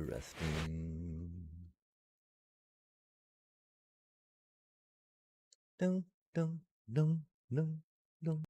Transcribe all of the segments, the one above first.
Interesting. Dun, dun, dun, dun, dun.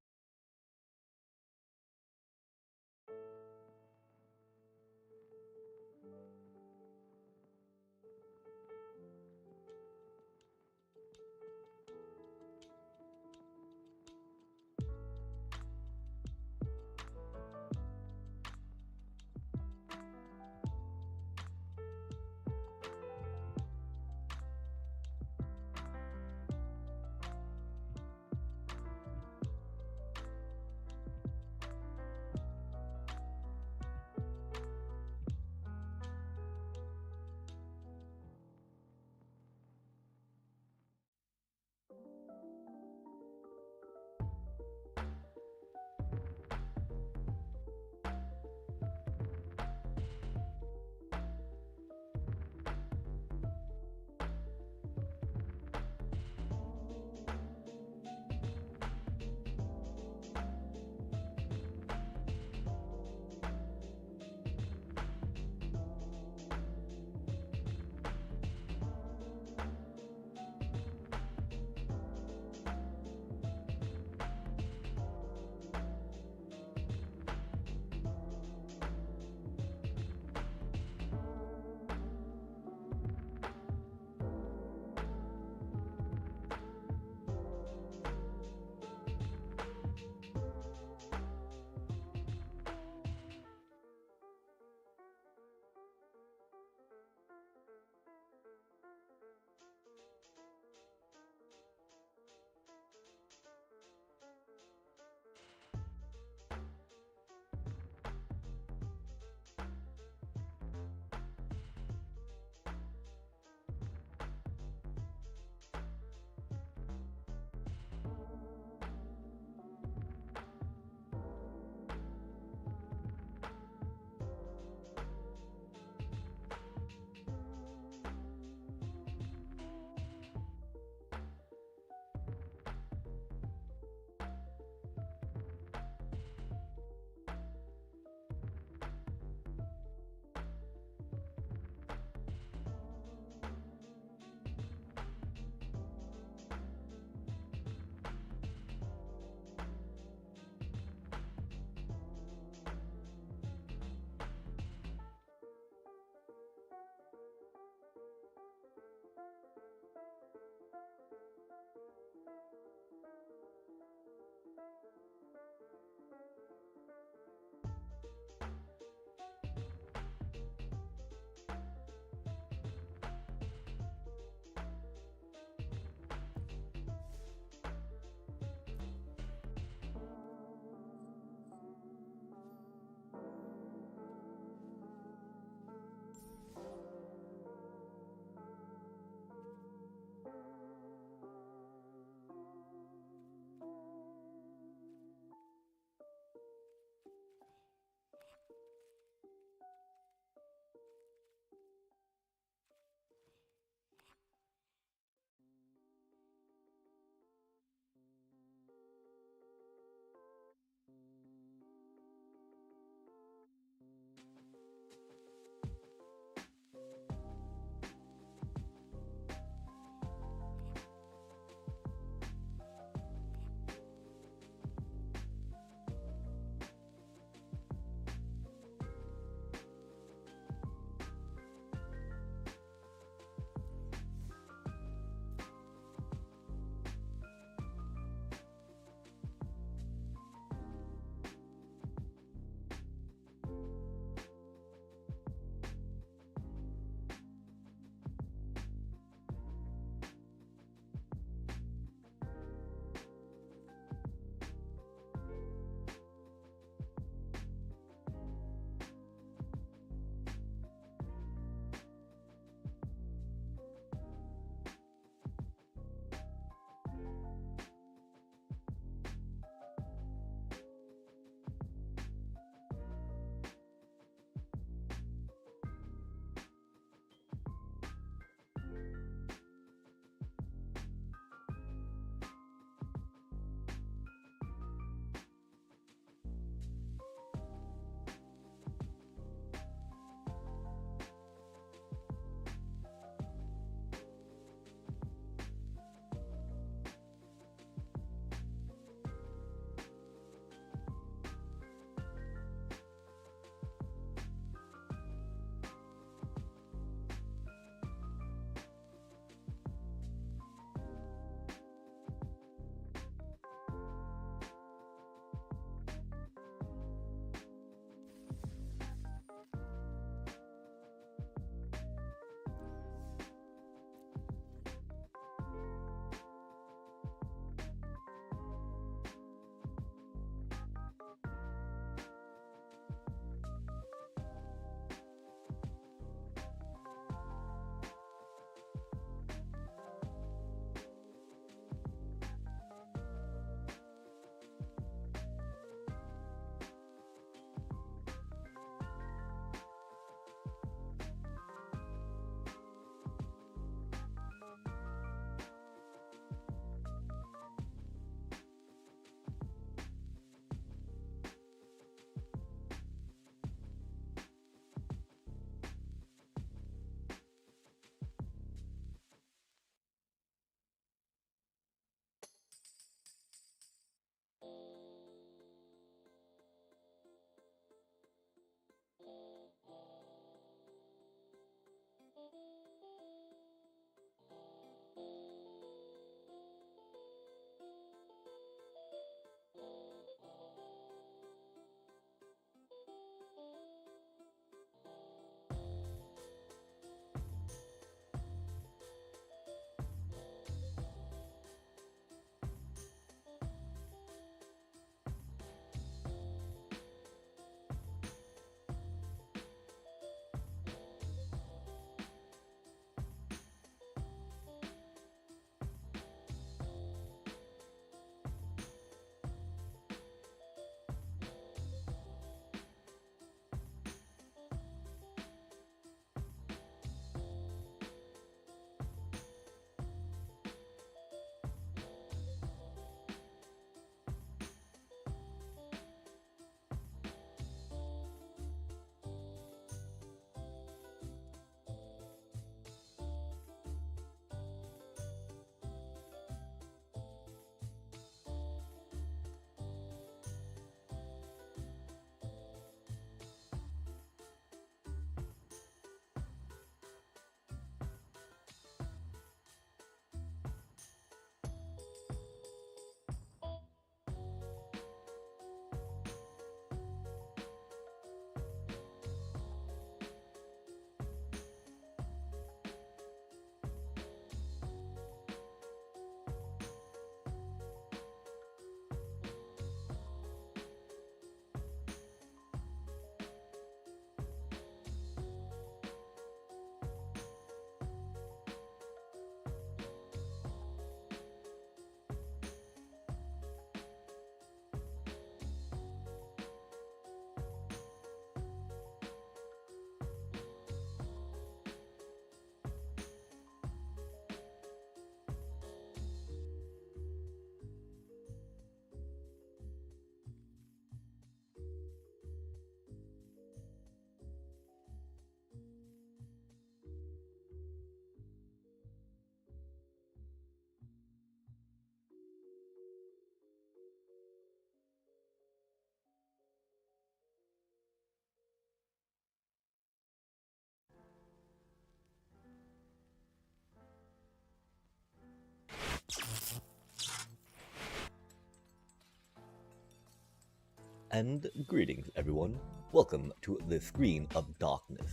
And greetings, everyone. Welcome to the Screen of Darkness.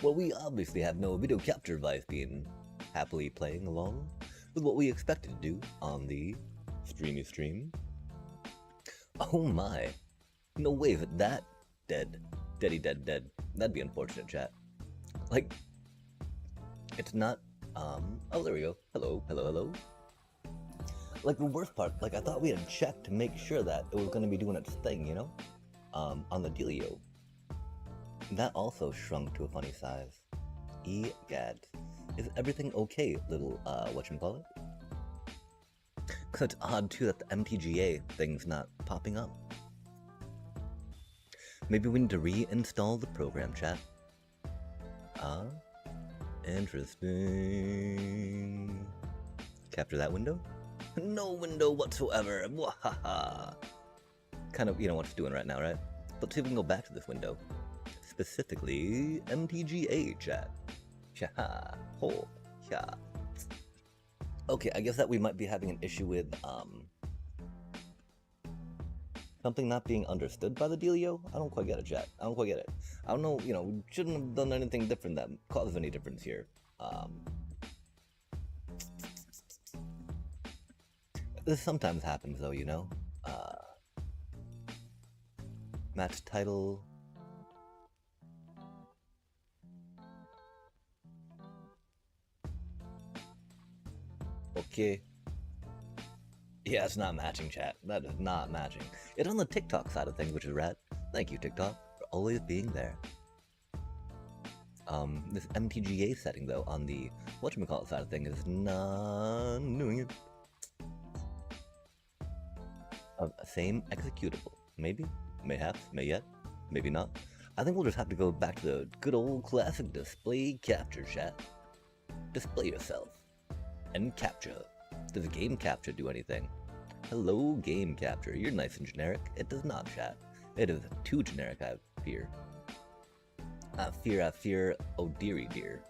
Well, we obviously have no video capture device being happily playing along with what we expected to do on the streamy stream. Oh my. No way is it that dead. Deady dead dead. That'd be unfortunate, chat. Like, it's not, oh, there we go. Hello, hello, hello. Like, the worst part, like, I thought we had checked to make sure that it was going to be doing its thing, you know? On the dealio. That also shrunk to a funny size. Egad. Is everything okay, little, whatchamacallit? Because it's odd, too, that the MTGA thing's not popping up. Maybe we need to reinstall the program, chat. Interesting. Capture that window? No window whatsoever. Mwahaha. Kind of, you know what it's doing right now, right? Let's see if we can go back to this window. Specifically, MTGA chat. Chaha. Ho. Yeah. Okay, I guess that we might be having an issue with, something not being understood by the dealio? I don't quite get it, chat. I don't quite get it. I don't know, you know, we shouldn't have done anything different that caused any difference here. This sometimes happens, though, you know? Match title. Okay. Yeah, it's not matching, chat. That is not matching. It's on the TikTok side of things, which is rad. Thank you, TikTok, for always being there. This MTGA setting, though, on the whatchamacallit side of things is not doing it. Same executable. Maybe, mayhaps, may yet, maybe not. I think we'll just have to go back to the good old classic display capture, chat. Display yourself. And capture. Does game capture do anything? Hello, game capture. You're nice and generic. It does not, chat. It is too generic, I fear. I fear, oh dearie dear.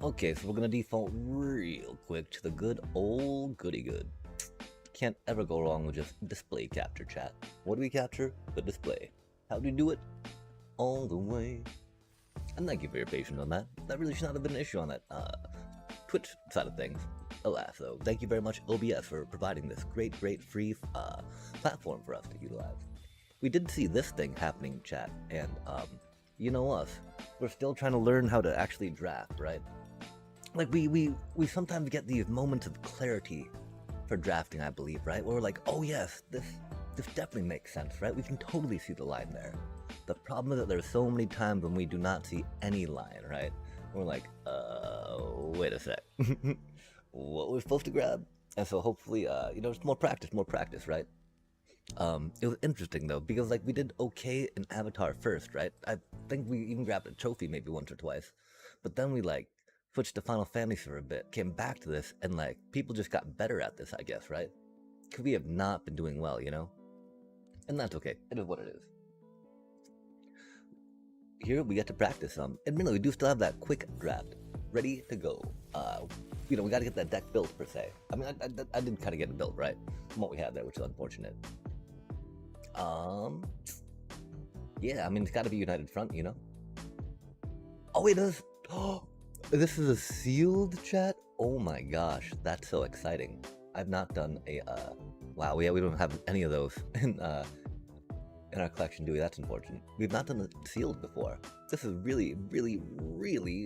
Okay, so we're gonna default real quick to the good old goody good. Can't ever go wrong with just display capture, chat. What do we capture? The display. How do we do it? All the way. And thank you for your patience on that. That really should not have been an issue on that Twitch side of things. Alas, though, thank you very much, OBS, for providing this great free platform for us to utilize. We did see this thing happening, chat, and you know us, we're still trying to learn how to actually draft, right? Like we sometimes get these moments of clarity for drafting, I believe, right? Where we're like, oh yes, this definitely makes sense, right? We can totally see the line there. The problem is that there's so many times when we do not see any line, right? We're like, wait a sec. What we're supposed to grab? And so hopefully, you know, just more practice, right? It was interesting though, because like we did okay in Avatar first, right? I think we even grabbed a trophy maybe once or twice. But then we like switched to Final Fantasy for a bit, came back to this, and like people just got better at this, I guess, right? Because we have not been doing well, you know? And that's okay. It is what it is. Here we get to practice. Admittedly, we do still have that quick draft ready to go. You know, we got to get that deck built per se. I mean, I did kind of get it built right from what we had there, which is unfortunate. Yeah, I mean, it's got to be United Front, you know. Oh, it is. Oh, this is a sealed chat. Oh my gosh, that's so exciting. I've not done a. Wow, yeah, we don't have any of those in our collection, do we? That's unfortunate. We've not done a sealed before. This is really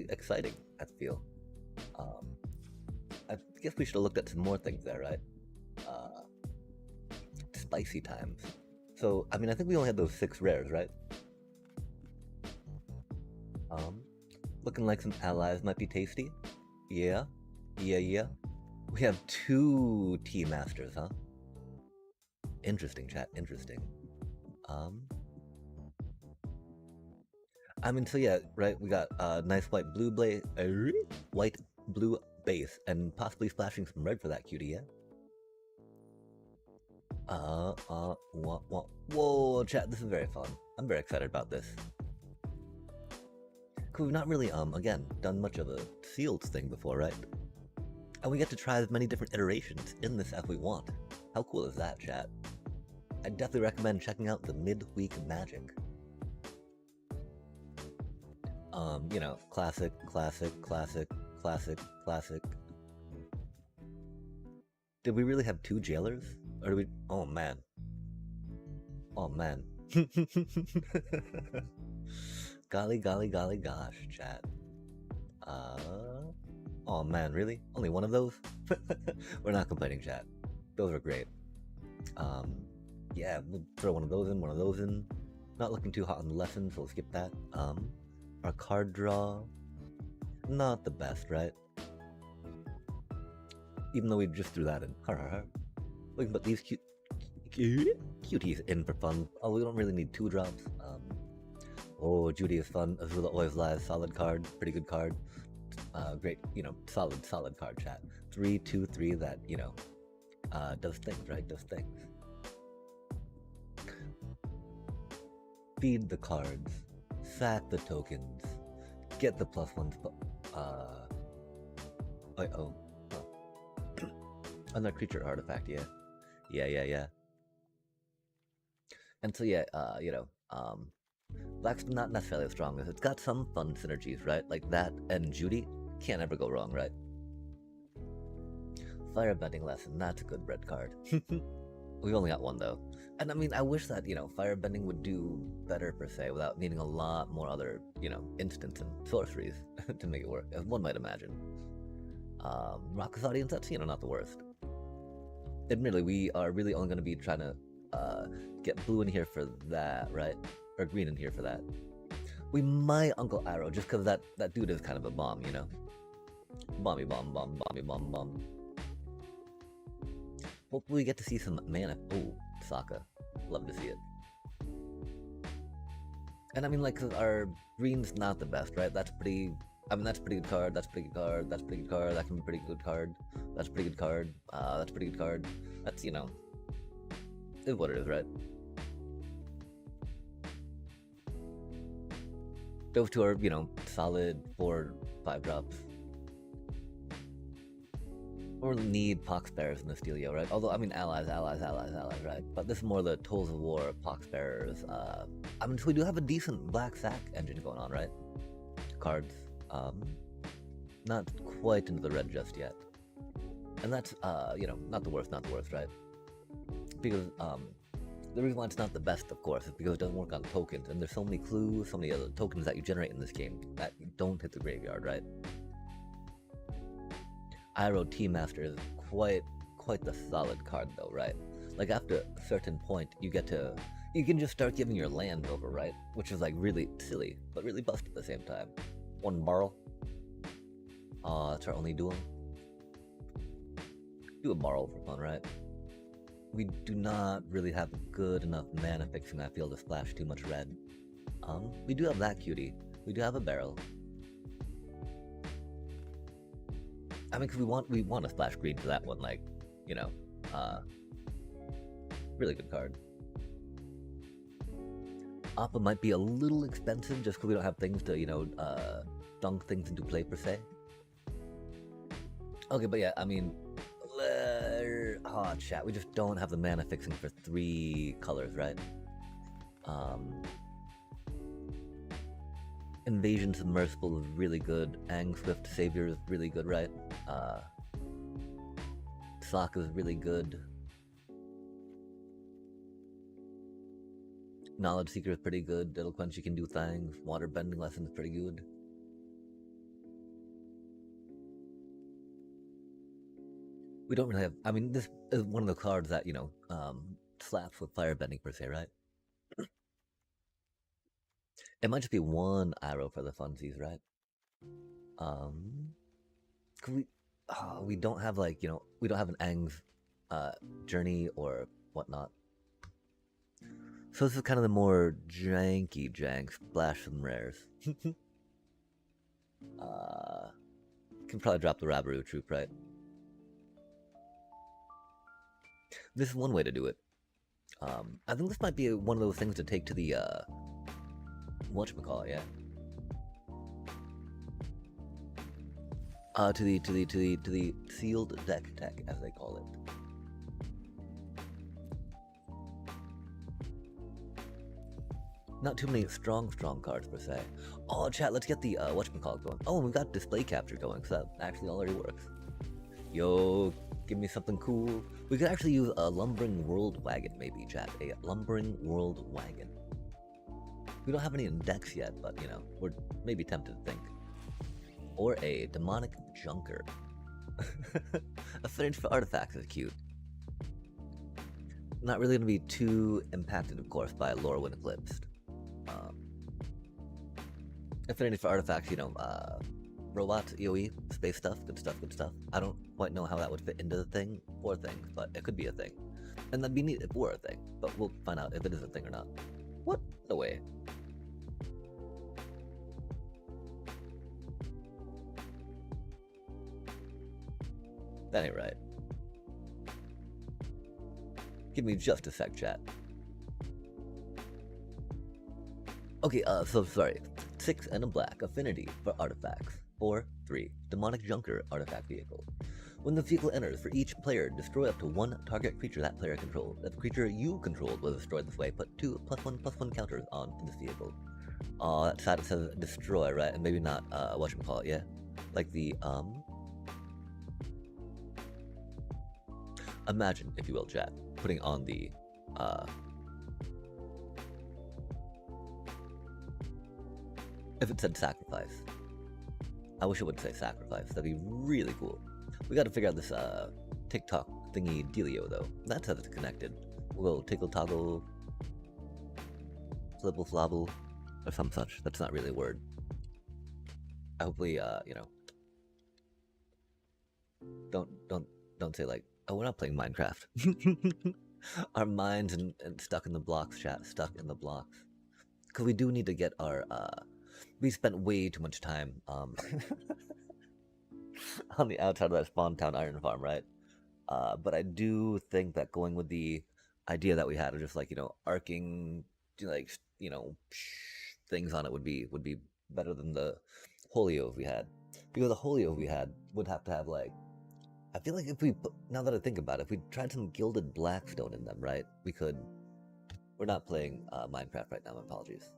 exciting, I feel. I guess we should have looked at some more things there, right? Spicy times. So, I mean, I think we only had those 6 rares, right? Looking like some allies might be tasty. Yeah. We have 2 Tea Masters, huh? Interesting, chat, interesting. I mean, so yeah, right, we got a nice white blue base, and possibly splashing some red for that cutie, yeah? Whoa, chat, this is very fun. I'm very excited about this. Cause we've not really, again, done much of a sealed thing before, right? And we get to try as many different iterations in this as we want. How cool is that, chat? I definitely recommend checking out the midweek magic. You know, classic, classic, classic, classic, classic. Did we really have 2 jailers? Or did we... Oh, man. Oh, man. Golly, golly, golly, gosh, chat. Oh, man, really? Only one of those? We're not complaining, chat. Those are great. Yeah, we'll throw one of those in, Not looking too hot on the lesson, so we'll skip that. Our card draw, not the best, right? Even though we just threw that in. We can put these cuties in for fun. Oh, we don't really need 2 drops. Oh, Judy is fun. Azula always lies. Solid card. Pretty good card. Great, you know, solid card, chat. 3, 2, 3 that, you know, does things, right? Does things. Feed the cards. Sack the tokens. Get the +1s. Oh. Another creature artifact, yeah. Yeah. And so, yeah, you know, Black's not necessarily the strongest. It's got some fun synergies, right? Like that and Judy can't ever go wrong, right? Firebending lesson, that's a good red card. We've only got 1 though. And I mean, I wish that, you know, firebending would do better per se without needing a lot more other, you know, instants and sorceries to make it work, as one might imagine. Raucous audience, that's, you know, not the worst. Admittedly, we are really only going to be trying to get blue in here for that, right? Or green in here for that. We might Uncle Arrow, just because that dude is kind of a bomb, you know? Bomby bomb. Hopefully we get to see some mana. Oh, Sokka. Love to see it. And I mean, like, our green's not the best, right? That's pretty... I mean, that's a pretty good card, that's a pretty good card, that's a pretty good card, that can be a pretty good card, that's a pretty good card, that's a pretty good card. That's, you know... is what it is, right? Those 2 are, you know, solid 4, 5 drops. Or need Poxbearers in the Steelio, right? Although, I mean, allies, right? But this is more the Tools of War, Poxbearers. I mean, so we do have a decent Black Sack engine going on, right? Cards. Not quite into the red just yet. And that's, you know, not the worst, right? Because, the reason why it's not the best, of course, is because it doesn't work on tokens, and there's so many clues, so many other tokens that you generate in this game that don't hit the graveyard, right? Iroh T-Master is quite the solid card though, right? Like after a certain point, you can just start giving your land over, right? Which is like really silly, but really bust at the same time. 1 barrel. That's our only duel. Do a barrel for fun, right? We do not really have good enough mana fixing, I feel, to splash too much red. We do have that cutie. We do have a barrel. I mean, because we want to splash green for that one, like, you know, really good card. Appa might be a little expensive just because we don't have things to, you know, dunk things into play per se. Okay, but yeah, I mean, chat, we just don't have the mana fixing for 3 colors, right? Invasion Submersible is really good. Aang Swift Savior is really good, right? Sokka is really good. Knowledge Seeker is pretty good. Diddle Quench, you can do things. Water Bending Lesson is pretty good. We don't really have... I mean, this is one of the cards that, you know, slaps with Firebending per se, right? It might just be 1 arrow for the funsies, right? We don't have, like, you know, we don't have an Aang's journey or whatnot. So this is kind of the more janky jank, splash some rares. Can probably drop the Rabaru troop, right? This is one way to do it. I think this might be one of those things to take to the, whatchamacallit, yeah. To the sealed deck tech, as they call it. Not too many strong cards per se. Oh, chat, let's get the whatchamacallit going. Oh, and we've got display capture going, so that actually already works. Yo, give me something cool. We could actually use a lumbering world wagon, maybe, chat. A lumbering world wagon. We don't have any in decks yet, but you know, we're maybe tempted to think. Or a demonic junker. A finish for artifacts is cute. Not really going to be too impacted, of course, by lore when eclipsed. Affinity for artifacts, you know, robots, EOE, space stuff, good stuff, good stuff. I don't quite know how that would fit into the thing or things, but it could be a thing. And that'd be neat if it were a thing, but we'll find out if it is a thing or not. What? No way. That ain't right. Give me just a sec, chat. Okay, so sorry. 6 and a black, affinity for artifacts. 4/3, demonic junker artifact vehicle. When the vehicle enters, for each player, destroy up to 1 target creature that player controlled. If the creature you controlled was destroyed this way, put 2 +1/+1 counters on this vehicle. That side says destroy, right? And maybe not, whatchamacallit, yeah? Like the, imagine, if you will, chat, putting on the, if it said sacrifice. I wish it would say sacrifice. That'd be really cool. We gotta figure out this TikTok thingy dealio though. That says it's connected. We'll go tickle toggle, flibble flobble, or some such. That's not really a word. Hopefully, you know, don't say like, oh, we're not playing Minecraft. Our minds and stuck in the blocks, chat. Stuck in the blocks. Because we do need to get our we spent way too much time on the outside of that spawn town iron farm, right? But I do think that going with the idea that we had of just like, you know, arcing, like, you know, things on it would be better than the Holio we had. Because the Holio we had would have to have like, I feel like if we, now that I think about it, if we tried some gilded blackstone in them, right? We could, we're not playing Minecraft right now, my apologies.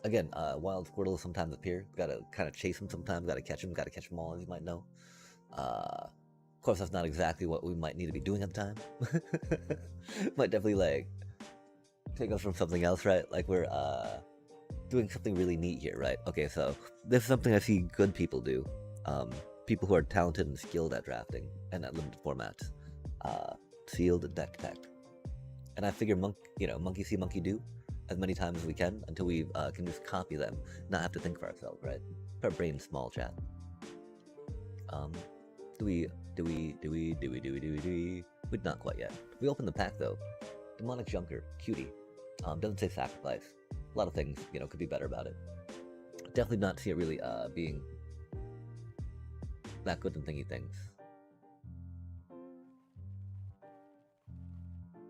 Again, wild squirtles sometimes appear. Gotta kind of chase them sometimes. Gotta catch them all, as you might know. Of course, that's not exactly what we might need to be doing at the time. Might definitely like take us from something else, right? Like we're doing something really neat here, right? Okay, so this is something I see good people do. People who are talented and skilled at drafting and at limited formats. Sealed deck tech. And I figure monkey see, monkey do as many times as we can until we can just copy them, not have to think for ourselves, right? Our brain's small, chat. Do we? We'd not quite yet. We open the pack though. Demonic junker, cutie. Doesn't say sacrifice. A lot of things, you know, could be better about it. Definitely not see it really being that good than thingy things.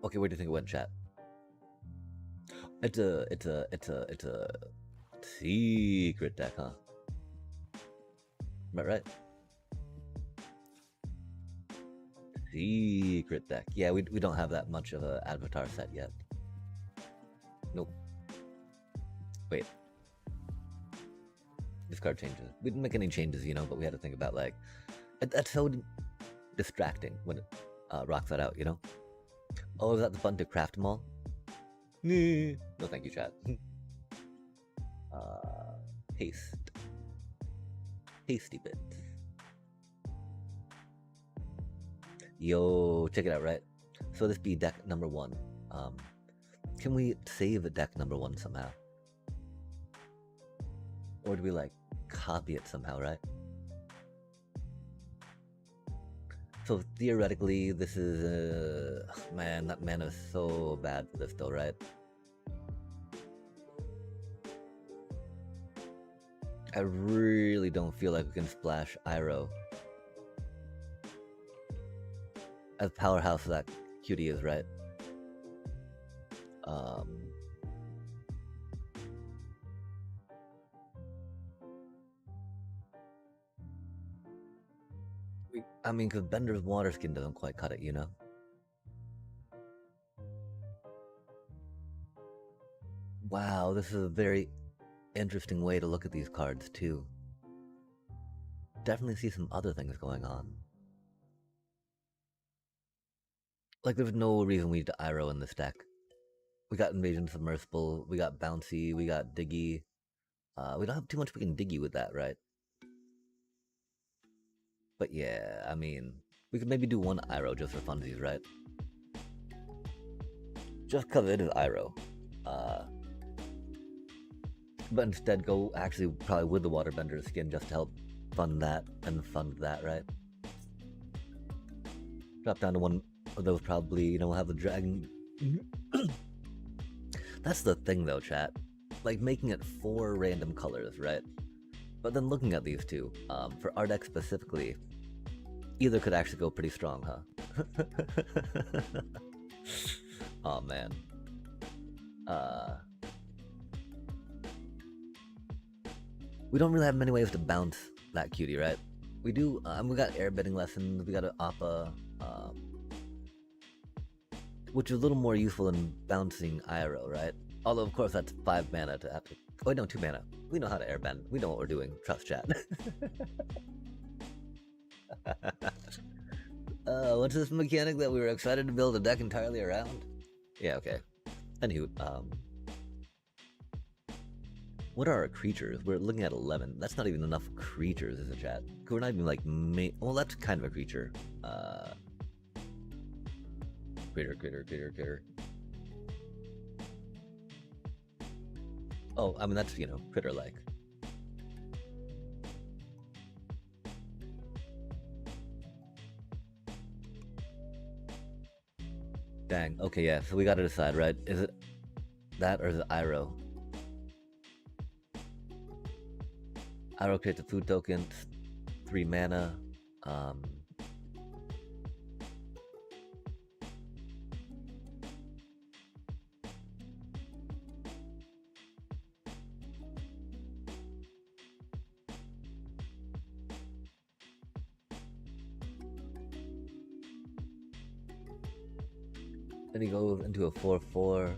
Okay, where do you think it went, chat? It's a secret deck, huh? Right? Secret deck. Yeah, we don't have that much of an avatar set yet. Nope. Wait. This card changes. We didn't make any changes, you know, but we had to think about like, that's so distracting when it rocks that out, you know? Oh, is that the button to craft them all? No, thank you, chat. Haste. Hasty bits. Yo, check it out, right? So this be deck number 1. Can we save deck number 1 somehow? Or do we like copy it somehow, right? So theoretically, this is, man, that mana is so bad for this though, right? I really don't feel like we can splash Iroh. As powerhouse that cutie is, right? I mean, because Bender's water skin doesn't quite cut it, you know? Wow, this is a very interesting way to look at these cards, too. Definitely see some other things going on. Like, there's no reason we need to Iroh in this deck. We got Invasion Submersible, we got Bouncy, we got Diggy. We don't have too much we can Diggy with that, right? But yeah, I mean, we could maybe do one Iroh just for funsies, right? Just because it is Iroh. But instead go actually probably with the Waterbender skin just to help fund that and fund that, right? Drop down to one of those probably, you know, have the dragon. That's the thing though, chat. Like making it 4 random colors, right? But then looking at these two, for our deck specifically, either could actually go pretty strong, huh? Oh man. We don't really have many ways to bounce that cutie, right? We do, we got airbending lessons, we got an Appa, which is a little more useful than bouncing Iroh, right? Although, of course, that's 5 mana to have to... Oh, wait, no, 2 mana. We know how to airbend. We know what we're doing. Trust chat. What's this mechanic that we were excited to build a deck entirely around? Yeah, okay. Anywho, what are our creatures? We're looking at 11. That's not even enough creatures, is it, chat? We're not even like well, that's kind of a creature. Critter. Oh, I mean, that's, you know, critter-like. Dang, okay, yeah, so we gotta decide, right? Is it that or is it Iroh? Iroh creates a food token, 3 mana. Then he goes into a 4/4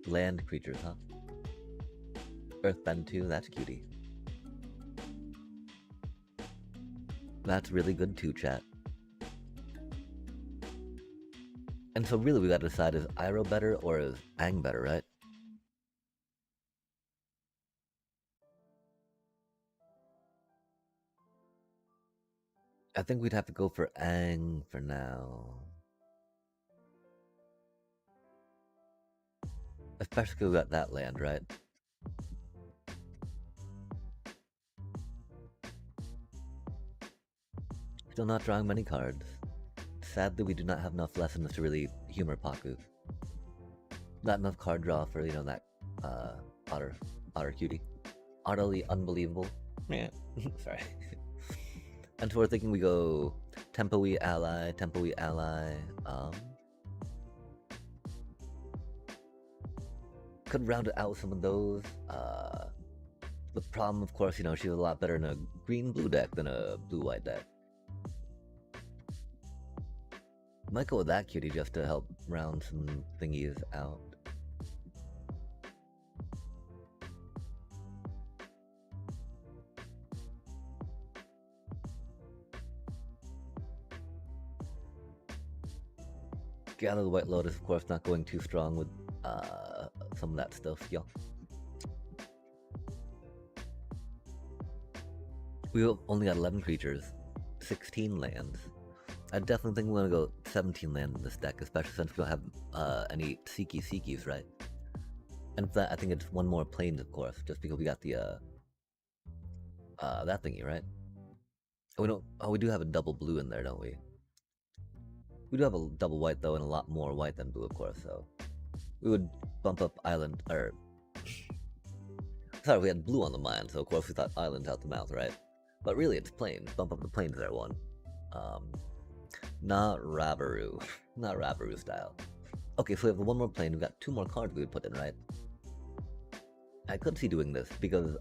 land creatures, huh? Earthbend 2, that's cutie. That's really good too, chat. And so really we gotta decide, is Iroh better or is Aang better, right? I think we'd have to go for Aang for now. Especially because we got that land, right? Still not drawing many cards. Sadly, we do not have enough lessons to really humor Paku. Not enough card draw for, you know, that otter cutie. Utterly unbelievable. Yeah. Sorry. And so we're thinking we go Tempo-y ally. Could round it out with some of those. The problem, of course, you know, she's a lot better in a green-blue deck than a blue-white deck. Might go with that cutie just to help round some thingies out. Gather the White Lotus, of course, not going too strong with some of that stuff, yeah. We only got 11 creatures, 16 lands. I definitely think we're gonna go 17 land in this deck, especially since we don't have any Seekies, right? And for that, I think it's one more planes, of course, just because we got the that thingy, right? Oh, we don't. Oh, we do have a double blue in there, don't we? We do have a double white though, and a lot more white than blue, of course. So we would bump up island, or sorry, we had blue on the mind, so of course we thought island out the mouth, right? But really, it's plains. Bump up the plains there, one. Not Rabaru, not Rabaru style. Okay, so we have one more plane. We've got 2 more cards we would put in, right? I could see doing this because,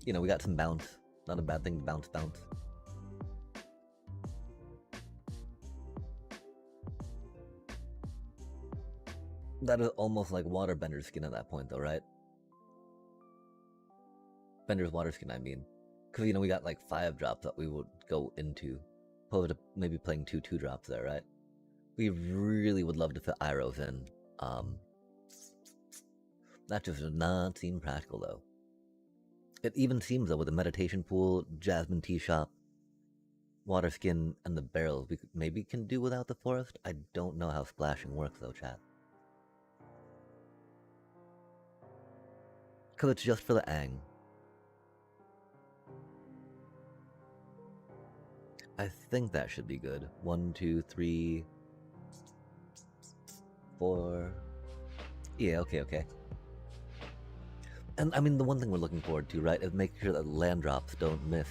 you know, we got some bounce Not a bad thing to bounce. That is almost like Waterbender's skin at that point, though, right? Bender's water skin, I mean. Because, you know, we got like 5 drops that we would go into. Opposed to maybe playing 2 drops there, right? We really would love to fit Iros in. That just does not seem practical, though. It even seems, though, with the meditation pool, Jasmine tea shop, water skin, and the barrels, we maybe can do without the forest. I don't know how splashing works, though, chat. Because it's just for the Ang. I think that should be good. 1, 2, 3, 4. Yeah, okay. And I mean, the one thing we're looking forward to, right, is making sure that land drops don't miss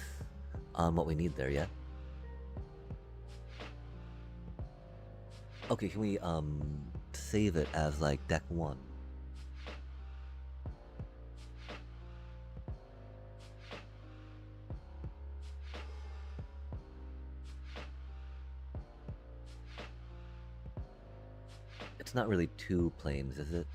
on what we need there, yeah? Okay, can we save it as like deck 1? It's not really 2 planes, is it?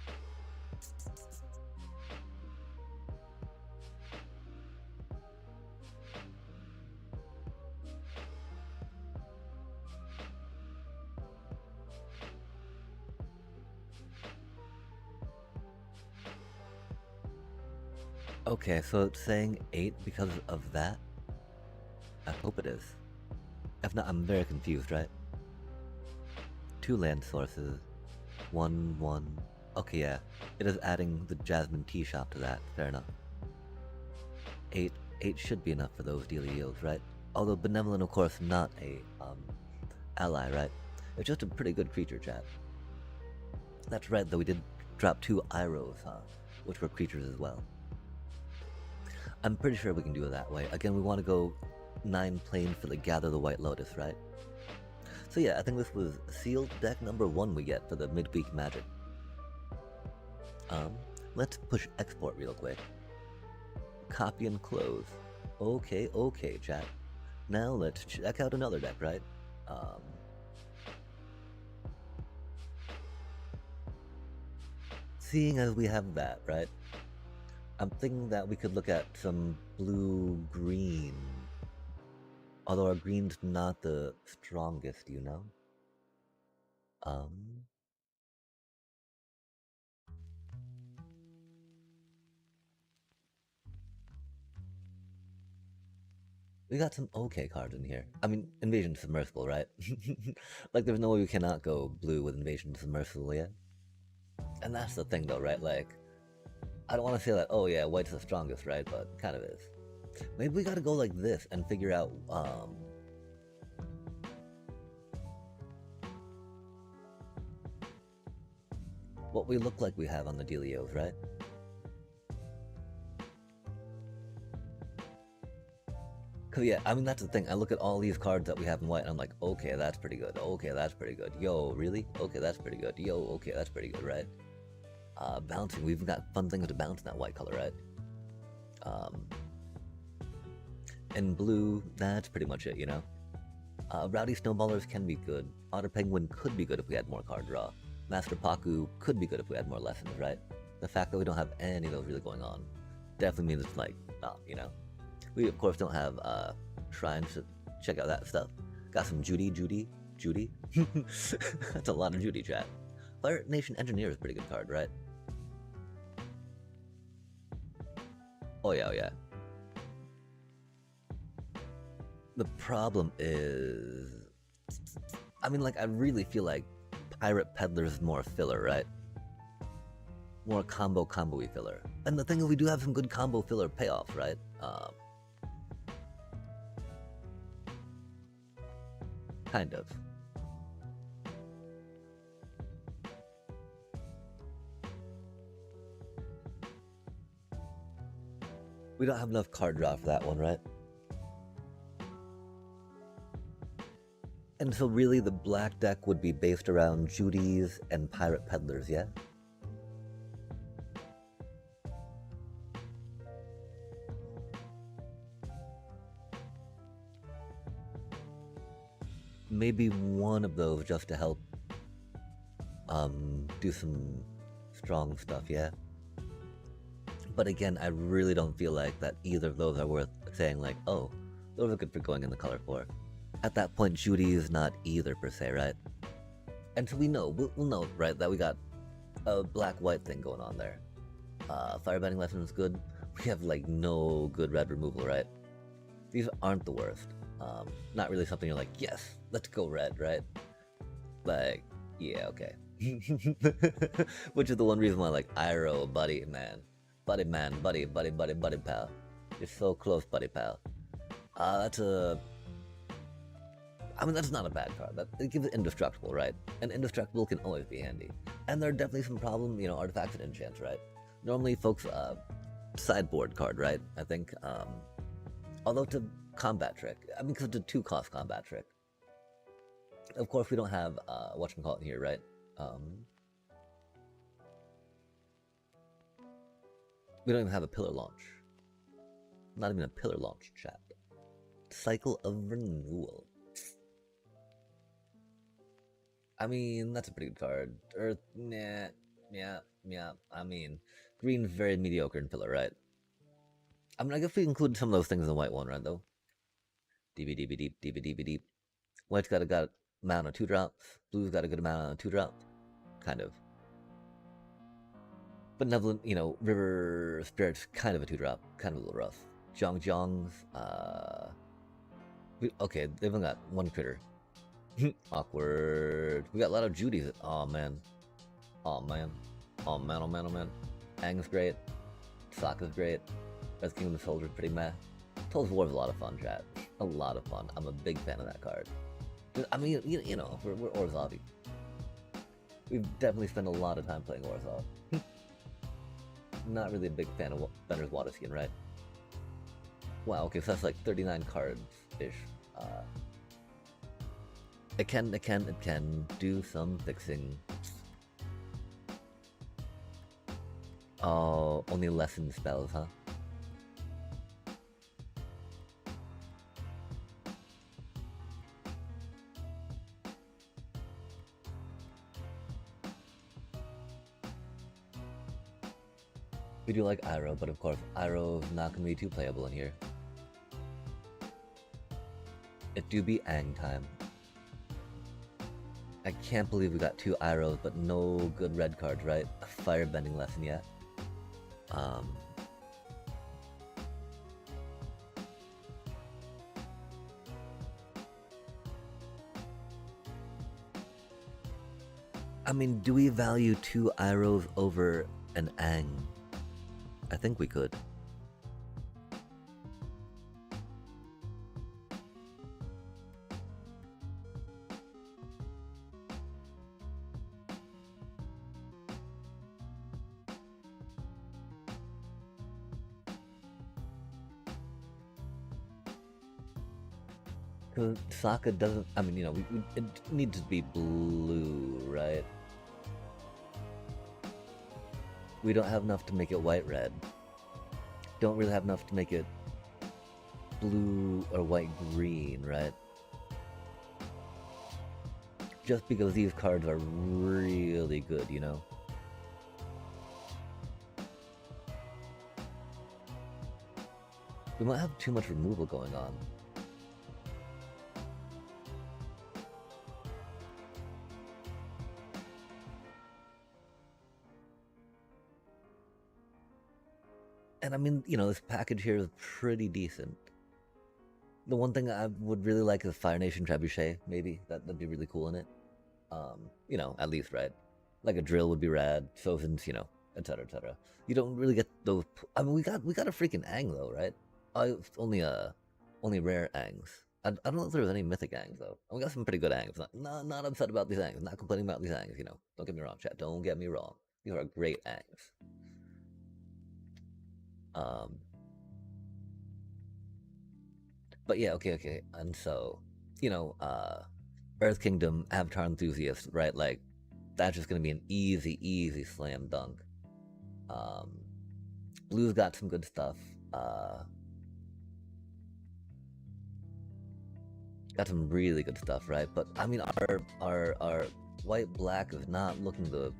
Okay, so it's saying 8 because of that? I hope it is. If not, I'm very confused, right? 2 land sources. 1, 1. Okay, yeah. It is adding the Jasmine tea shop to that. Fair enough. 8 should be enough for those dealios, right? Although Benevolent, of course, not a ally, right? It's just a pretty good creature, chat. That's right, though we did drop 2 Iros, huh? Which were creatures as well. I'm pretty sure we can do it that way. Again, we want to go 9 planes for the Gather the White Lotus, right? So yeah, I think this was sealed deck number 1 we get for the midweek magic. Let's push export real quick. Copy and close. Okay, chat. Now let's check out another deck, right? Seeing as we have that, right? I'm thinking that we could look at some blue-green. Although our green's not the strongest, you know? We got some okay cards in here. I mean, Invasion Submersible, right? Like, there's no way we cannot go blue with Invasion Submersible yet. And that's the thing, though, right? Like, I don't want to say that, oh yeah, white's the strongest, right? But kind of is. Maybe we gotta go like this and figure out, what we look like we have on the dealios, right? Cause yeah, I mean, that's the thing. I look at all these cards that we have in white and I'm like, okay, that's pretty good. Okay, that's pretty good. Yo, really? Okay, that's pretty good. Yo, okay, that's pretty good, right? Bouncing, we've got fun things to bounce in that white color, right? And blue, that's pretty much it, you know? Rowdy Snowballers can be good. Otter Penguin could be good if we had more card draw. Master Paku could be good if we had more lessons, right? The fact that we don't have any of those really going on definitely means it's like, not, you know? We, of course, don't have shrines to check out that stuff. Got some Judy. That's a lot of Judy, chat. Fire Nation Engineer is a pretty good card, right? Oh yeah. The problem is, I mean, like, I really feel like Pirate Peddler's is more filler, right? More combo-y filler. And the thing is, we do have some good combo filler payoffs, right? Kind of. We don't have enough card draw for that one, right? And so really the black deck would be based around Judy's and Pirate Peddlers, yeah? maybe one of those just to help do some strong stuff, yeah. But again, I really don't feel like that either of those are worth saying like, oh, those are good for going in the color for. At that point, Judy is not either per se, right? And so we'll know, right, that we got a black-white thing going on there. Firebending lesson is good. We have like no good red removal, right? These aren't the worst. Not really something you're like, yes, let's go red, right? Like, yeah, okay. Which is the one reason why, like, Iroh, buddy man, buddy pal. You're so close, buddy pal. That's not a bad card. It gives it indestructible, right? And indestructible can always be handy. And there are definitely some problem, artifacts and enchants, right? Normally, folks, sideboard card, right? I think, although it's a combat trick. I mean, because it's a 2-cost combat trick. Of course, we don't have, whatchamacallit here, right? We don't even have a pillar launch. Not even a pillar launch, chat. Cycle of Renewal. I mean, that's a pretty good card. Earth, nah, yeah. I mean, green's very mediocre in pillar, right? I mean, I guess we include some of those things in the white one, right, though? DB. White's got a good amount of 2-drops. Blue's got a good amount of 2-drops. Kind of. Benevolent, River Spirit's kind of a 2-drop. Kind of a little rough. Zhong's, okay, they've only got one critter. Awkward. We got a lot of Judy's. Oh man. Aang's great. Sokka's great. Red Kingdom Soldier's pretty meh. Toll's War is a lot of fun, chat. A lot of fun. I'm a big fan of that card. I mean, we're Orzavi. We've definitely spent a lot of time playing Orzhov. Not really a big fan of Bender's Waterskin, right? Wow, okay, so that's like 39 cards-ish. It can do some fixing. Oh, only lesson spells, huh? We do like Iroh, but of course, Iroh's not going to be too playable in here. It do be Aang time. I can't believe we got 2 Irohs, but no good red cards, right? A firebending lesson yet. I mean, do we value 2 Irohs over an Aang? I think we could. Because Sokka doesn't, I mean, it needs to be blue, right? We don't have enough to make it white-red. Don't really have enough to make it blue or white-green, right? Just because these cards are really good, We might have too much removal going on. And I mean, this package here is pretty decent. The one thing I would really like is Fire Nation Trebuchet, maybe. That'd be really cool in it. At least, right? Like a drill would be rad, Sozin's, etc, etc. You don't really get those. I mean, we got a freaking Aang though, right? Only rare Aangs. I don't know if there was any mythic Aangs though. We got some pretty good Aangs. Not upset about these Aangs. Not complaining about these Aangs. Don't get me wrong, chat. Don't get me wrong. These are great Aangs. But yeah, okay. And so, Earth Kingdom, Avatar Enthusiast, right? Like, that's just gonna be an easy slam dunk. Blue's got some good stuff. Got some really good stuff, right? But I mean, our white black is not looking the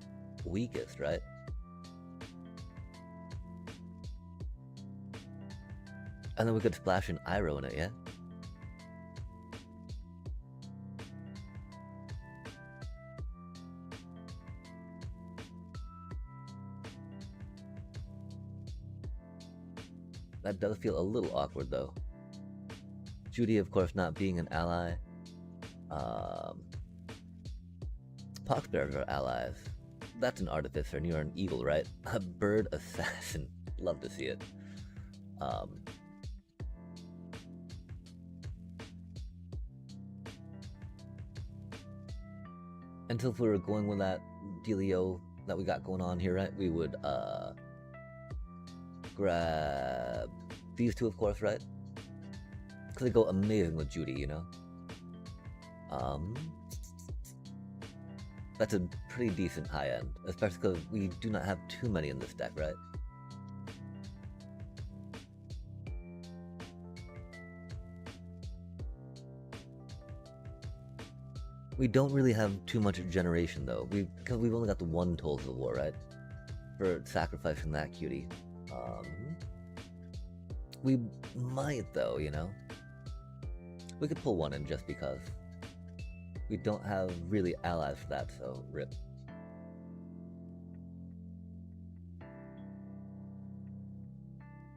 weakest, right? And then we could splash an Iroh in it, yeah? That does feel a little awkward, though. Judy, of course, not being an ally. Poxbearers are allies. That's an artificer, and you're an eagle, right? A bird assassin. Love to see it. And so if we were going with that dealio that we got going on here, right, we would grab these two, of course, right? Because they go amazing with Judy, you know? That's a pretty decent high end, especially because we do not have too many in this deck, right? We don't really have too much generation though, because we've only got the one Tools of War, right? For sacrificing that cutie. We might though, you know? We could pull one in just because. We don't have really allies for that, so rip.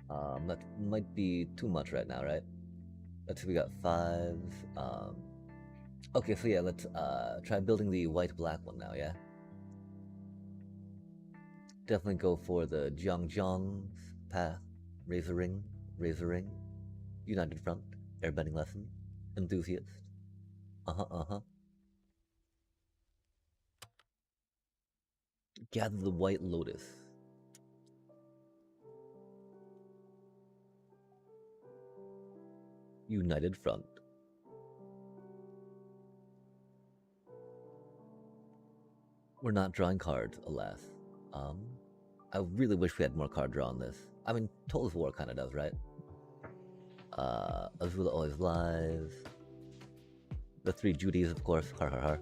That might be too much right now, right? Let's see, we got 5s. Okay, so yeah, let's try building the white-black one now, yeah? Definitely go for the Jiang's path. Razor Ring, United Front, Airbending Lesson, Enthusiast. Gather the White Lotus. United Front. We're not drawing cards, alas. I really wish we had more card draw on this. I mean, Tol's War kind of does, right? Azula always lies. The 3 Judys, of course. Har har har.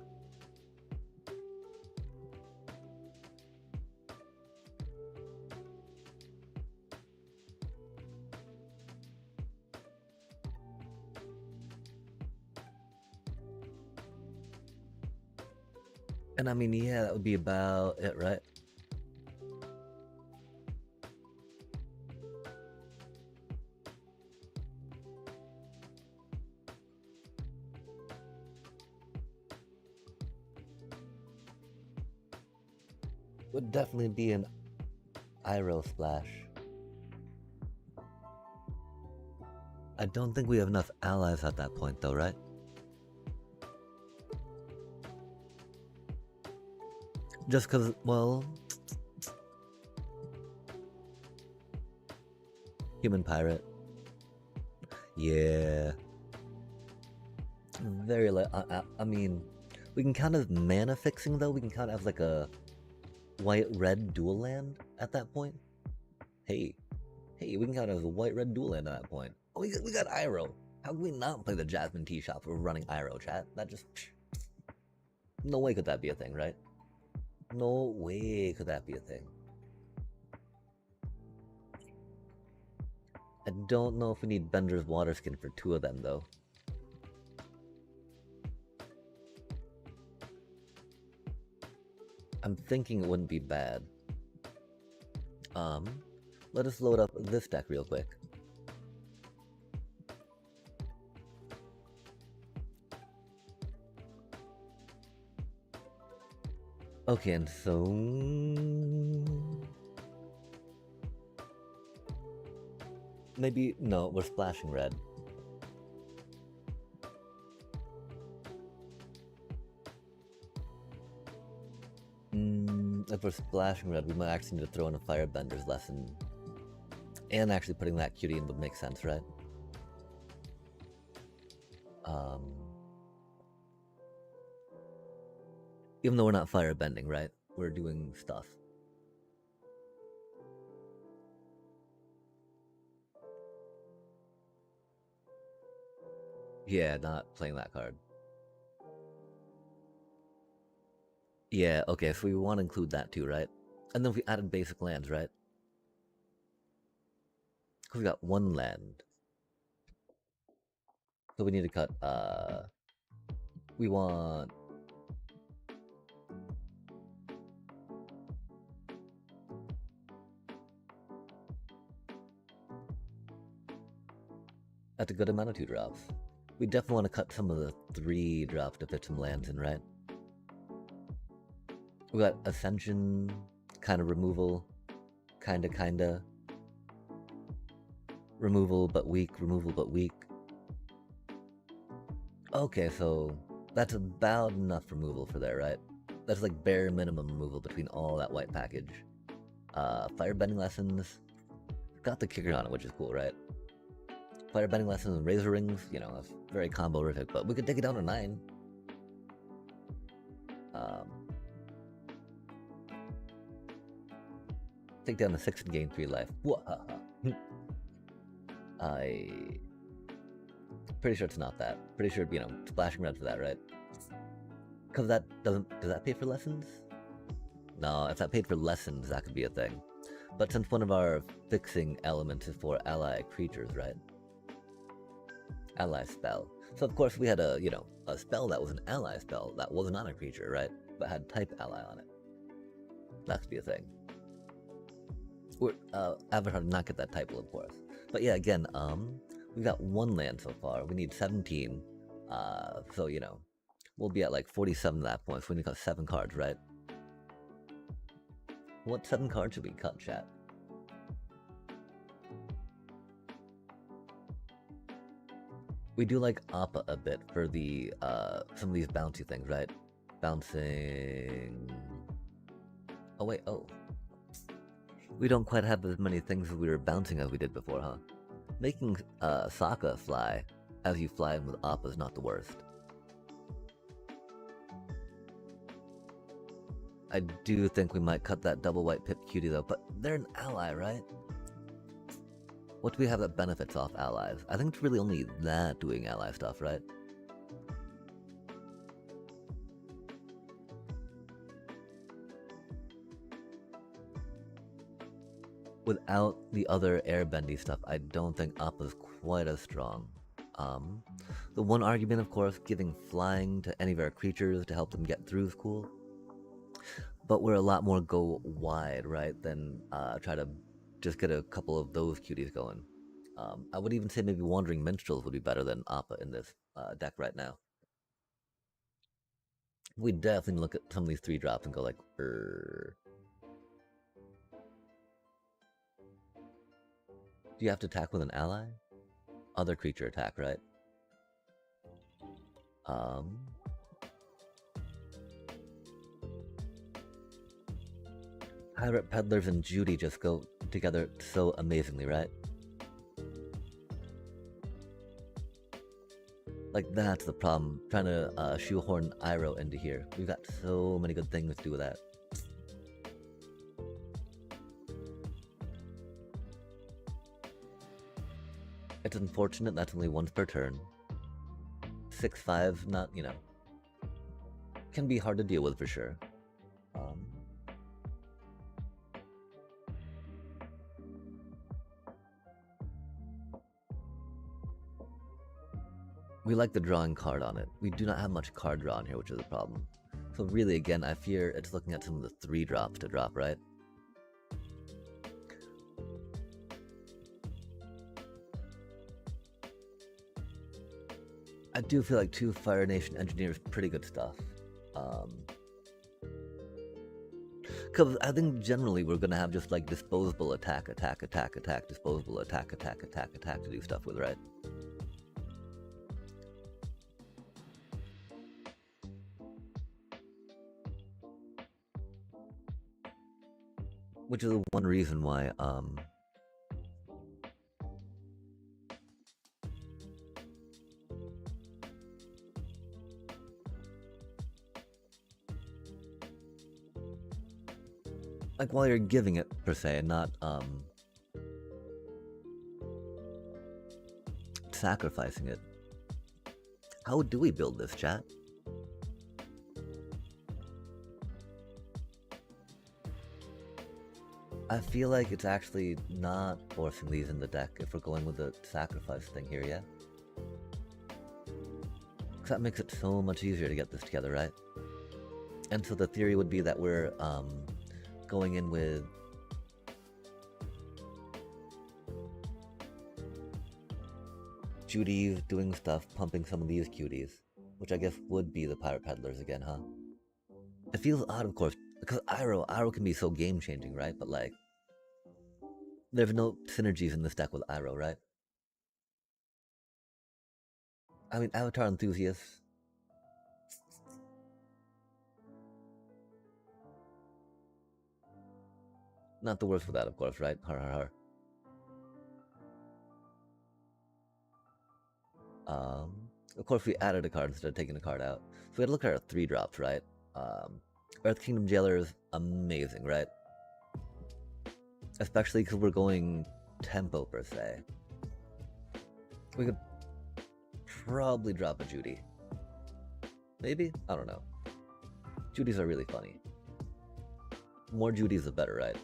And I mean, yeah, that would be about it, right? Would definitely be an Iroh splash. I don't think we have enough allies at that point though, right? Just because, well... Human Pirate. Yeah. Very light. I mean, we can count as mana fixing though. We can count as like a white-red dual land at that point. Hey, we can count as a white-red dual land at that point. Oh, we got Iroh. How can we not play the Jasmine Tea Shop if we're running Iroh, chat? That just... No way could that be a thing, right? No way could that be a thing. I don't know if we need Bender's Water Skin for 2 of them, though. I'm thinking it wouldn't be bad. Let us load up this deck real quick. Okay, and so... Maybe... No, we're splashing red. If we're splashing red, we might actually need to throw in a Firebender's Lesson. And actually putting that cutie in would make sense, right? Even though we're not firebending, right? We're doing stuff. Yeah, not playing that card. Yeah, okay, so we want to include that too, right? And then we added basic lands, right? Because we got one land. So we need to cut, we want... That's a good amount of 2 drops. We definitely want to cut some of the 3 drops to fit some lands in, right? We got Ascension, kind of removal, kinda. Removal but weak, removal but weak. Okay, so that's about enough removal for there, right? That's like bare minimum removal between all that white package. Firebending Lessons, got the kicker on it, which is cool, right? Firebending Lessons and Razor Rings, you know, that's very combo-rific, but we could take it down to 9. Take down to 6 and gain 3 life. I... Pretty sure it's not that. Pretty sure, you know, splashing red for that, right? Because that doesn't... Does that pay for lessons? No, if that paid for lessons, that could be a thing. But since one of our fixing elements is for ally creatures, right? Ally spell. So of course we had a, you know, a spell that was an ally spell that was not a creature, right? But had type ally on it. That could be a thing. Avatar did not get that type, of course. But yeah, again, we've got 1 land so far. We need 17. So, you know, we'll be at like 47 at that point. So we need to cut 7 cards, right? What 7 cards should we cut, chat? We do like Appa a bit for the, some of these bouncy things, right? Bouncing... Oh wait, oh. We don't quite have as many things we were bouncing as we did before, huh? Making Sokka fly as you fly with Appa is not the worst. I do think we might cut that double white Pip Cutie though, but they're an ally, right? What do we have that benefits off allies? I think it's really only that doing ally stuff, right? Without the other airbendy stuff, I don't think Appa's quite as strong. The one argument, of course, giving flying to any of our creatures to help them get through is cool. But we're a lot more go wide, right, than try to just get a couple of those cuties going. I would even say maybe Wandering Minstrels would be better than Appa in this deck right now. We definitely look at some of these 3 drops and go like, Do you have to attack with an ally? Other creature attack, right? Pirate Peddlers and Judy just go together so amazingly, right? Like, that's the problem, trying to shoehorn Iroh into here. We've got so many good things to do with that. It's unfortunate that's only once per turn. 6/5, not, you know, can be hard to deal with for sure. We like the drawing card on it. We do not have much card draw on here, which is a problem. So really, again, I fear it's looking at some of the 3 drops to drop, right? I do feel like 2 Fire Nation Engineers, pretty good stuff. Because I think generally we're going to have just like disposable attack, disposable attack to do stuff with, right? Which is one reason why, like while you're giving it per se, not sacrificing it. How do we build this, chat? I feel like it's actually not forcing these in the deck if we're going with the sacrifice thing here, yeah? Because that makes it so much easier to get this together, right? And so the theory would be that we're going in with Judy's doing stuff, pumping some of these cuties, which I guess would be the Pirate Peddlers again, huh? It feels odd, of course, because Iroh can be so game-changing, right? But like, there's no synergies in this deck with Iroh, right? I mean, Avatar enthusiasts. Not the worst for that, of course, right? Har har har. Of course, we added a card instead of taking a card out. So we had to look at our 3-drops, right? Earth Kingdom Jailer is amazing, right? Especially because we're going tempo, per se. We could probably drop a Judy. Maybe? I don't know. Judys are really funny. More Judys the better, right?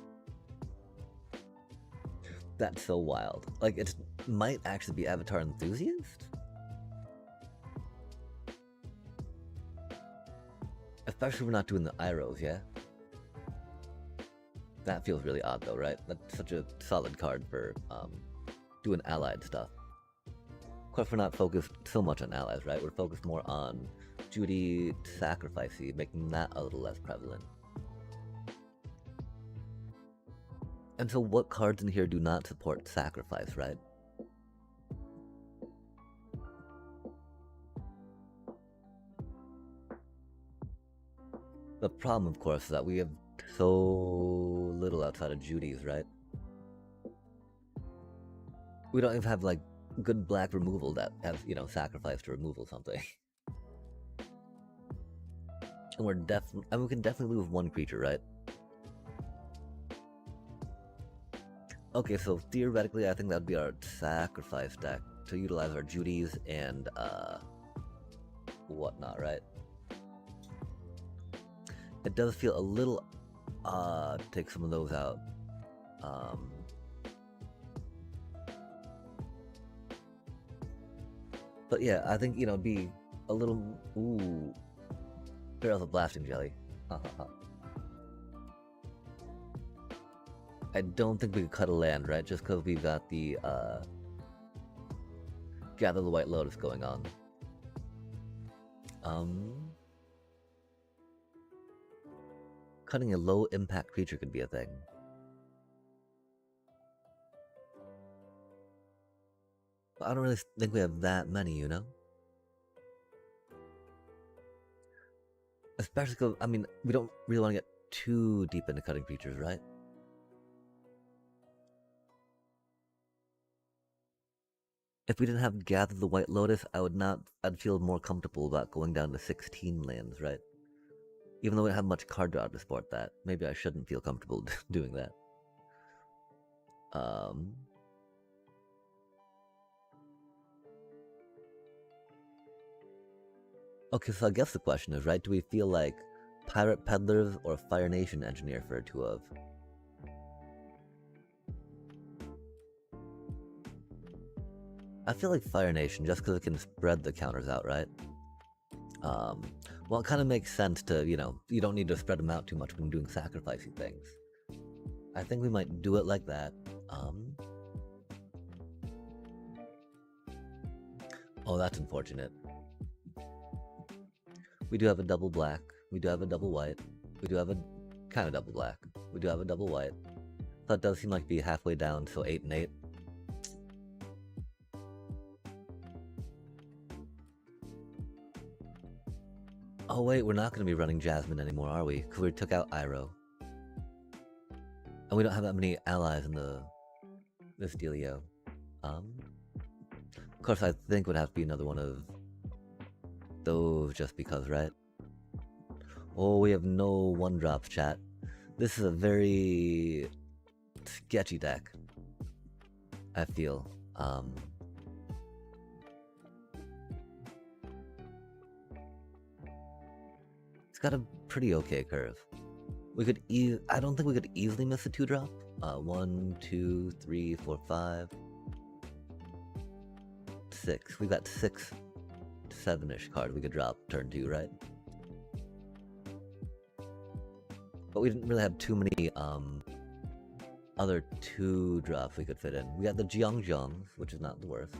That's so wild. Like, it might actually be Avatar Enthusiast? Especially if we're not doing the Irohs, yeah? That feels really odd though, right? That's such a solid card for doing allied stuff. Of course, we're not focused so much on allies, right? We're focused more on Judy Sacrificey, making that a little less prevalent. And so what cards in here do not support sacrifice, right? The problem, of course, is that we have so little outside of Judy's, right? We don't even have, like, good black removal that has, you know, sacrifice to removal something. And we're definitely, I mean, we can definitely move one creature, right? Okay, so theoretically, I think that would be our sacrifice deck to utilize our Judy's and whatnot, right? It does feel a little odd to take some of those out. But yeah, I think, you know, it'd be a little... Ooh. Barrels of Blasting Jelly. I don't think we could cut a land, right? Just because we've got the Gather the White Lotus going on. Cutting a low impact creature could be a thing. But I don't really think we have that many, you know? Especially because, I mean, we don't really want to get too deep into cutting creatures, right? If we didn't have Gather the White Lotus, I'd feel more comfortable about going down to 16 lands, right? Even though we don't have much card draw to support that. Maybe I shouldn't feel comfortable doing that. Okay, so I guess the question is, right, do we feel like Pirate Peddlers or Fire Nation Engineer for 2 of? I feel like Fire Nation, just because it can spread the counters out, right? Well, it kind of makes sense to, you know, you don't need to spread them out too much when doing sacrificing things. I think we might do it like that. Oh, that's unfortunate. We do have a double black. We do have a double white. We do have a kind of double black. We do have a double white. That does seem like be halfway down, so 8 and 8. Oh wait, we're not going to be running Jasmine anymore, are we? Because we took out Iroh. And we don't have that many allies in this dealio. Of course, I think it would have to be another one of those just because, right? Oh, we have no 1-drops, chat. This is a very sketchy deck, I feel. got a pretty okay curve. We could I don't think we could easily miss a 2-drop. 1, 2, 3, 4, 5, 6. We've got 6, 7-ish cards we could drop turn 2, right? But we didn't really have too many other 2-drops we could fit in. We got the Jiangjiangs, which is not the worst.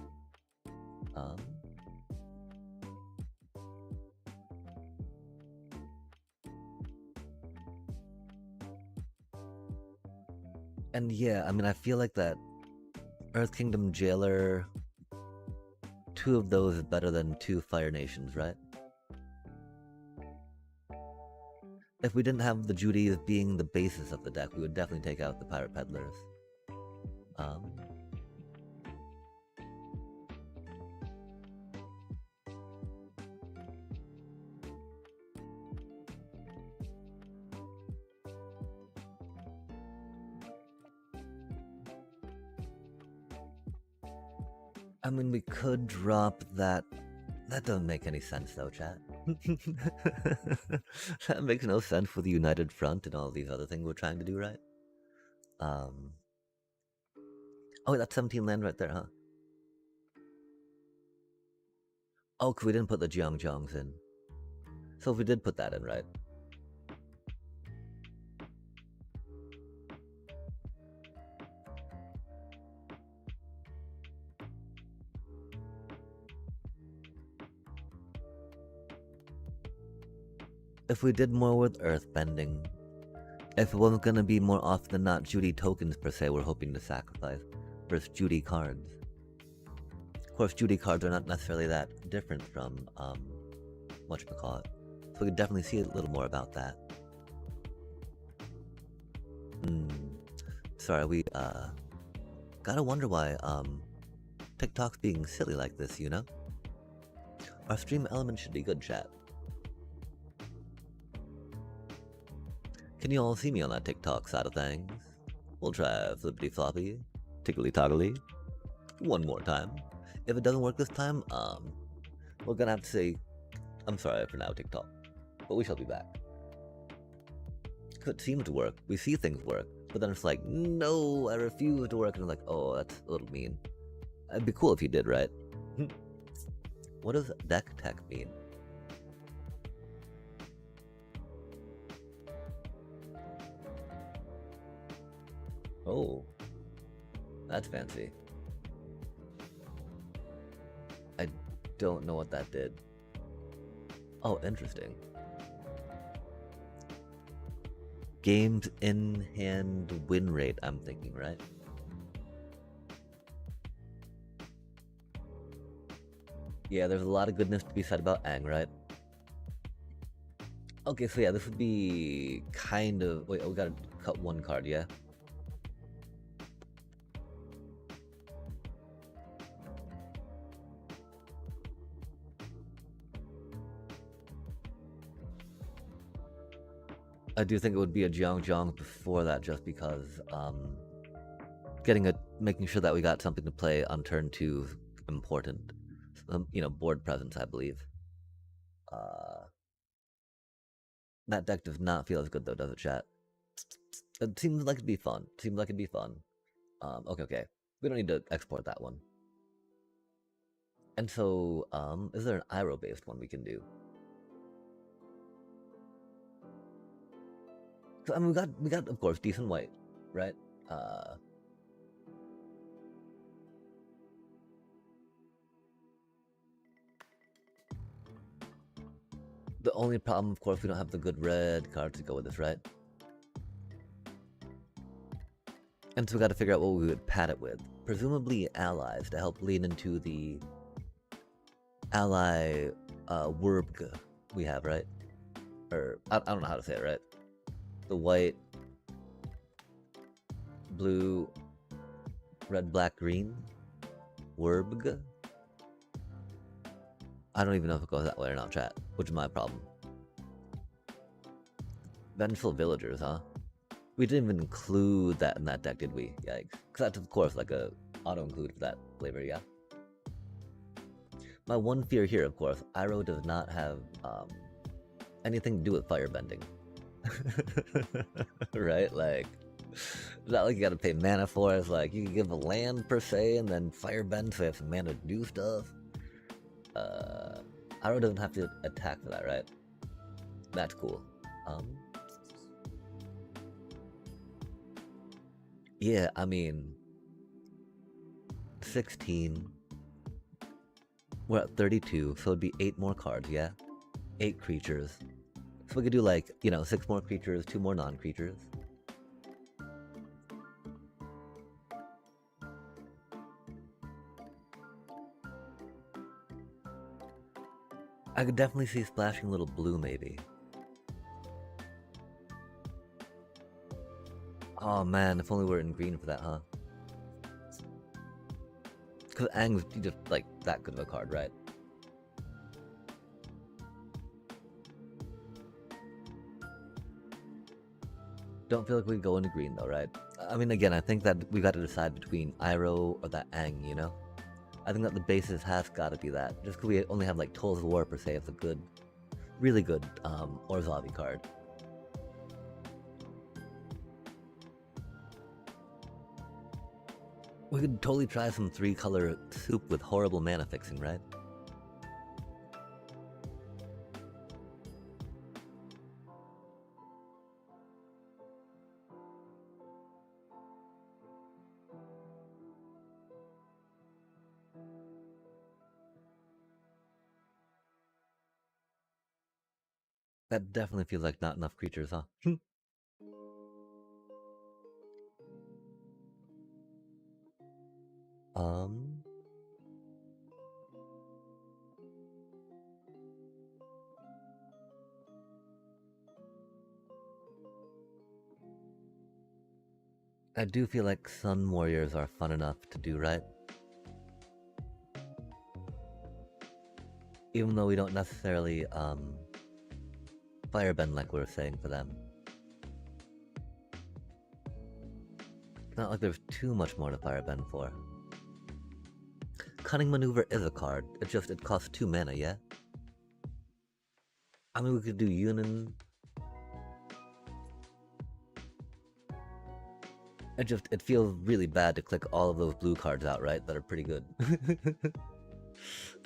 And yeah, I mean, I feel like that Earth Kingdom Jailer, 2 of those is better than 2 Fire Nations, right? If we didn't have the Judies being the basis of the deck, we would definitely take out the Pirate Peddlers. I mean, we could drop that. That doesn't make any sense though, chat. That makes no sense for the United Front and all these other things we're trying to do, right? Oh, that's 17 land right there, huh? Oh, cause we didn't put the Jiangjiangs in. So if we did put that in, right? If we did more with Earthbending, if it wasn't gonna be more often than not Judy tokens per se we're hoping to sacrifice versus Judy cards. Of course, Judy cards are not necessarily that different from whatchamacallit. So we could definitely see a little more about that. Sorry, we gotta wonder why TikTok's being silly like this, you know? Our stream element should be good, chat. Can you all see me on that TikTok side of things? We'll try flippity floppy, tickly toggly, one more time. If it doesn't work this time, we're gonna have to say, I'm sorry for now, TikTok, but we shall be back. It seems to work. We see things work, but then it's like, no, I refuse to work, and I'm like, oh, that's a little mean. It'd be cool if you did, right? What does deck tech mean? Oh, that's fancy. I don't know what that did. Oh, interesting. Games in hand win rate, I'm thinking, right? Yeah, there's a lot of goodness to be said about Aang, right? Okay, so yeah, this would be kind of... Wait, we gotta cut one card, yeah? I do think it would be a Jiangjiang before that, just because making sure that we got something to play on turn 2 is important. You know, board presence, I believe. That deck does not feel as good though, does it, chat? It seems like it'd be fun. Okay. We don't need to export that one. And so, is there an Iroh-based one we can do? So, I mean, we got, of course, decent white, right? The only problem, of course, we don't have the good red card to go with this, right? And so we got to figure out what we would pad it with. Presumably allies to help lean into the ally Wurbg we have, right? Or, I don't know how to say it, right? The white, blue, red, black, green, Wurbg. I don't even know if it goes that way or not, chat, which is my problem. Vengeful Villagers, huh? We didn't even include that in that deck, did we? Yikes. Because that's, of course, like a auto-include for that flavor, yeah? My one fear here, of course, Iroh does not have anything to do with firebending. Right? Like, it's not like you gotta pay mana for it. It's like you can give a land per se and then firebend so you have some mana to do stuff. Arrow doesn't have to attack for that, right? That's cool. Yeah, I mean, 16. We're at 32, so it'd be 8 more cards, yeah? 8 creatures. So we could do like, 6 more creatures, 2 more non-creatures. I could definitely see splashing a little blue, maybe. Oh man, if only we were in green for that, huh? Because Aang's just like that good of a card, right? Don't feel like we go into green though, right? I mean, again, I think that we got to decide between Iroh or that Aang, you know? I think that the basis has got to be that. Just because we only have like Tools of War per se, it's a good, really good Orzavi card. We could totally try some 3-color soup with horrible mana fixing, right? That definitely feels like not enough creatures, huh? I do feel like Sun Warriors are fun enough to do, right? Even though we don't necessarily firebend like we were saying for them. It's not like there's too much more to firebend for. Cunning Maneuver is a card, it's just it costs 2 mana, yeah? I mean, we could do Yunin. It feels really bad to click all of those blue cards out, right? That are pretty good.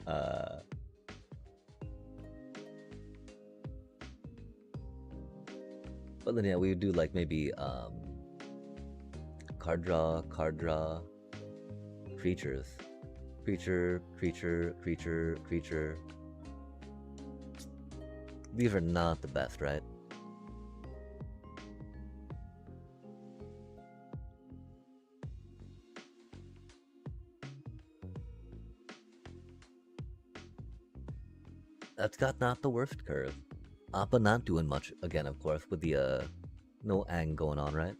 But then yeah, we would do like maybe card draw, creatures. Creature. These are not the best, right? That's got not the worst curve. Appa not doing much again, of course, with the no Aang going on, right?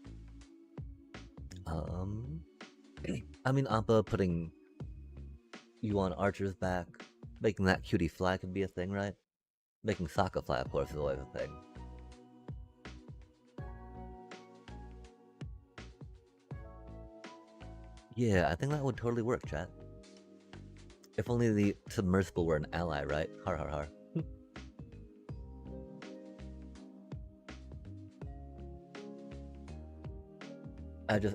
I mean, Appa putting you on Archer's back, making that cutie fly could be a thing, right? Making Sokka fly, of course, is always a thing. Yeah, I think that would totally work, chat. If only the submersible were an ally, right? Har har har.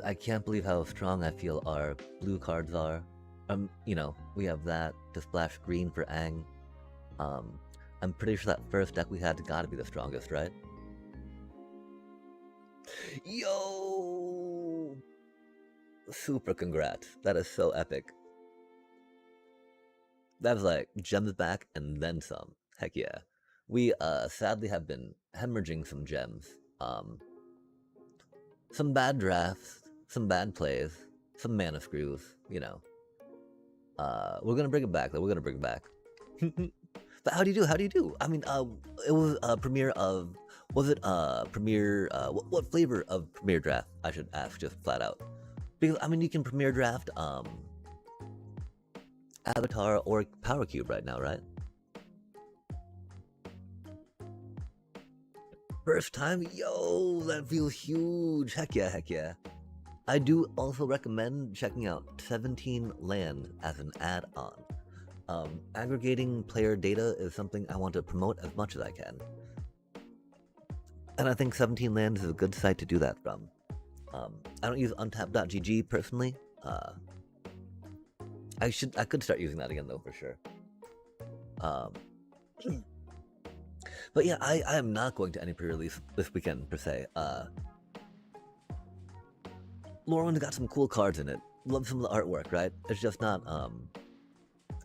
I can't believe how strong I feel our blue cards are. We have that to splash green for Aang. I'm pretty sure that first deck we had gotta be the strongest, right? Yo! Super congrats. That is so epic. That was like gems back and then some. Heck yeah. We sadly have been hemorrhaging some gems. Some bad drafts, some bad plays, some mana screws, We're gonna bring it back though, we're gonna bring it back. But how do you do? I mean, it was a premiere of, was it premiere, what flavor of premiere draft, I should ask just flat out. Because, I mean, you can premiere draft, Avatar or Power Cube right now, right? First time? Yo, that feels huge. Heck yeah. I do also recommend checking out 17 Land as an add-on. Aggregating player data is something I want to promote as much as I can. And I think 17 Lands is a good site to do that from. I don't use untap.gg personally. I could start using that again though, for sure. But yeah, I am not going to any pre-release this weekend per se. Lorwyn's got some cool cards in it. Love some of the artwork, right? It's just not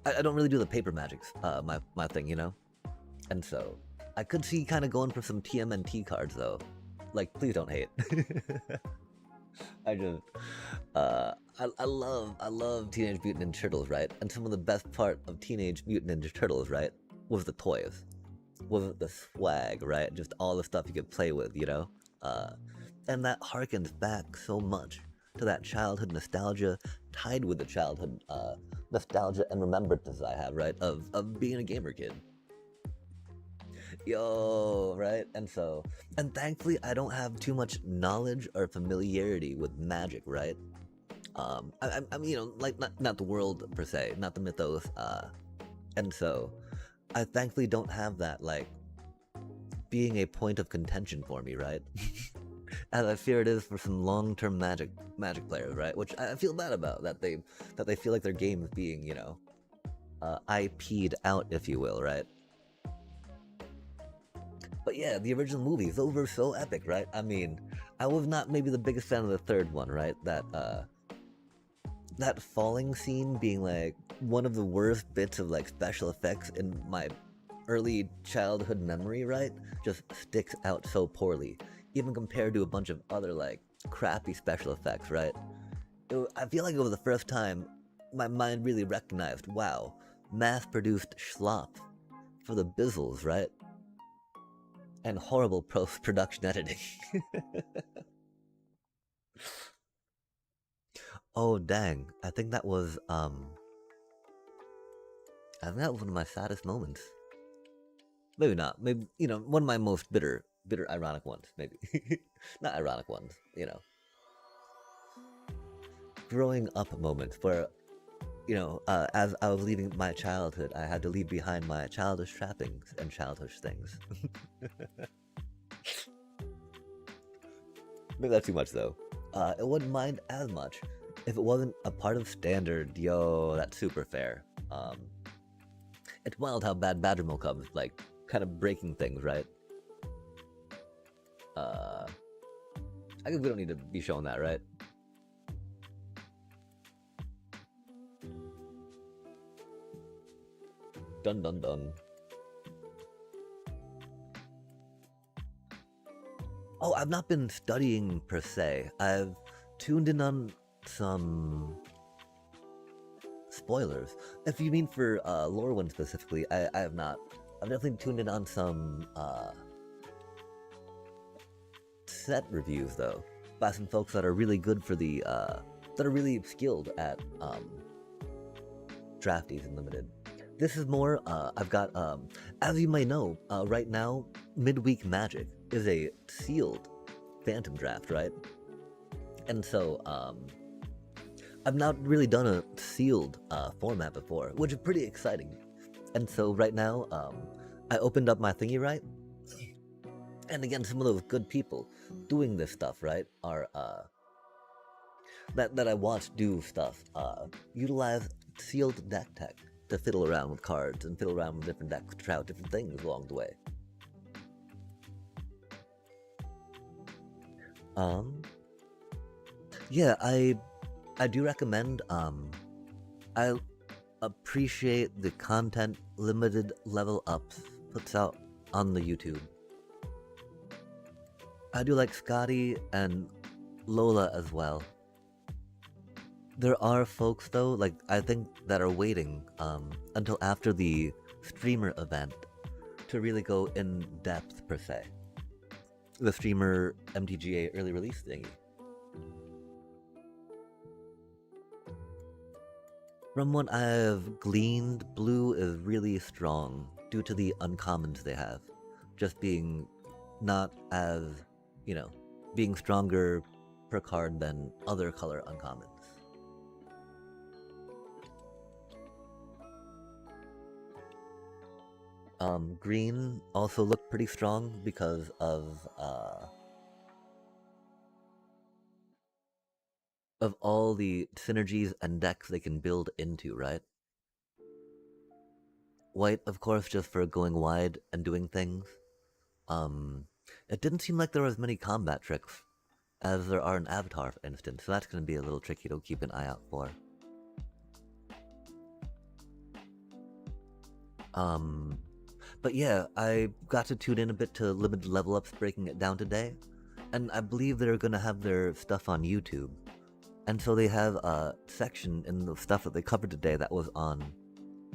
I don't really do the paper magics, my thing, you know? And so I could see kind of going for some TMNT cards though. Like, please don't hate. I just I love Teenage Mutant Ninja Turtles, right? And some of the best part of Teenage Mutant Ninja Turtles, right, was the toys. Was the swag, right? Just all the stuff you could play with, you know? And that harkens back so much to that childhood nostalgia, tied with the childhood nostalgia and remembrances I have, right? Of being a gamer kid. Yo, right? And thankfully I don't have too much knowledge or familiarity with magic, right? I'm you know, like not the world per se, not the mythos, and so I thankfully don't have that, like, being a point of contention for me, right? As I fear it is for some long-term magic players, right? Which I feel bad about, that they feel like their game is being, you know, IP'd out, if you will, right? But yeah, the original movies, those were so epic, right? I mean, I was not maybe the biggest fan of the third one, right? That falling scene being like one of the worst bits of like special effects in my early childhood memory, right? Just sticks out so poorly, even compared to a bunch of other like crappy special effects, right? I feel like it was the first time my mind really recognized, wow, mass-produced schlop for the bizzles, right? And horrible post-production editing. Oh dang, I think that was one of my saddest moments. Maybe not. Maybe, you know, one of my most bitter ironic ones, maybe. Not ironic ones, you know. Growing up moments where, you know, as I was leaving my childhood, I had to leave behind my childish trappings and childish things. Maybe that's too much though. It wouldn't mind as much if it wasn't a part of standard. Yo, that's super fair. It's wild how bad Badger Milk comes, like, kind of breaking things, right? I guess we don't need to be showing that, right? Dun dun dun. Oh, I've not been studying per se. I've tuned in on some spoilers. If you mean for Lorwyn specifically, I have not. I've definitely tuned in on some set reviews though, by some folks that are really good for the that are really skilled at drafties and limited. This is more, I've got, as you may know, right now, Midweek Magic is a sealed Phantom draft, right? And so, I've not really done a sealed format before, which is pretty exciting. And so right now, I opened up my thingy, right? And again, some of those good people doing this stuff, right, are, that I watch do stuff, utilize sealed deck tech to fiddle around with cards and fiddle around with different decks to try out different things along the way. Yeah, I do recommend, I appreciate the content Limited Level Ups puts out on the YouTube. I do like Scotty and Lola as well. There are folks though, like I think, that are waiting until after the streamer event to really go in depth per se. The streamer MTGA early release thingy. From what I've gleaned, blue is really strong due to the uncommons they have. Just being not as, you know, being stronger per card than other color uncommons. Green also looked pretty strong because of all the synergies and decks they can build into, right? White, of course, just for going wide and doing things. Um, it didn't seem like there was many combat tricks, as there are in Avatar, for instance, so that's going to be a little tricky to keep an eye out for. But yeah, I got to tune in a bit to limited level ups breaking it down today, and I believe they're going to have their stuff on YouTube. And so they have a section in the stuff that they covered today that was on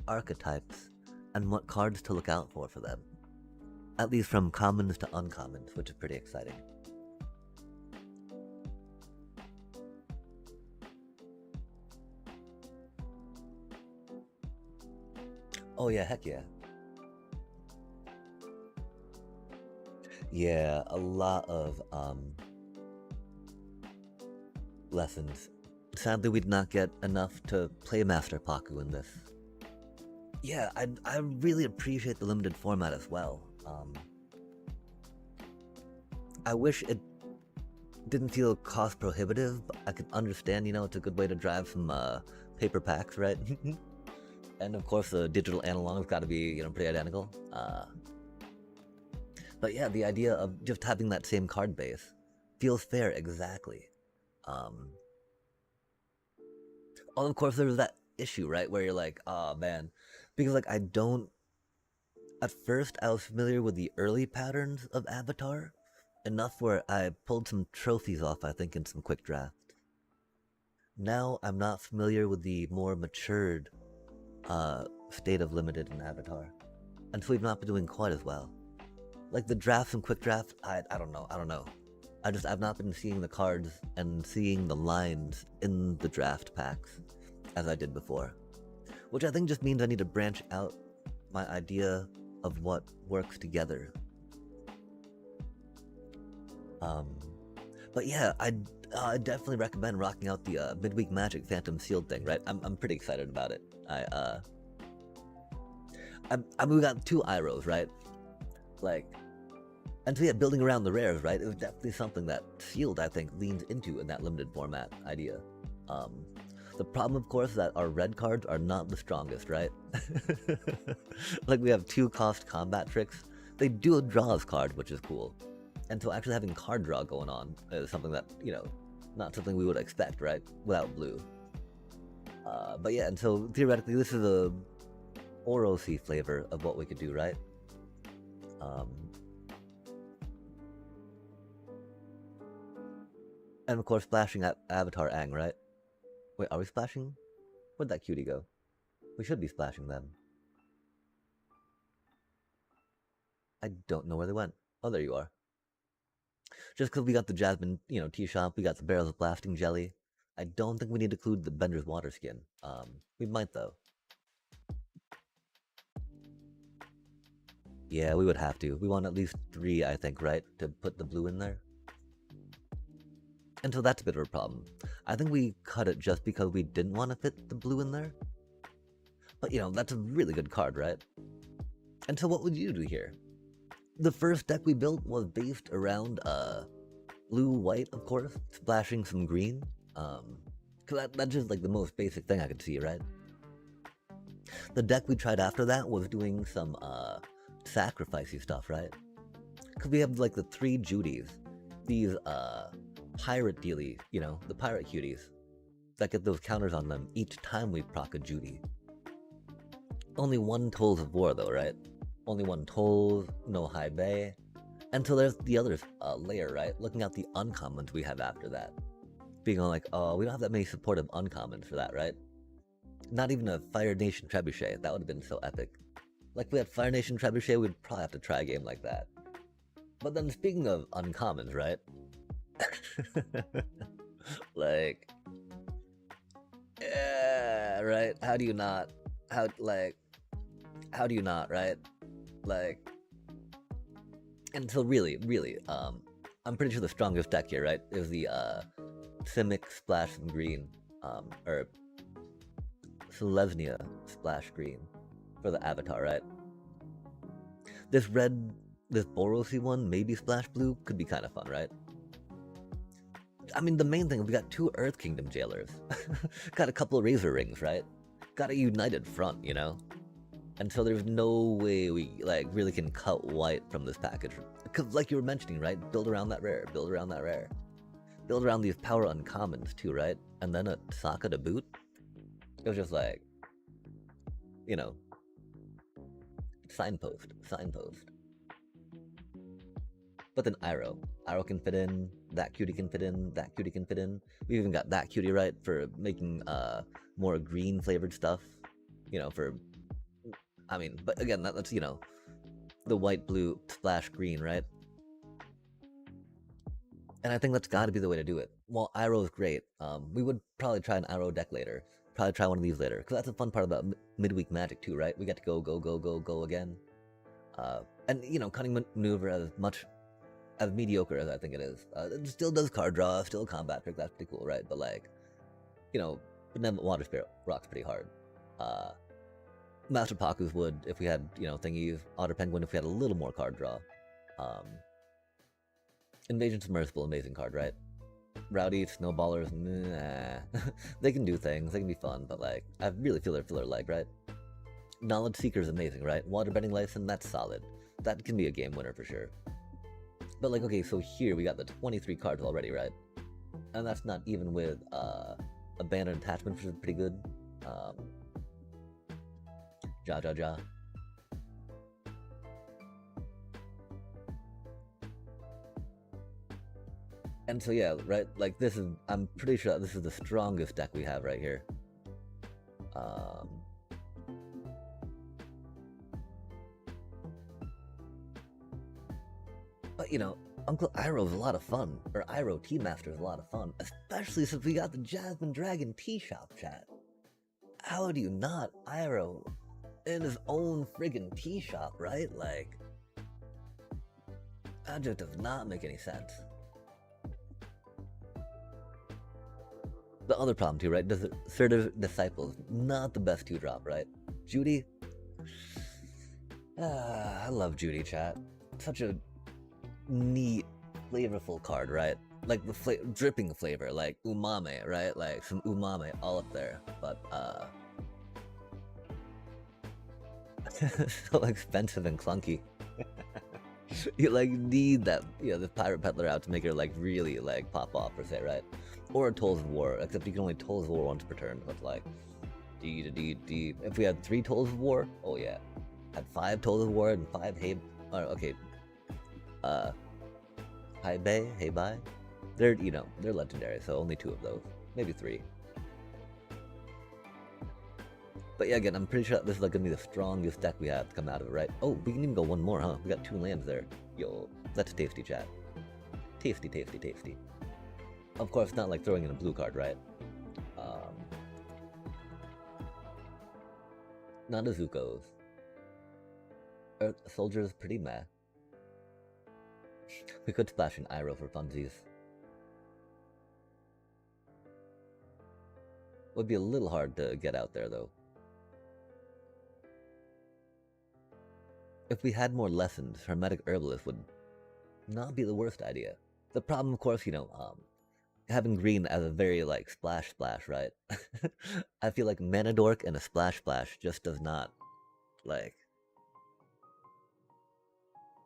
archetypes and what cards to look out for them. At least from commons to uncommons, which is pretty exciting. Oh yeah, heck yeah. Yeah, a lot of lessons. Sadly, we did not get enough to play Master Paku in this. Yeah, I really appreciate the limited format as well. I wish it didn't feel cost prohibitive, but I can understand, it's a good way to drive some paper packs, right? And of course, the digital analog's got to be, pretty identical. But yeah, the idea of just having that same card base feels fair, exactly. Of course, there's that issue, right, where you're like, oh man, because like at first I was familiar with the early patterns of Avatar, enough where I pulled some trophies off, I think, in some quick drafts. Now I'm not familiar with the more matured state of limited in Avatar, and so we've not been doing quite as well. Like the drafts and quick drafts, I don't know. I've not been seeing the cards and seeing the lines in the draft packs as I did before, which I think just means I need to branch out my idea of what works together. But yeah, I definitely recommend rocking out the midweek Magic Phantom Sealed thing. Right, I'm pretty excited about it. We got 2 Iros, right? Like, and so yeah, building around the rares, right? It was definitely something that Sealed, I think, leans into in that limited format idea. The problem, of course, is that our red cards are not the strongest, right? Like, we have 2 cost combat tricks. They do a draws card, which is cool. And so actually having card draw going on is something that, not something we would expect, right? Without blue. But yeah, and so theoretically, this is a Orosi flavor of what we could do, right? And of course, splashing at Avatar Aang, right? Wait, are we splashing? Where'd that cutie go? We should be splashing them. I don't know where they went. Oh, there you are. Just because we got the Jasmine, tea shop, we got the barrels of blasting jelly. I don't think we need to include the Bender's water skin. We might though. Yeah, we would have to. We want at least 3, I think, right? To put the blue in there. And so that's a bit of a problem. I think we cut it just because we didn't want to fit the blue in there. But that's a really good card, right? And so what would you do here? The first deck we built was based around blue-white, of course, splashing some green. Cause that's just like the most basic thing I could see, right? The deck we tried after that was doing some sacrificey stuff, right? Cause we have like the 3 Judies, these pirate dealy, the pirate cuties that get those counters on them each time we proc a Judy. Only 1 Tolls of War though, right? Only 1 Tolls, no High Bay. And so there's the other layer, right? Looking at the uncommons we have after that. Being like, oh, we don't have that many supportive uncommons for that, right? Not even a Fire Nation Trebuchet. That would have been so epic. Like, we had Fire Nation Trebuchet, we'd probably have to try a game like that. But then speaking of uncommons, right? Like, yeah, right? How do you not, right? Like, and so really, I'm pretty sure the strongest deck here, right, is the Simic Splash and Green, or Selesnya Splash Green for the Avatar, right? This red, this Borosy one, maybe Splash Blue, could be kind of fun, right? I mean, the main thing, we got 2 Earth Kingdom jailers. Got a couple of Razor Rings, right? Got a united front, you know? And so there's no way we, like, really can cut white from this package. Because, like you were mentioning, right? Build around that rare, build around that rare. Build around these power uncommons, too, right? And then a Sokka to boot. It was just like, you know, signpost. But then Iroh can fit in, that cutie can fit in, that cutie can fit in. We even got that cutie, right, for making more green flavored stuff, you know, for, I mean, but again, that's, you know, the white, blue, splash green, right? And I think that's got to be the way to do it. While Iroh is great, we would probably try an Iroh deck later. Probably try one of these later, because that's a fun part about midweek Magic too, right? We get to go again. And, you know, cunning maneuver as mediocre as I think it is. It still does card draw, still combat trick, that's pretty cool, right? But like, you know, Benevolent Water Spirit rocks pretty hard. Master Paku's would, if we had, you know, thingies. Otter Penguin if we had a little more card draw. Invasion Submersible, amazing card, right? Rowdy, Snowballers, nah. They can do things, they can be fun, but like, I really feel their filler leg, right? Knowledge Seeker is amazing, right? Waterbending License, that's solid. That can be a game winner for sure. But like, okay, so here we got the 23 cards already, right? And that's not even with Abandoned Attachment, which is pretty good. Ja. And so yeah, right, like this is, I'm pretty sure this is the strongest deck we have right here. But you know, Uncle Iroh is a lot of fun, or Iroh Tea Master is a lot of fun, especially since we got the Jasmine Dragon Tea Shop, chat. How do you not Iroh in his own friggin' tea shop, right? Like, that just does not make any sense. The other problem too, right? Assertive Disciples, not the best 2-drop, right? Judy, I love Judy, chat. Such a neat, flavorful card, right? Like the dripping flavor, like umami, right? Like some umami all up there, but so expensive and clunky. You like need that, you know, the pirate peddler out to make her like really like pop off per se, right? Or a Tolls of War, except you can only Tolls of War once per turn. But like, D. If we had 3 Tolls of War, oh yeah, had 5 Tolls of War and 5 Hey Bye. They're, you know, they're legendary, so only 2 of those, maybe 3. But yeah, again, I'm pretty sure this is like gonna be the strongest deck we have to come out of it, right? Oh, we can even go one more, huh? We got 2 lands there. Yo, that's tasty, chat. Tasty. Of course, not like throwing in a blue card, right? Not a Zuko's. Earth Soldier's pretty meh. We could splash an Iroh for funsies. Would be a little hard to get out there, though. If we had more lessons, Hermetic Herbalist would not be the worst idea. The problem, of course, you know, having green as a very, like, splash, right? I feel like Mana Dork and a splash just does not, like...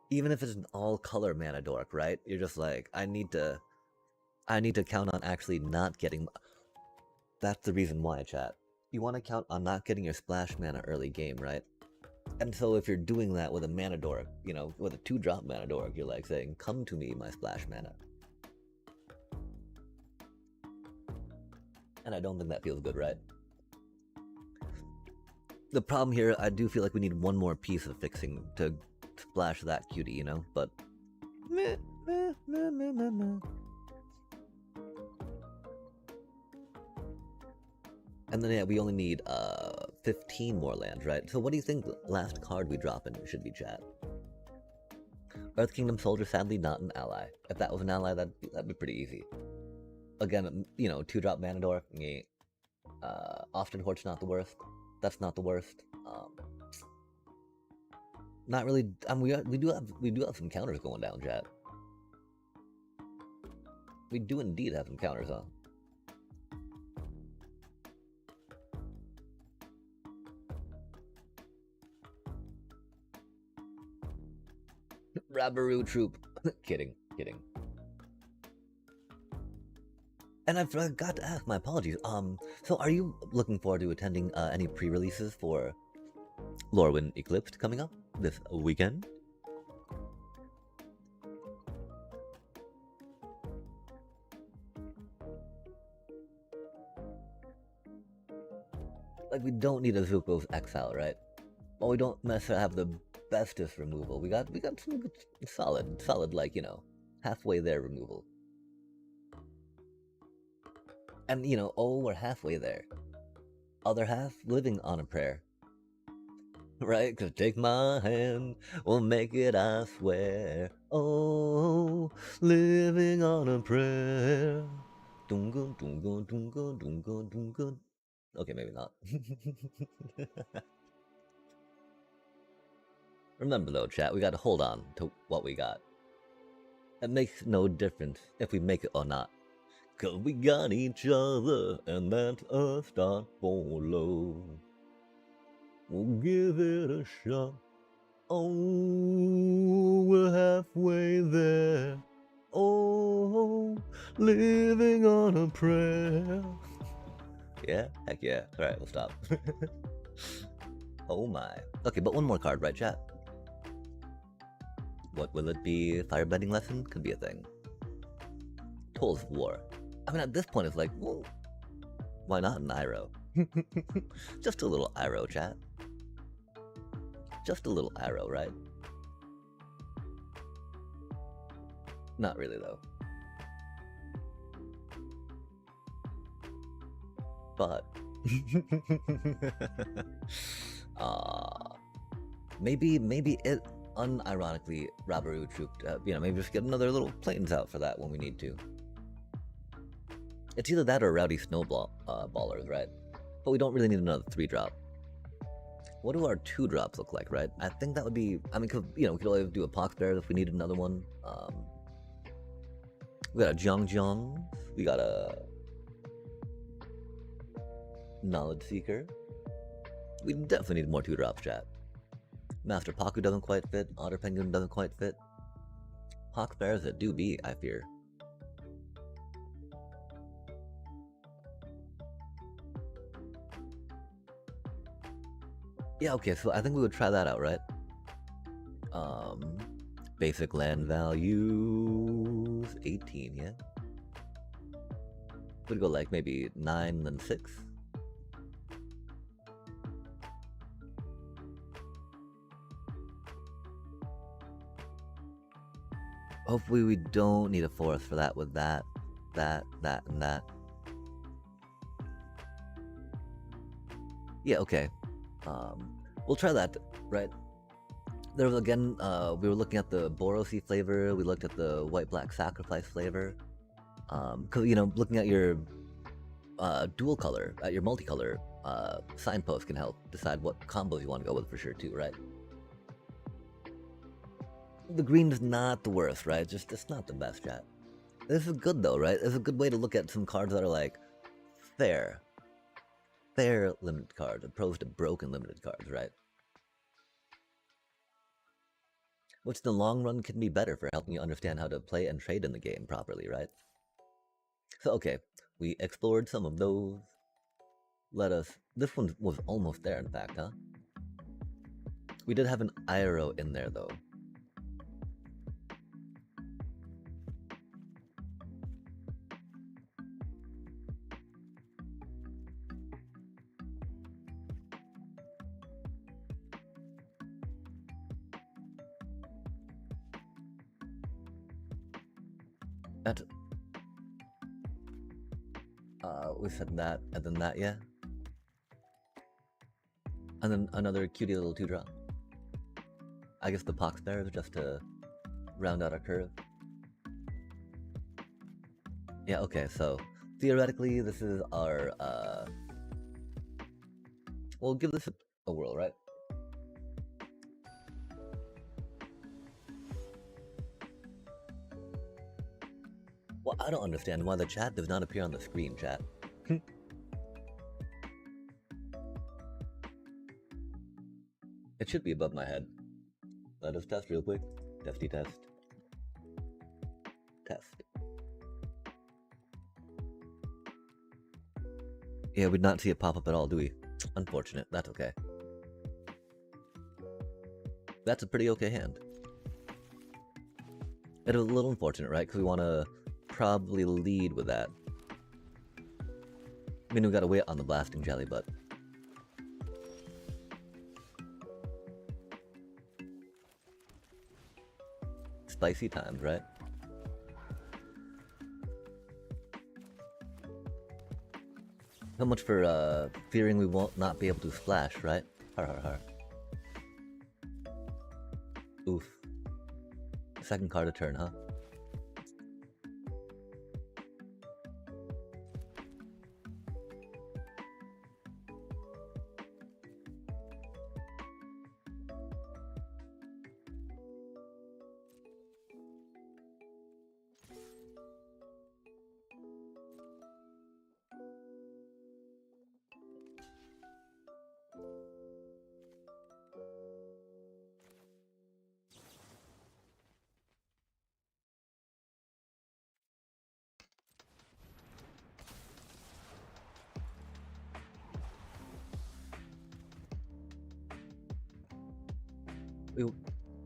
Even if it's an all-color Mana Dork, right? You're just like, I need to count on actually not getting... That's the reason why, chat. You want to count on not getting your splash mana early game, right? And so if you're doing that with a Mana Dork, you know, with a 2-drop Mana Dork, you're like saying, come to me, my splash mana. And I don't think that feels good, right? The problem here, I do feel like we need one more piece of fixing to splash that cutie, you know? But... meh. And then, yeah, we only need 15 more lands, right? So what do you think the last card we drop in should be, chat? Earth Kingdom Soldier, sadly not an ally. If that was an ally, that'd be pretty easy. Again, you know, 2-drop Manador, Often Hort's not the worst. That's not the worst. Not really. We do have some counters going down, chat. We do indeed have some counters, huh? Rabaroo troop. Kidding, kidding. And I forgot to ask, my apologies. So are you looking forward to attending any pre-releases for Lorwyn Eclipsed coming up this weekend? Like, we don't need a Zuko's Exile, right? Well, we don't necessarily have the bestest removal. We got some good, solid, like, you know, halfway there removal. And, you know, oh, we're halfway there. Other half, living on a prayer. Right? Cause take my hand, we'll make it, I swear. Oh, living on a prayer. Dunga, dunga, dunga, dunga, dunga. Okay, maybe not. Remember though, chat, we gotta hold on to what we got. It makes no difference if we make it or not. Cause we got each other, and that's a start for love. We'll give it a shot. Oh, we're halfway there. Oh, living on a prayer. Yeah, heck yeah. Alright, we'll stop. Oh my. Okay, but one more card, right, chat? What will it be? Firebending lesson? Could be a thing. Tools of War. I mean, at this point, it's like, well, why not an Iroh? Just a little Iroh, chat. Just a little Iroh, right? Not really, though. But maybe it unironically Rabaru trooped. You know, maybe just get another little planes out for that when we need to. It's either that or Rowdy Snowball ballers, right? But we don't really need another 3-drop. What do our 2-drops look like, right? I think that would be. I mean, you know, we could always do a Pox Bear if we need another one. We got a Jong. We got a Knowledge Seeker. We definitely need more 2-drops, chat. Master Paku doesn't quite fit. Otter Penguin doesn't quite fit. Pox Bears that do be, I fear. Yeah, okay, so I think we would try that out, right? Basic land values 18, yeah? Would go like maybe 9 then 6. Hopefully we don't need a forest for that with that, and that. Yeah, okay. We'll try that, right? There was again, we were looking at the Borosi flavor, we looked at the white-black sacrifice flavor. Cause you know, looking at your dual color, at your multicolor signpost can help decide what combos you want to go with for sure too, right? The green is not the worst, right? Just it's not the best, chat. This is good though, right? It's a good way to look at some cards that are like fair limited cards opposed to broken limited cards, right? Which in the long run can be better for helping you understand how to play and trade in the game properly, right? So okay, we explored some of those. This one was almost there in fact, huh? We did have an Iroh in there though. We said that, and then that, yeah. And then another cutie little 2-drop. I guess the Pox Bears just to round out our curve. Yeah, okay, so theoretically this is our we'll give this a whirl, right? I don't understand why the chat does not appear on the screen, chat. It should be above my head. Let us test real quick. Testy test. Test. Yeah, we'd not see it pop up at all, do we? Unfortunate. That's okay. That's a pretty okay hand. It was a little unfortunate, right? Because we want to probably lead with that. I mean, we gotta wait on the blasting jelly, but... Spicy times, right? So much for fearing we won't not be able to splash, right? Har har har. Oof. Second card a turn, huh?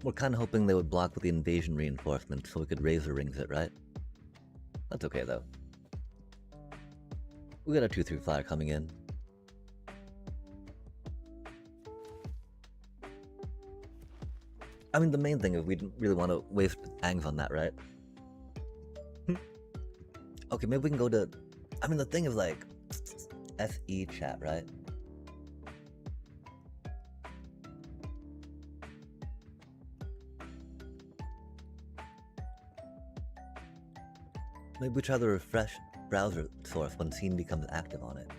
We're kind of hoping they would block with the invasion reinforcement so we could razor rings it, right? That's okay though. We got a 2-3 flyer coming in. I mean, the main thing is we didn't really want to waste angs on that, right? Okay, maybe we can go to... I mean, the thing is like... SE chat, right? Maybe we try the refresh browser source when scene becomes active on it.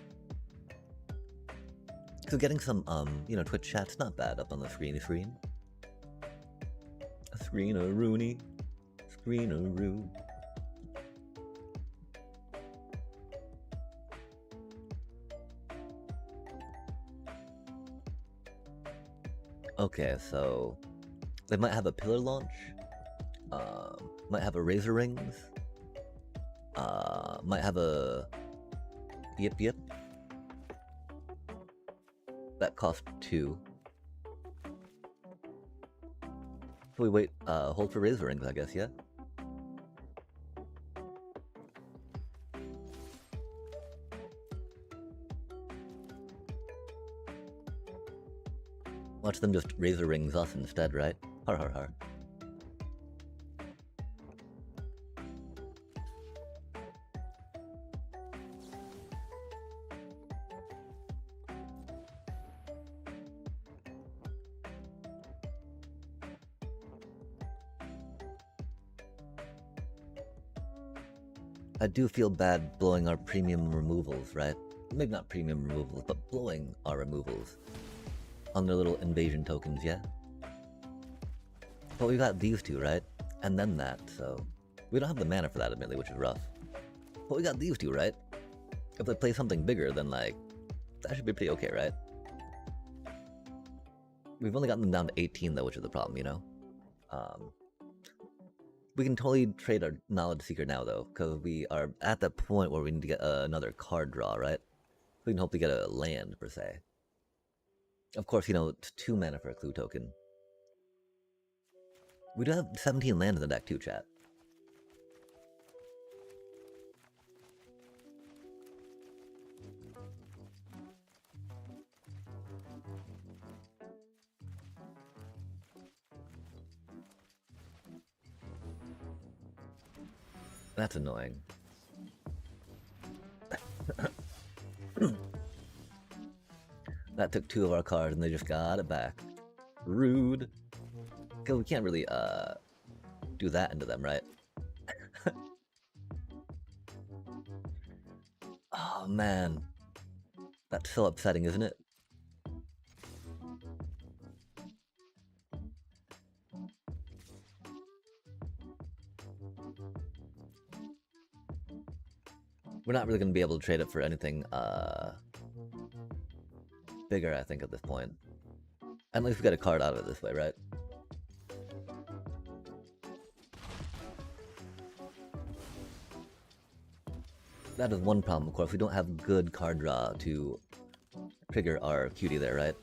So getting some, you know, Twitch chat's not bad up on the screen. Screen-a-rooney. Screen-a-roo. Okay, so they might have a pillar launch. Might have a razor rings. Might have a yip. That cost 2. So we wait, hold for razor rings, I guess, yeah? Watch them just razor rings us instead, right? Har har har. I do feel bad blowing our premium removals, right? Maybe not premium removals, but blowing our removals on their little invasion tokens, yeah? But we got these two, right? And then that, so... We don't have the mana for that, admittedly, which is rough. But we got these two, right? If they play something bigger, then, like... That should be pretty okay, right? We've only gotten them down to 18, though, which is the problem, you know? We can totally trade our Knowledge Seeker now, though, because we are at that point where we need to get another card draw, right? We can hopefully get a land, per se. Of course, you know, it's 2 mana for a clue token. We do have 17 land in the deck, too, chat. That's annoying. That took 2 of our cards and they just got it back. Rude. Because we can't really, do that into them, right? Oh, man. That's so upsetting, isn't it? We're not really going to be able to trade it for anything bigger, I think, at this point. At least we got a card out of it this way, right? That is one problem, of course. We don't have good card draw to trigger our cutie there, right?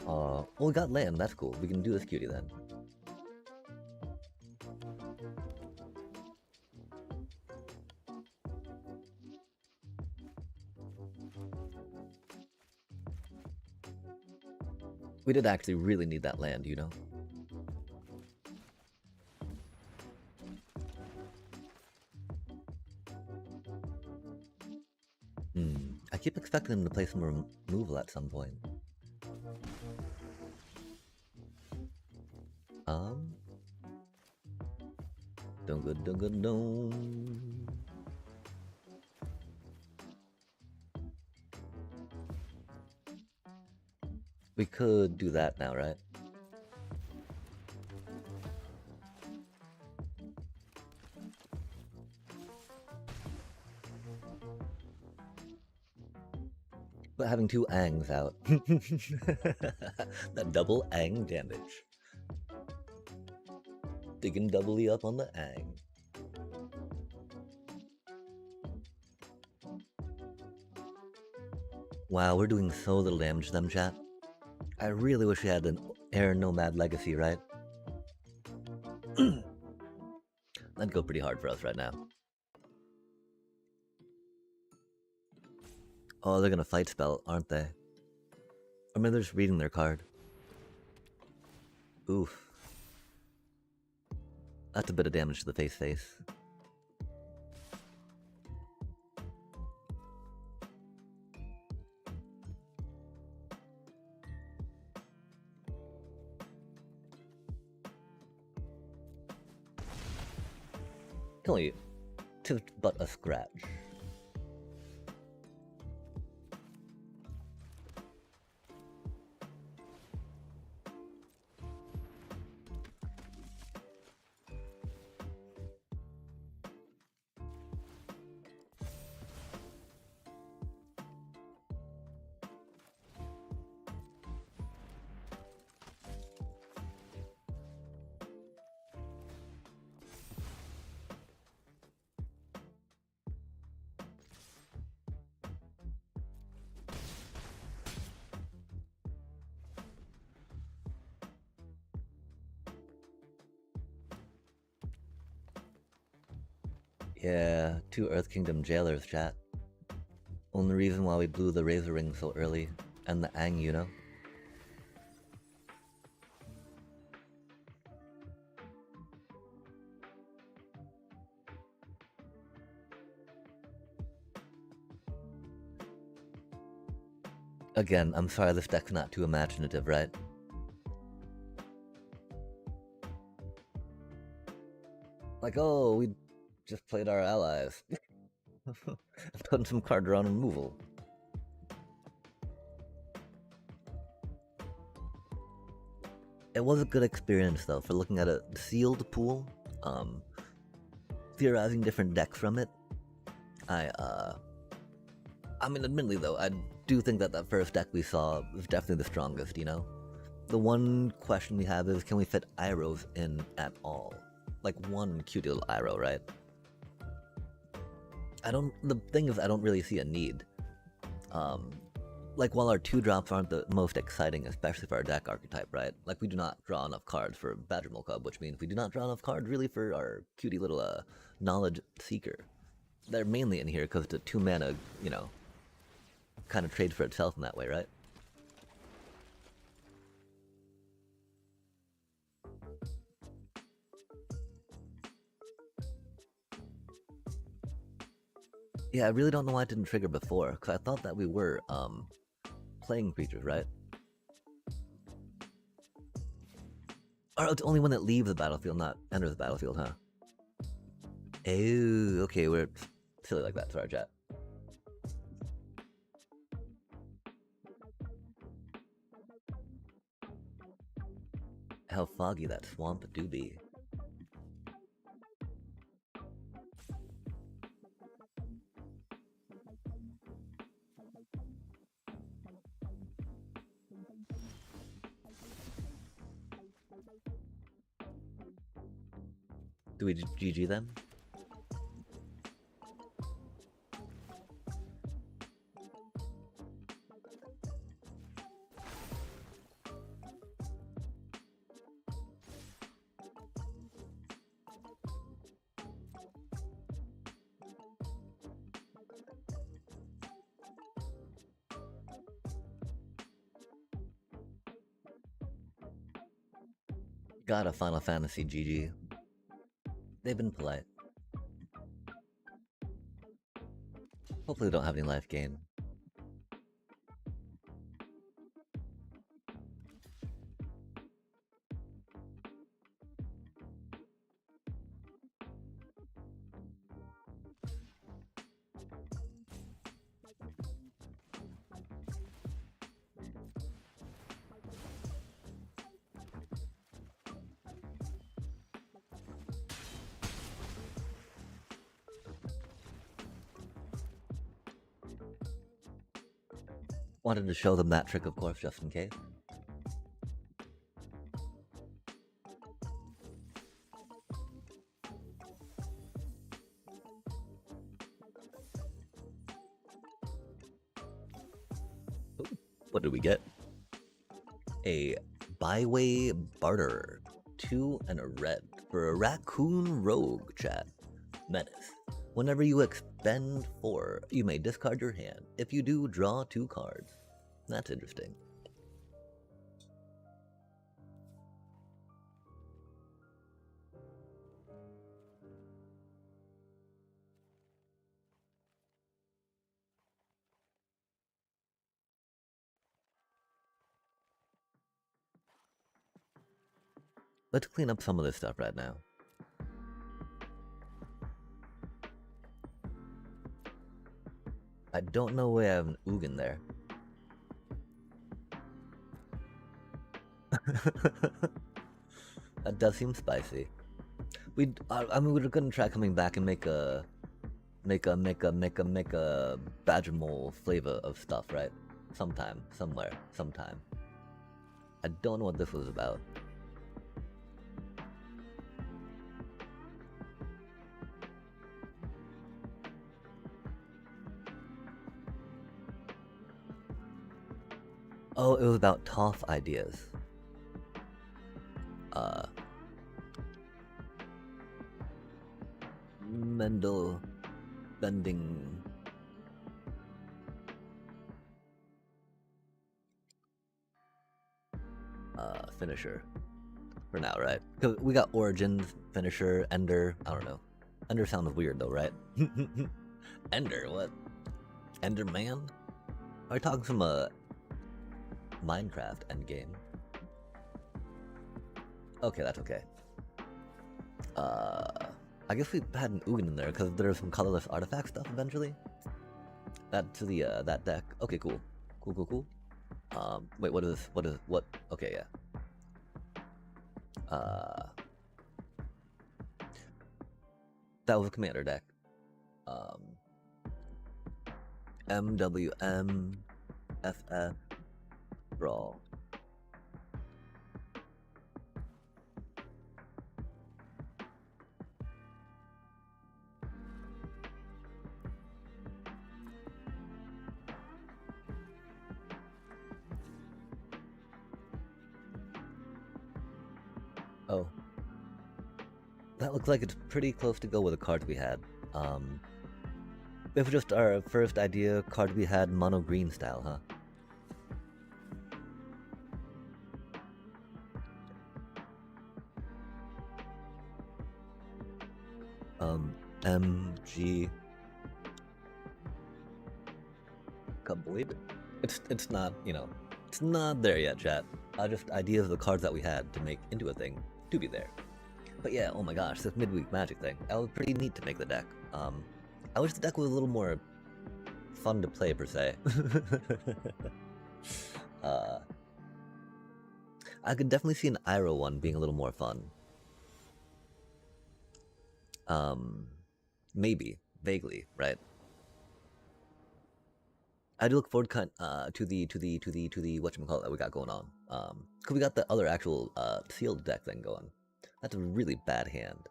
Well, we got land. That's cool. We can do this cutie then. We did actually really need that land, you know? I keep expecting him to play some removal at some point. Dun. We could do that now, right? But having two Angs out. That double Ang damage. Digging doubly up on the Ang. Wow, we're doing so little damage to them, chat. I really wish we had an Air Nomad Legacy, right? That'd go pretty hard for us right now. Oh, they're gonna fight spell, aren't they? Or maybe they're just reading their card. Oof. That's a bit of damage to the face. Only to but a scratch. Yeah, two Earth Kingdom jailers, chat. Only reason why we blew the Razor Ring so early. And the Ang, you know? Again, I'm sorry this deck's not too imaginative, right? Like, oh, we just played our allies. Putting some card draw on removal. It was a good experience though for looking at a sealed pool, theorizing different decks from it. I mean, admittedly though, I do think that first deck we saw was definitely the strongest, you know? The one question we have is, can we fit Iros in at all? Like one cute little Iro, right? The thing is, I don't really see a need. Like, while our 2-drops aren't the most exciting, especially for our deck archetype, right? Like, we do not draw enough cards for Badgermole Club, which means we do not draw enough cards really for our cutie little Knowledge Seeker. They're mainly in here because the 2 mana, you know, kind of trades for itself in that way, right? Yeah, I really don't know why it didn't trigger before, because I thought that we were, playing creatures, right? Or it's only when it leaves the battlefield, not enters the battlefield, huh? Oh, okay, we're silly like that. Sorry, chat. How foggy that swamp do be. Do we GG them? Got a Final Fantasy GG. They've been polite. Hopefully they don't have any life gain. Wanted to show them that trick, of course, just in case. Ooh, what did we get? A byway barterer. 2 and a red for a raccoon rogue, chat. Menace. Whenever you expend 4, you may discard your hand. If you do, draw 2 cards. That's interesting. Let's clean up some of this stuff right now. I don't know why I have an Ugin there. That does seem spicy. I mean, we're gonna try coming back and make a badger mole flavor of stuff, right? Sometime, somewhere, sometime. I don't know what this was about. Oh, it was about Toph ideas. Mendel bending. Finisher. For now, right? Because we got Origins, Finisher, Ender. I don't know. Ender sounds weird though, right? Ender, what? Enderman? Are we talking some Minecraft endgame? Okay, that's okay. I guess we had an Ugin in there because there's some colorless artifact stuff eventually. That to the that deck. Okay, cool. Cool. Wait, what? Okay, yeah. That was a commander deck. MWM FF Brawl. Oh. That looks like it's pretty close to go with the cards we had. It was just our first idea card we had mono green style, huh? MG. Can't believe it. It's not, you know, it's not there yet, chat. Just ideas of the cards that we had to make into a thing to be there. But yeah, oh my gosh, this midweek magic thing. That was pretty neat to make the deck. I wish the deck was a little more fun to play per se. I could definitely see an Iroh one being a little more fun. Maybe, vaguely, right? I do look forward to the whatchamacallit that we got going on. Cause we got the other actual sealed deck thing going. That's a really bad hand.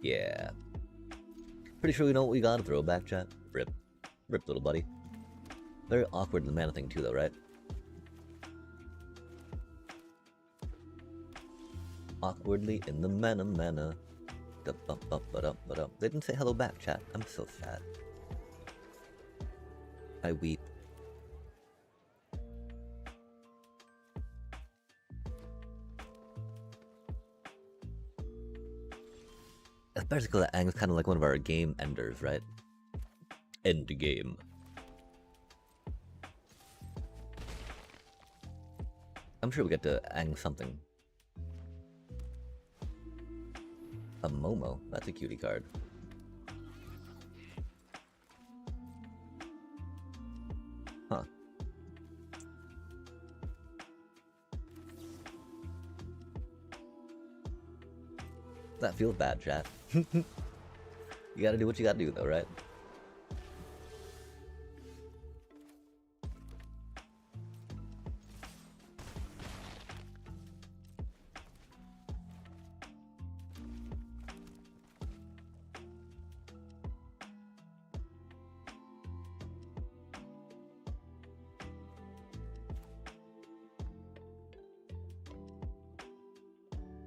Yeah. Pretty sure we know what we got. A throwback chat. Rip. Rip, little buddy. Very awkward in the mana thing too, though, right? Awkwardly in the mana. They didn't say hello back, chat. I'm so sad. I weep. Especially because that Aang's kind of like one of our game enders, right? End game. I'm sure we get to Aang something. A Momo. That's a cutie card. Huh. That feels bad, chat. You gotta do what you gotta do, though, right?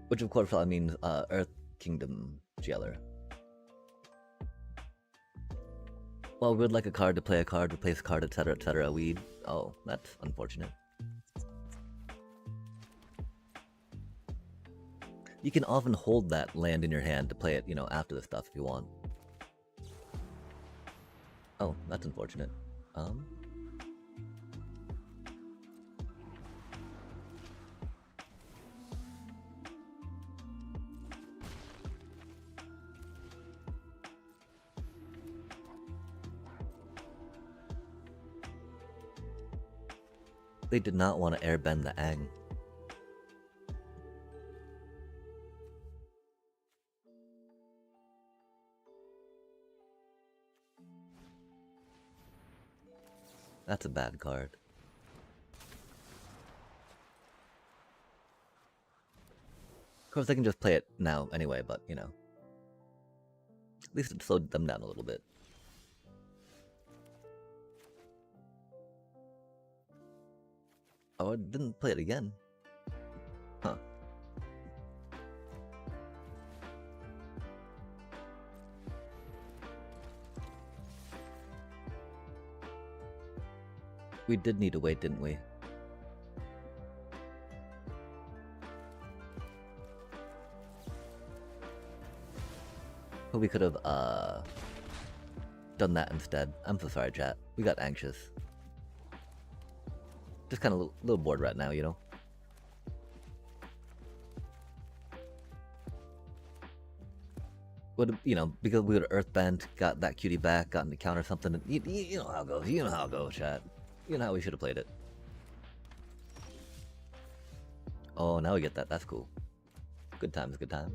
Which of course probably means Earth Kingdom Jailer. Well, we'd like a card to play a card, replace a card, etc, etc. We'd... Oh, that's unfortunate. You can often hold that land in your hand to play it, you know, after the stuff if you want. Oh, that's unfortunate. They did not want to airbend the Aang. That's a bad card. Of course, they can just play it now anyway, but, you know. At least it slowed them down a little bit. Oh, I didn't play it again. Huh. We did need to wait, didn't we? But we could have, done that instead. I'm so sorry, chat. We got anxious. Just kind of a little bored right now, you know? Would, you know, because we would have earthbent, got that cutie back, gotten to counter something. You know how it goes. You know how it goes, chat. You know how we should have played it. Oh, now we get that. That's cool. Good times, good times.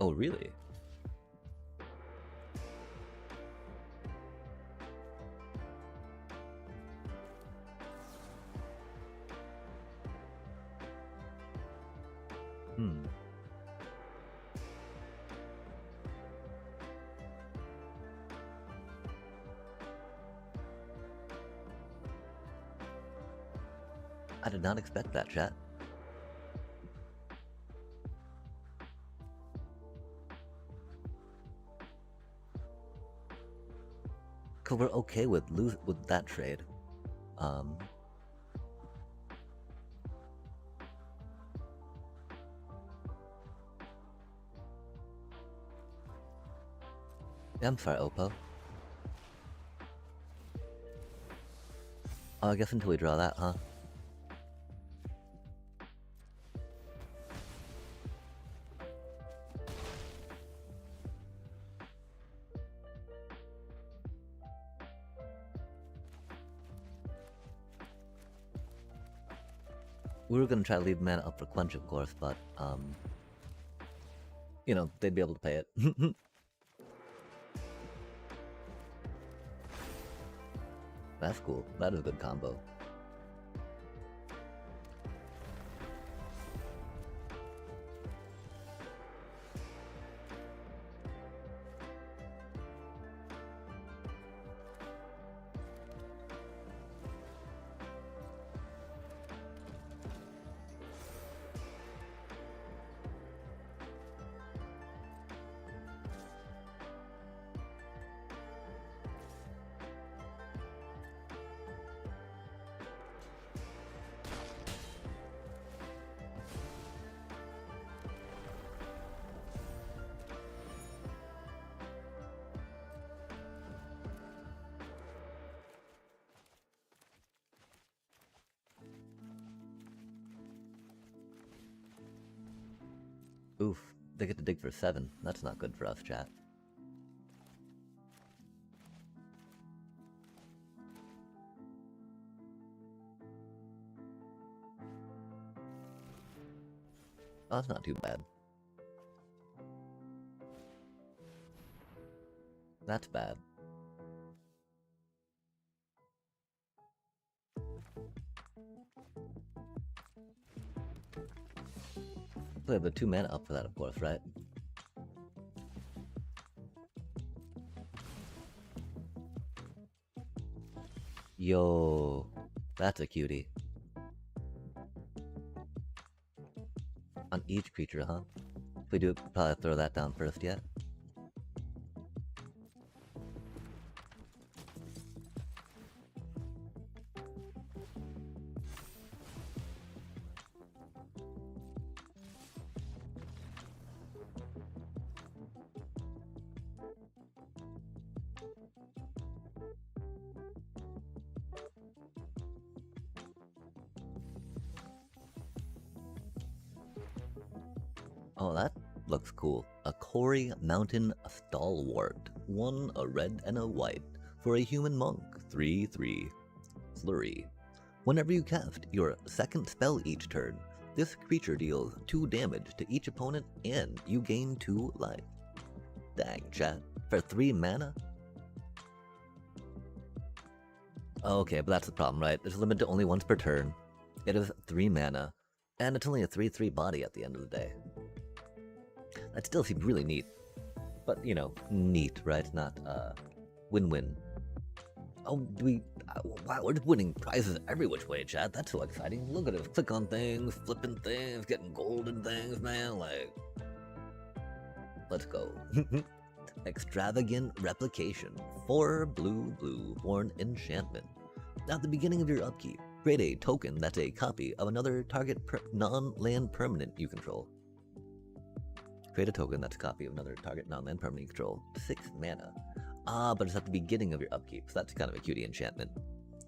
Oh, really? I did not expect that, chat. Cause we're okay with that trade. Yeah, I'm sorry, Oppo. Oh, I guess until we draw that, huh? We were gonna try to leave mana up for Quench, of course, but, you know, they'd be able to pay it. That's cool. That is a good combo. Oof, they get to dig for 7. That's not good for us, chat. Oh, that's not too bad. That's bad. We have the 2 mana up for that, of course, right? Yo, that's a cutie. On each creature, huh? If we do, probably throw that down first, yeah? Oh, that looks cool. A Quarry Mountain Stalwart. 1 a red and a white. For a human monk. 3/3. Flurry. Whenever you cast your second spell each turn, this creature deals 2 damage to each opponent and you gain 2 life. Dang, chat. For 3 mana? Okay, but that's the problem, right? It's limited to only once per turn. It is 3 mana. And it's only a 3/3 body at the end of the day. That still seems really neat. But, you know, neat, right? Not, win-win. Oh, wow, we're just winning prizes every which way, chat. That's so exciting. Look at us, click on things, flipping things, getting golden things, man, like... Let's go. Extravagant Replication. 4 blue for an enchantment. At the beginning of your upkeep, create a token that's a copy of another target non-land permanent you control. Create a token that's a copy of another target non-land permanent you control. 6 mana. Ah, but it's at the beginning of your upkeep, so that's kind of a cutie enchantment.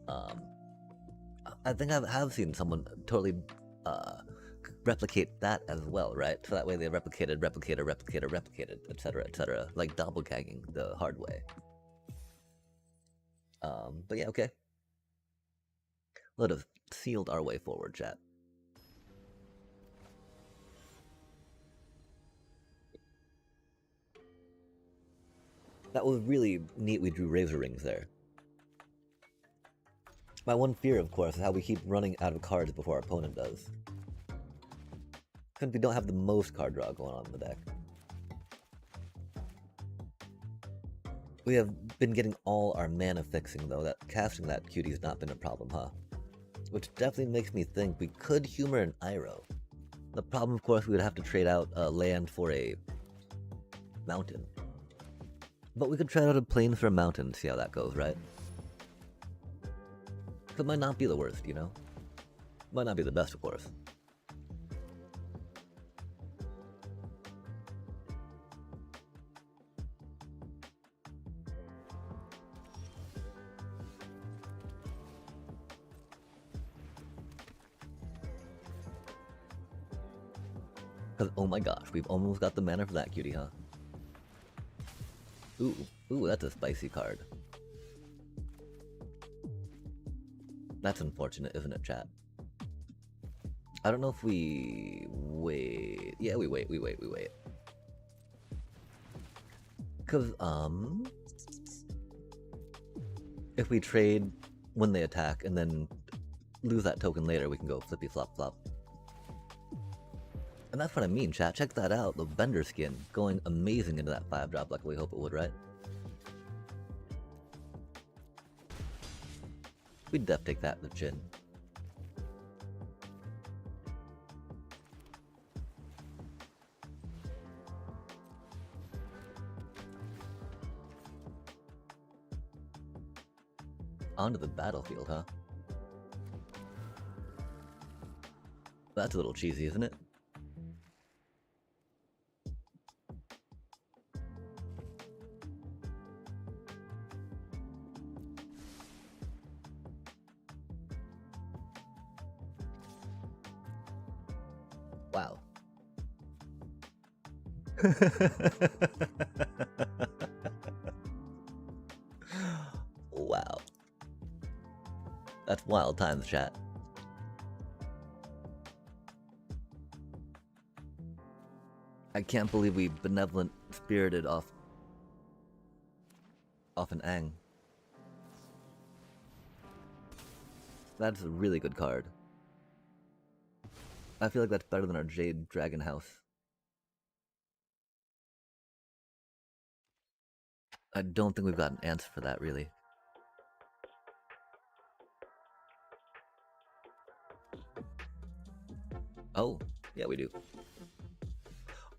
I think I have seen someone totally replicate that as well, right? So that way they replicated, etc., etc. Like doppelgagging the hard way. But yeah, okay. Let us sealed our way forward, chat. That was really neat we drew Razor Rings there. My one fear, of course, is how we keep running out of cards before our opponent does. Since we don't have the most card draw going on in the deck. We have been getting all our mana fixing, though. That casting that cutie's not been a problem, huh? Which definitely makes me think we could humor an Iroh. The problem, of course, we would have to trade out a land for a mountain. But we could try out a plane for a mountain and see how that goes, right? It might not be the worst, you know? Might not be the best, of course. Because, oh my gosh, we've almost got the mana for that cutie, huh? Ooh, that's a spicy card. That's unfortunate, isn't it, chat? I don't know if we wait. Yeah, we wait. Cause if we trade when they attack and then lose that token later, we can go flippy flop flop. And that's what I mean, chat. Check that out. The Bender skin going amazing into that 5-drop like we hope it would, right? We'd def take that in the chin. Onto the battlefield, huh? That's a little cheesy, isn't it? Wow. Wow. That's wild times, chat. I can't believe we benevolent spirited off an Ang. That's a really good card. I feel like that's better than our Jade Dragon House. I don't think we've got an answer for that, really. Oh, yeah, we do.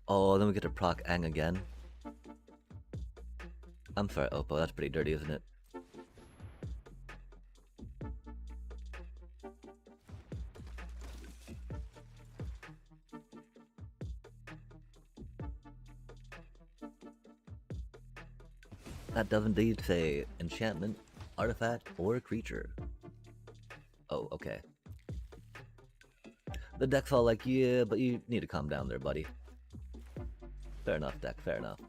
Oh, then we get to proc Ang again. I'm sorry, Oppo, that's pretty dirty, isn't it? That does indeed say enchantment, artifact, or creature. Oh, okay. The deck's all like, yeah, but you need to calm down there, buddy. Fair enough, deck, fair enough.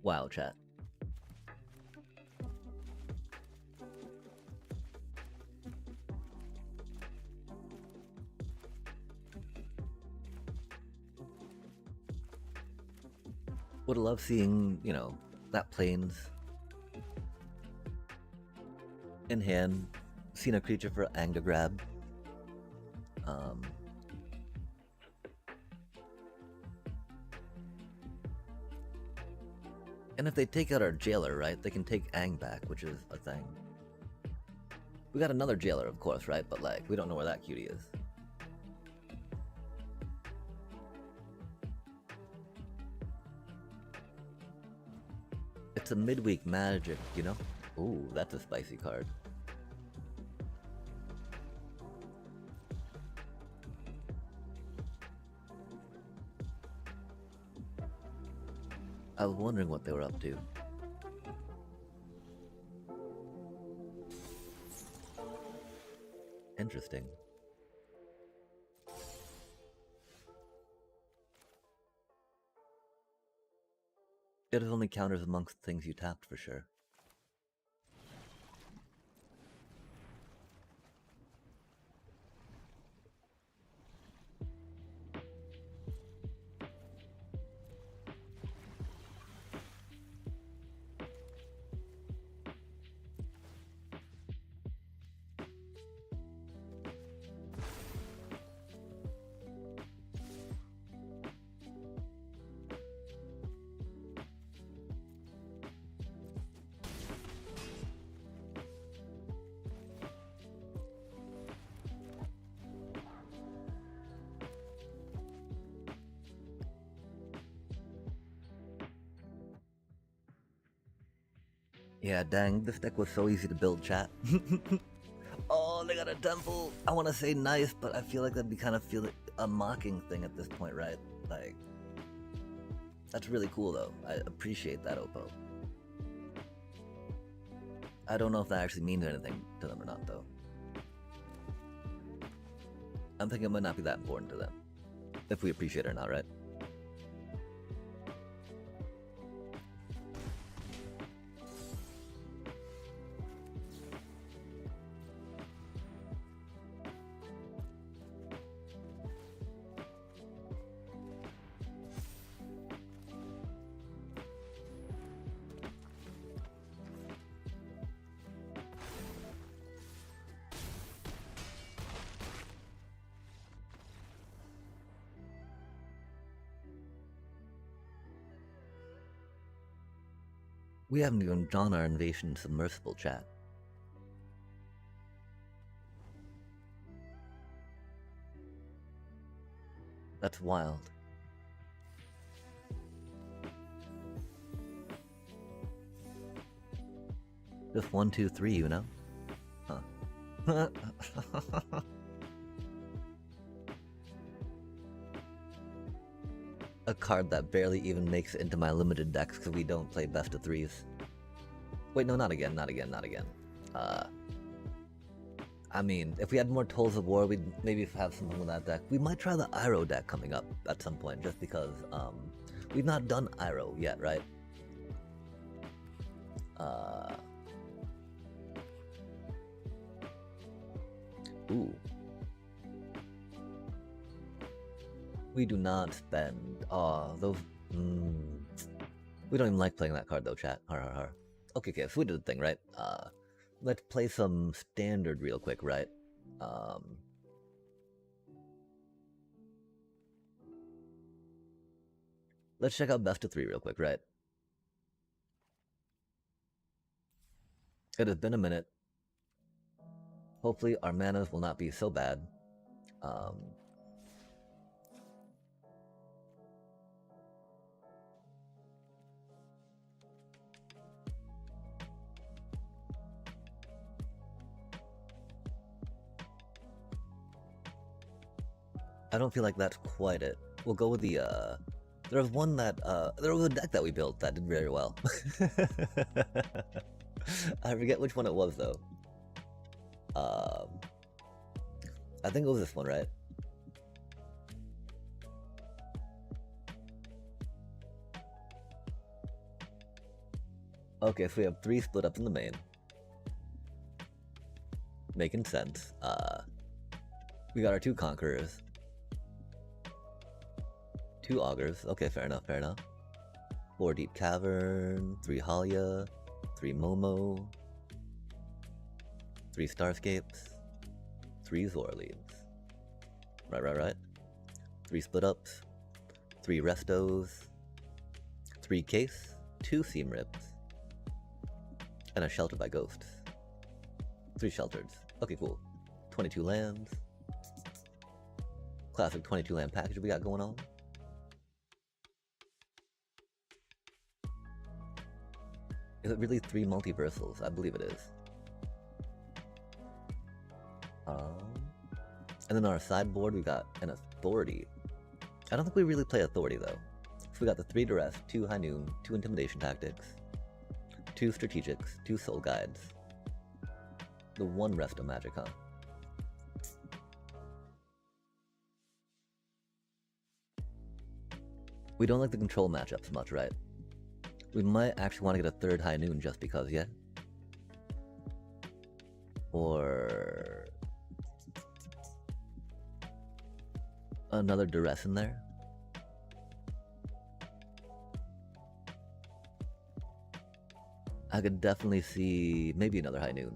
Wow, chat. Would love seeing, you know, that plains in hand, seen a creature for Ang to grab. And if they take out our jailer, right, they can take Ang back, which is a thing. We got another jailer, of course, right? But, like, we don't know where that cutie is. It's a midweek magic, you know? Ooh, that's a spicy card. I was wondering what they were up to. Interesting. It only counters amongst things you tapped for sure. Yeah, dang, this deck was so easy to build, chat. Oh, they got a temple. I want to say nice, but I feel like that'd be kind of feel a mocking thing at this point, right? Like, that's really cool though. I appreciate that, Oppo. I don't know if that actually means anything to them or not, though. I'm thinking it might not be that important to them, if we appreciate it or not, right? We haven't even drawn our invasion submersible, chat. That's wild. Just 1, 2, 3, you know? Huh. A card that barely even makes it into my limited decks because we don't play best of threes. Wait, no, not again, not again, not again. I mean, if we had more Tolls of War, we'd maybe have something with that deck. We might try the Iroh deck coming up at some point, just because we've not done Iroh yet, right? Ooh. We do not spend. Those. We don't even like playing that card though, chat. Har har har. Okay, so we did the thing, right? Let's play some standard real quick, right? Let's check out best of 3 real quick, right? It has been a minute. Hopefully our manas will not be so bad. I don't feel like that's quite it. We'll go with the, there was one that, there was a deck that we built that did very well. I forget which one it was, though. I think it was this one, right? Okay, so we have 3 split up in the main. Making sense. We got our 2 Conquerors. 2 Augurs. Okay, fair enough, fair enough. 4 Deep Cavern, 3 Halia, 3 Momo, 3 Starscapes, 3 Zorleads. Right. 3 Split Ups, 3 Restos, 3 Case, 2 Seam Rips, and a Shelter by Ghosts. 3 Shelters. Okay, cool. 22 lands. Classic 22 land package we got going on. Is it really 3 multiversals? I believe it is. And then on our sideboard, we got an Authority. I don't think we really play Authority, though. So we got the 3 Duress, 2 High Noon, 2 Intimidation Tactics, 2 Strategics, 2 Soul Guides, the 1 Resto Magic, huh? We don't like the control matchups much, right? We might actually want to get a 3rd High Noon just because, yeah? Or another Duress in there? I could definitely see maybe another High Noon.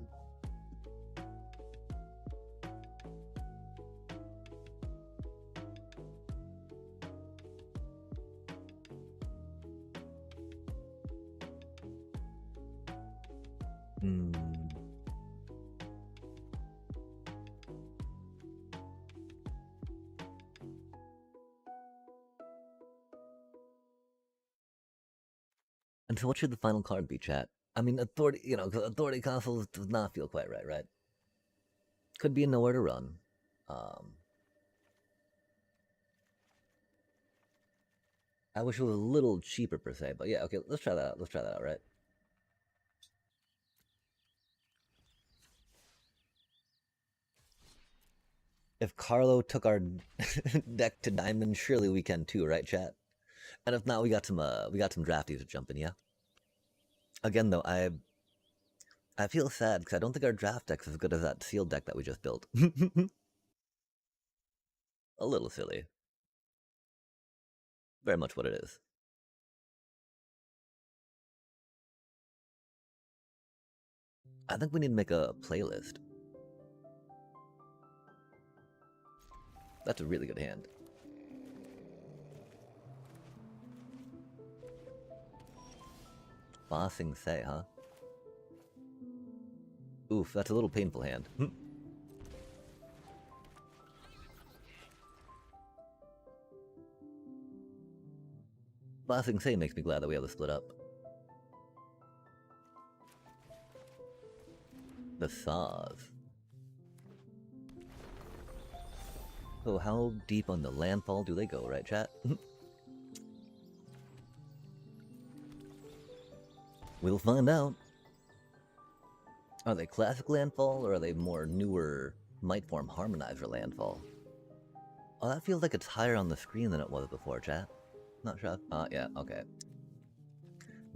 And so what should the final card be, chat? I mean, authority, you know, 'cause authority castles does not feel quite right, right? Could be nowhere to run. I wish it was a little cheaper per se, but yeah, okay, let's try that out. Let's try that out, right? If Carlo took our deck to diamond, surely we can too, right, chat? And if not, we got some drafties to jump in, yeah. Again, though, I feel sad because I don't think our draft deck's as good as that sealed deck that we just built. A little silly. Very much what it is. I think we need to make a playlist. That's a really good hand. Bossing Say, huh? Oof, that's a little painful hand. Bossing Say makes me glad that we have to split up. The saws. So how deep on the landfall do they go, right, chat? We'll find out. Are they classic landfall, or are they more newer Mightform harmonizer landfall? Oh, that feels like it's higher on the screen than it was before, chat. Not sure. Yeah, okay.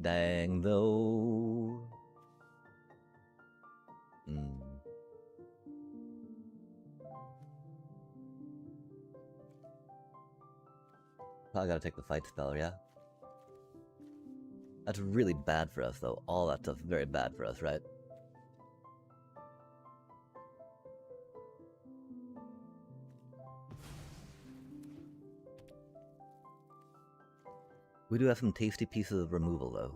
Dang, though. Probably gotta take the fight spell, yeah? That's really bad for us, though. All that stuff's very bad for us, right? We do have some tasty pieces of removal, though.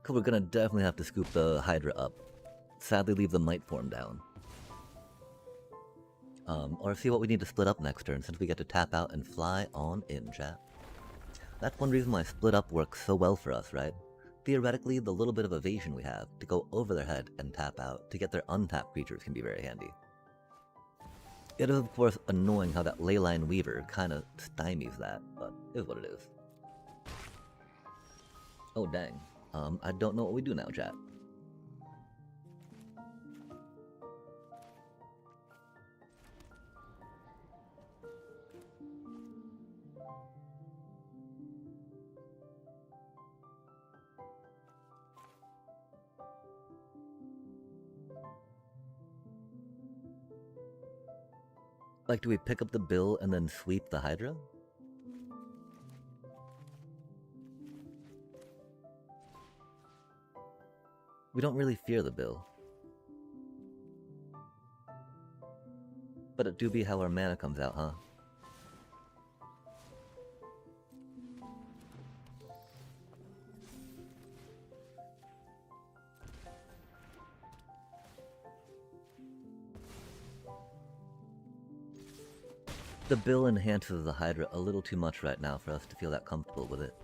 Cause we're gonna definitely have to scoop the Hydra up. Sadly, leave the Mightform down. Or see what we need to split up next turn, since we get to tap out and fly on in, chat. That's one reason why split up works so well for us, right? Theoretically, the little bit of evasion we have to go over their head and tap out to get their untapped creatures can be very handy. It is, of course, annoying how that Leyline Weaver kind of stymies that, but it is what it is. Oh, dang. I don't know what we do now, chat. Like, do we pick up the bill and then sweep the Hydra? We don't really fear the bill. But it do be how our mana comes out, huh? The bill enhances the Hydra a little too much right now for us to feel that comfortable with it.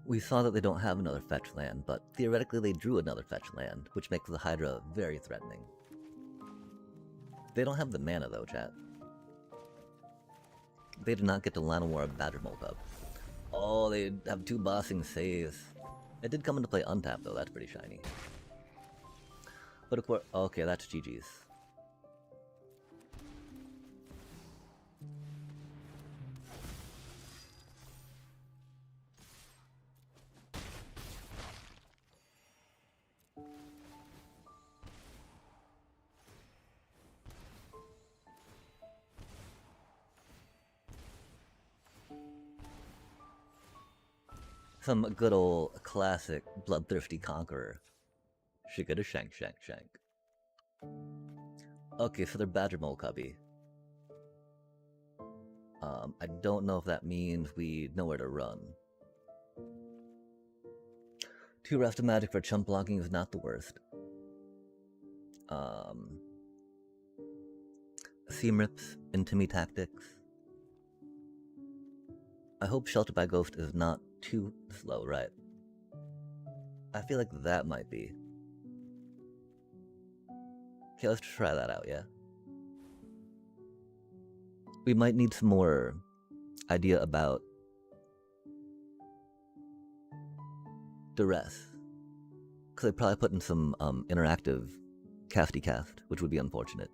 We saw that they don't have another fetch land, but theoretically they drew another fetch land, which makes the Hydra very threatening. They don't have the mana though, chat. They did not get to Llanowar Badgermole Cub. Oh, they have two bossing saves. It did come into play untapped though, that's pretty shiny. But of course, okay, that's GG's. Some good old classic bloodthirsty conqueror. Shigga shank shank shank. Okay, so they're Badgermole Cubby. I don't know if that means we know where to run. 2 Rest of Magic for chump blocking is not the worst. Seam Rips, Intimi Tactics. I hope Shelter by Ghost is not too slow, right? I feel like that might be. Okay, let's try that out, yeah? We might need some more idea about duress. Because they probably put in some interactive casty cast, which would be unfortunate.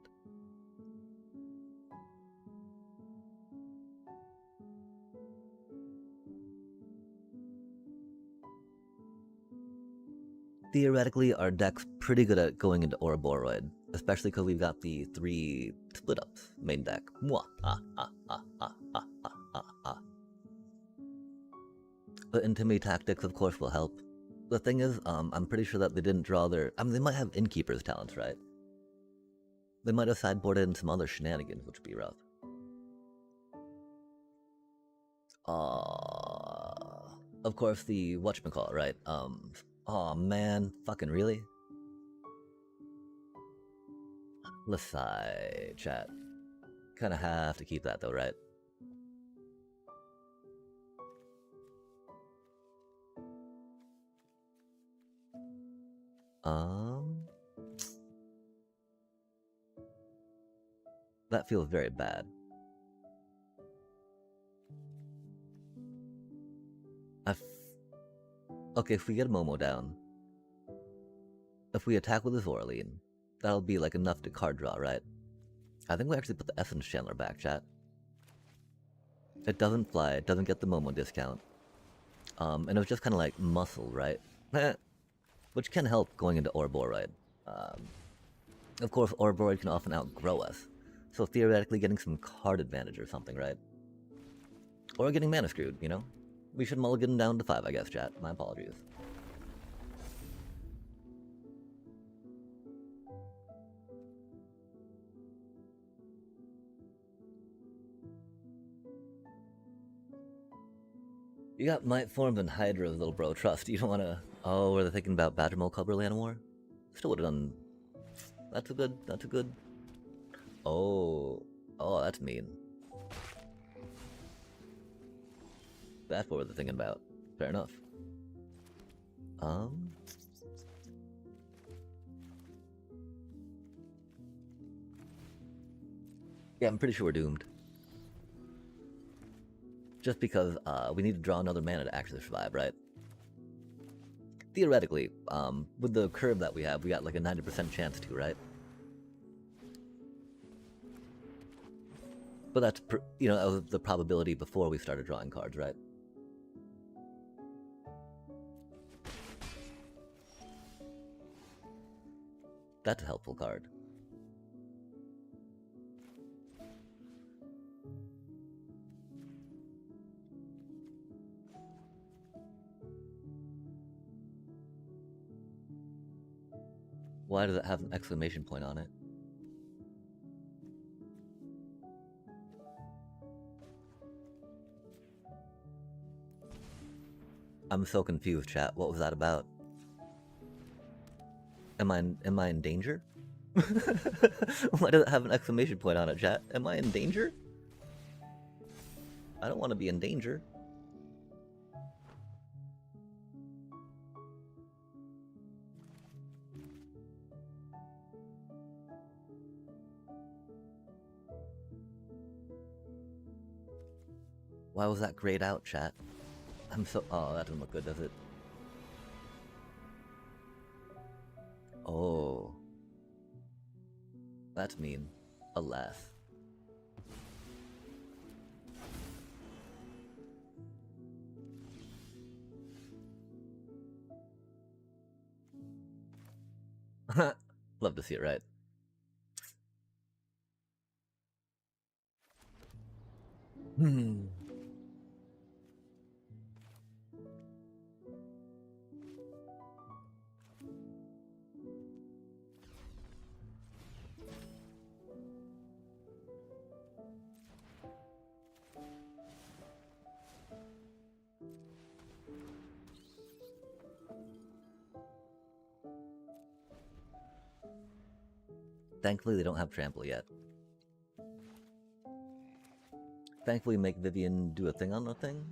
Theoretically, our deck's pretty good at going into Ouroboros, especially because we've got the 3 split-ups main deck. Mwah. The Intimidate tactics, of course, will help. The thing is, I'm pretty sure that they didn't draw their... I mean, they might have Innkeeper's talents, right? They might have sideboarded in some other shenanigans, which would be rough. Of course, the whatchamacallit, right? Aw, man. Fucking really? Lasai, chat. Kinda have to keep that, though, right? That feels very bad. Okay, if we get Momo down, if we attack with his Orlean, that'll be like enough to card draw, right? I think we actually put the Essence Chandler back, chat. It doesn't fly, it doesn't get the Momo discount. And it was just kind of like muscle, right? Which can help going into Ouroboros. Of course, Ouroboros can often outgrow us. So theoretically getting some card advantage or something, right? Or getting mana screwed, you know? We should mulligan down to 5, I guess, chat. My apologies. You got Might Forms and Hydra's, little bro. Trust. You don't want to... Oh, were they thinking about Badgermole Cover Llanowar? Still would have done... That's a good... Oh, that's mean. That's what they're thinking about. Fair enough. Yeah, I'm pretty sure we're doomed. Just because we need to draw another mana to actually survive, right? Theoretically, with the curve that we have, we got like a 90% chance to, right? But that's, you know, that was the probability before we started drawing cards, right? That's a helpful card. Why does it have an exclamation point on it? I'm so confused, chat. What was that about? Am I in danger? Why does it have an exclamation point on it, chat? Am I in danger? I don't want to be in danger. Why was that grayed out, chat? I'm so... Oh, that doesn't look good, does it? Oh. That's mean. Alas. Love to see it, right? Thankfully, they don't have trample yet. Thankfully, make Vivian do a thing on the thing.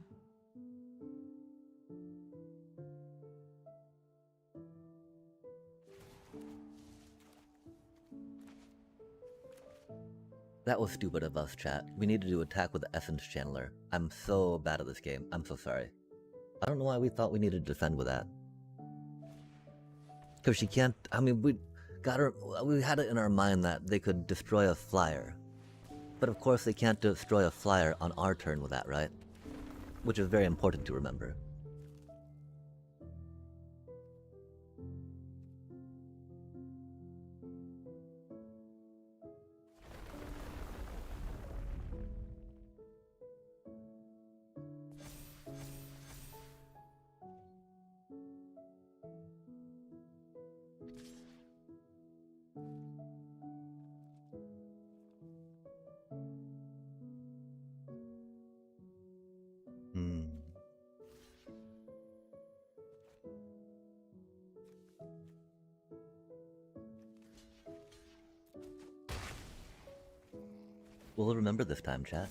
That was stupid of us, chat. We need to do attack with the essence channeler. I'm so bad at this game. I'm so sorry. I don't know why we thought we needed to defend with that. Because she can't... I mean, we had it in our mind that they could destroy a flyer. But of course they can't destroy a flyer on our turn with that, right? Which is very important to remember. We'll remember this time, chat.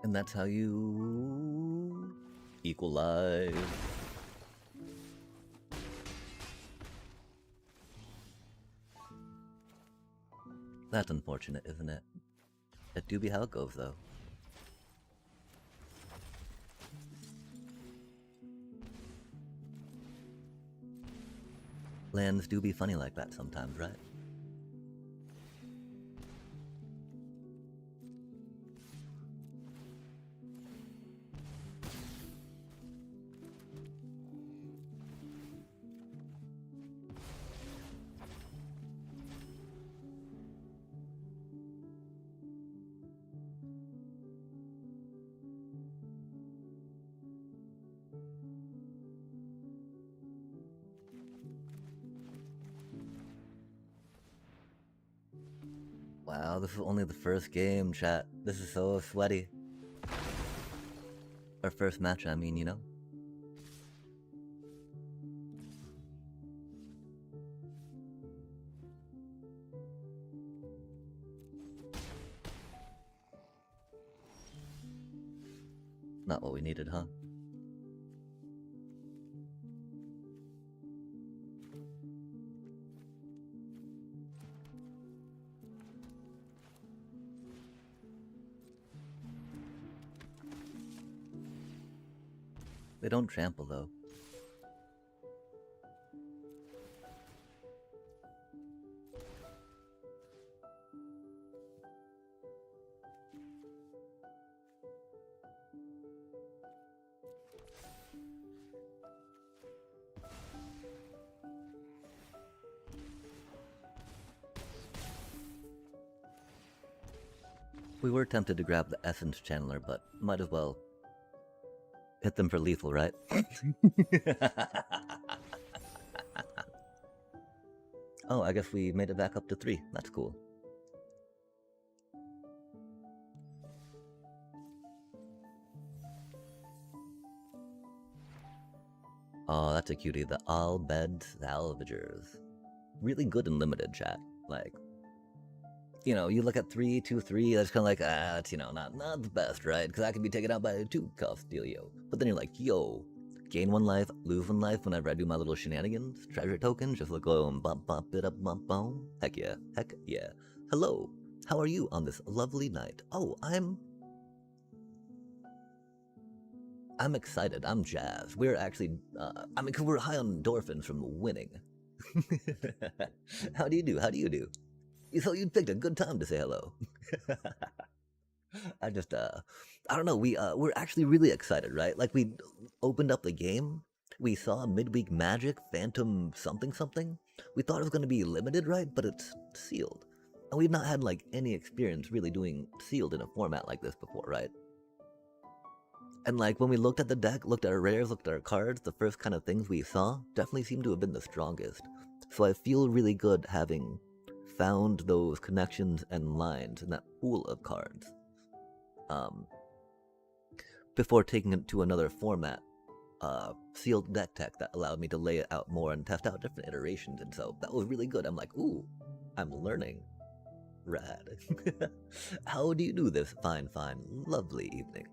And that's how you equalize. That's unfortunate, isn't it? It do be how it goes, though. Lands do be funny like that sometimes, right? Wow, this is only the first game, chat. This is so sweaty. Our first match, I mean, you know? Not what we needed, huh? They don't trample, though. We were tempted to grab the essence channeler, but might as well hit them for lethal, right? Oh, I guess we made it back up to 3. That's cool. Oh, that's a cutie. The Al-Bed Salvagers. Really good in limited, chat. Like, you know, you look at 3, 2, 3, that's kind of like, it's, you know, not the best, right? Because that can be taken out by a 2-cuff dealio. But then you're like, yo, gain 1 life, lose 1 life whenever I do my little shenanigans. Treasure tokens, just look go and bump it up, bump boom. Heck yeah, heck yeah. Hello, how are you on this lovely night? Oh, I'm excited, I'm jazzed. We're actually, I mean, 'cause we're high on endorphins from winning. How do you do? How do you do? So you picked a good time to say hello. I just, I don't know. We're actually really excited, right? Like we opened up the game, we saw midweek magic, phantom something something. We thought it was going to be limited, right? But it's sealed, and we've not had like any experience really doing sealed in a format like this before, right? And like when we looked at the deck, looked at our rares, looked at our cards, the first kind of things we saw definitely seemed to have been the strongest. So I feel really good having found those connections and lines in that pool of cards. Before taking it to another format, sealed deck tech that allowed me to lay it out more and test out different iterations, and so that was really good. I'm like, ooh, I'm learning. Rad. How do you do this fine, lovely evening?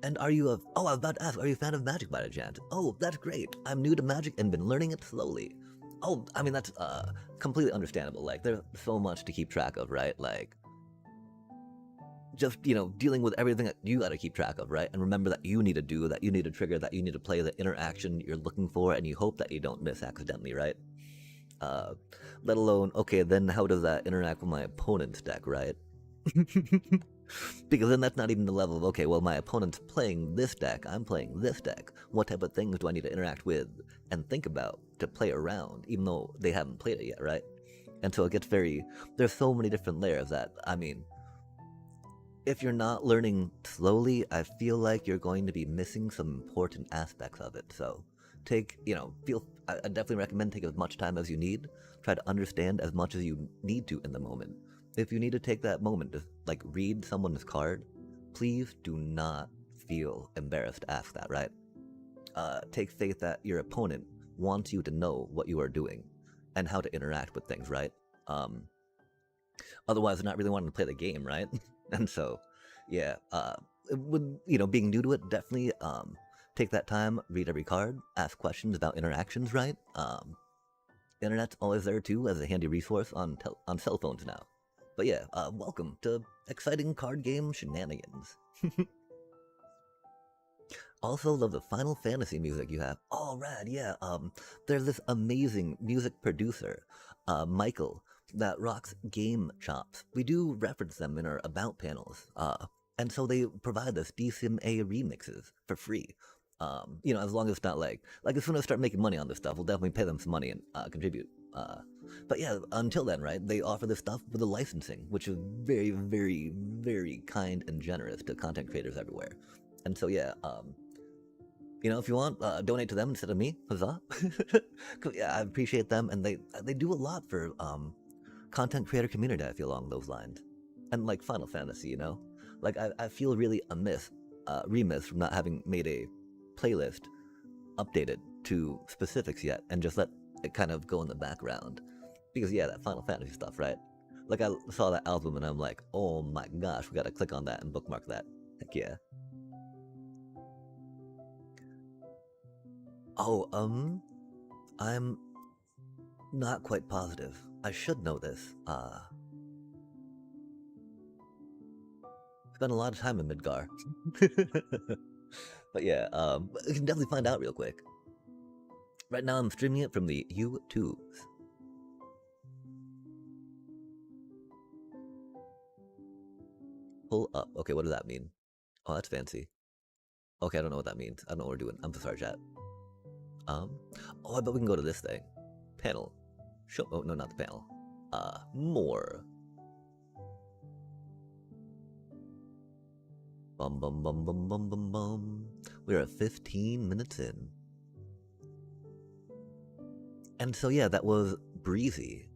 And are you I was about to ask, are you a fan of Magic by chance? Oh, that's great. I'm new to Magic and been learning it slowly. Oh, I mean, that's completely understandable. Like, there's so much to keep track of, right? Like, just, dealing with everything that you gotta keep track of, right? And remember that you need to do, that you need to trigger, that you need to play the interaction you're looking for, and you hope that you don't miss accidentally, right? Let alone, okay, then how does that interact with my opponent's deck, right? Because then that's not even the level of, okay, well, my opponent's playing this deck, I'm playing this deck. What type of things do I need to interact with and think about to play around, even though they haven't played it yet, right? And so it gets there's so many different layers that, I mean, if you're not learning slowly, I feel like you're going to be missing some important aspects of it. So I definitely recommend taking as much time as you need. Try to understand as much as you need to in the moment. If you need to take that moment to read someone's card, please do not feel embarrassed to ask that, right? Take faith that your opponent wants you to know what you are doing and how to interact with things, right? Otherwise, they're not really wanting to play the game, right? And so, yeah, being new to it, definitely take that time, read every card, ask questions about interactions, right? Internet's always there too as a handy resource on cell phones now. But yeah, welcome to exciting card game shenanigans. Also love the Final Fantasy music you have. Oh, rad, yeah. There's this amazing music producer, Michael, that rocks Game Chops. We do reference them in our About panels. And so they provide us DCMA remixes for free. As long as it's not as soon as I start making money on this stuff, we'll definitely pay them some money and contribute. But yeah, until then, right, they offer this stuff with the licensing, which is very, very, very kind and generous to content creators everywhere. And so yeah, if you want, donate to them instead of me, huzzah. Yeah, I appreciate them, and they do a lot for content creator community, I feel, along those lines. And Final Fantasy, I feel really remiss from not having made a playlist updated to specifics yet, and just let it kind of go in the background. Because yeah, that Final Fantasy stuff, right? I saw that album and I'm like, oh my gosh, we gotta click on that and bookmark that. Heck yeah. Oh, I'm not quite positive. I should know this. Spent a lot of time in Midgar. But yeah, you can definitely find out real quick. Right now I'm streaming it from the YouTubes. Pull up. Okay, what does that mean? Oh, that's fancy. Okay, I don't know what that means. I don't know what we're doing. I'm so sorry, chat. Oh, I bet we can go to this thing. Panel. Show. Oh, no, not the panel. More. Bum bum bum bum bum bum bum. We are 15 minutes in. And so yeah, that was Breezy.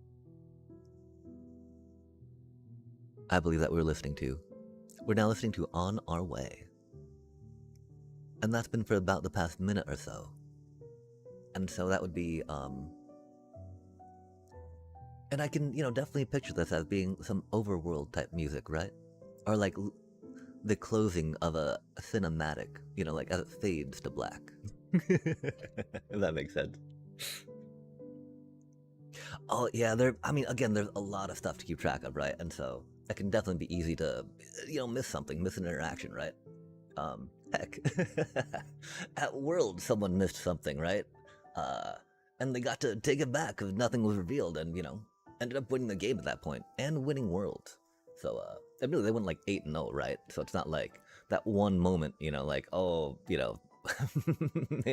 I believe that we were listening to. We're now listening to On Our Way. And that's been for about the past minute or so. And so that would be, and I can, definitely picture this as being some overworld type music, right? Or the closing of a cinematic, as it fades to black. If that makes sense. Oh yeah, again, there's a lot of stuff to keep track of, right? And so it can definitely be easy to, miss something, miss an interaction, right? Heck, at World, someone missed something, right? And they got to take it back because nothing was revealed, and ended up winning the game at that point and winning Worlds. So, admittedly, they went 8-0, right? So it's not like that one moment, made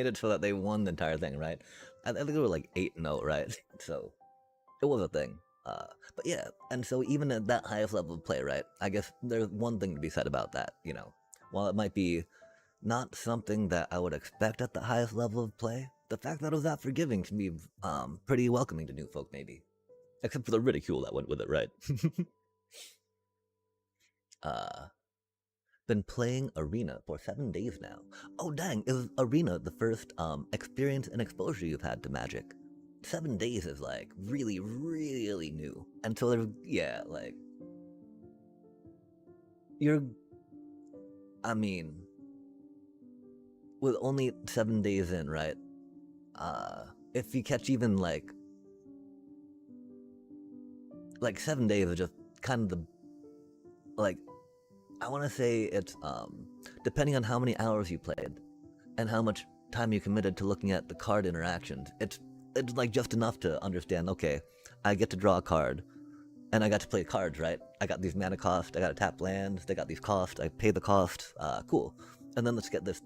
it so that they won the entire thing, right? I think they were 8-0, right? So it was a thing. But yeah, and so even at that highest level of play, right? I guess there's one thing to be said about that. While it might be not something that I would expect at the highest level of play, the fact that it was that forgiving can be pretty welcoming to new folk, maybe. Except for the ridicule that went with it, right? uh, been playing Arena for 7 days now. Oh dang, is Arena the first experience and exposure you've had to Magic? 7 days is like really, really new. And so there's, yeah, like, I mean, with only 7 days in, right? If you catch even like 7 days of just kind of the, like, I want to say it's depending on how many hours you played and how much time you committed to looking at the card interactions, it's like just enough to understand, okay, I get to draw a card and I got to play cards, right? I got these mana costs, I got to tap lands, they got these costs, I pay the cost, cool. And then let's get this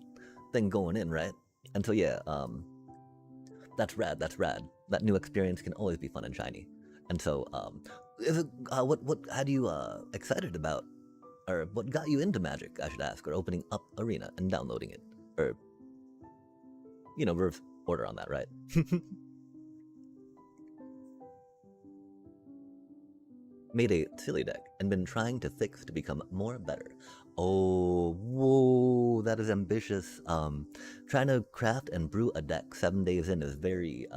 thing going in, right? And so yeah, that's rad. That new experience can always be fun and shiny. And so is it, what had you excited about, or what got you into Magic, I should ask, or opening up Arena and downloading it, or reverse order on that, right? Made a silly deck and been trying to fix to become more better. Oh, whoa, that is ambitious. Trying to craft and brew a deck 7 days in is very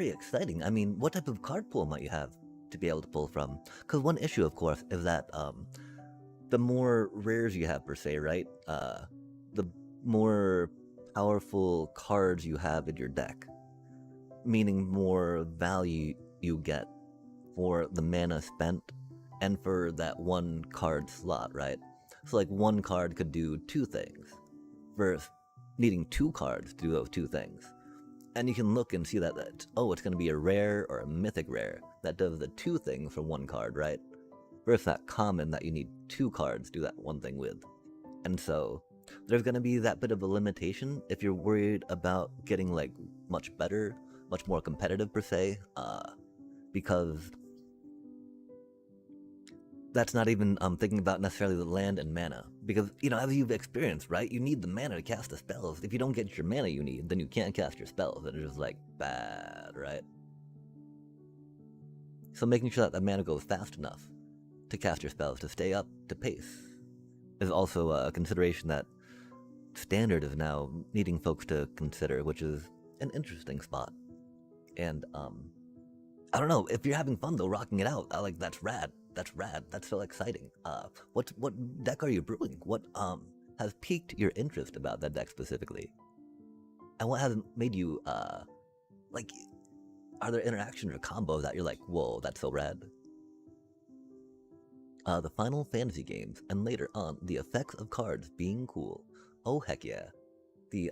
exciting. I mean, what type of card pool might you have to be able to pull from? Because one issue, of course, is that the more rares you have per se, right? The more powerful cards you have in your deck, meaning more value you get for the mana spent and for that one card slot, right? So like one card could do two things versus needing two cards to do those two things. And you can look and see that, it's going to be a rare or a mythic rare that does the two things for one card, right? Versus that common that you need two cards to do that one thing with. And so there's going to be that bit of a limitation if you're worried about getting like much better, much more competitive per se, because that's not even thinking about necessarily the land and mana. Because, as you've experienced, right, you need the mana to cast the spells. If you don't get your mana you need, then you can't cast your spells. And it's just like, bad, right? So making sure that the mana goes fast enough to cast your spells, to stay up to pace, is also a consideration that Standard is now needing folks to consider, which is an interesting spot. And, I don't know, if you're having fun though, rocking it out, that's rad. That's so exciting. What deck are you brewing? What has piqued your interest about that deck specifically? And what has made you are there interactions or combos that you're like, whoa, that's so rad? The Final Fantasy games, and later on, the effects of cards being cool. Oh heck yeah. The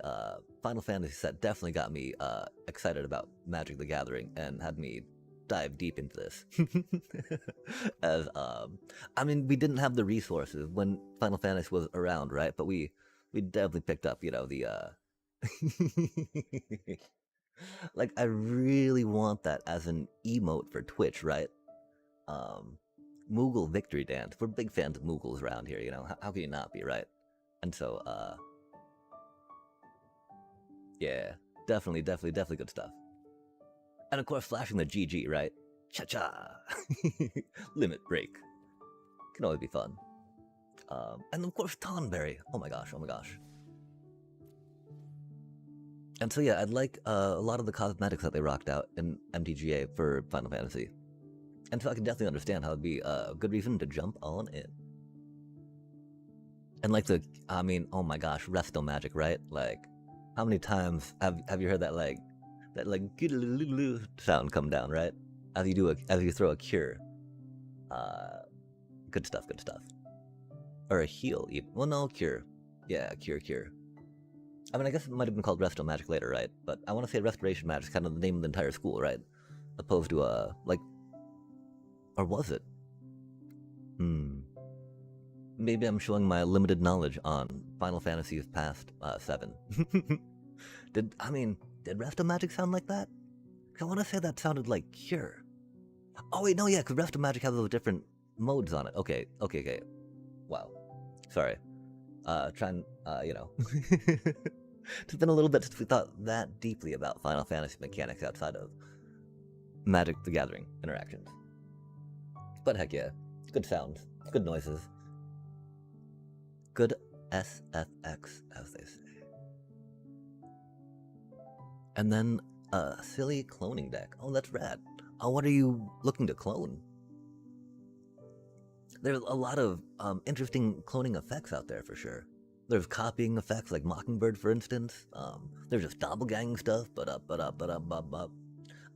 Final Fantasy set definitely got me excited about Magic the Gathering and had me dive deep into this. As I mean, we didn't have the resources when Final Fantasy was around, right? But we definitely picked up, the like, I really want that as an emote for Twitch, right? Moogle Victory Dance. We're big fans of Moogles around here, how can you not be, right? And so yeah, definitely good stuff. And of course, flashing the GG, right? Cha-cha! Limit break. Can always be fun. And of course, Tonberry. Oh my gosh. And so yeah, I'd like a lot of the cosmetics that they rocked out in MTGA for Final Fantasy. And so I can definitely understand how it'd be a good reason to jump on in. And oh my gosh, Resto Magic, right? Like, how many times have you heard that sound come down, right? As you throw a cure. Good stuff. Or a heal, even. Well, no, cure. Yeah, cure. I mean, I guess it might have been called Resto Magic later, right? But I want to say Restoration Magic is kind of the name of the entire school, right? Opposed to, or was it? Maybe I'm showing my limited knowledge on Final Fantasy's past 7. Did Resto Magic sound like that? I want to say that sounded like Cure. Oh wait, no, yeah, because Rest of Magic has those different modes on it. Okay. Wow. Sorry. Trying, you know. It's been a little bit since we thought that deeply about Final Fantasy mechanics outside of Magic the Gathering interactions. But heck yeah, good sounds, good noises, good SFX, as they say. And then a silly cloning deck. Oh, that's rad. Oh, what are you looking to clone? There's a lot of interesting cloning effects out there for sure. There's copying effects like Mockingbird, for instance. There's just doppelgang stuff. But.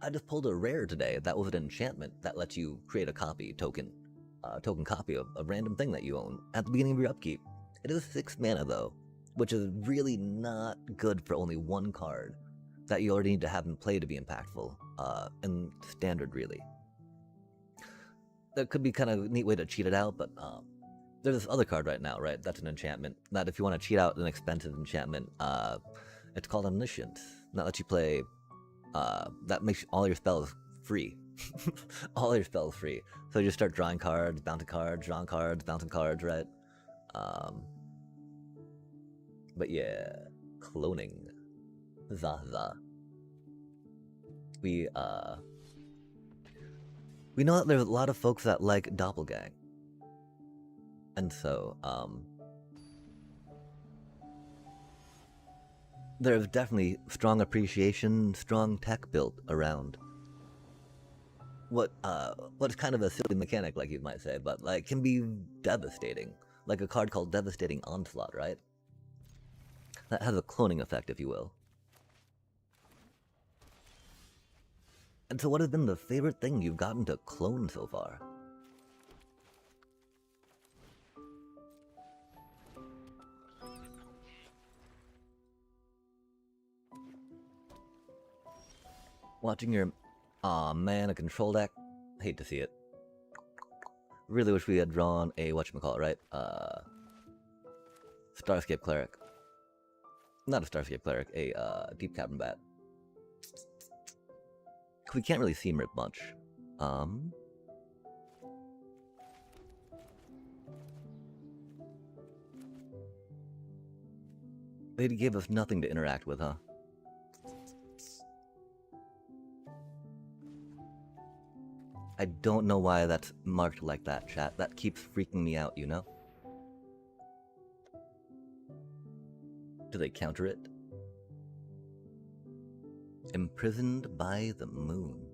I just pulled a rare today. That was an enchantment that lets you create a copy token, token copy of a random thing that you own at the beginning of your upkeep. It is 6 mana though, which is really not good for only one card that you already need to have in play to be impactful. And standard really. That could be kind of a neat way to cheat it out, but there's this other card right now, right? That's an enchantment. That if you want to cheat out an expensive enchantment, it's called Omniscience. That lets you play. That makes all your spells free. All your spells free. So you just start drawing cards, bouncing cards, drawing cards, bouncing cards, right? But yeah, cloning. Zaza. We know that there's a lot of folks that like doppelgang. And so, there's definitely strong appreciation, strong tech built around what's kind of a silly mechanic, like you might say, but like can be devastating. Like a card called Devastating Onslaught, right? That has a cloning effect, if you will. And so what has been the favorite thing you've gotten to clone so far? Watching your... Aw man, a control deck? Hate to see it. Really wish we had drawn a whatchamacallit, right? Starscape Cleric. Not a Starscape Cleric, a Deep Cavern Bat. We can't really see Rip much. They gave us nothing to interact with, huh? I don't know why that's marked like that, chat. That keeps freaking me out, you know? Do they counter it? Imprisoned by the moon.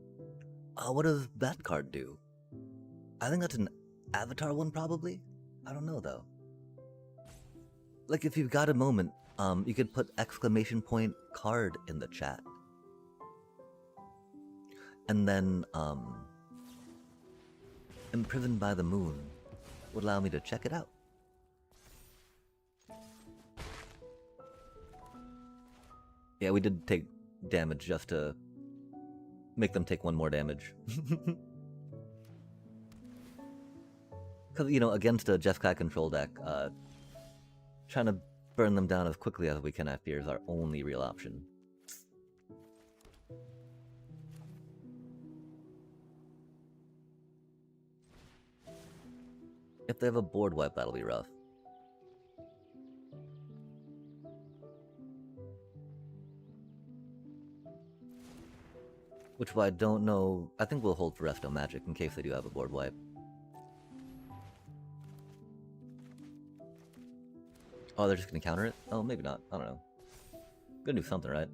What does that card do? I think that's an avatar one, probably? I don't know, though. Like, if you've got a moment, you could put exclamation point card in the chat. And then, Imprisoned by the moon would allow me to check it out. Yeah, we did take damage just to make them take 1 more damage. Because, you know, against a Jeskai control deck, trying to burn them down as quickly as we can, I fear, is our only real option. If they have a board wipe, that'll be rough. Which I don't know. I think we'll hold for Resto Magic in case they do have a board wipe. Oh, they're just gonna counter it? Oh, maybe not. I don't know. Gonna do something, right?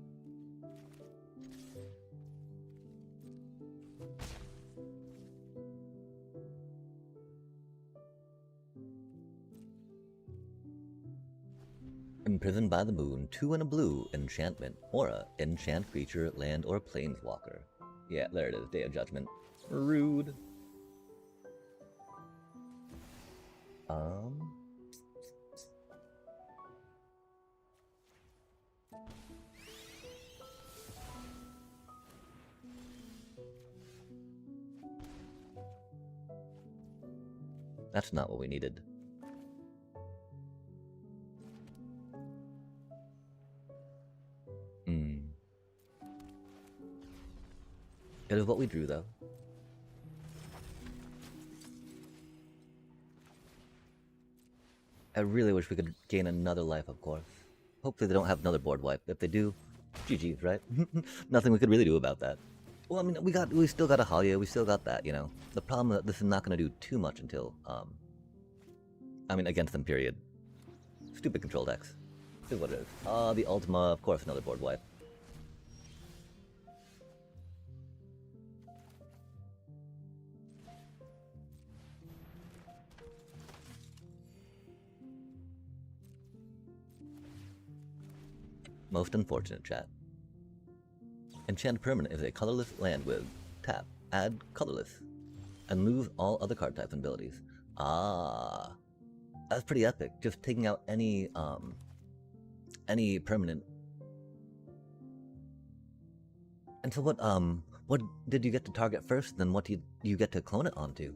Imprisoned by the moon, 2 and a blue, enchantment, aura, enchant creature, land, or planeswalker. Yeah, there it is, Day of Judgment. Rude. That's not what we needed. It is what we drew, though. I really wish we could gain another life, of course. Hopefully they don't have another board wipe. If they do, GG's, right? Nothing we could really do about that. Well, I mean, we still got a Halia, we still got that, you know. The problem is that this is not going to do too much until, I mean, against them, period. Stupid control decks. Is what it is. The Ultima, of course, another board wipe. Most unfortunate, chat. Enchanted Permanent is a colorless land with tap, add colorless, and lose all other card types and abilities. Ah, that's pretty epic. Just taking out any permanent. And so what did you get to target first? Then what do you get to clone it onto?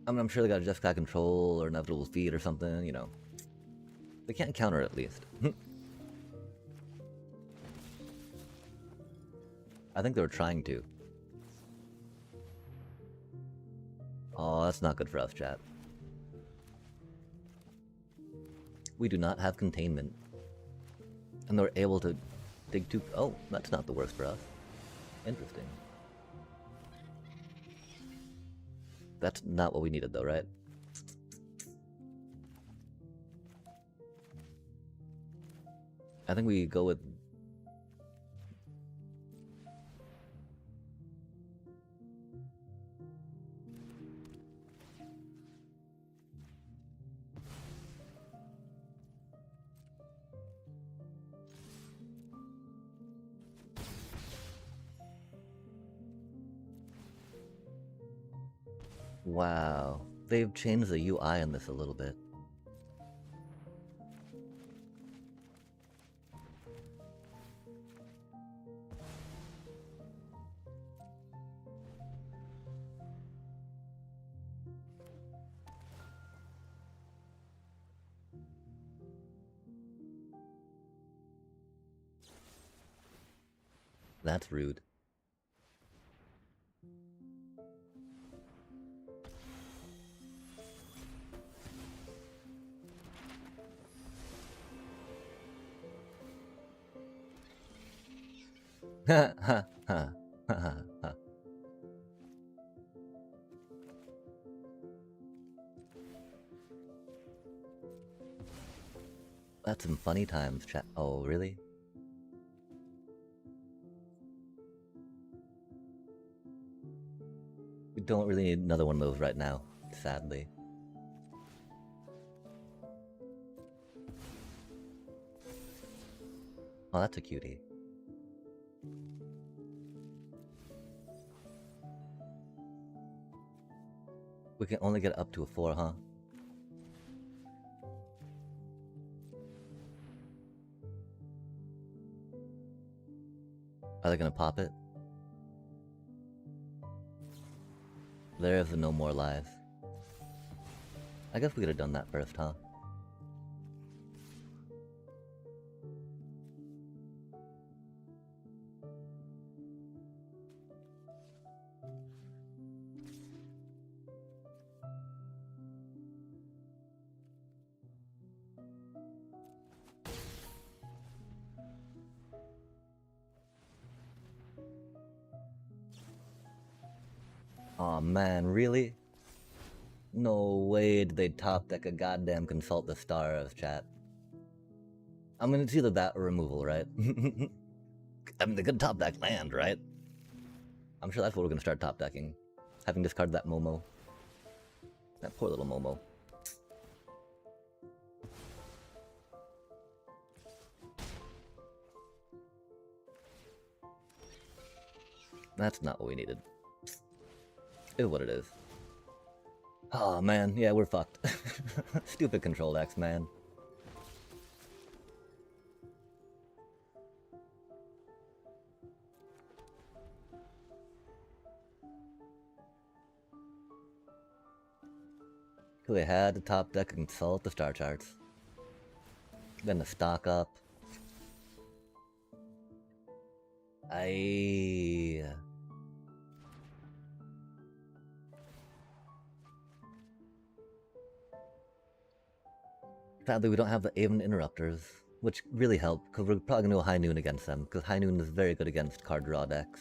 I mean, I'm sure they got a Jeskai control or inevitable feed or something, you know. They can't counter it, at least. I think they were trying to. Oh, that's not good for us, chat. We do not have containment. And they're able to dig too... Oh, that's not the worst for us. Interesting. That's not what we needed, though, right? I think we go with... Wow. They've changed the UI in this a little bit. That's rude. Ha ha ha ha ha. That's some funny times, chat. Oh, really? We don't really need another one of those right now, sadly. Oh, that's a cutie. We can only get up to a 4, huh? Are they gonna pop it? There is no more lives. I guess we could have done that first, huh? Aw, man, really? No way did they top deck a goddamn Consult the Stars, chat. I mean, it's either that or removal, right? I mean, they could top deck land, right? I'm sure that's what we're gonna start top decking. Having discarded that Momo. That poor little Momo. That's not what we needed. Is what it is. Oh man, yeah, we're fucked. Stupid control decks, man. So they had the top deck and consult the star charts. Then the stock up. Sadly, we don't have the Aven Interrupters, which really help, because we're probably going to go High Noon against them, because High Noon is very good against card draw decks.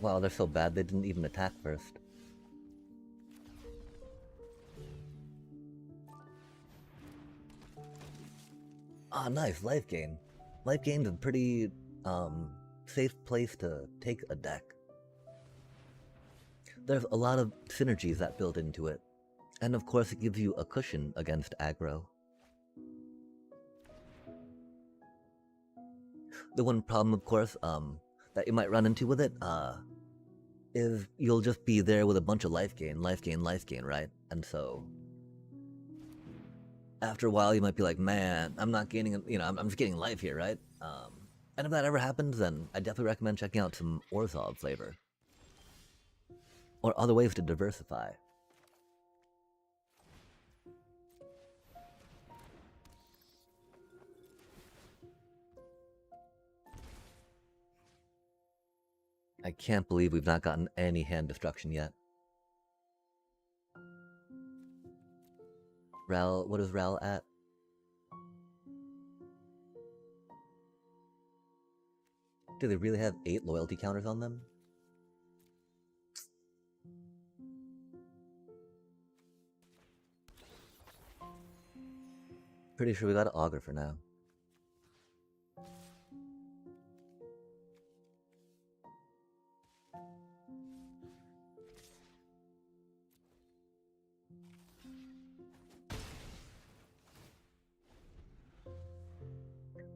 Wow, they're so bad they didn't even attack first. Ah, nice, life gain. Life gain's a pretty safe place to take a deck. There's a lot of synergies that build into it. And of course it gives you a cushion against aggro. The one problem, of course, that you might run into with it, is you'll just be there with a bunch of life gain, right? And so after a while you might be like, man, I'm not gaining, you know, I'm just getting life here, right? And if that ever happens, then I definitely recommend checking out some Orzhov flavor. Or other ways to diversify. I can't believe we've not gotten any hand destruction yet. Ral, what is Ral at? Do they really have 8 loyalty counters on them? Pretty sure we got an Augur for now.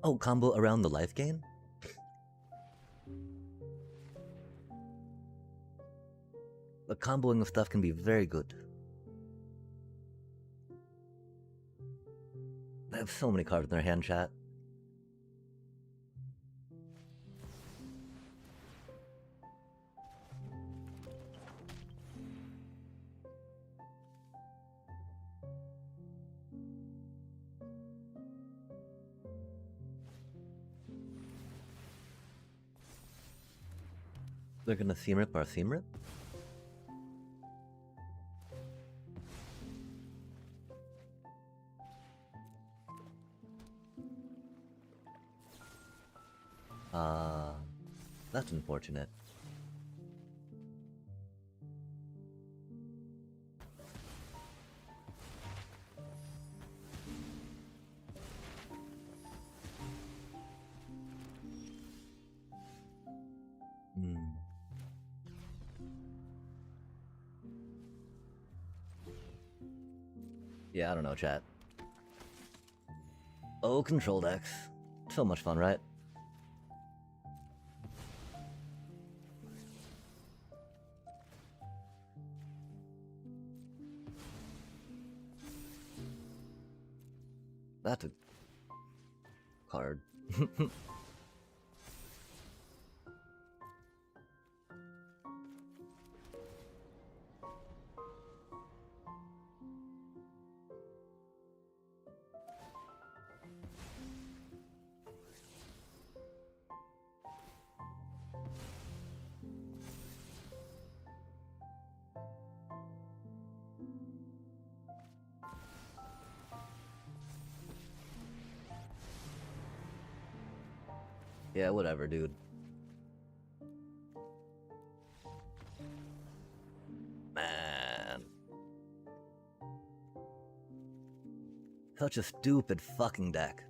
Oh, combo around the life gain? The comboing of stuff can be very good. They have so many cards in their hand, chat. They're gonna Seam Rip our Seam Rip? That's unfortunate. Yeah, I don't know, chat. Oh, control decks. So much fun, right? That's a card. Yeah, whatever, dude. Man. Such a stupid fucking deck.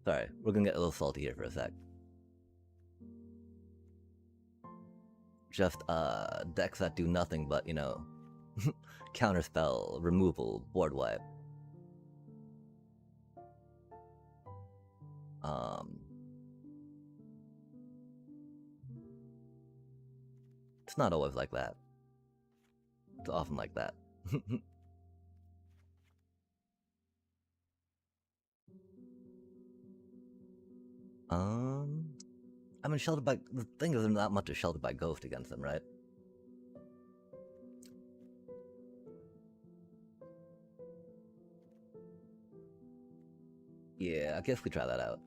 Sorry, we're gonna get a little salty here for a sec. Just, decks that do nothing but, you know, counterspell, removal, board wipe. It's not always like that. It's often like that. I mean, Sheltered by... The thing is, there's not much of Sheltered by Ghost against them, right? Yeah, I guess we try that out.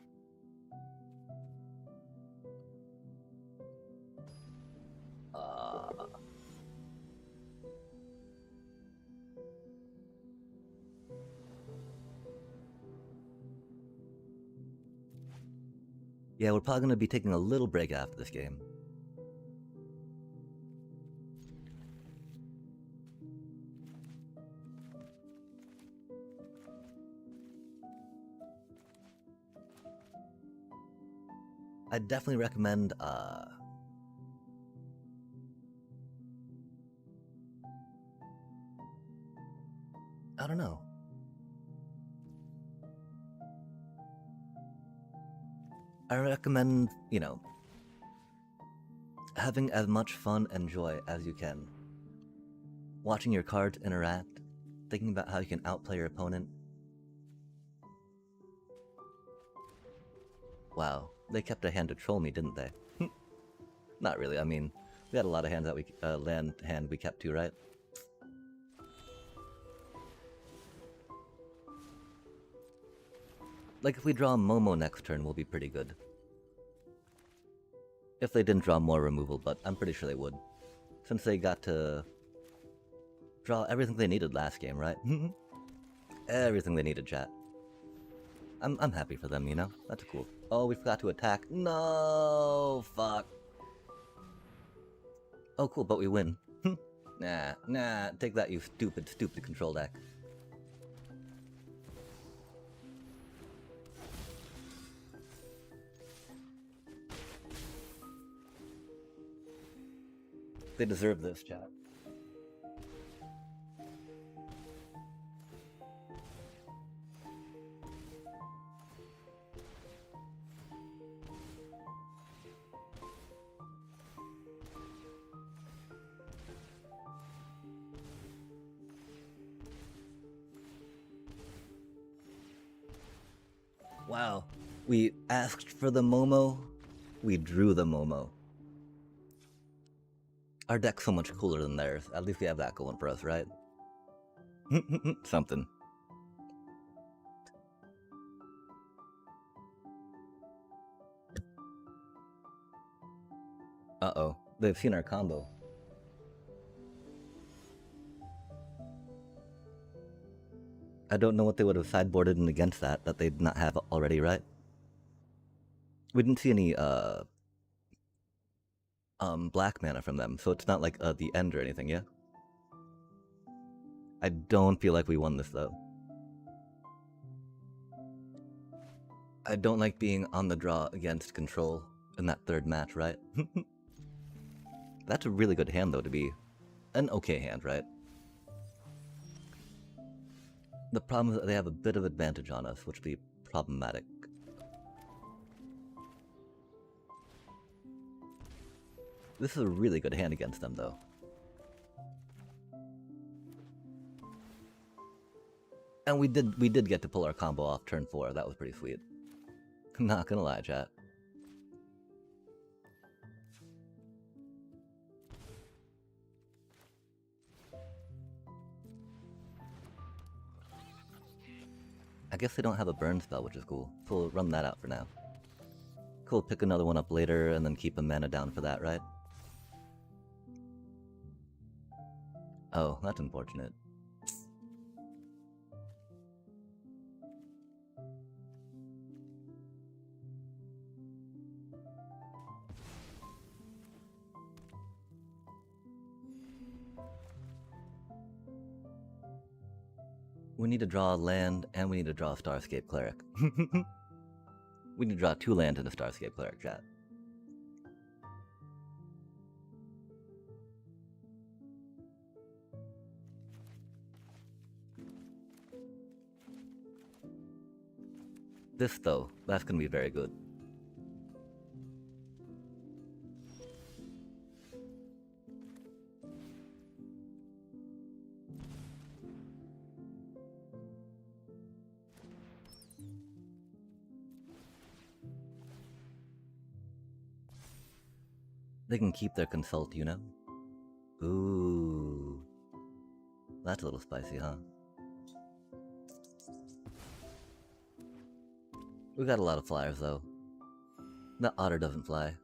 Yeah, we're probably going to be taking a little break after this game. I'd definitely recommend, I don't know. I recommend, you know, having as much fun and joy as you can. Watching your cards interact, thinking about how you can outplay your opponent. Wow, they kept a hand to troll me, didn't they? Not really, I mean, we had a lot of hands that we, hand we kept to, right? Like, if we draw Momo next turn, we'll be pretty good. If they didn't draw more removal, but I'm pretty sure they would. Since they got to draw everything they needed last game, right? Everything they needed, chat. I'm happy for them, you know? That's cool. Oh, we forgot to attack. No, fuck. Oh, cool, but we win. Nah, take that, you stupid control deck. They deserve this, chat. Wow. We asked for the Momo, we drew the Momo. Our deck's so much cooler than theirs. At least we have that going for us, right? Something. Uh-oh. They've seen our combo. I don't know what they would have sideboarded in against that they did not have already, right? We didn't see any, black mana from them, so it's not like, the end or anything, yeah? I don't feel like we won this, though. I don't like being on the draw against control in that third match, right? That's a really good hand, though, to be an okay hand, right? The problem is that they have a bit of advantage on us, which would be problematic. This is a really good hand against them, though. And we did get to pull our combo off turn 4. That was pretty sweet. Not gonna lie, chat. I guess they don't have a burn spell, which is cool. So we'll run that out for now. Cool, pick another one up later and then keep a mana down for that, right? Oh, that's unfortunate. We need to draw a land, and we need to draw a Starscape Cleric. We need to draw 2 lands and a Starscape Cleric, chat. This, though, that's gonna be very good. They can keep their consult, you know? Ooh. That's a little spicy, huh? We got a lot of flyers, though. The otter doesn't fly.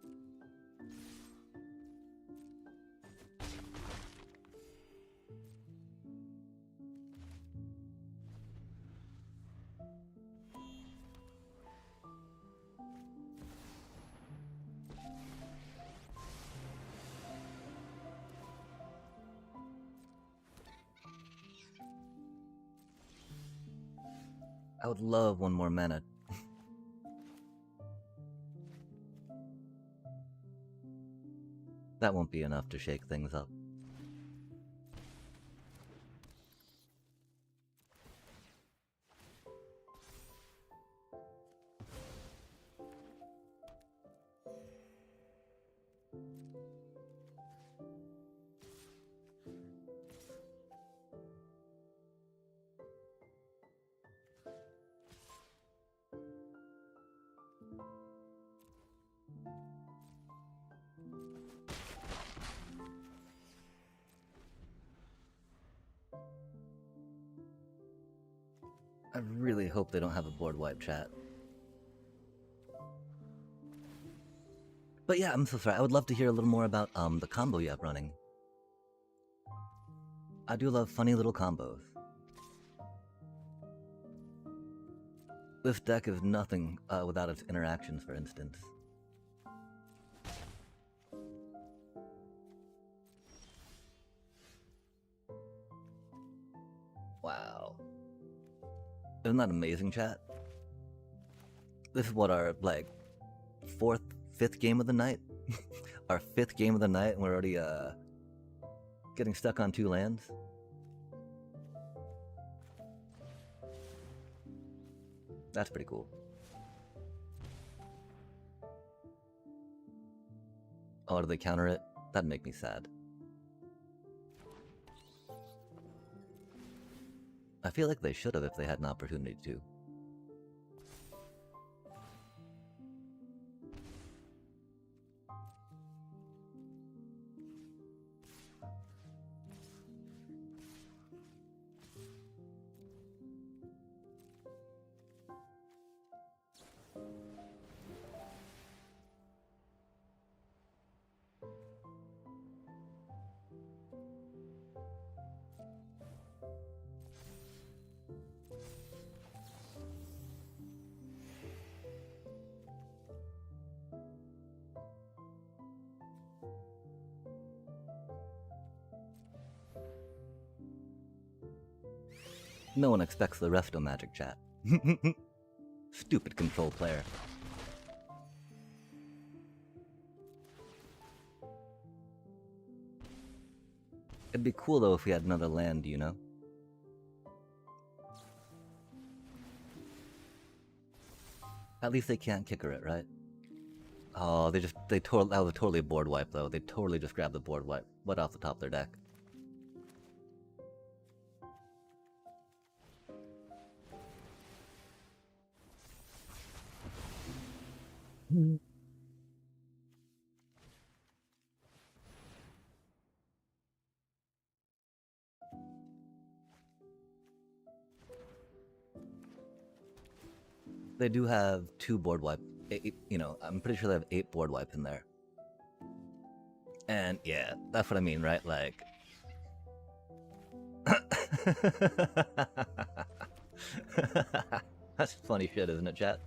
I would love one more mana. That won't be enough to shake things up. I really hope they don't have a board wipe, chat. But yeah, I'm so sorry. I would love to hear a little more about the combo you have running. I do love funny little combos. This deck is nothing without its interactions, for instance. Wow. Isn't that amazing, chat? This is what our, like, fifth game of the night? Our fifth game of the night, and we're already, getting stuck on 2 lands? That's pretty cool. Oh, do they counter it? That'd make me sad. I feel like they should have if they had an opportunity to. No one expects the resto magic, chat. Stupid control player. It'd be cool though if we had another land, you know? At least they can't kicker it, right? Oh, that was totally a board wipe though. They totally just grabbed the board wipe right off the top of their deck. They do have 2 board wipe. You know, I'm pretty sure they have 8 board wipe in there. And yeah, that's what I mean, right? Like... That's funny shit, isn't it, chat?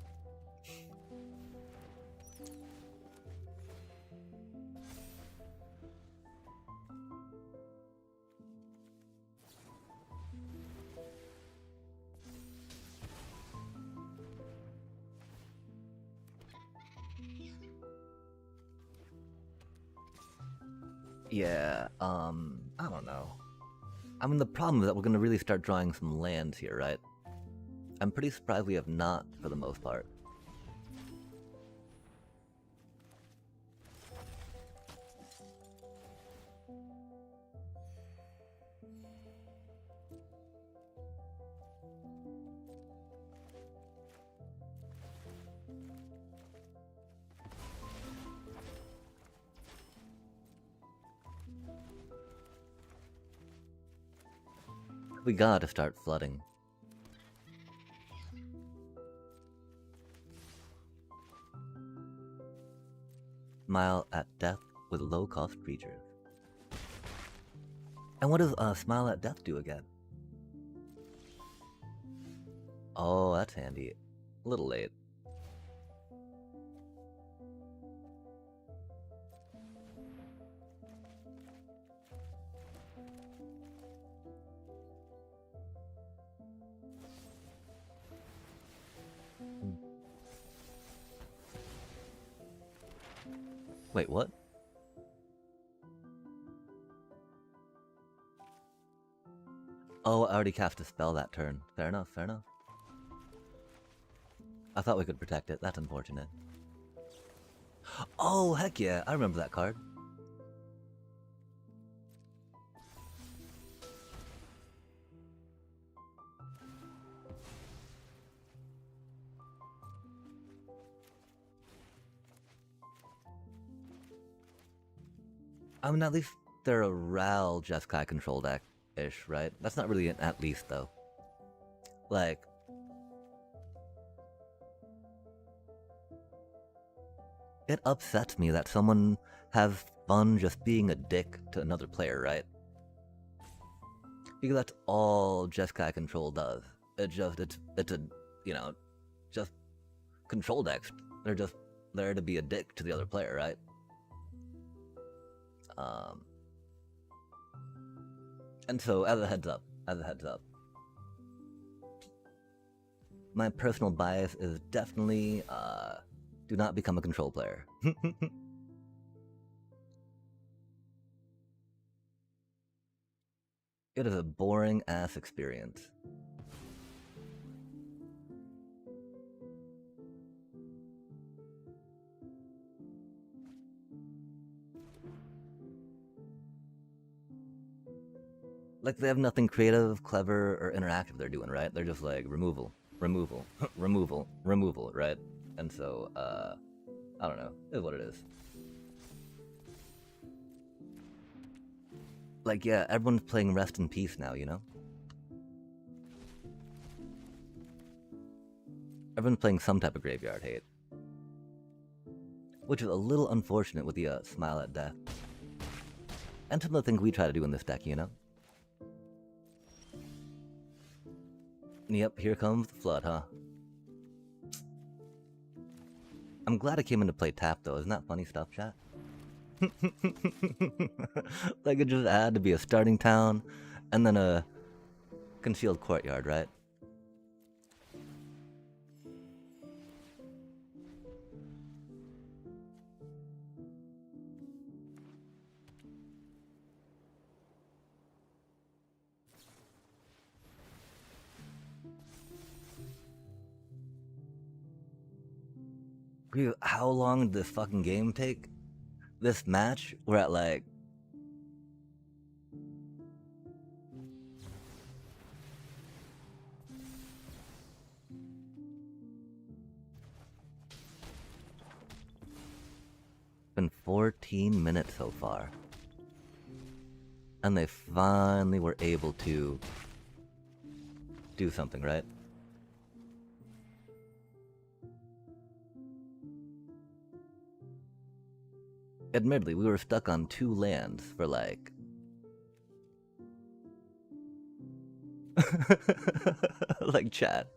Yeah, I don't know. I mean, the problem is that we're gonna really start drawing some lands here, right? I'm pretty surprised we have not, for the most part. We gotta start flooding. Smile at death with low-cost creatures. And what does Smile at Death do again? Oh, that's handy. A little late. Wait, what? Oh, I already cast a spell that turn. Fair enough, fair enough. I thought we could protect it. That's unfortunate. Oh, heck yeah. I remember that card. I mean, at least they're a Ral Jeskai control deck-ish, right? That's not really an at least, though. Like... It upsets me that someone has fun just being a dick to another player, right? Because that's all Jeskai control does. It's a, you know, just control decks. They're just there to be a dick to the other player, right? And so, as a heads up, my personal bias is definitely, do not become a control player. It is a boring-ass experience. Like, they have nothing creative, clever, or interactive they're doing, right? They're just like, removal, removal, removal, removal, right? And so, I don't know. It is what it is. Like, yeah, everyone's playing Rest in Peace now, you know? Everyone's playing some type of graveyard hate. Which is a little unfortunate with the Smile at Death. And some of the things we try to do in this deck, you know? Yep, here comes the flood, huh? I'm glad I came in to play tap, though. Isn't that funny stuff, chat? Like, it just had to be a starting town, and then a concealed courtyard, right? How long did this fucking game take? This match, we're at like... been 14 minutes so far. And they finally were able to do something, right? Admittedly, we were stuck on 2 lands for like... like, chat.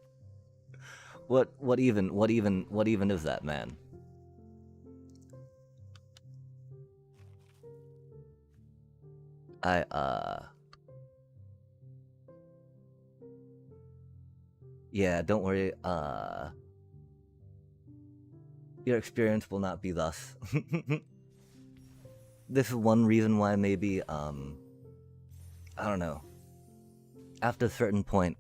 What even is that, man? Yeah, don't worry, your experience will not be thus. This is one reason why maybe, I don't know. After a certain point,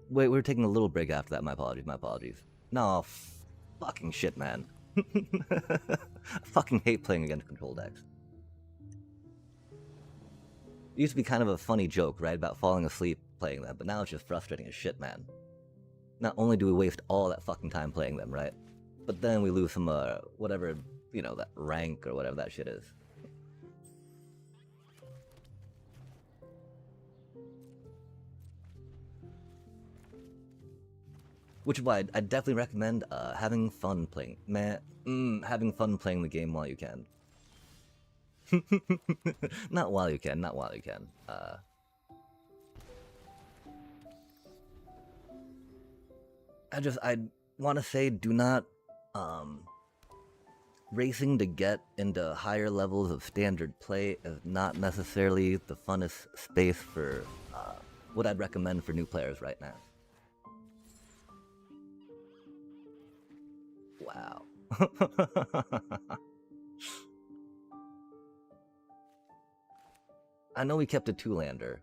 wait, we were taking a little break after that, my apologies. No, fucking shit, man. I fucking hate playing against control decks. It used to be kind of a funny joke, right, about falling asleep playing them, but now it's just frustrating as shit, man. Not only do we waste all that fucking time playing them, right, but then we lose some, whatever, you know, that rank or whatever that shit is. Which is why I'd definitely recommend having fun playing. Having fun playing the game while you can. Not while you can, not while you can. I want to say, do not, racing to get into higher levels of standard play is not necessarily the funnest space for what I'd recommend for new players right now. Wow. I know we kept a two-lander.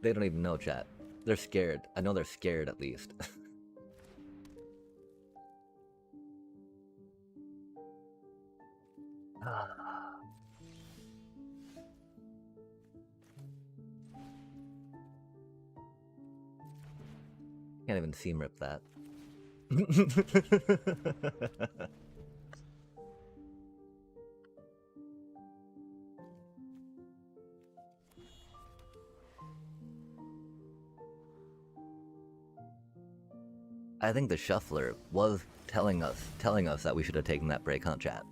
They don't even know, chat. They're scared. I know they're scared, at least. Can't even seam rip that. I think the shuffler was telling us that we should have taken that break, huh, chat?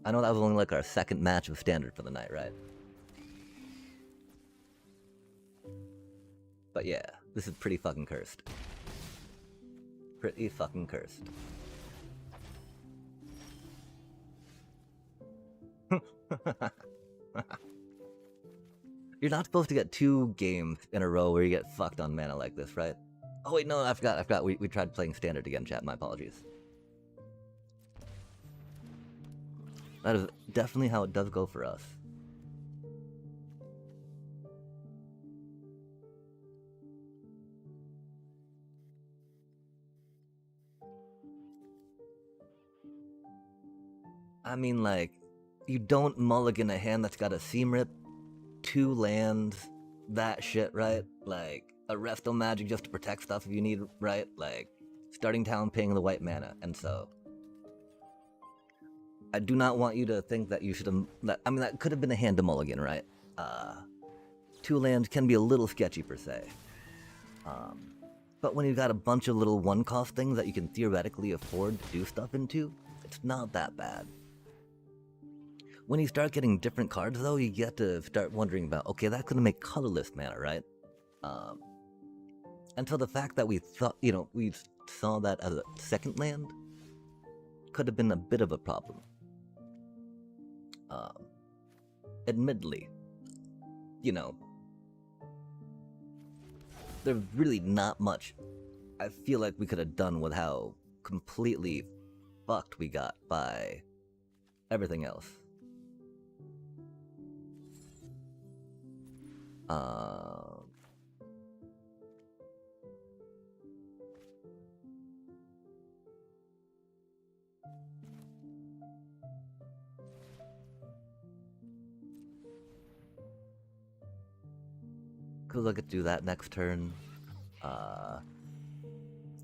I know that was only like our second match of standard for the night, right? But yeah, this is pretty fucking cursed. Pretty fucking cursed. You're not supposed to get 2 games in a row where you get fucked on mana like this, right? Oh wait, no, I forgot. We tried playing standard again, chat. My apologies. That is definitely how it does go for us. I mean, like, you don't mulligan a hand that's got a seam rip, 2 lands, that shit, right? Like, a Resto Magic just to protect stuff if you need, right? Like, starting town paying the white mana, and so... I do not want you to think that you should have... I mean, that could have been a hand to mulligan, right? 2 lands can be a little sketchy, per se. But when you've got a bunch of little one-cost things that you can theoretically afford to do stuff into, it's not that bad. When you start getting different cards, though, you get to start wondering about, okay, that's going to make colorless mana, right? And so the fact that we thought, we saw that as a second land could have been a bit of a problem. Admittedly, there's really not much I feel like we could have done with how completely fucked we got by everything else. Because I could do that next turn.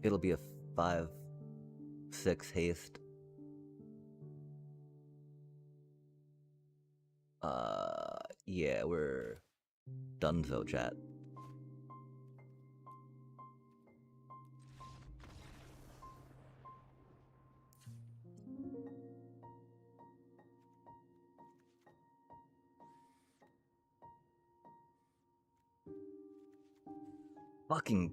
It'll be a 5-6 haste. Yeah, we're donezo, chat. Fucking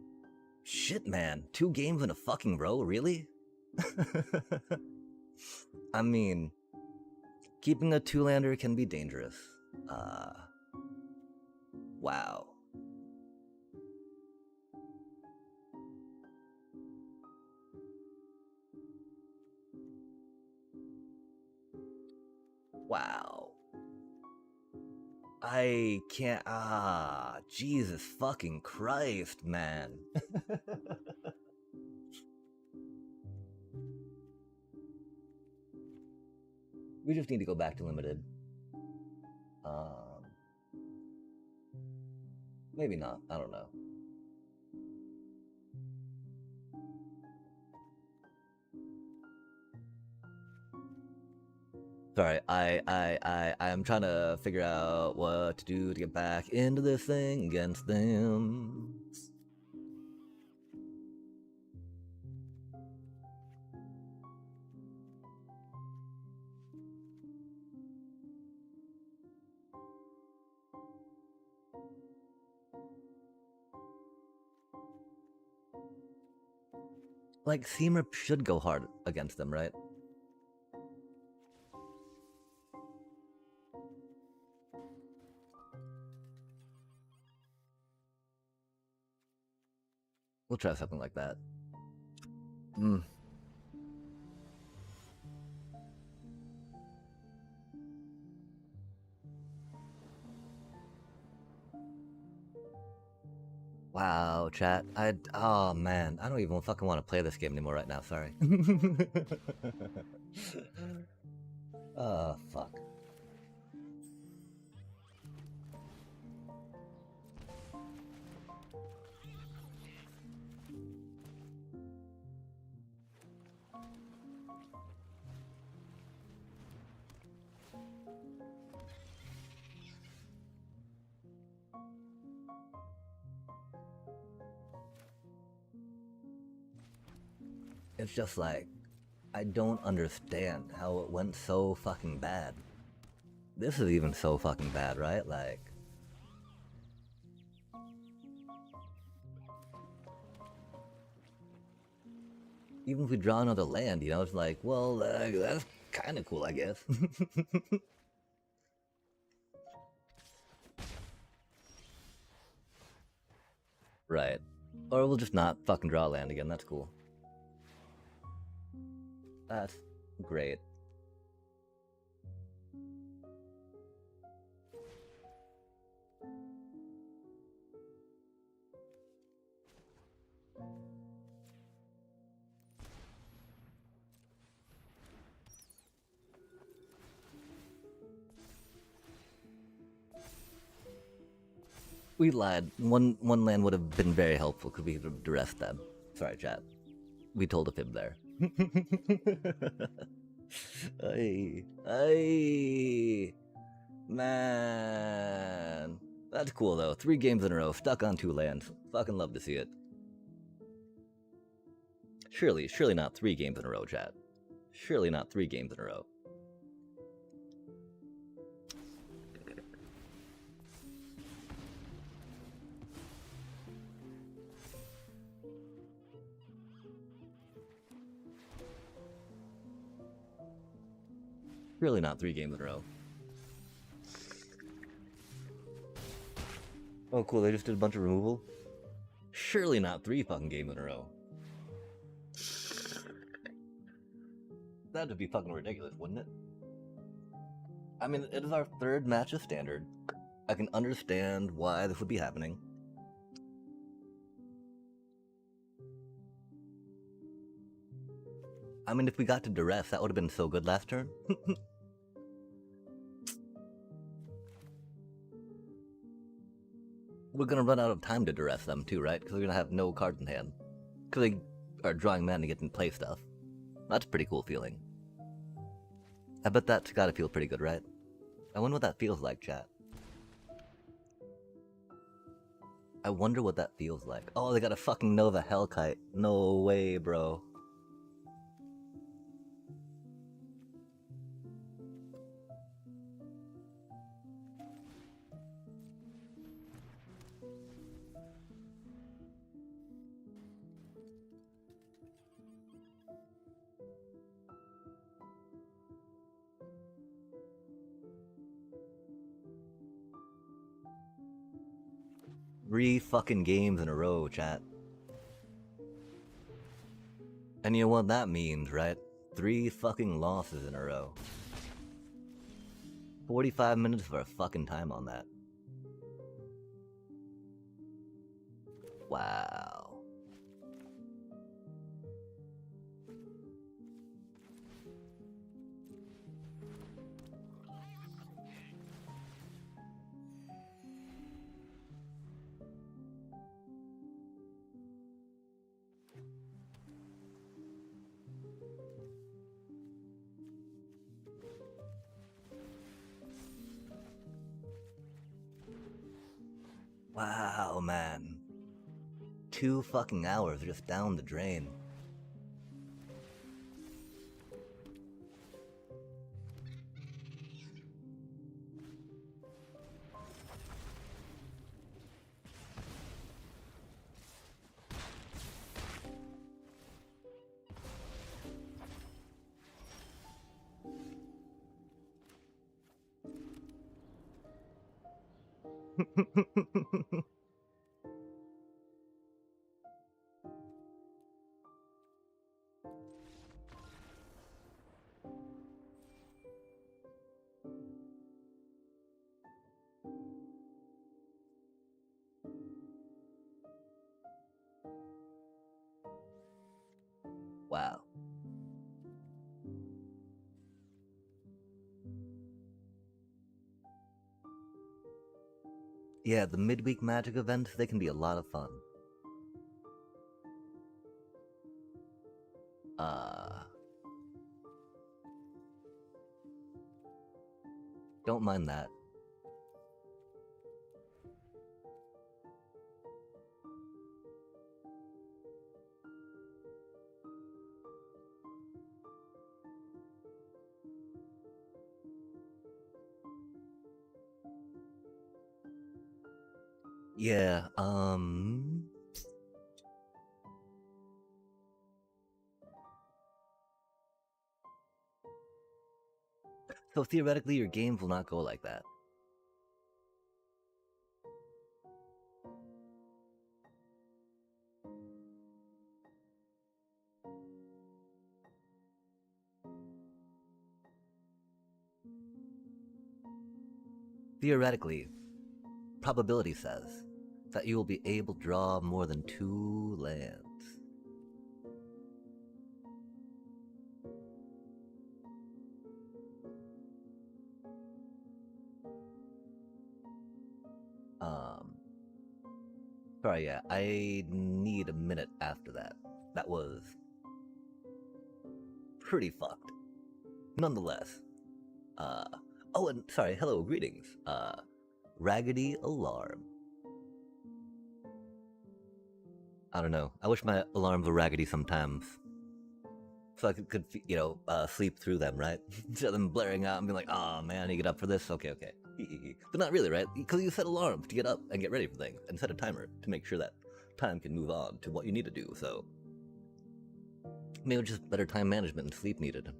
shit, man. 2 games in a fucking row, really? I mean, keeping a 2-lander can be dangerous. Wow. Wow. I can't. Jesus fucking Christ, man. We just need to go back to limited. Maybe not. I don't know. Sorry, I am trying to figure out what to do to get back into this thing against them. Like, Seamer should go hard against them, right? We'll try something like that. Wow, chat. Oh man, I don't even fucking want to play this game anymore right now, sorry. Oh, fuck. It's just like, I don't understand how it went so fucking bad. This is even so fucking bad, right? Like, even if we draw another land, you know, it's like, well, that's kind of cool, I guess. Right. Or we'll just not fucking draw land again, that's cool. That's great. We lied. One land would have been very helpful because we could have duressed them. Sorry, chat. We told a fib there. Ay, man. That's cool though. 3 games in a row, stuck on 2 lands. Fucking love to see it. Surely not 3 games in a row, chat. Surely not 3 games in a row. Surely not 3 games in a row. Oh, cool. They just did a bunch of removal. Surely not 3 fucking games in a row. That'd be fucking ridiculous, wouldn't it? I mean, it is our 3rd match of standard. I can understand why this would be happening. I mean, if we got to duress, that would have been so good last turn. We're gonna run out of time to duress them too, right? Because we're gonna have no cards in hand. Because they are drawing mana to get and play stuff. That's a pretty cool feeling. I bet that's gotta feel pretty good, right? I wonder what that feels like, chat. I wonder what that feels like. Oh, they got a fucking Nova Hellkite. No way, bro. Three fucking games in a row, chat. And you know what that means, right? 3 fucking losses in a row. 45 minutes for a fucking time on that. Wow. 2 fucking hours just down the drain. Wow. Yeah, the midweek magic events, they can be a lot of fun. Don't mind that. Yeah, so theoretically your games will not go like that. Theoretically, probability says that you will be able to draw more than 2 lands. Sorry, yeah, I need a minute after that. That was pretty fucked. Nonetheless, oh, and sorry, hello, greetings. Raggedy Alarm. I don't know. I wish my alarms were raggedy sometimes. So I could sleep through them, right? Instead of them blaring out and being like, oh man, you get up for this? Okay. But not really, right? Because you set alarms to get up and get ready for things, and set a timer to make sure that time can move on to what you need to do, so... Maybe just better time management and sleep needed.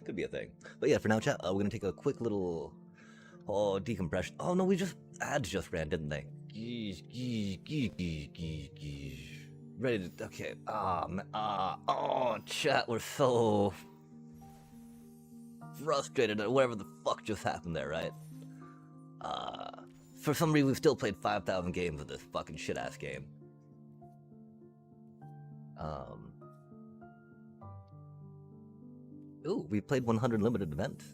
Could be a thing. But yeah, for now, chat, we're gonna take a quick little... decompression. Oh no, ads just ran, didn't they? Ready to... Okay. Chat, we're so... frustrated at whatever the fuck just happened there, right? For some reason, we've still played 5,000 games of this fucking shit-ass game. Ooh, we played 100 limited events.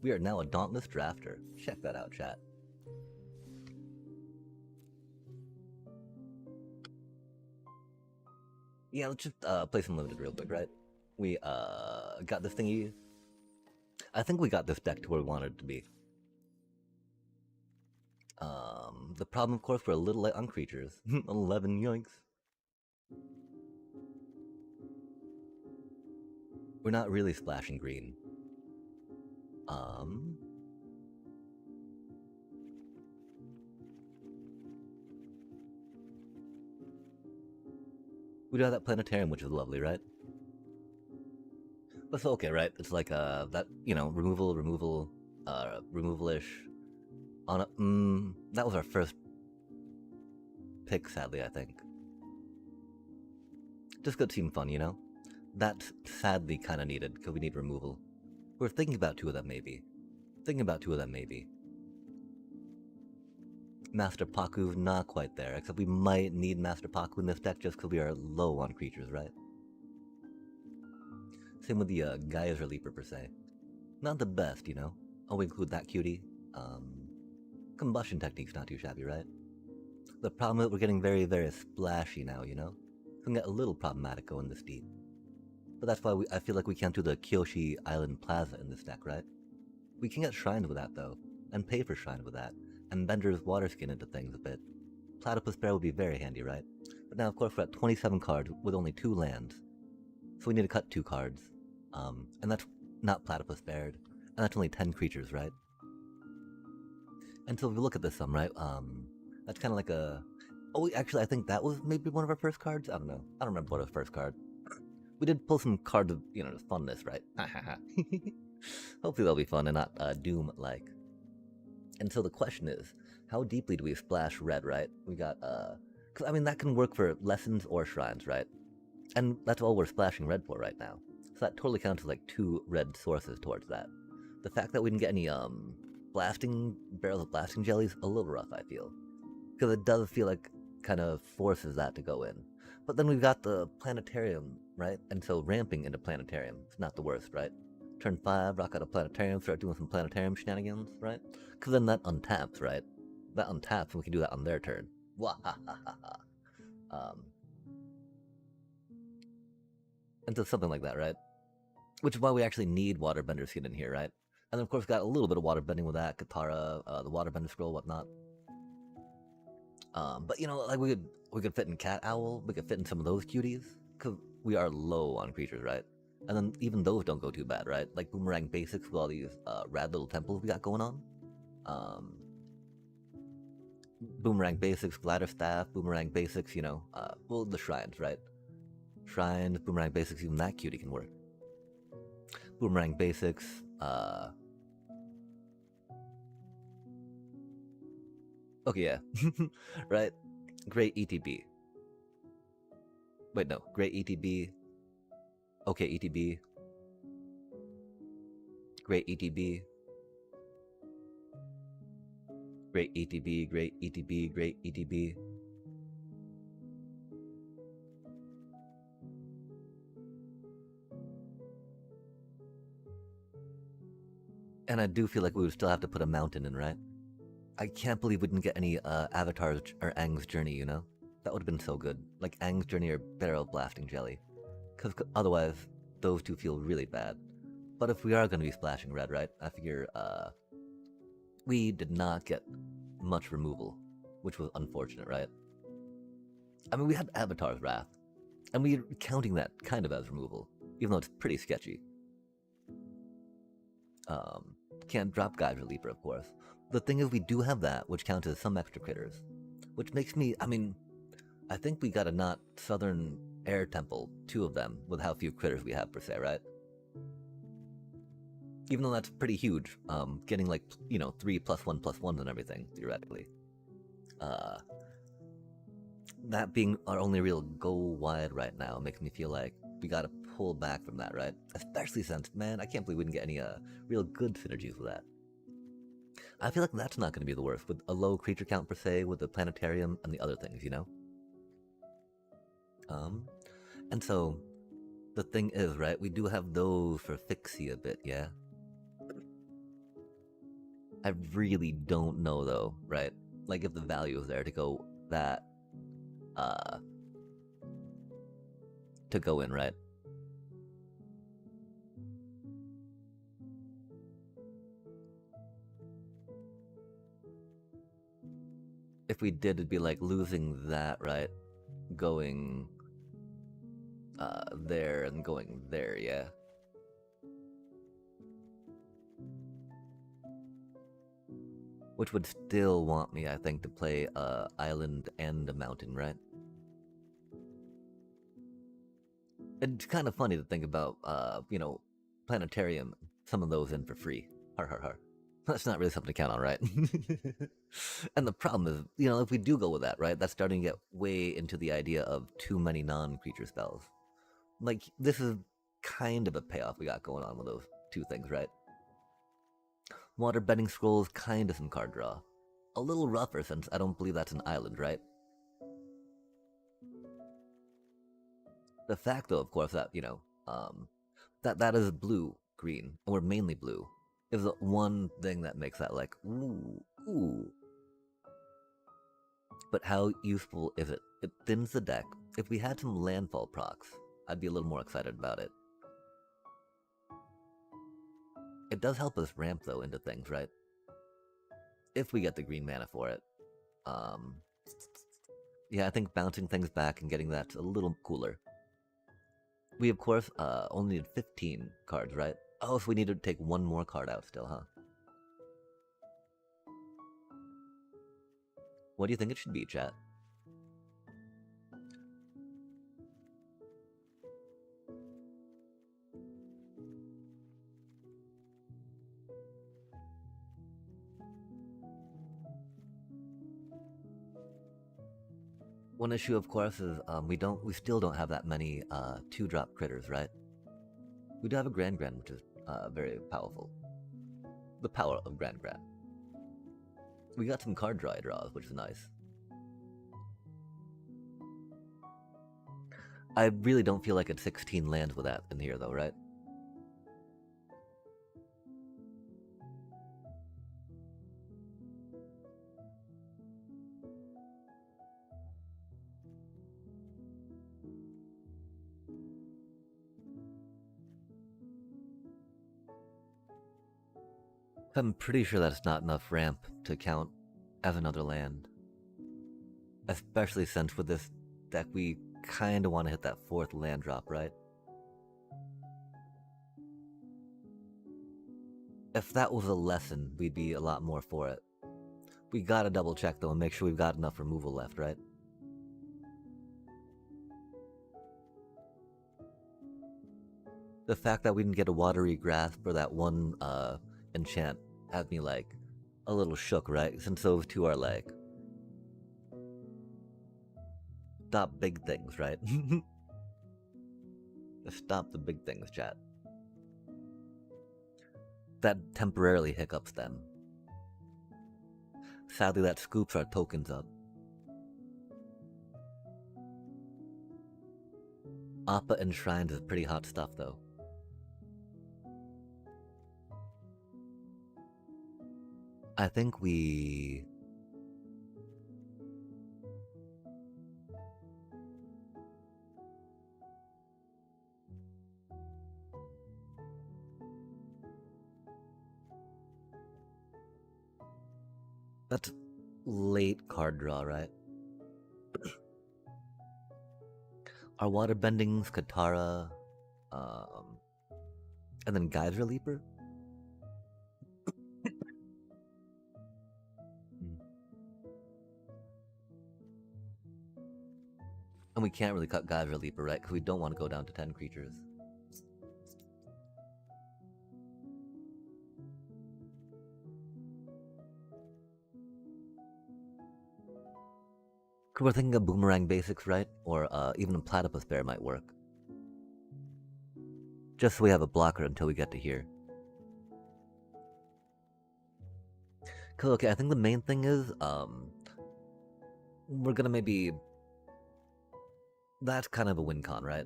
We are now a dauntless drafter. Check that out, chat. Yeah, let's just play some limited real quick, right? We got this thingy. I think we got this deck to where we wanted it to be. The problem, of course, we're a little light on creatures. 11, yoinks. We're not really splashing green. We do have that planetarium, which is lovely, right? But it's okay, right? It's like that, removal-ish. That was our first pick, sadly, I think. Just good team fun, you know? That's sadly kind of needed, because we need removal. We're thinking about 2 of them, maybe. Master Paku's not quite there, except we might need Master Paku in this deck just because we are low on creatures, right? Same with the Geyser Leaper, per se. Not the best, you know? I'll include that cutie. Combustion technique's not too shabby, right? The problem is we're getting very, very splashy now, you know? It's gonna get a little problematic going this deep. But that's why I feel like we can't do the Kyoshi Island Plaza in this deck, right? We can get shrines with that, though, and pay for shrines with that, and Bender's water skin into things a bit. Platypus Bear would be very handy, right? But now, of course, we're at 27 cards with only 2 lands. So we need to cut 2 cards. And that's not Platypus Bear. And that's only 10 creatures, right? And so if we look at this sum, right? That's kind of like a... Oh, actually, I think that was maybe one of our first cards? I don't know. I don't remember what was first card. We did pull some cards of, just funness, right? Hopefully they'll be fun and not Doom-like. And so the question is, how deeply do we splash red, right? We got, because, I mean, that can work for lessons or shrines, right? And that's all we're splashing red for right now. So that totally counts as like 2 red sources towards that. The fact that we didn't get any, barrels of blasting jellies, a little rough, I feel. Because it does feel like kind of forces that to go in. But then we've got the planetarium, right? And so ramping into planetarium is not the worst, right? Turn 5, rock out a planetarium, start doing some planetarium shenanigans, right? Because then that untaps, right? That untaps and we can do that on their turn. And so something like that, right? Which is why we actually need Waterbender Skin in here, right? And then of course got a little bit of waterbending with that, Katara, the Waterbender Scroll, whatnot. But like we could fit in Cat Owl, we could fit in some of those cuties, because we are low on creatures, right? And then even those don't go too bad, right? Like Boomerang Basics with all these rad little temples we got going on. Boomerang Basics, Glider Staff, Boomerang Basics, well, the shrines, right? Shrines, Boomerang Basics, even that cutie can work. Boomerang Basics, okay, yeah. Right? Great ETB. Wait, no. Great ETB. Okay, ETB. Great ETB. Great ETB, great ETB, great ETB. And I do feel like we would still have to put a mountain in, right? I can't believe we didn't get any Avatar's or Aang's Journey, That would have been so good. Like Aang's Journey or Barrel Blasting Jelly. Because otherwise, those two feel really bad. But if we are going to be splashing red, right? I figure we did not get much removal, which was unfortunate, right? I mean, we had Avatar's Wrath, and we're counting that kind of as removal, even though it's pretty sketchy. Can't drop Geyser Leaper, of course. The thing is, we do have that, which counts as some extra critters. Which makes me, I think we got a not Southern Air Temple, 2 of them, with how few critters we have per se, right? Even though that's pretty huge, getting like, 3 +1/+1s and everything, theoretically. That being our only real go wide right now makes me feel like we gotta pull back from that, right? Especially since, man, I can't believe we didn't get any real good synergies with that. I feel like that's not going to be the worst, with a low creature count per se, with the planetarium and the other things, And so, the thing is, right, we do have those for fixie a bit, yeah? I really don't know, though, right? Like, if the value is there to go that, to go in, right? If we did, it'd be like losing that, right? Going there and going there, yeah. Which would still want me, I think, to play island and a mountain, right? It's kind of funny to think about, planetarium, some of those in for free. Har har har. That's not really something to count on, right? And the problem is, if we do go with that, right, that's starting to get way into the idea of too many non-creature spells. Like, this is kind of a payoff we got going on with those 2 things, right? Waterbending Scrolls, kind of some card draw. A little rougher since I don't believe that's an island, right? The fact, though, of course, that, that is blue-green, and we're mainly blue, is the one thing that makes that like, ooh. But how useful is it? It thins the deck. If we had some landfall procs, I'd be a little more excited about it. It does help us ramp, though, into things, right? If we get the green mana for it. Yeah, I think bouncing things back and getting that's a little cooler. We, of course, only need 15 cards, right? Oh, so we need to take one more card out still, huh? What do you think it should be, chat? One issue, of course, is we still don't have that many 2-drop critters, right? We do have a Grand Grand, which is very powerful. The power of Grand Grand. We got some card draws, which is nice. I really don't feel like it's 16 lands with that in here, though, right? I'm pretty sure that's not enough ramp to count as another land. Especially since with this deck, we kind of want to hit that 4th land drop, right? If that was a lesson, we'd be a lot more for it. We gotta double check though and make sure we've got enough removal left, right? The fact that we didn't get a Watery Grasp or that one enchant had me like a little shook, right? Since those two are like stop big things, right? Stop the big things, chat. That temporarily hiccups them. Sadly, that scoops our tokens up. Appa and Shrines is pretty hot stuff, though. I think we... That's late card draw, right? Our Water Bendings, Katara, and then Geyser Leaper? And we can't really cut Geyser Leaper, right? Because we don't want to go down to 10 creatures. Because we're thinking of Boomerang Basics, right? Or even a Platypus Bear might work. Just so we have a blocker until we get to here. Cause okay, I think the main thing is, we're gonna maybe... That's kind of a win con, right?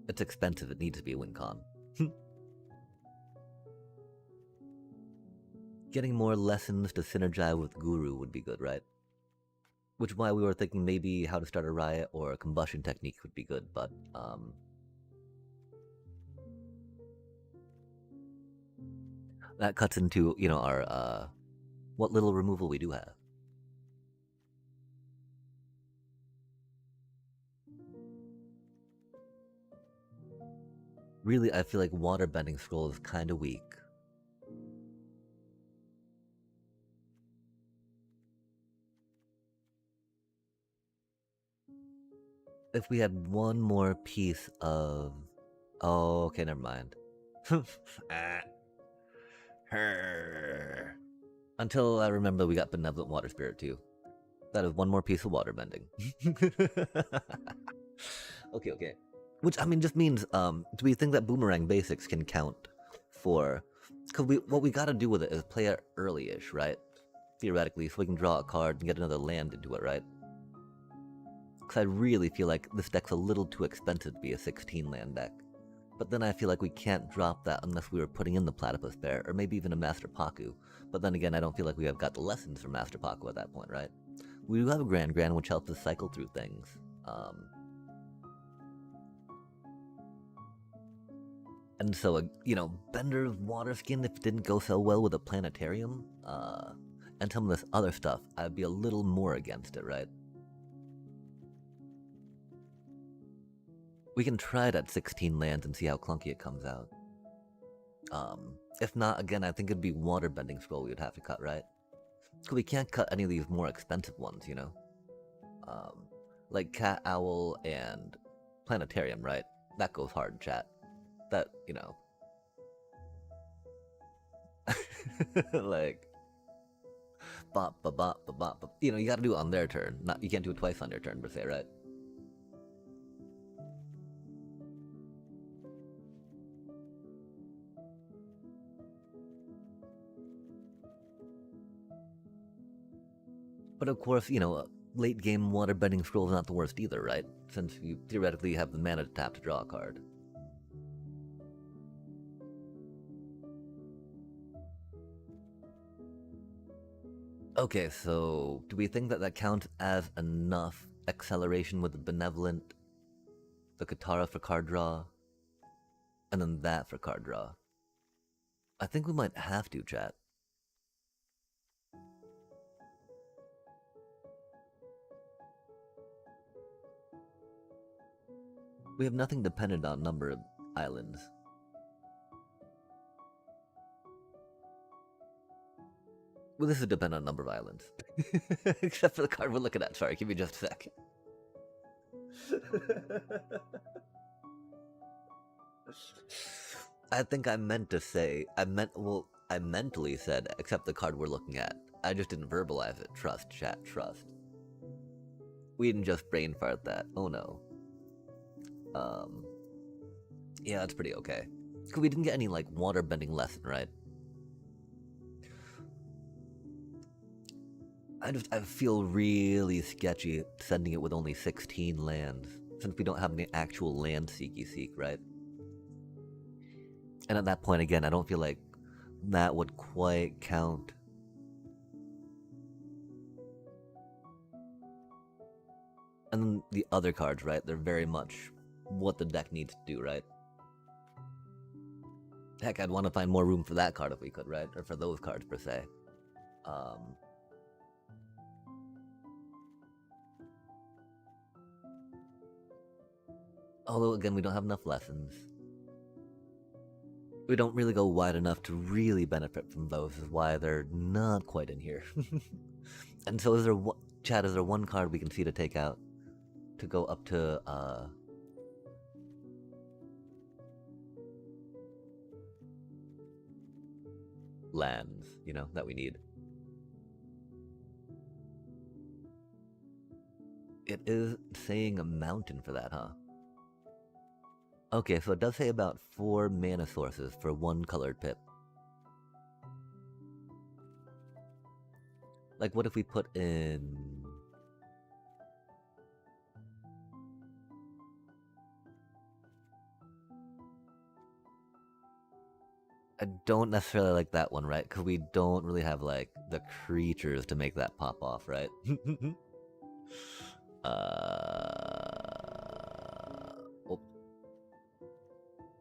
It's expensive, it needs to be a win con. Getting more lessons to synergize with Guru would be good, right? Which is why we were thinking maybe how to start a riot or a combustion technique would be good, but that cuts into, you know, our what little removal we do have. Really, I feel like Water Bending Scroll is kind of weak. If we had one more piece of... Oh, okay, never mind. Until I remember we got Benevolent Water Spirit too. That is one more piece of water bending. Okay. Which, I mean, just means, do we think that Boomerang Basics can count for... Because what we gotta do with it is play it early-ish, right? Theoretically, so we can draw a card and get another land into it, right? Because I really feel like this deck's a little too expensive to be a 16-land deck. But then I feel like we can't drop that unless we were putting in the Platypus Bear, or maybe even a Master Paku. But then again, I don't feel like we have got the lessons from Master Paku at that point, right? We do have a Grand Grand, which helps us cycle through things. And so, you know, Bender's Water Skin, if it didn't go so well with a Planetarium, and some of this other stuff, I'd be a little more against it, right? We can try it at 16 lands and see how clunky it comes out. If not, again, I think it'd be Waterbending Scroll we would have to cut, right? Because we can't cut any of these more expensive ones, you know? Like Cat, Owl, and Planetarium, right? That goes hard, chat. That, you know. Like, bop, bop, bop, bop, bop. You know, you gotta do it on their turn. Not, you can't do it twice on their turn, per se, right? But of course, you know, late game Waterbending Scroll is not the worst either, right? Since you theoretically have the mana to tap to draw a card. Okay, so do we think that that counts as enough acceleration with the Benevolent, the Katara for card draw, and then that for card draw? I think we might have to, chat. We have nothing dependent on number of islands. Well, this is dependent on number of islands. Except for the card we're looking at. Sorry, give me just a sec. I think I meant to say, I mentally said, except the card we're looking at. I just didn't verbalize it. Trust, chat, trust. We didn't just brain fart that. Oh no. Yeah, that's pretty okay. Because we didn't get any, like, waterbending lesson, right? I feel really sketchy sending it with only 16 lands, since we don't have any actual land seeky-seek, right? And at that point, again, I don't feel like that would quite count. And then the other cards, right? They're very much what the deck needs to do, right? Heck, I'd want to find more room for that card if we could, right? Or for those cards, per se. Although, again, we don't have enough lessons. We don't really go wide enough to really benefit from those, is why they're not quite in here. And so is there, Chad, is there one card we can see to take out? To go up to, lands, you know, that we need. It is saying a mountain for that, huh? Okay, so it does say about 4 mana sources for 1 colored pip. Like, what if we put in... I don't necessarily like that one, right? Because we don't really have, like, the creatures to make that pop off, right? Well,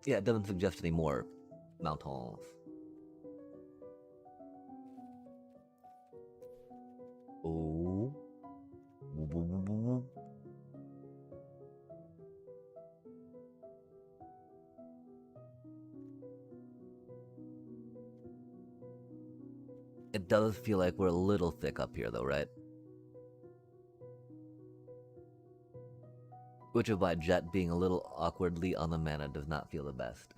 yeah, it doesn't suggest any more mountains. Oh. It does feel like we're a little thick up here, though, right? Which is why Jet being a little awkwardly on the mana does not feel the best.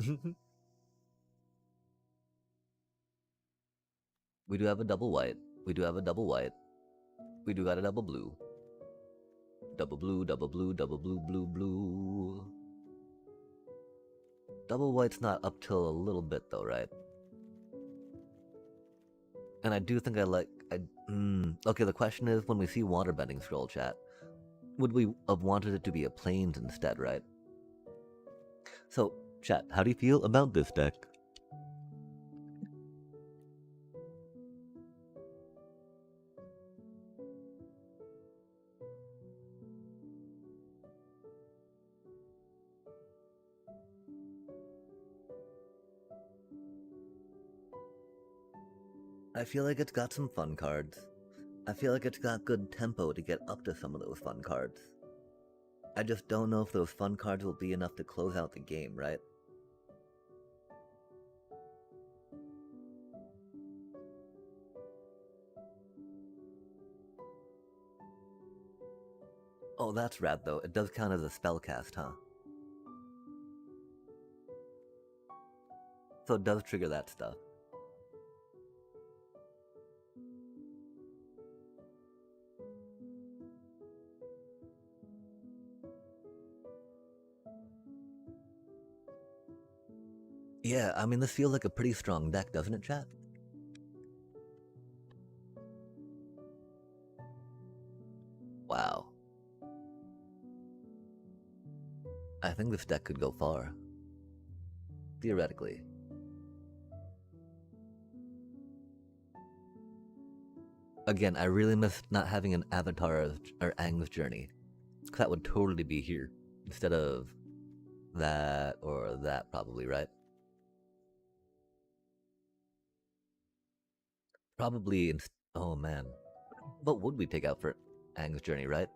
We do have a double white. We do have a double white. We do got a double blue. Double blue, double blue, double blue, blue, blue. Double white's not up till a little bit though, right? And I do think I like... Okay, the question is, when we see Waterbending Scroll, chat, would we have wanted it to be a plains instead, right? So, chat, how do you feel about this deck? I feel like it's got some fun cards. I feel like it's got good tempo to get up to some of those fun cards. I just don't know if those fun cards will be enough to close out the game, right? Oh, that's rad though. It does count as a spell cast, huh? So it does trigger that stuff. Yeah, I mean, this feels like a pretty strong deck, doesn't it, chat? Wow. I think this deck could go far. Theoretically. Again, I really miss not having an avatar or Aang's journey. That would totally be here. Instead of that or that, probably, right? Probably, oh man. What would we take out for Aang's journey, right?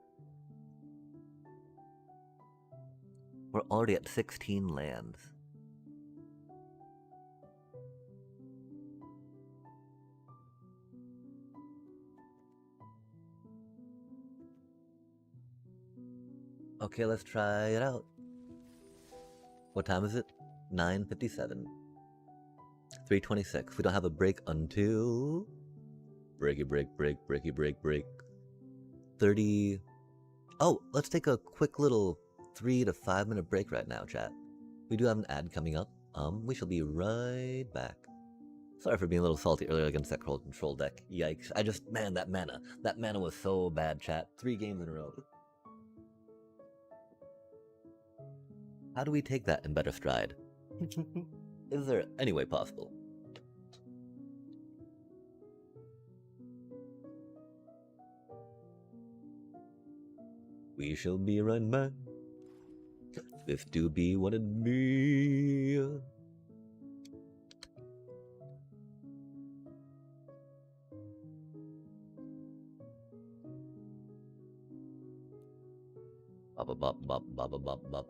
We're already at 16 lands. Okay, let's try it out. What time is it? 9:57. 3:26. We don't have a break until... Breaky break, breaky break. 30... Oh, let's take a quick little 3 to 5 minute break right now, chat. We do have an ad coming up. We shall be right back. Sorry for being a little salty earlier against that control deck. Yikes. Man, that mana was so bad, chat. 3 games in a row. How do we take that in better stride? Is there any way possible? We shall be right back. This do be what it be. Bop bop bop bop bop bop bop.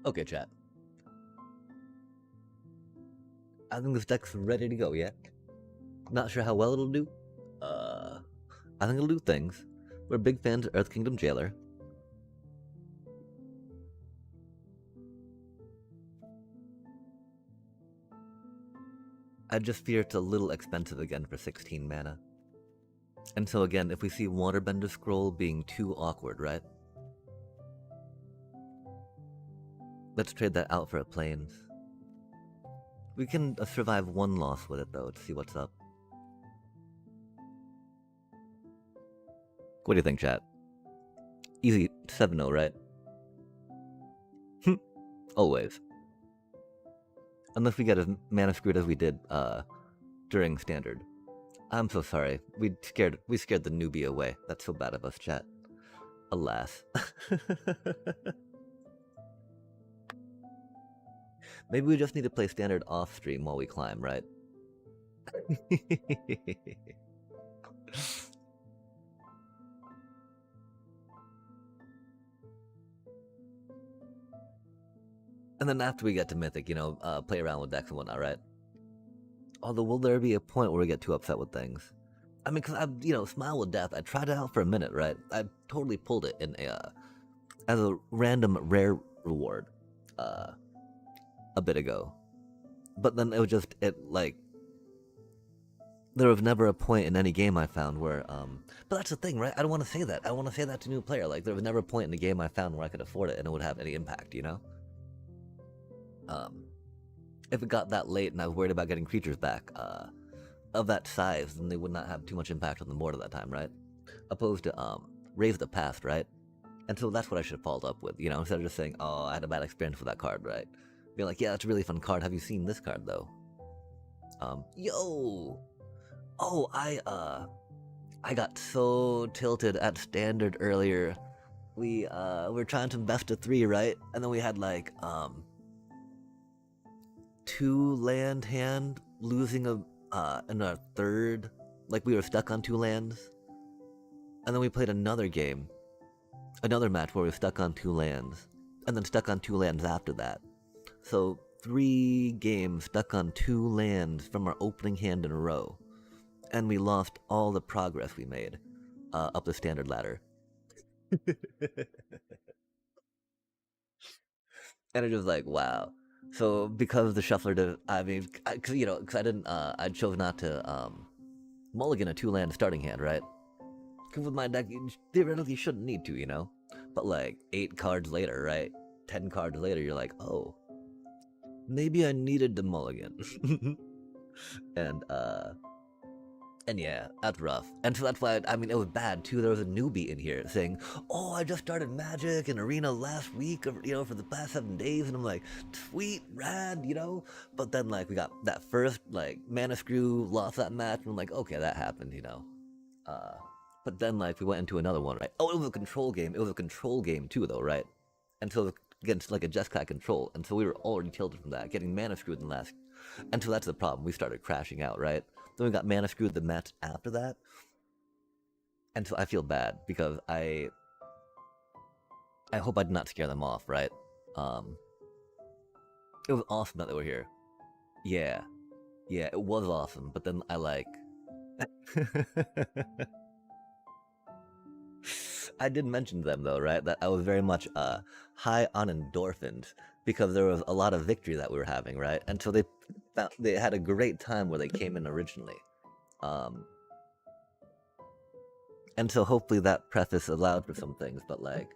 Okay, chat. I think this deck's ready to go, yeah? Not sure how well it'll do. I think it'll do things. We're big fans of Earth Kingdom Jailer. I just fear it's a little expensive again for 16 mana. And so again, if we see Waterbender Scroll being too awkward, right? Let's trade that out for a Plains. We can survive one loss with it though, to see what's up. What do you think, chat? Easy 7-0, right? Always. Unless we get as mana screwed as we did during Standard. I'm so sorry. We scared the newbie away. That's so bad of us, chat. Alas. Maybe we just need to play Standard off stream while we climb, right? And then after we get to Mythic, you know, play around with decks and whatnot, right? Although, will there be a point where we get too upset with things? I mean, because I, you know, Smile with Death, I tried it out for a minute, right? I totally pulled it in a, as a random rare reward, a bit ago. But then it was just, there was never a point in any game I found where, but that's the thing, right? I don't want to say that. I want to say that to a new player. Like, there was never a point in the game I found where I could afford it and it would have any impact, you know? If it got that late and I was worried about getting creatures back of that size, then they would not have too much impact on the board at that time, right? Opposed to Raise the Past, right? And so that's what I should have followed up with, you know, instead of just saying, oh, I had a bad experience with that card, right? Being like, yeah, that's a really fun card. Have you seen this card though? Yo! Oh, I got so tilted at Standard earlier. We were trying to best of 3, right? And then we had like 2 land hand, losing in our third. Like we were stuck on 2 lands. And then we played another game, another match where we were stuck on 2 lands, and then stuck on 2 lands after that. So 3 games stuck on 2 lands from our opening hand in a row. And we lost all the progress we made up the Standard ladder. And it was like, wow. So because the shuffler did, I mean, cause, you know, because I didn't, I chose not to mulligan a 2-land starting hand, right? Because with my deck, you theoretically shouldn't need to, you know? But like 8 cards later, right? 10 cards later, you're like, oh, maybe I needed the mulligan. And yeah, that's rough. And so that's why, I mean, it was bad too. There was a newbie in here saying, oh, I just started Magic and Arena last week, you know, for the past 7 days. And I'm like, sweet, rad, you know? But then, like, we got that first, like, mana screw, lost that match. And I'm like, okay, that happened, you know? But then, like, we went into another one, right? Oh, it was a control game. It was a control game too, though, right? And so against, like, a Jeskai control. And so we were already tilted from that, getting mana screwed in the last. And so that's the problem. We started crashing out, right? Then we got mana screwed the match after that. And so I feel bad because I hope I did not scare them off, right? It was awesome that they were here. Yeah. Yeah, it was awesome. But then I like... I did mention to them though, right? That I was very much high on endorphins because there was a lot of victory that we were having, right? And so they had a great time where they came in originally. And so hopefully that preface allowed for some things, but like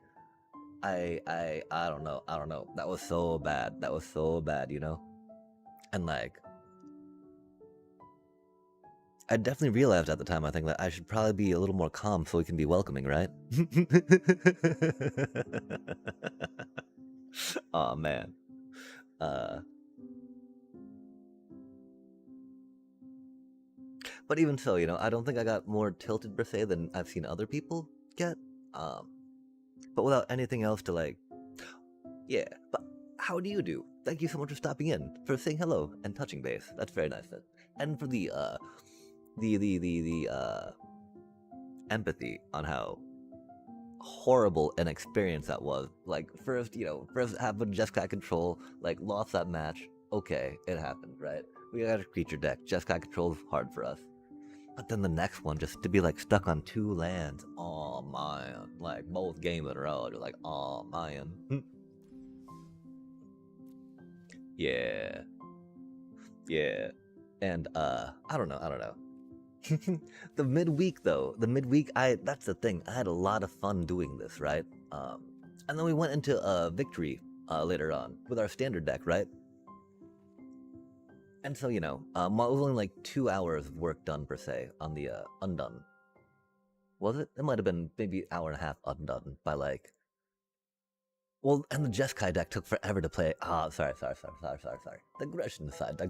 I don't know. That was so bad, you know? And like I definitely realized at the time, I think, that I should probably be a little more calm so we can be welcoming, right? Aw, man. But even so, you know, I don't think I got more tilted per se than I've seen other people get. But without anything else to like, yeah. But how do you do? Thank you so much for stopping in, for saying hello and touching base. That's very nice. And for the empathy on how horrible an experience that was. Like, first, first happened Jeskai control, like, lost that match. Okay, it happened, right? We got a creature deck. Jeskai control is hard for us. But then the next one, just to be, like, stuck on 2 lands. Oh, man. Like, both games in a row, you're like, oh, man. Yeah. Yeah. And, I don't know. The midweek though, that's the thing, I had a lot of fun doing this, right? And then we went into victory later on with our standard deck, right? And so, it was only like 2 hours of work done per se on the undone. Was it? It might have been maybe an hour and a half undone by like. Well, and the Jeskai deck took forever to play. Sorry. Digression aside.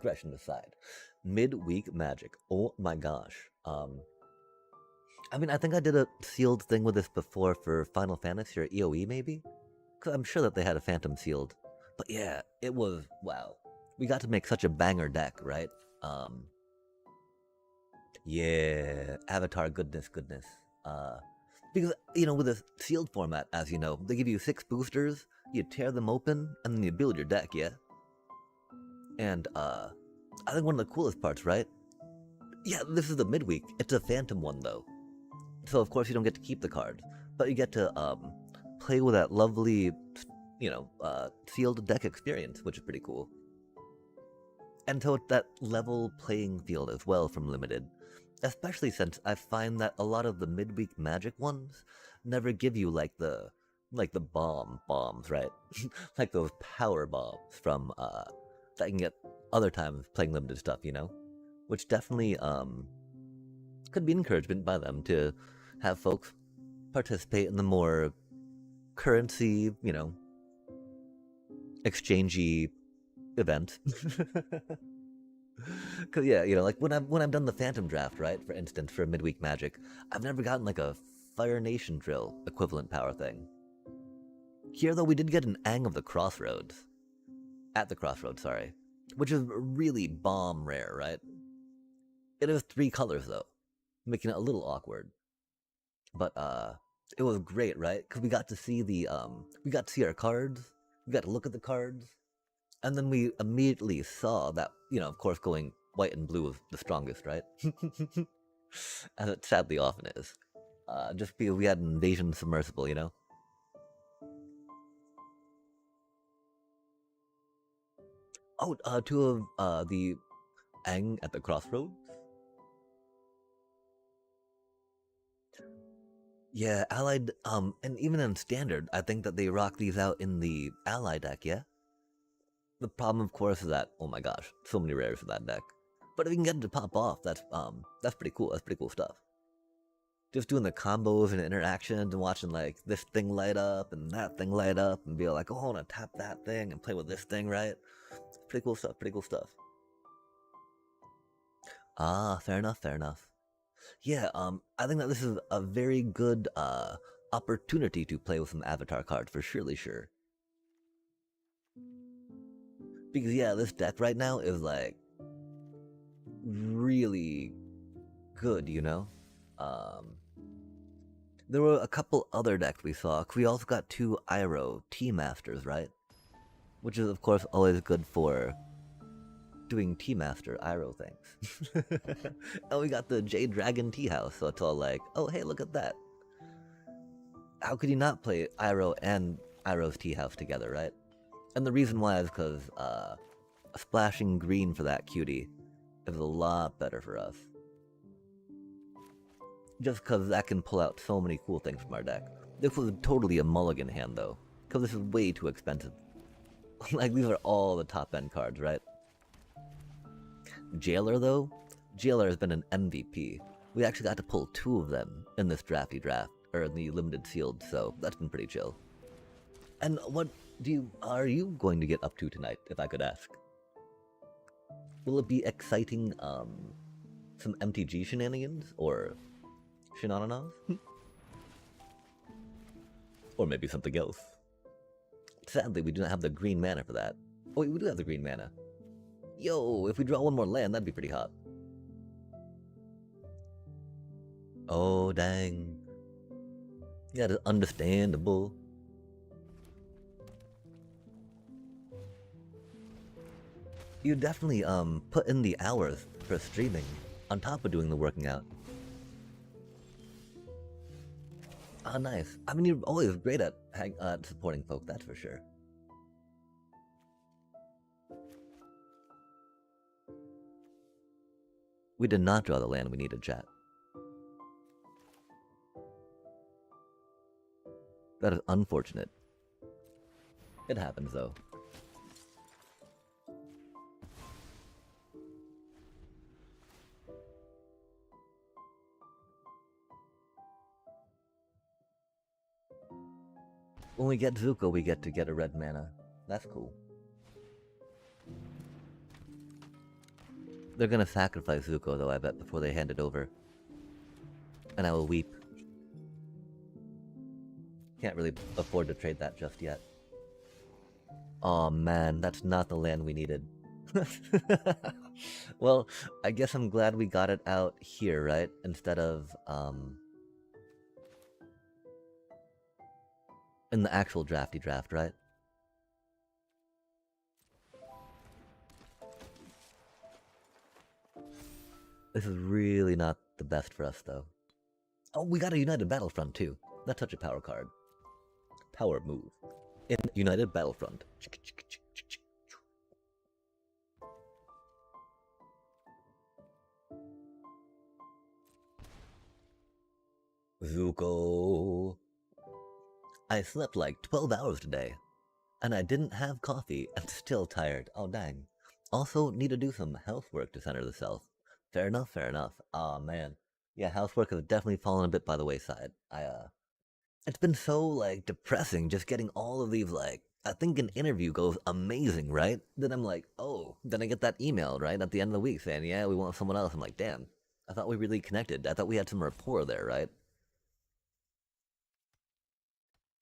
Midweek Magic. Oh my gosh. I mean, I think I did a sealed thing with this before for Final Fantasy or EOE maybe? Because I'm sure that they had a Phantom sealed. But yeah, it was, wow. We got to make such a banger deck, right? Yeah, Avatar goodness. Because, with a sealed format, as you know, they give you 6 boosters, you tear them open, and then you build your deck, yeah? And, I think one of the coolest parts, right? Yeah, this is the midweek. It's a Phantom one, though. So, of course, you don't get to keep the cards, but you get to, play with that lovely, sealed deck experience, which is pretty cool. And so it's that level playing field as well from Limited. Especially since I find that a lot of the midweek Magic ones never give you like the bombs, right? Like those power bombs from that you can get other times playing limited stuff, which definitely could be encouragement by them to have folks participate in the more currency, exchangey event. Cause yeah, like when I've done the Phantom draft, right? For instance, for midweek Magic, I've never gotten like a Fire Nation drill equivalent power thing. Here though, we did get an Ang of the Crossroads. At the Crossroads, sorry. Which is really bomb rare, right? It is 3 colors though, making it a little awkward. But it was great, right? Because we got to see our cards, we got to look at the cards. And then we immediately saw that, of course, going white and blue was the strongest, right? As it sadly often is. Just because we had an invasion submersible, Oh, 2 of the Ang at the Crossroads? Yeah, Allied, and even in Standard, I think that they rock these out in the Ally deck, yeah? The problem, of course, is that, oh my gosh, so many rares for that deck. But if you can get it to pop off, that's pretty cool. That's pretty cool stuff. Just doing the combos and interactions and watching like this thing light up and that thing light up and be like, oh, I want to tap that thing and play with this thing, right? Pretty cool stuff. Ah, fair enough. Yeah, I think that this is a very good opportunity to play with some Avatar cards for surely sure. Because yeah, this deck right now is like really good, There were a couple other decks we saw. We also got 2 Iroh Tea-Masters, right? Which is of course always good for doing Tea-Master Iroh things. And we got the Jade Dragon Tea House, so it's all like, oh hey, look at that. How could you not play Iroh and Iroh's Tea House together, right? And the reason why is because splashing green for that cutie is a lot better for us. Just because that can pull out so many cool things from our deck. This was totally a mulligan hand though, because this is way too expensive. Like these are all the top end cards, right? Jailer though? Jailer has been an MVP. We actually got to pull 2 of them in this drafty draft, or in the limited sealed, so that's been pretty chill. And what are you going to get up to tonight, if I could ask? Will it be exciting, some MTG shenanigans, or shenanigans? Or maybe something else. Sadly, we do not have the green mana for that. Oh, wait, we do have the green mana. Yo, if we draw 1 more land, that'd be pretty hot. Oh, dang. Yeah, that's understandable. You definitely put in the hours for streaming on top of doing the working out. Ah, nice. I mean, you're always great at supporting folk, that's for sure. We did not draw the land we needed, chat. That is unfortunate. It happens, though. When we get Zuko, we get to get a red mana. That's cool. They're gonna sacrifice Zuko, though, I bet, before they hand it over. And I will weep. Can't really afford to trade that just yet. Aw, man, that's not the land we needed. Well, I guess I'm glad we got it out here, right? Instead of, in the actual drafty draft, right? This is really not the best for us, though. Oh, we got a United Battlefront, too. That's such a power card. Power move. In United Battlefront. Zuko. I slept like 12 hours today. And I didn't have coffee and still tired. Oh, dang. Also, need to do some housework to center the self. Fair enough, fair enough. Aw, man. Yeah, housework has definitely fallen a bit by the wayside. It's been so, like, depressing just getting all of these, like, I think an interview goes amazing, right? Then I'm like, oh, then I get that email, right, at the end of the week saying, yeah, we want someone else. I'm like, damn, I thought we really connected. I thought we had some rapport there, right?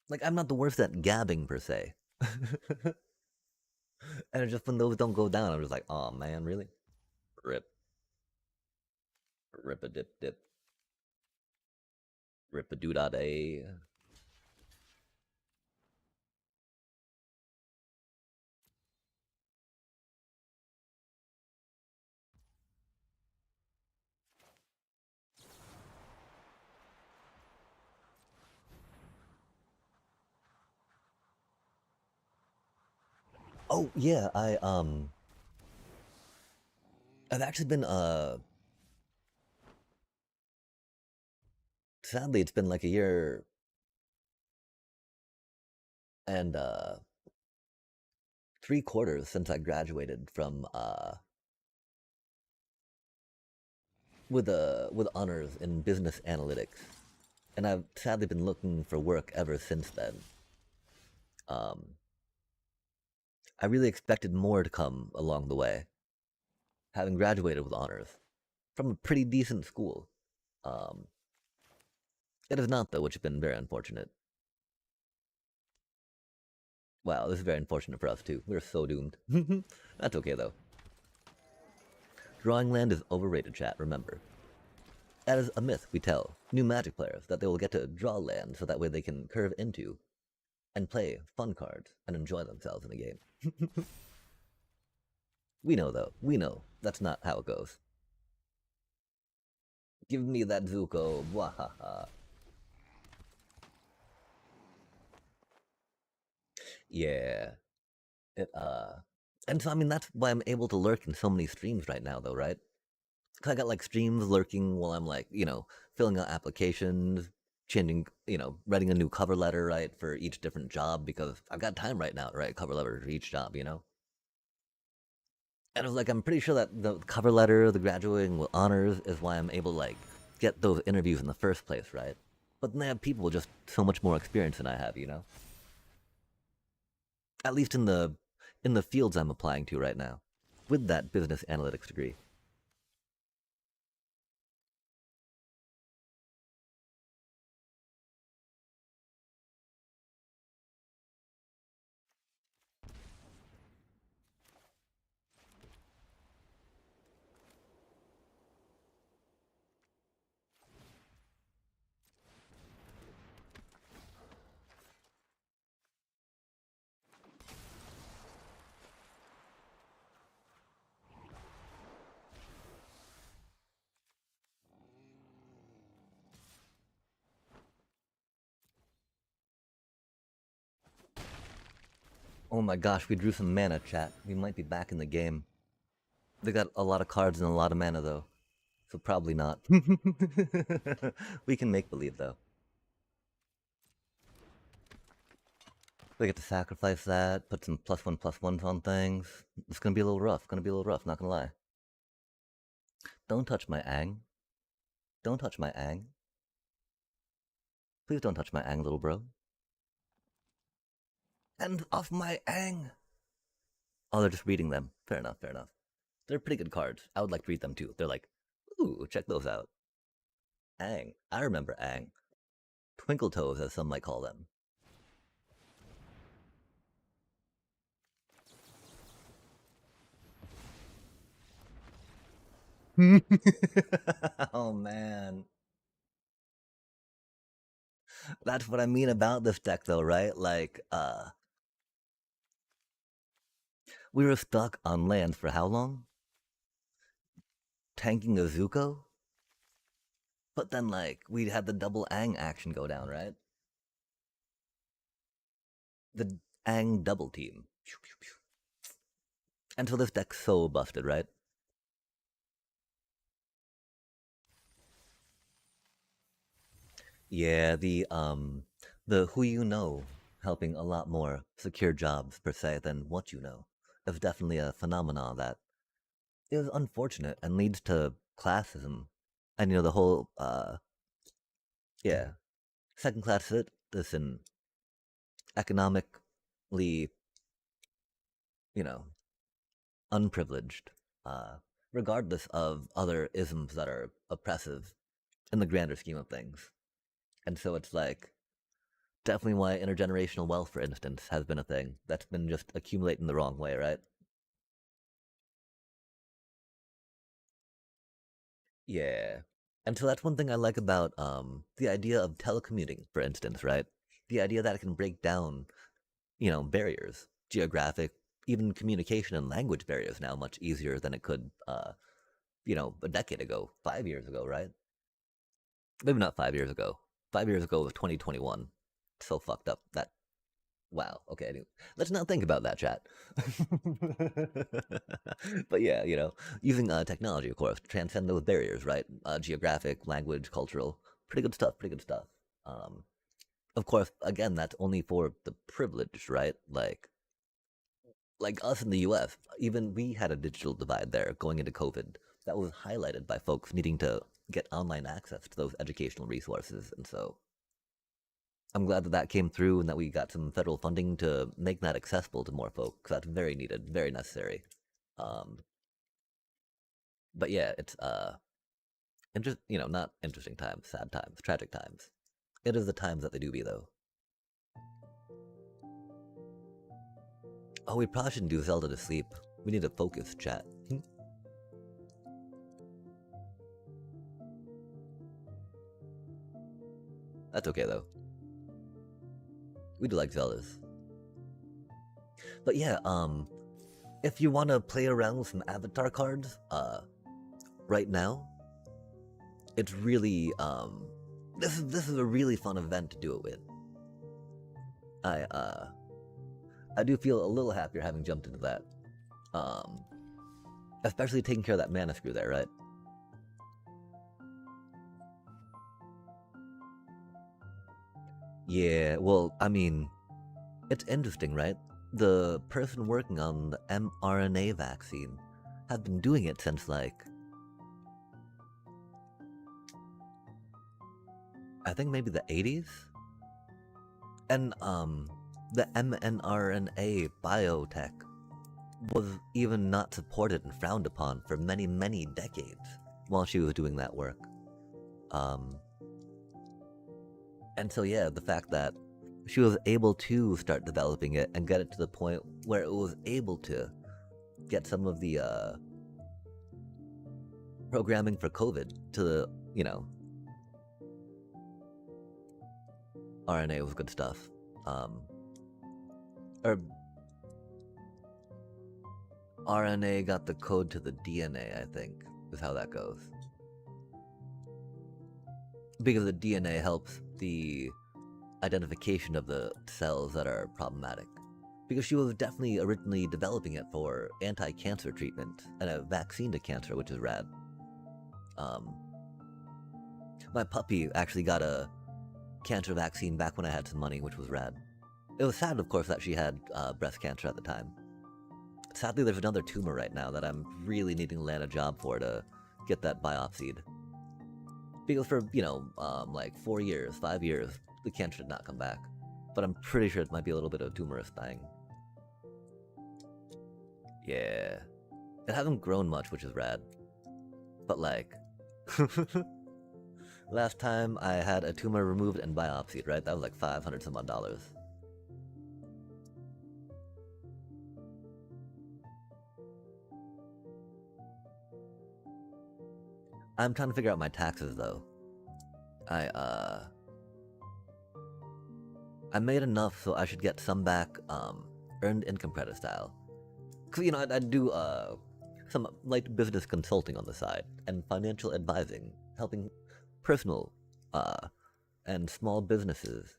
Like, I'm not the worst at gabbing, per se. And it's just when those don't go down, I'm just like, oh, man, really? Rip. Rip a dip dip. Rip a doo da day. Oh, yeah, I've actually been, sadly, it's been like a year and, 3 quarters since I graduated from, with honors in business analytics, and I've sadly been looking for work ever since then. Um, I really expected more to come along the way, having graduated with honors from a pretty decent school. Um, it is not though, which has been very unfortunate. Wow, this is very unfortunate for us too. We're so doomed. That's okay though. Drawing land is overrated, chat. Remember. That is a myth we tell new Magic players that they will get to draw land so that way they can curve into and play fun cards and enjoy themselves in the game. We know though, we know that's not how it goes. Give me that Zuko, wahaha. Yeah, it and so I mean that's why I'm able to lurk in so many streams right now though, right? Cause I got like streams lurking while I'm like, filling out applications, changing, writing a new cover letter, right, for each different job because I've got time right now to write cover letter for each job. And I was like, I'm pretty sure that the cover letter, the graduating with honors, is why I'm able to like get those interviews in the first place, right? But then they have people with just so much more experience than I have. At least in the fields I'm applying to right now, with that business analytics degree. Oh my gosh, we drew some mana, chat. We might be back in the game. They got a lot of cards and a lot of mana, though. So probably not. We can make believe, though. We get to sacrifice that, put some +1/+1s on things. It's gonna be a little rough. Not gonna lie. Don't touch my Ang. Don't touch my Ang. Please don't touch my Ang, little bro. And off my Ang! Oh, they're just reading them. Fair enough, fair enough. They're pretty good cards. I would like to read them too. They're like, ooh, check those out. Ang. I remember Ang. Twinkle toes, as some might call them. Oh man. That's what I mean about this deck though, right? Like, we were stuck on land for how long? Tanking a Zuko? But then like we had the double Ang action go down, right? The Ang double team. And so this deck's so busted, right? Yeah, the who you know helping a lot more secure jobs per se than what you know is definitely a phenomenon that is unfortunate and leads to classism. And the whole yeah, second class citizen, economically, you know, unprivileged, uh, regardless of other isms that are oppressive in the grander scheme of things. And so it's like definitely why intergenerational wealth, for instance, has been a thing that's been just accumulating the wrong way, right? Yeah. And so that's one thing I like about the idea of telecommuting, for instance, right? The idea that it can break down, barriers, geographic, even communication and language barriers now much easier than it could, a decade ago, 5 years ago, right? Maybe not 5 years ago. 5 years ago was 2021. So fucked up. Wow. Okay. Anyway, let's not think about that, chat. But yeah, using technology, of course, to transcend those barriers, right? Geographic, language, cultural. Pretty good stuff. Pretty good stuff. Um, of course, again, that's only for the privileged, right? Like us in the U.S., even we had a digital divide there going into COVID that was highlighted by folks needing to get online access to those educational resources, and so I'm glad that that came through and that we got some federal funding to make that accessible to more folks. That's very needed, very necessary. Um, but yeah, it's not interesting times, sad times, tragic times. It is the times that they do be though. Oh, we probably shouldn't do Zelda to sleep. We need to focus, chat. That's okay though. We do like Zeldas. But yeah, if you want to play around with some avatar cards, right now, it's really this is a really fun event to do it with. I do feel a little happier having jumped into that. Especially taking care of that mana screw there, right? Yeah, well, I mean, it's interesting, right? The person working on the mRNA vaccine have been doing it since like I think maybe the 80s? And the mRNA biotech was even not supported and frowned upon for many, many decades while she was doing that work. And so yeah, the fact that she was able to start developing it and get it to the point where it was able to get some of the programming for COVID to the, RNA was good stuff. Or RNA got the code to the DNA, I think, is how that goes. Because the DNA helps the identification of the cells that are problematic. Because she was definitely originally developing it for anti-cancer treatment and a vaccine to cancer, which is rad. My puppy actually got a cancer vaccine back when I had some money, which was rad. It was sad, of course, that she had breast cancer at the time. Sadly, there's another tumor right now that I'm really needing to land a job for to get that biopsied. Because for, like 4 years, 5 years, the cancer did not come back. But I'm pretty sure it might be a little bit of tumorous thing. Yeah. It hasn't grown much, which is rad. But like... last time I had a tumor removed and biopsied, right? That was like $500 some odd. I'm trying to figure out my taxes though. I made enough so I should get some back, earned income credit style. Cause I do some light business consulting on the side and financial advising, helping personal and small businesses,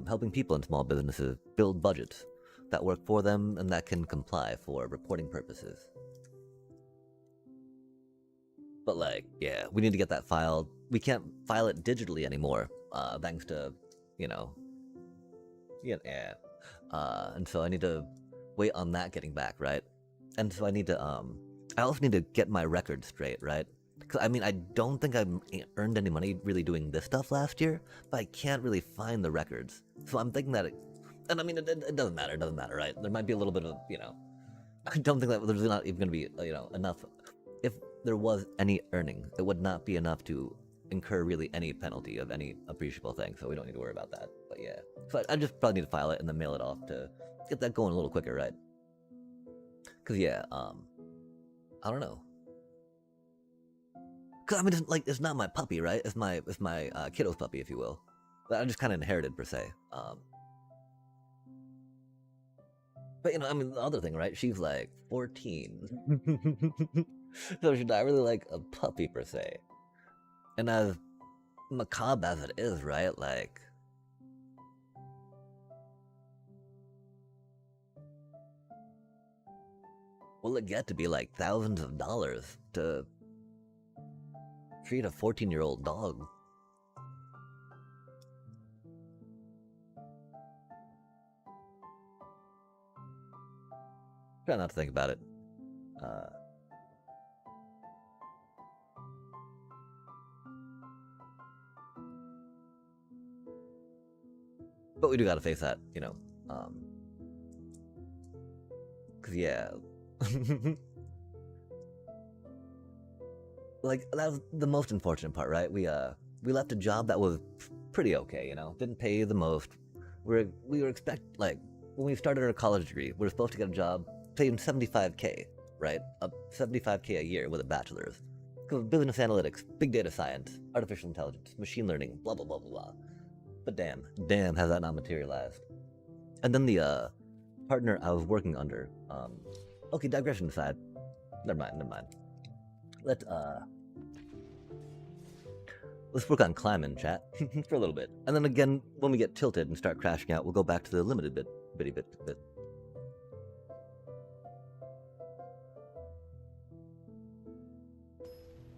helping people in small businesses build budgets that work for them and that can comply for reporting purposes. But like, yeah, we need to get that filed. We can't file it digitally anymore, thanks to, and so I need to wait on that getting back, right? And so I need to, I also need to get my record straight, right? Because I don't think I earned any money really doing this stuff last year, but I can't really find the records. So I'm thinking that, it doesn't matter, right? There might be a little bit of, I don't think that there's not even going to be, enough. If there was any earning, it would not be enough to incur really any penalty of any appreciable thing, so we don't need to worry about that. But yeah, so I just probably need to file it and then mail it off to get that going a little quicker, right? Cause yeah, I don't know. Cause it's not my puppy, right? It's my kiddo's puppy, if you will. That I just kind of inherited per se. But the other thing, right? She's like 14. So she's not really like a puppy per se. And as macabre as it is, right? Like, will it get to be like thousands of dollars to treat a 14-year-old dog? Try not to think about it. But we do gotta face that, cause yeah. Like, that was the most unfortunate part, right? We left a job that was pretty okay, didn't pay the most. We were when we started our college degree, we were supposed to get a job paying $75K, right? $75K a year with a bachelor's. Because business analytics, big data science, artificial intelligence, machine learning, blah, blah, blah, blah, blah. But damn has that not materialized. And then the partner I was working under, okay, digression aside, never mind. Let's work on climbing, chat, for a little bit. And then again, when we get tilted and start crashing out, we'll go back to the limited bit.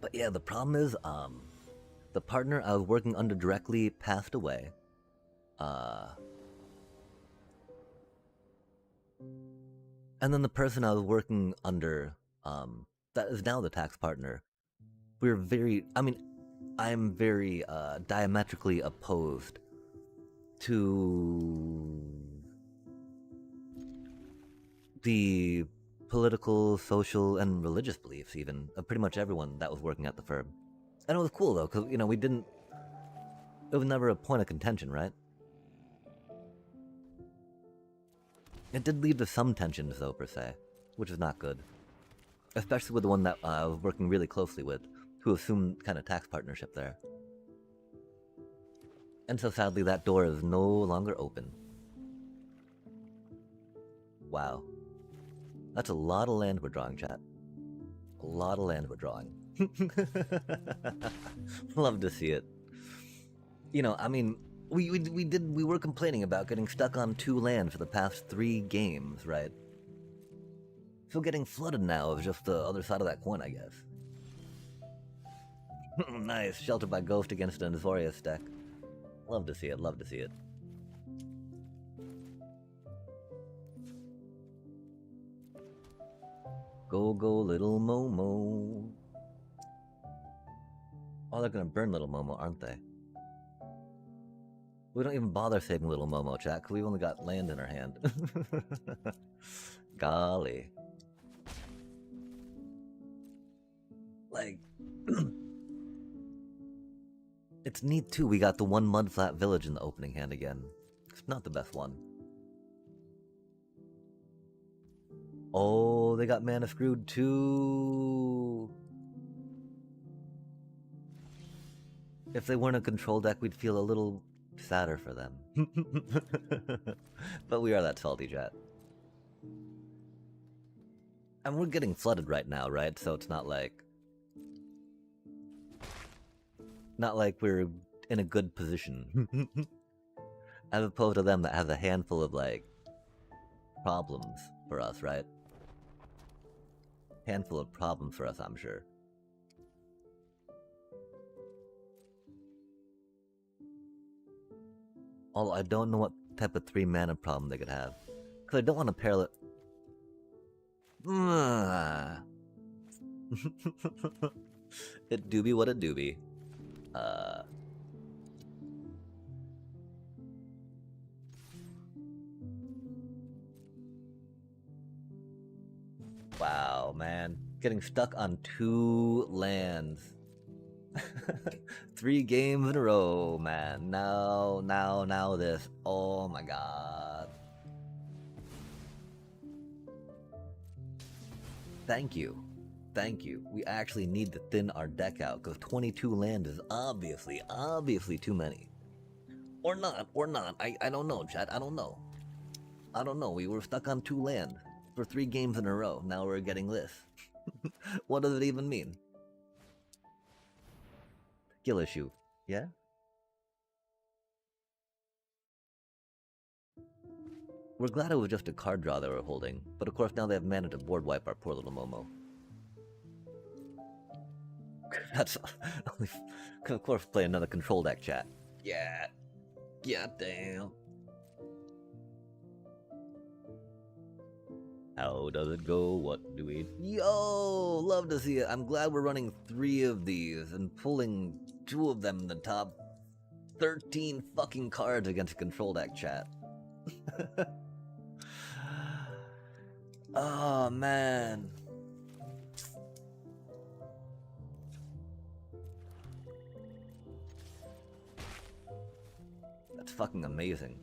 But yeah, the problem is, the partner I was working under directly passed away. And then the person I was working under, that is now the tax partner, I'm very diametrically opposed to the political, social, and religious beliefs even of pretty much everyone that was working at the firm. And it was cool though, because, it was never a point of contention, right? It did lead to some tensions though, per se, which is not good. Especially with the one that I was working really closely with, who assumed kind of tax partnership there. And so sadly that door is no longer open. Wow. That's a lot of land we're drawing, chat. A lot of land we're drawing. Love to see it. We were complaining about getting stuck on 2 lands for the past 3 games, right? So getting flooded now is just the other side of that coin, I guess. Nice, sheltered by Ghost against an Azorius deck. Love to see it, love to see it. Go, go, little Momo. Oh, they're gonna burn little Momo, aren't they? We don't even bother saving little Momo, chat, because we've only got land in our hand. Golly. Like... It's neat, too. We got the 1 Mudflat Village in the opening hand again. It's not the best one. Oh, they got mana screwed, too. If they weren't a control deck, we'd feel a little sadder for them. But we are that salty, chat. And we're getting flooded right now, right? So it's not like... Not like we're in a good position. As opposed to them that has a handful of, like, problems for us, right? Handful of problems for us, I'm sure. Although I don't know what type of 3 mana problem they could have. Because I don't want to pair it... It do be what it do be. Wow, man. Getting stuck on 2 lands. 3 games in a row, man. Now this. Oh my god. Thank you. Thank you. We actually need to thin our deck out, because 22 land is obviously too many. Or not. I don't know, chat. I don't know. We were stuck on 2 land for 3 games in a row. Now we're getting this. What does it even mean? Skill issue. Yeah? We're glad it was just a card draw they were holding, but of course now they have mana to board wipe our poor little Momo. That's only... Of course play another control deck, chat. Yeah. Yeah, damn. How does it go? What do we... Yo! Love to see it. I'm glad we're running 3 of these and pulling 2 of them in the top 13 fucking cards against control deck, chat. Oh, man. That's fucking amazing.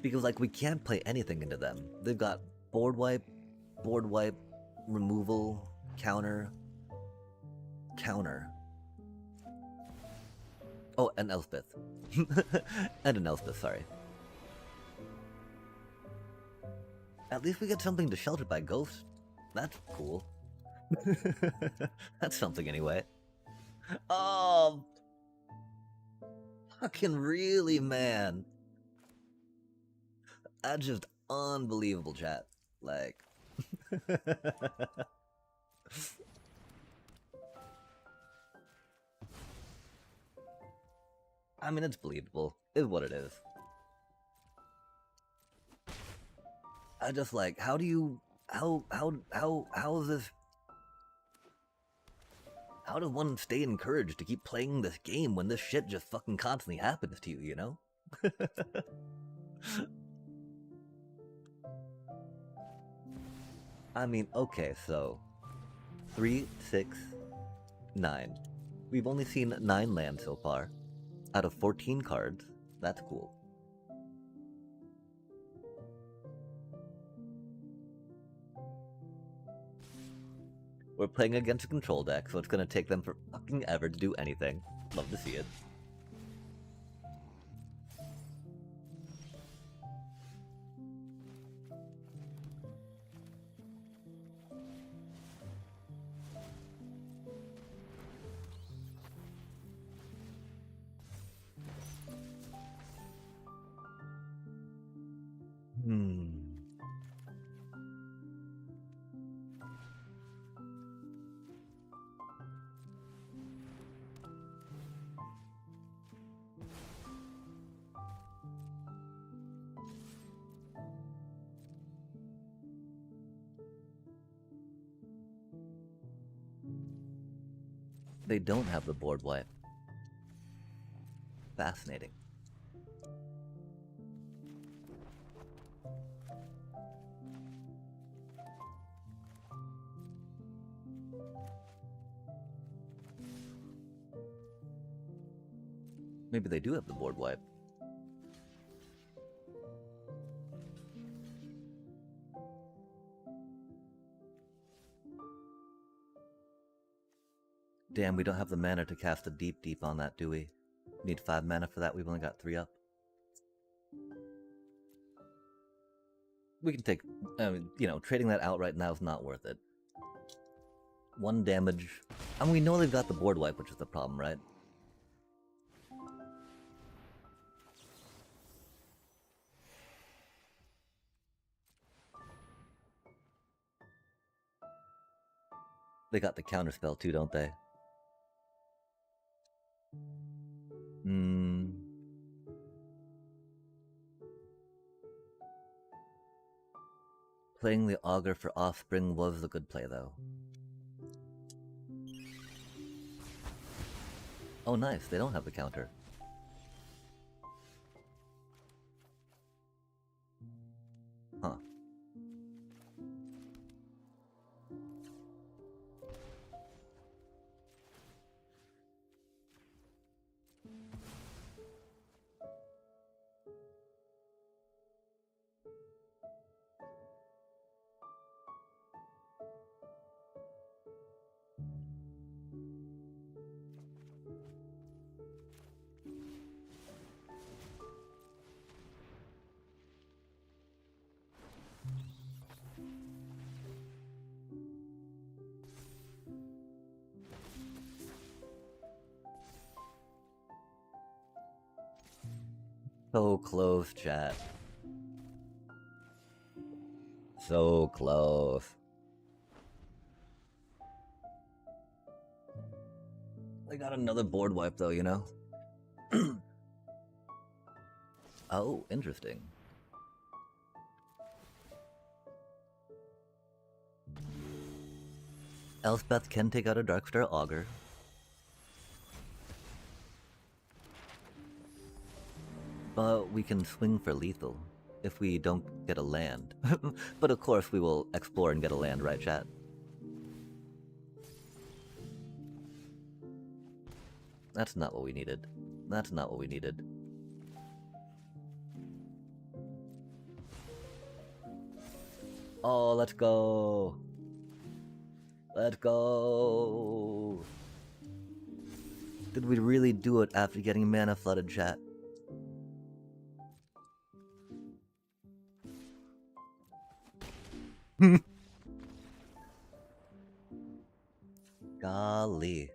Because, like, we can't play anything into them. They've got board wipe, removal, counter. Oh, and Elspeth. And an Elspeth, sorry. At least we get something to shelter by Ghost. That's cool. That's something anyway. Oh! Fucking really, man. That's just unbelievable, chat. Like... I mean, it's believable. It's what it is. I just like, how do you... How is this... How does one stay encouraged to keep playing this game when this shit just fucking constantly happens to you, you know? I mean, okay, so... 3, 6, 9. We've only seen 9 lands so far. Out of 14 cards. That's cool. We're playing against a control deck, so it's gonna take them for fucking ever to do anything. Love to see it. They don't have the board wipe. Fascinating. Maybe they do have the board wipe. Damn, we don't have the mana to cast a deep deep on that, do we? Need 5 mana for that, we've only got 3 up. We can take, you know, trading that out right now is not worth it. 1 damage. And we know they've got the board wipe, which is the problem, right? They got the counterspell too, don't they? Playing the Augur for Offspring was a good play, though. Oh, nice. They don't have the counter. Huh. So close, chat. So close. They got another board wipe though, you know? Oh, interesting. Elspeth can take out a Darkstar Augur. But we can swing for lethal if we don't get a land. But of course we will explore and get a land, right, chat? That's not what we needed. That's not what we needed. Oh, let's go. Let's go. Did we really do it after getting mana flooded, chat? Golly.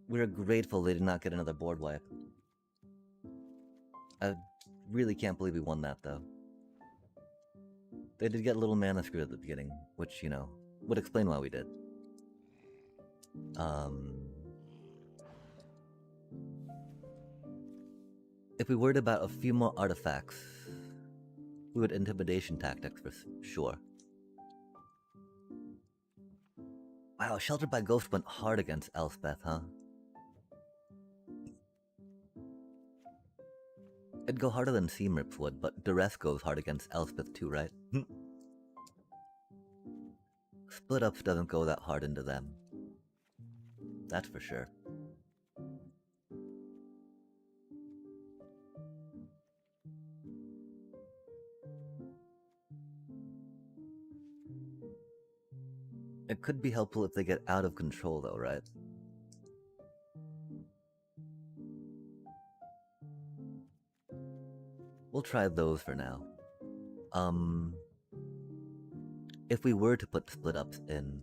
We're grateful they did not get another board wipe. I really can't believe we won that, though. They did get a little mana screw at the beginning, which, you know, would explain why we did. If we worried about a few more artifacts, we would intimidation tactics for sure. Wow, Sheltered by Ghost went hard against Elspeth, huh? It'd go harder than Seamrips would, but Duress goes hard against Elspeth too, right? Split Ups doesn't go that hard into them. That's for sure. It could be helpful if they get out of control though, right? We'll try those for now. If we were to put Split Ups in...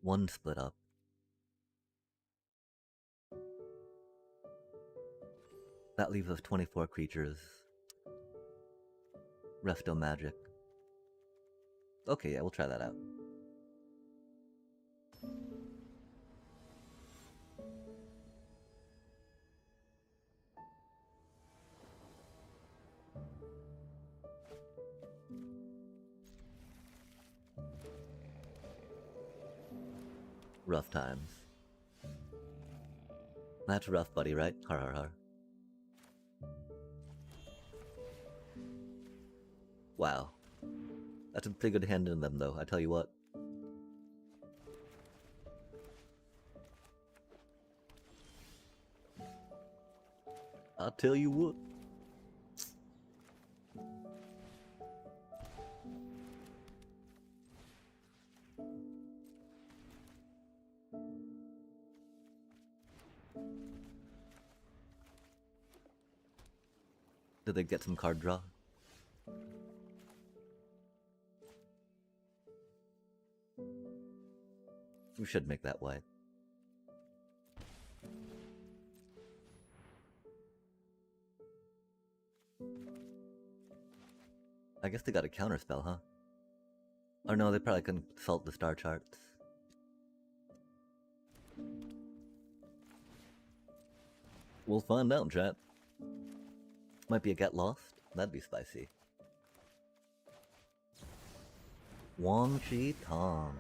One split up. That leaves us 24 creatures. Resto magic. Okay, yeah, we'll try that out. Rough times. That's rough, buddy, right? Har har har. Wow. That's a pretty good hand in them, though, I tell you what. I'll tell you what. Did they get some card draw? We should make that white. I guess they got a counterspell, huh? Or no, they probably couldn't consult the star charts. We'll find out, chat. Might be a get lost. That'd be spicy. Wang Chi Tong.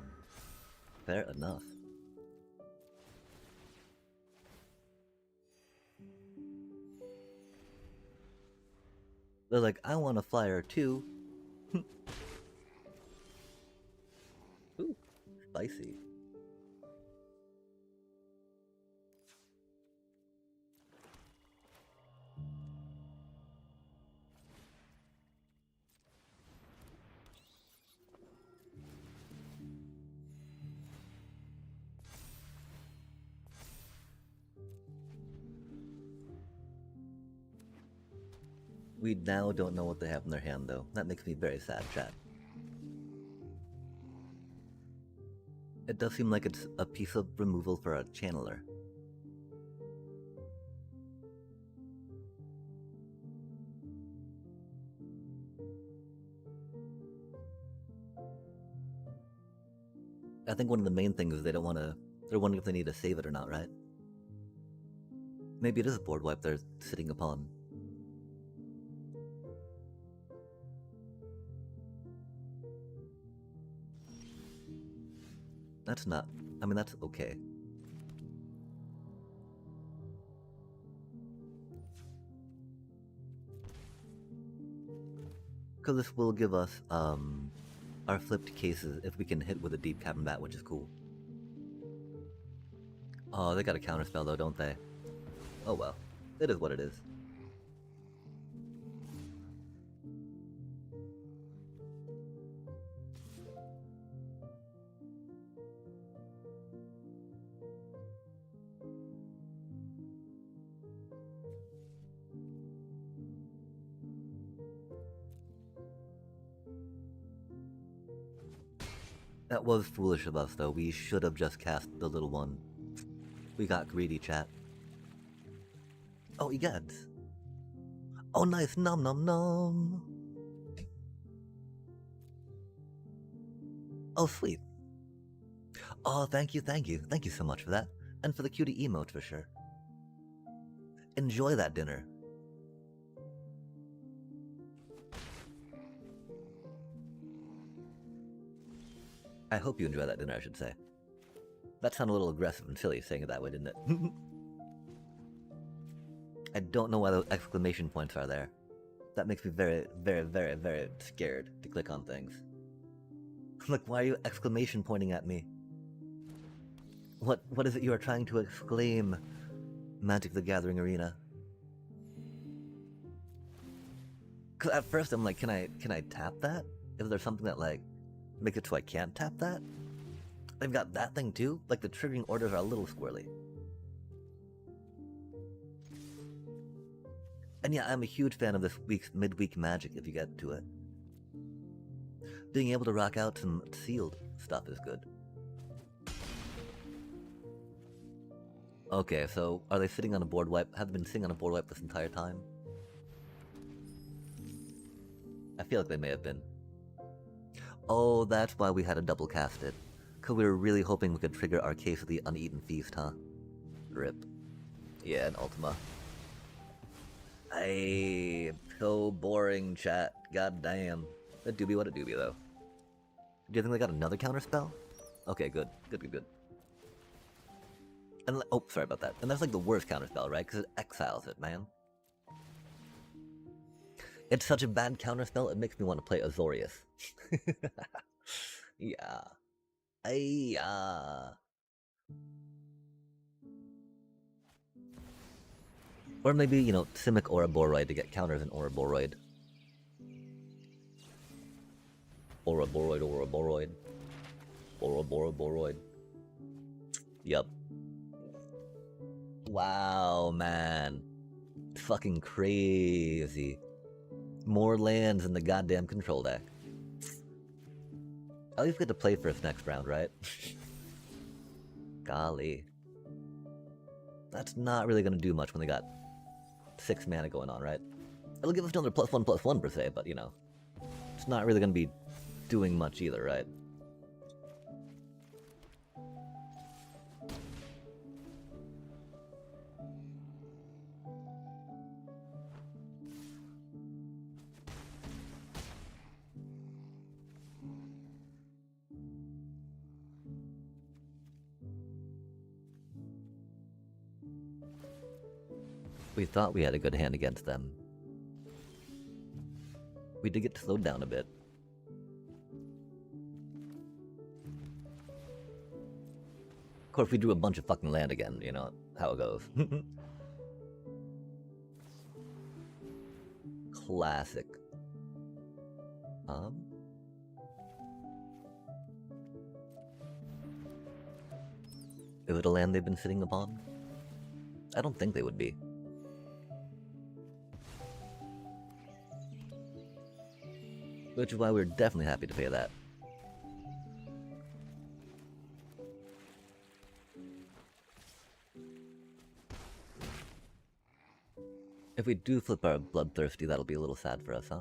Fair enough. They're like, I want a flyer too. Ooh, spicy. We now don't know what they have in their hand, though. That makes me very sad, chat. It does seem like it's a piece of removal for a channeler. I think one of the main things is they don't want to... They're wondering if they need to save it or not, right? Maybe it is a board wipe they're sitting upon. That's not... I mean, that's okay. Because this will give us, our flipped cases if we can hit with a deep cavern bat, which is cool. Oh, they got a counterspell though, don't they? Oh well. It is what it is. That was foolish of us, though. We should have just cast the little one. We got greedy, chat. Oh, egads. Oh, nice. Nom nom nom. Oh, sweet. Oh, thank you, thank you. Thank you so much for that. And for the cutie emote, for sure. Enjoy that dinner. I hope you enjoy that dinner, I should say. That sounded a little aggressive and silly saying it that way, didn't it? I don't know why those exclamation points are there. That makes me very, very, very, very scared to click on things. Like, why are you exclamation pointing at me? What is it you are trying to exclaim, Magic the Gathering Arena? Cause at first I'm like, can I tap that? Is there something that like makes it so I can't tap that? They've got that thing too? Like the triggering orders are a little squirrely. And yeah, I'm a huge fan of this week's midweek magic if you get to it. Being able to rock out some sealed stuff is good. Okay, so are they sitting on a board wipe? Have they been sitting on a board wipe this entire time? I feel like they may have been. Oh, that's why we had to double cast it. Cause we were really hoping we could trigger our Case of the Uneaten Feast, huh? Rip. Yeah, an Ultima. Hey, so boring, chat. God damn. A doobie, what a doobie, though. Do you think they got another counterspell? Okay, good. Good. And oh, sorry about that. And that's like the worst counterspell, right? Because it exiles it, man. It's such a bad counterspell, it makes me want to play Azorius. Yeah. Or maybe, you know, Simic Ouroboros to get counters in Ouroboros. Ouroboros. Yup. Wow, man. Fucking crazy. More lands in the goddamn control deck. At least we get to play first next round, right? Golly. That's not really gonna do much when they got 6 mana going on, right? It'll give us another +1/+1 per se, but you know, it's not really gonna be doing much either, right? We thought we had a good hand against them. We did get slowed down a bit. Of course, we drew a bunch of fucking land again, you know how it goes. Classic. Is it a land they've been sitting upon? I don't think they would be. Which is why we're definitely happy to pay that. If we do flip our Bloodthirsty, that'll be a little sad for us, huh?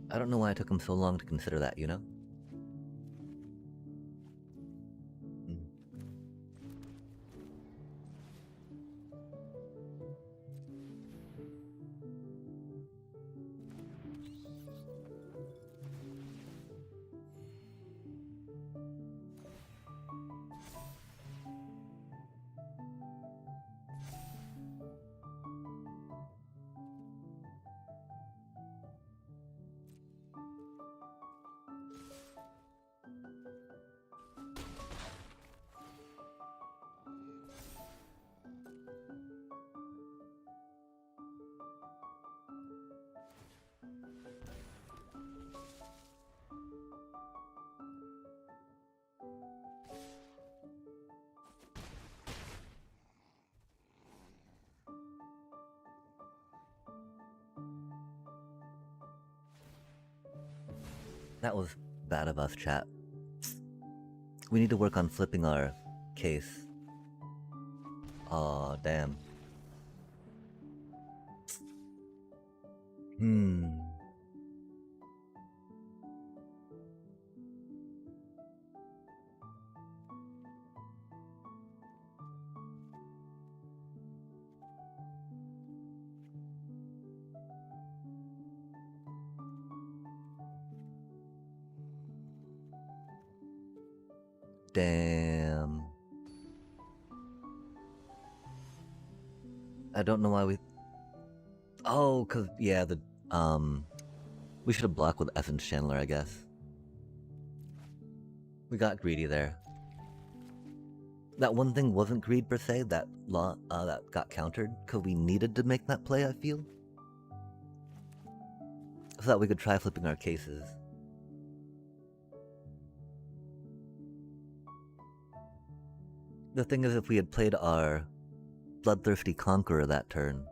I don't know why it took him so long to consider that, you know? That was bad of us, chat. We need to work on flipping our case. Aw, damn. Damn. I don't know why we... Oh, cause, yeah, we should have blocked with Essence Chandler, I guess. We got greedy there. That one thing wasn't greed per se, that got countered, cause we needed to make that play, I feel. So that we could try flipping our cases. The thing is, if we had played our Bloodthirsty Conqueror that turn,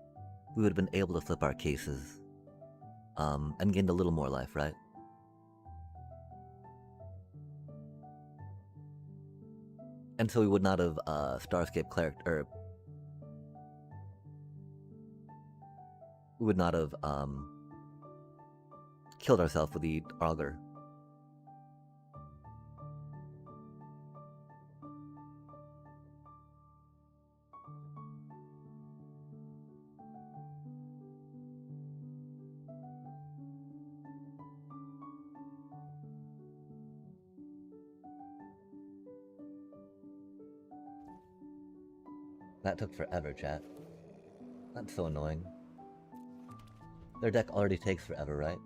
we would have been able to flip our cases. And gained a little more life, right? And so we would not have Starscape Cleric, or we would not have killed ourselves with the auger. That took forever, chat. That's so annoying. Their deck already takes forever, right?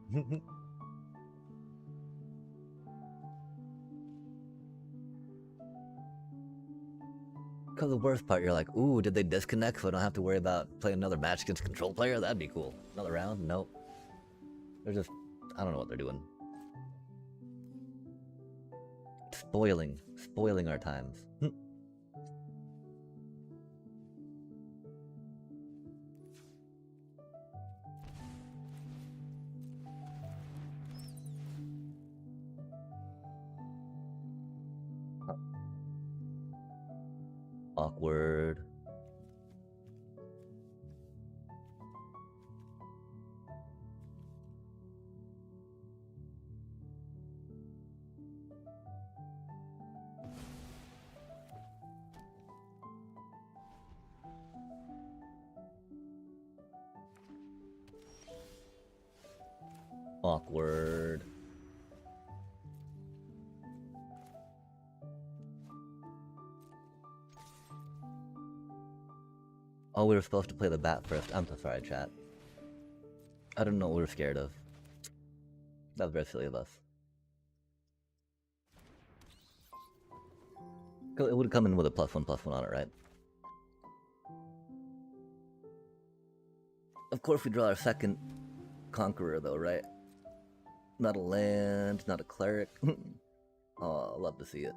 Because the worst part, you're like, ooh, did they disconnect so I don't have to worry about playing another match against control player? That'd be cool. Another round? Nope. They're just, I don't know what they're doing. Spoiling our times. Awkward. Awkward. Oh, we were supposed to play the bat first. I'm so sorry, chat. I don't know what we were scared of. That was very silly of us. It would have come in with a +1/+1 on it, right? Of course we draw our second Conqueror, though, right? Not a land, not a cleric. Oh, love to see it.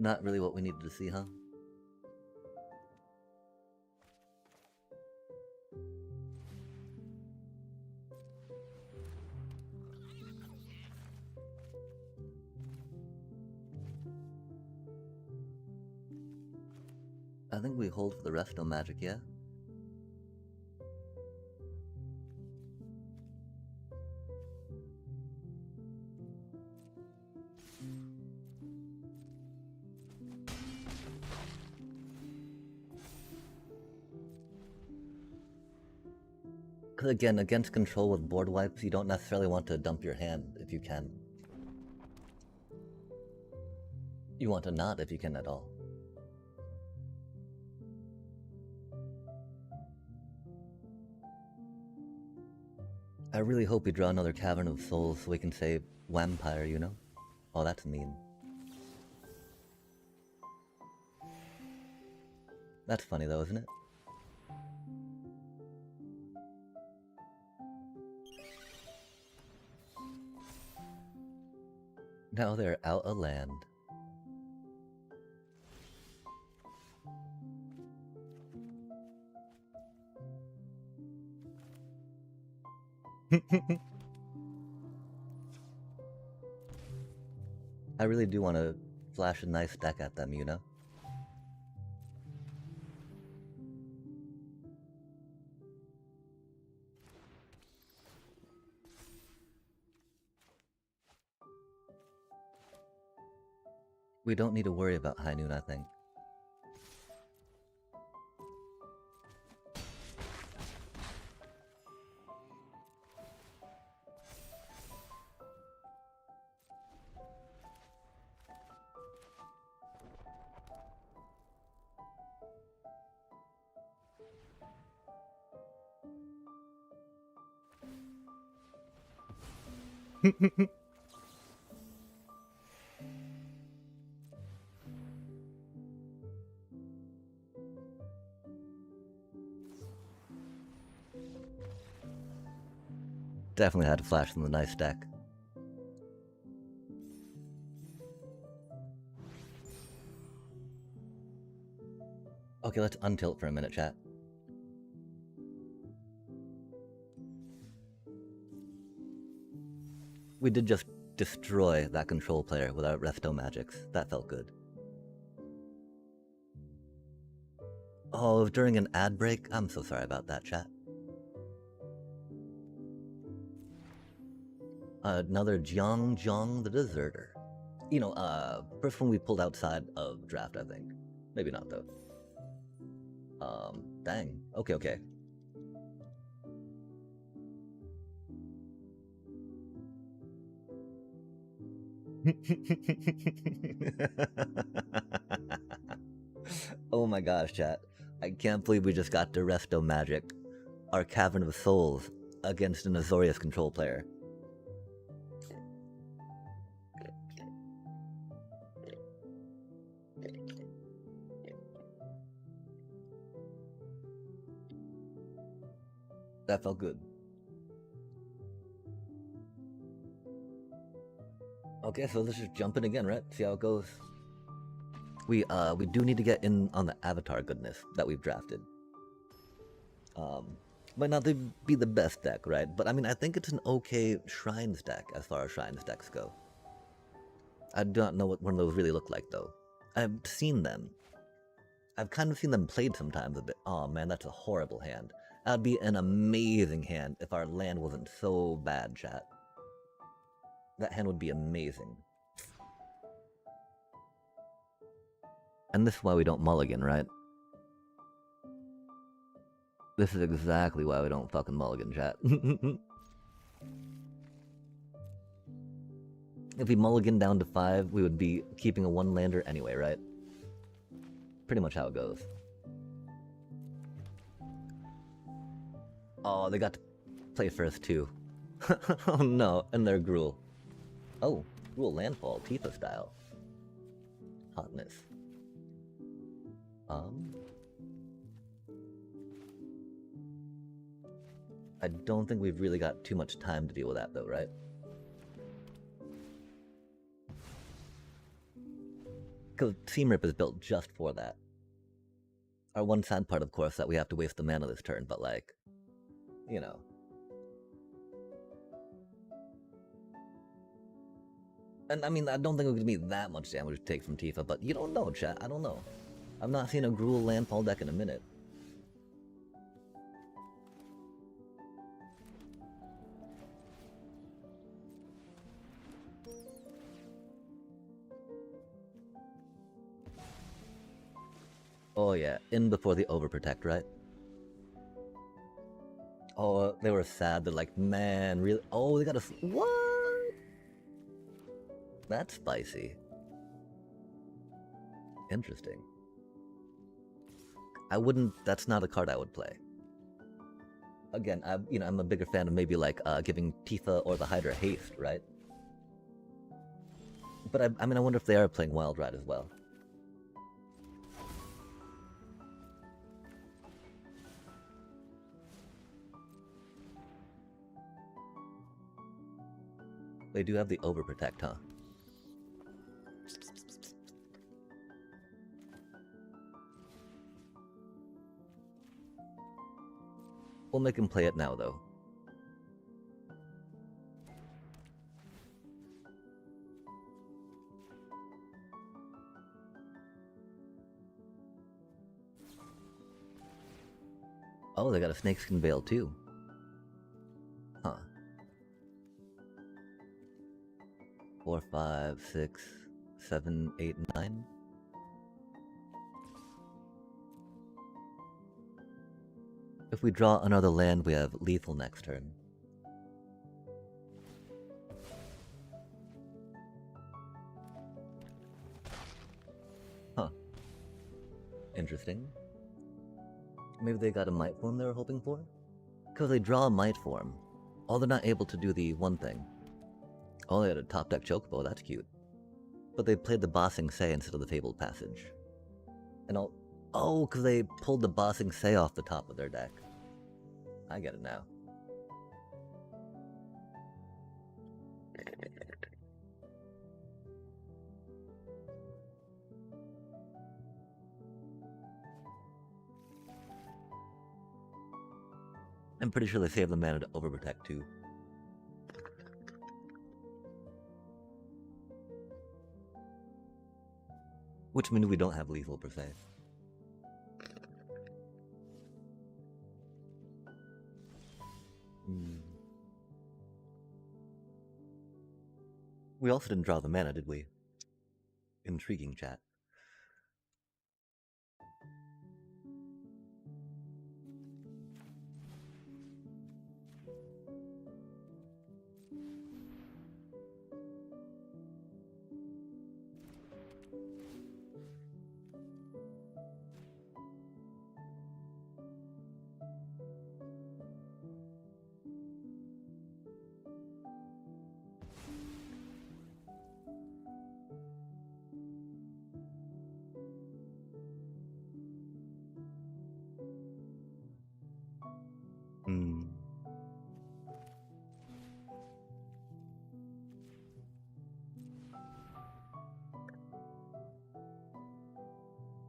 Not really what we needed to see, huh? I think we hold for the rest, no magic, yeah? Because again, against control with board wipes, you don't necessarily want to dump your hand if you can. You want to not if you can at all. I really hope we draw another Cavern of Souls so we can say Vampire, you know? Oh, that's mean. That's funny though, isn't it? Now they're out of land. I really do want to flash a nice deck at them, you know? We don't need to worry about High Noon, I think. Definitely had to flash them the nice deck. Okay, let's untilt for a minute, chat. We did just destroy that control player with our resto magics. That felt good. Oh, during an ad break? I'm so sorry about that, chat. Another Jiang the Deserter. You know, first one we pulled outside of draft, I think. Maybe not, though. Dang. Okay. Oh my gosh, chat. I can't believe we just got to Resto Magic, our Cavern of Souls, against an Azorius control player. That felt good. Okay, so let's just jump in again, right? See how it goes. We do need to get in on the Avatar goodness that we've drafted. Might not be the best deck, right? But I mean, I think it's an okay Shrines deck as far as Shrines decks go. I do not know what one of those really look like, though. I've seen them. I've kind of seen them played sometimes a bit. Oh man, that's a horrible hand. That'd be an amazing hand if our land wasn't so bad, chat. That hand would be amazing. And this is why we don't mulligan, right? This is exactly why we don't fucking mulligan, chat. If we mulligan down to 5, we would be keeping a 1-lander anyway, right? Pretty much how it goes. Oh, they got to play first too. Oh no, and they're Gruul. Oh, Gruul landfall, Tifa style. Hotness. I don't think we've really got too much time to deal with that though, right? Because Team Rip is built just for that. Our one sad part, of course, that we have to waste the mana this turn, but like, you know. And I mean, I don't think it would be that much damage to take from Tifa, but you don't know, chat. I don't know. I've not seen a Gruul landfall deck in a minute. Oh yeah, in before the overprotect, right? Oh, they were sad. They're like, man, really? Oh, they got a... What? That's spicy. Interesting. I wouldn't... That's not a card I would play. Again, I'm a bigger fan of maybe like giving Tifa or the Hydra haste, right? But I mean, I wonder if they are playing Wild Ride as well. They do have the overprotect, huh? We'll make him play it now, though. Oh, they got a Snakeskin Veil, too. Huh. 4, 5, 6, 7, 8, 9. If we draw another land, we have lethal next turn. Huh. Interesting. Maybe they got a Might Form they were hoping for? Because they draw a Might Form. Oh, they're not able to do the one thing. Oh, they had a top deck chocobo, that's cute. But they played the Bossing Say instead of the Fabled Passage. And oh, because they pulled the Bossing Say off the top of their deck. I get it now. I'm pretty sure they save the mana to overprotect too. Which means we don't have lethal per se. We also didn't draw the mana, did we? Intriguing, chat.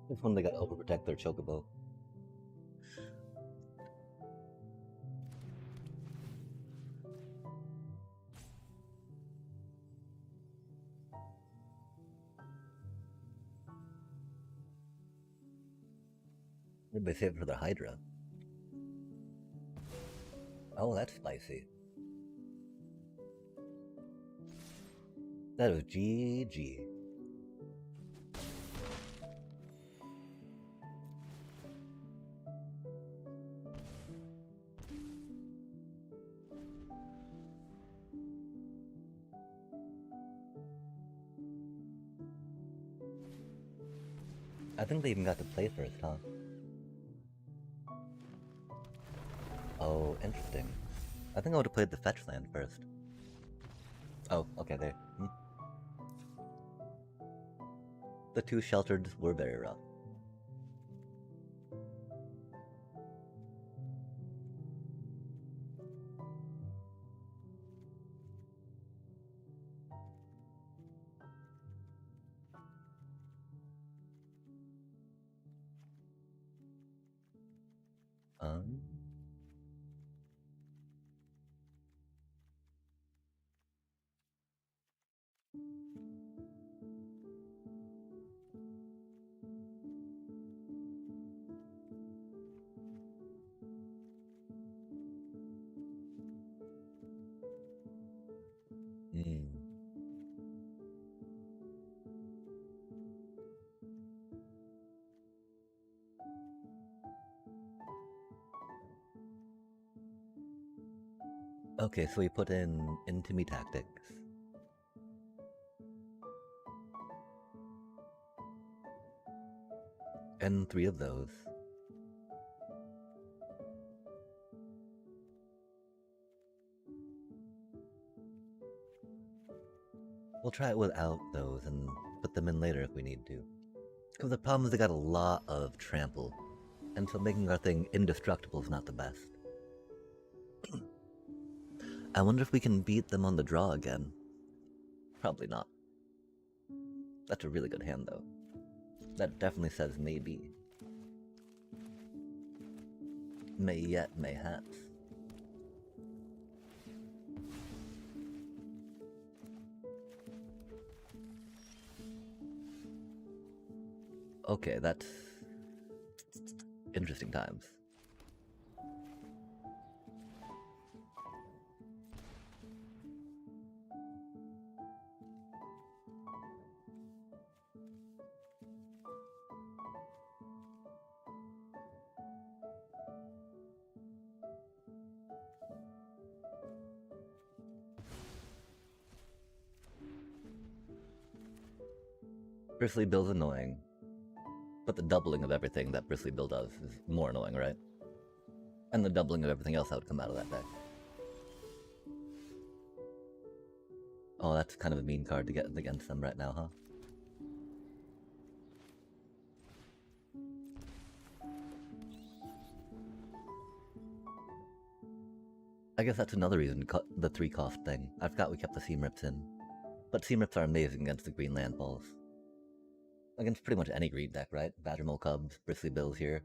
This one they gotta overprotect their chocobo. Maybe they save it for their Hydra. Oh, that's spicy. That was GG. I think they even got to play first, huh? Oh, interesting. I think I would have played the fetch land first. Oh, okay, there. The two sheltered were very rough. Okay, so we put in Into Me Tactics. And 3 of those. We'll try it without those and put them in later if we need to. Because the problem is they got a lot of trample, and so making our thing indestructible is not the best. I wonder if we can beat them on the draw again. Probably not. That's a really good hand though. That definitely says maybe. May yet, mayhaps. Okay, that's interesting times. Bristly Bill's annoying, but the doubling of everything that Bristly Bill does is more annoying, right? And the doubling of everything else that would come out of that deck. Oh, that's kind of a mean card to get against them right now, huh? I guess that's another reason, the 3-cost thing. I forgot we kept the Seam Rips in. But Seam Rips are amazing against the green landfalls. Against pretty much any green deck, right? Badgermole Cubs, Bristly Bills here.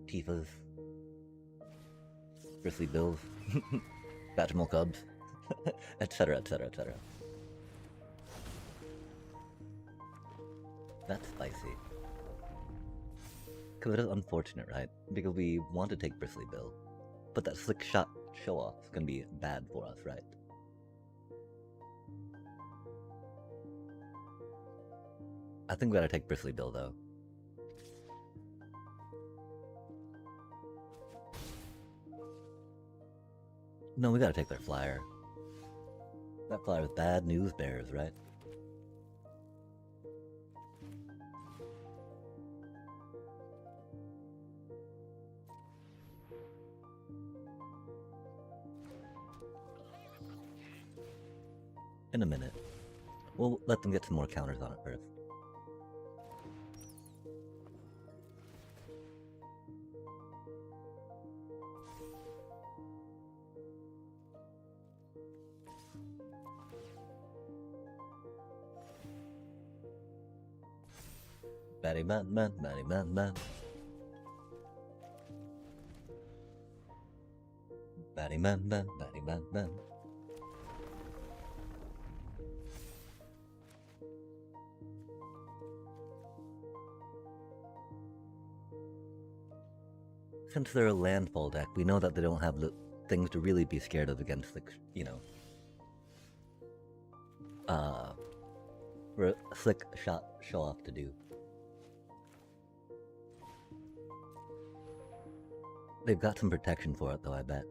Tifas. Bristly Bills. Badgermole Cubs. Etc, etc, etc. That's spicy. Because it is unfortunate, right? Because we want to take Bristly Bill. But that slick shot show-off is going to be bad for us, right? I think we gotta take Bristly Bill, though. No, we gotta take their flyer. That flyer is bad news bears, right? In a minute. We'll let them get some more counters on it first. Batty man, man, batty man, man. Batty man, man, batty man, man. Since they're a landfall deck, we know that they don't have the things to really be scared of against the, you know, slick shot show off to do. They've got some protection for it, though, I bet.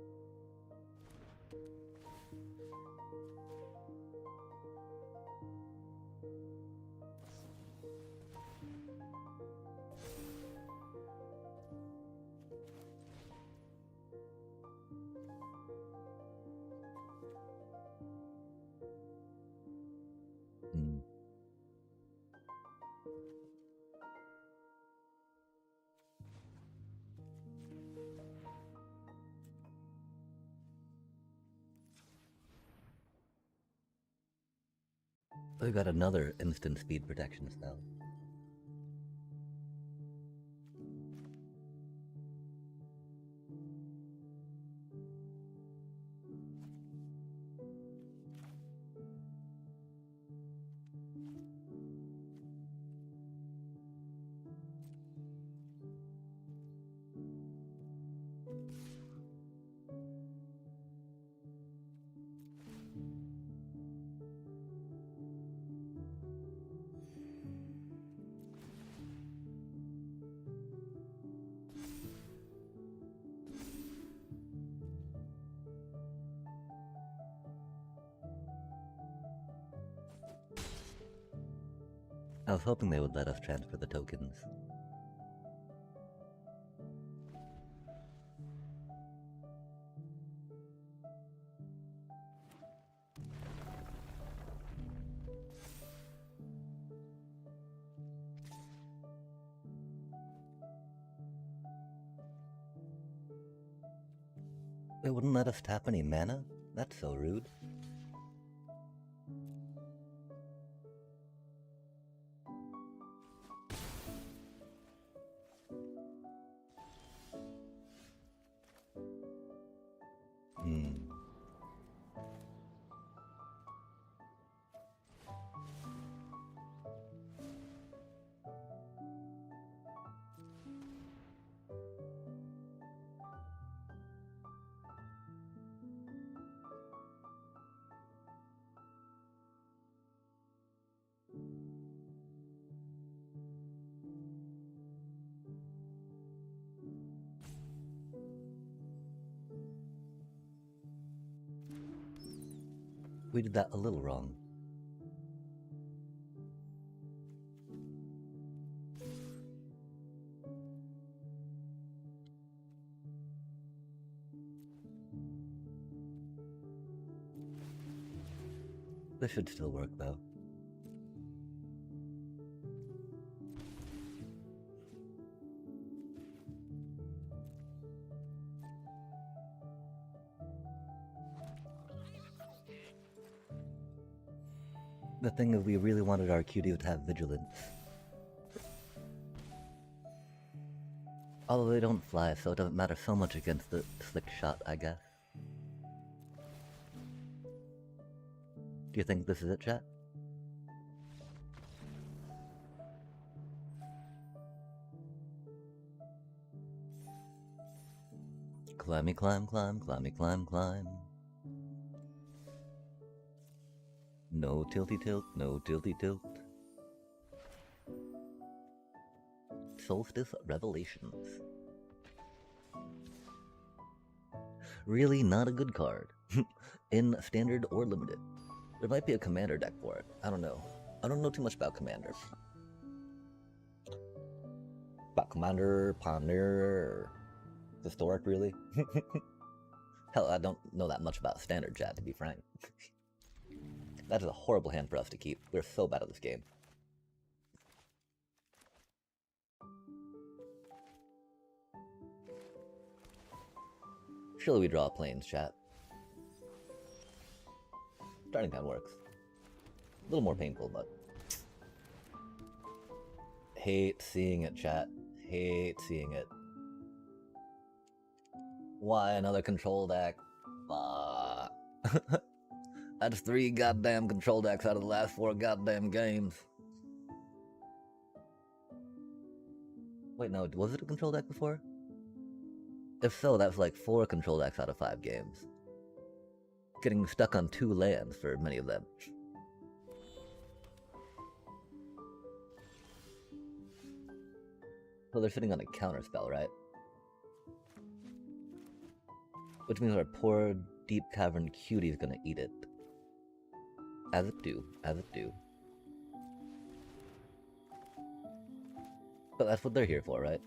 We got another instant speed protection spell. I was hoping they would let us transfer the tokens. They wouldn't let us tap any mana? That's so rude. We did that a little wrong. This should still work though. The thing is, we really wanted our cutie to have vigilance. Although they don't fly, so it doesn't matter so much against the slick shot, I guess. Do you think this is it, chat? Climby, climb, climb, climby, climb, climb. No tilty tilt, no tilty tilt. Solstice Revelations. Really not a good card. In standard or limited. There might be a commander deck for it. I don't know. I don't know too much about commander. About commander, pioneer, historic really? Hell, I don't know that much about standard, chat, to be frank. That is a horrible hand for us to keep. We're so bad at this game. Surely we draw planes, chat. Starting time works. A little more painful, but... Hate seeing it, chat. Hate seeing it. Why another control deck? That's 3 goddamn control decks out of the last 4 goddamn games. Wait, no, was it a control deck before? If so, that's like 4 control decks out of 5 games. Getting stuck on 2 lands for many of them. So they're sitting on a counterspell, right? Which means our poor Deep Cavern cutie is gonna eat it. As it do, as it do. But that's what they're here for, right?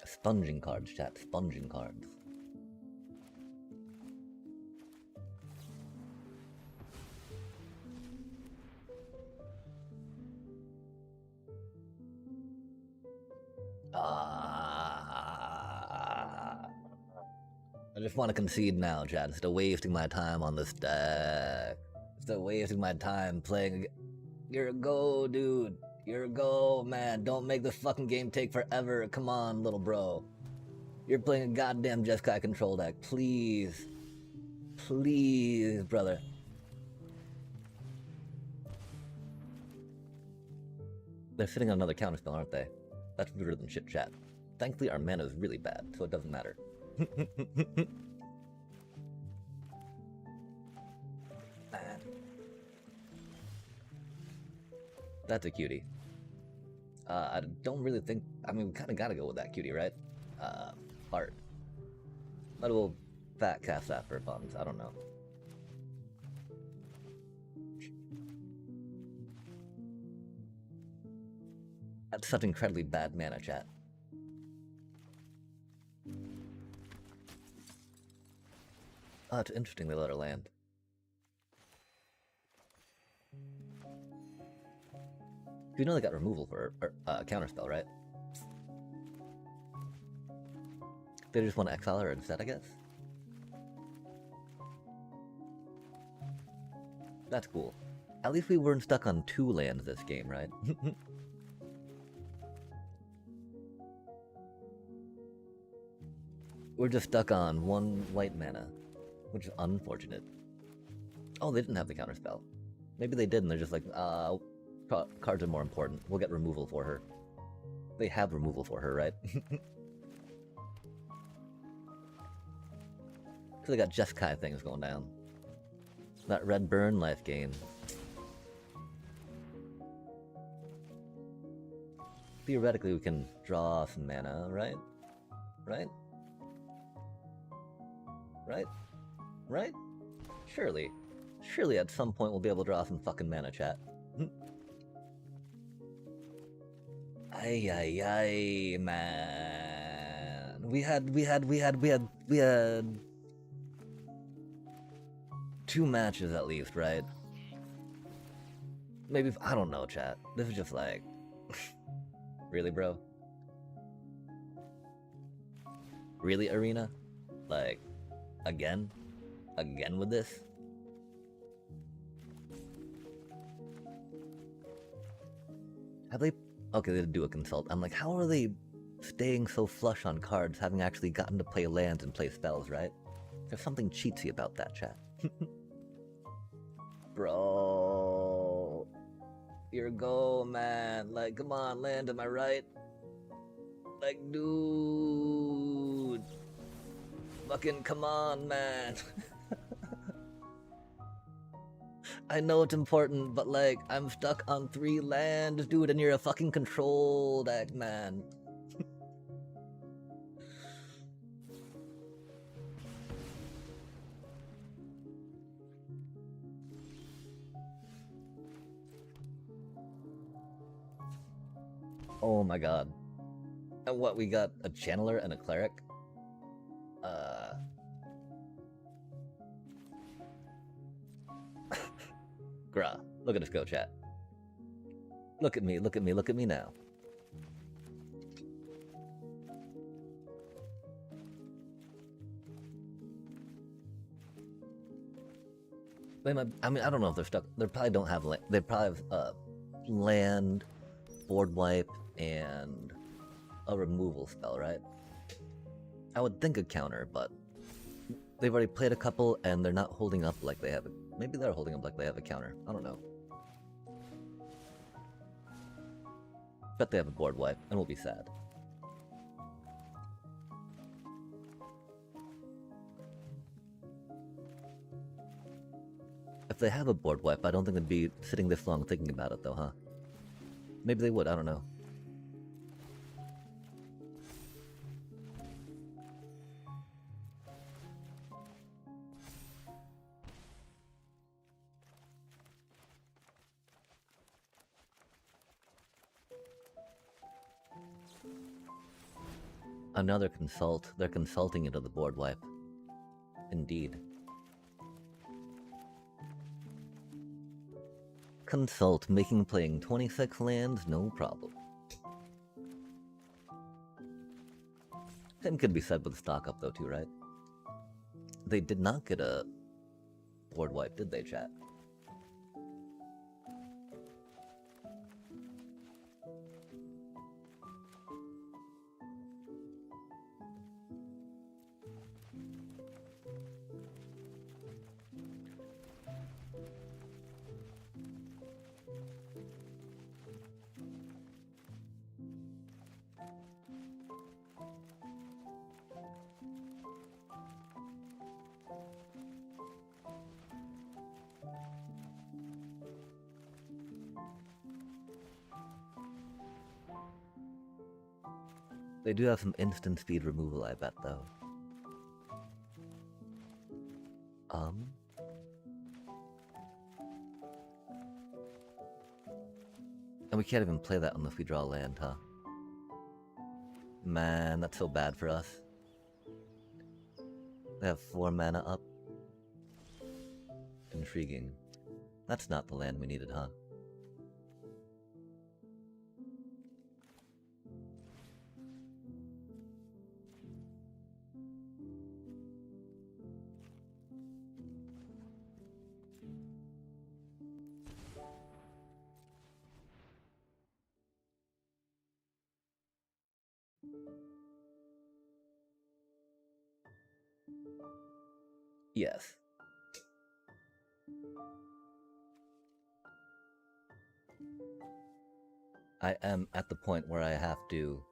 Sponging cards, chat. Sponging cards. I just want to concede now, chat. Instead of wasting my time on this deck. Instead of wasting my time playing... You're a go, dude. You're a go, man. Don't make this fucking game take forever. Come on, little bro. You're playing a goddamn Jeskai control deck. Please. Please, brother. They're sitting on another counterspell, aren't they? That's ruder than shit, chat. Thankfully, our mana is really bad, so it doesn't matter. Man. That's a cutie. I don't really think... I mean, we kind of gotta go with that cutie, right? Heart. Might as well fat cast that for funds. I don't know. That's such incredibly bad mana, chat. Oh, it's interesting they let her land. You know they got removal for counterspell, right? They just want to exile her instead, I guess? That's cool. At least we weren't stuck on 2 lands this game, right? We're just stuck on 1 white mana, which is unfortunate. Oh, they didn't have the counterspell. Maybe they did and they're just like, cards are more important. We'll get removal for her. They have removal for her, right? So they got Jeskai things going down. That red burn life gain. Theoretically, we can draw some mana, right? Right? Right? Right? Surely. Surely at some point we'll be able to draw some fucking mana, chat. Ay, ay, ay, man. We had 2 matches at least, right? Maybe, I don't know, chat. This is just like... Really, bro? Really, Arena? Like, again? Again with this? Have they... Okay, they did do a consult. I'm like, how are they staying so flush on cards, having actually gotten to play lands and play spells, right? There's something cheatsy about that, chat. Bro... Your goal, man. Like, come on, land, am I right? Like, dude... Fucking come on, man. I know it's important, but like, I'm stuck on 3 lands, dude, and you're a fucking control deck, man. Oh my god. And what, we got a channeler and a cleric? Grah, look at us go, chat. Look at me, look at me, look at me now. They might, I mean, I don't know if they're stuck. They probably don't have land. They probably have land, board wipe, and a removal spell, right? I would think a counter, but they've already played a couple and they're not holding up like they have a... Maybe they're holding up like they have a counter. I don't know. Bet they have a board wipe, and we'll be sad. If they have a board wipe, I don't think they'd be sitting this long thinking about it though, huh? Maybe they would, I don't know. Another consult. They're consulting into the board wipe. Indeed. Consult, making playing 26 lands no problem. Same could be said with stock up though too, right? They did not get a board wipe, did they, chat? They do have some instant speed removal, I bet, though. And we can't even play that unless we draw land, huh? Man, that's so bad for us. They have 4 mana up. Intriguing. That's not the land we needed, huh? Yes. I am at the point where I have to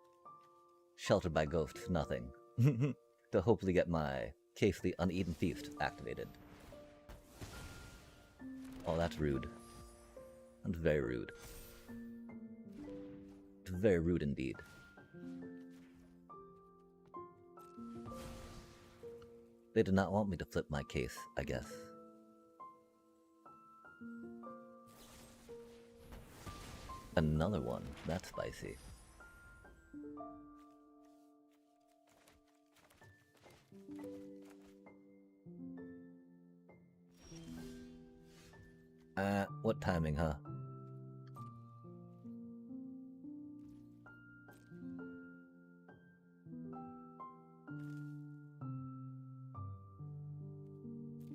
shelter by ghosts nothing to hopefully get my Case the Uneaten Feast activated. Oh, that's rude. That's very rude. It's very rude indeed. They did not want me to flip my case, I guess. Another one. That's spicy. What timing, huh?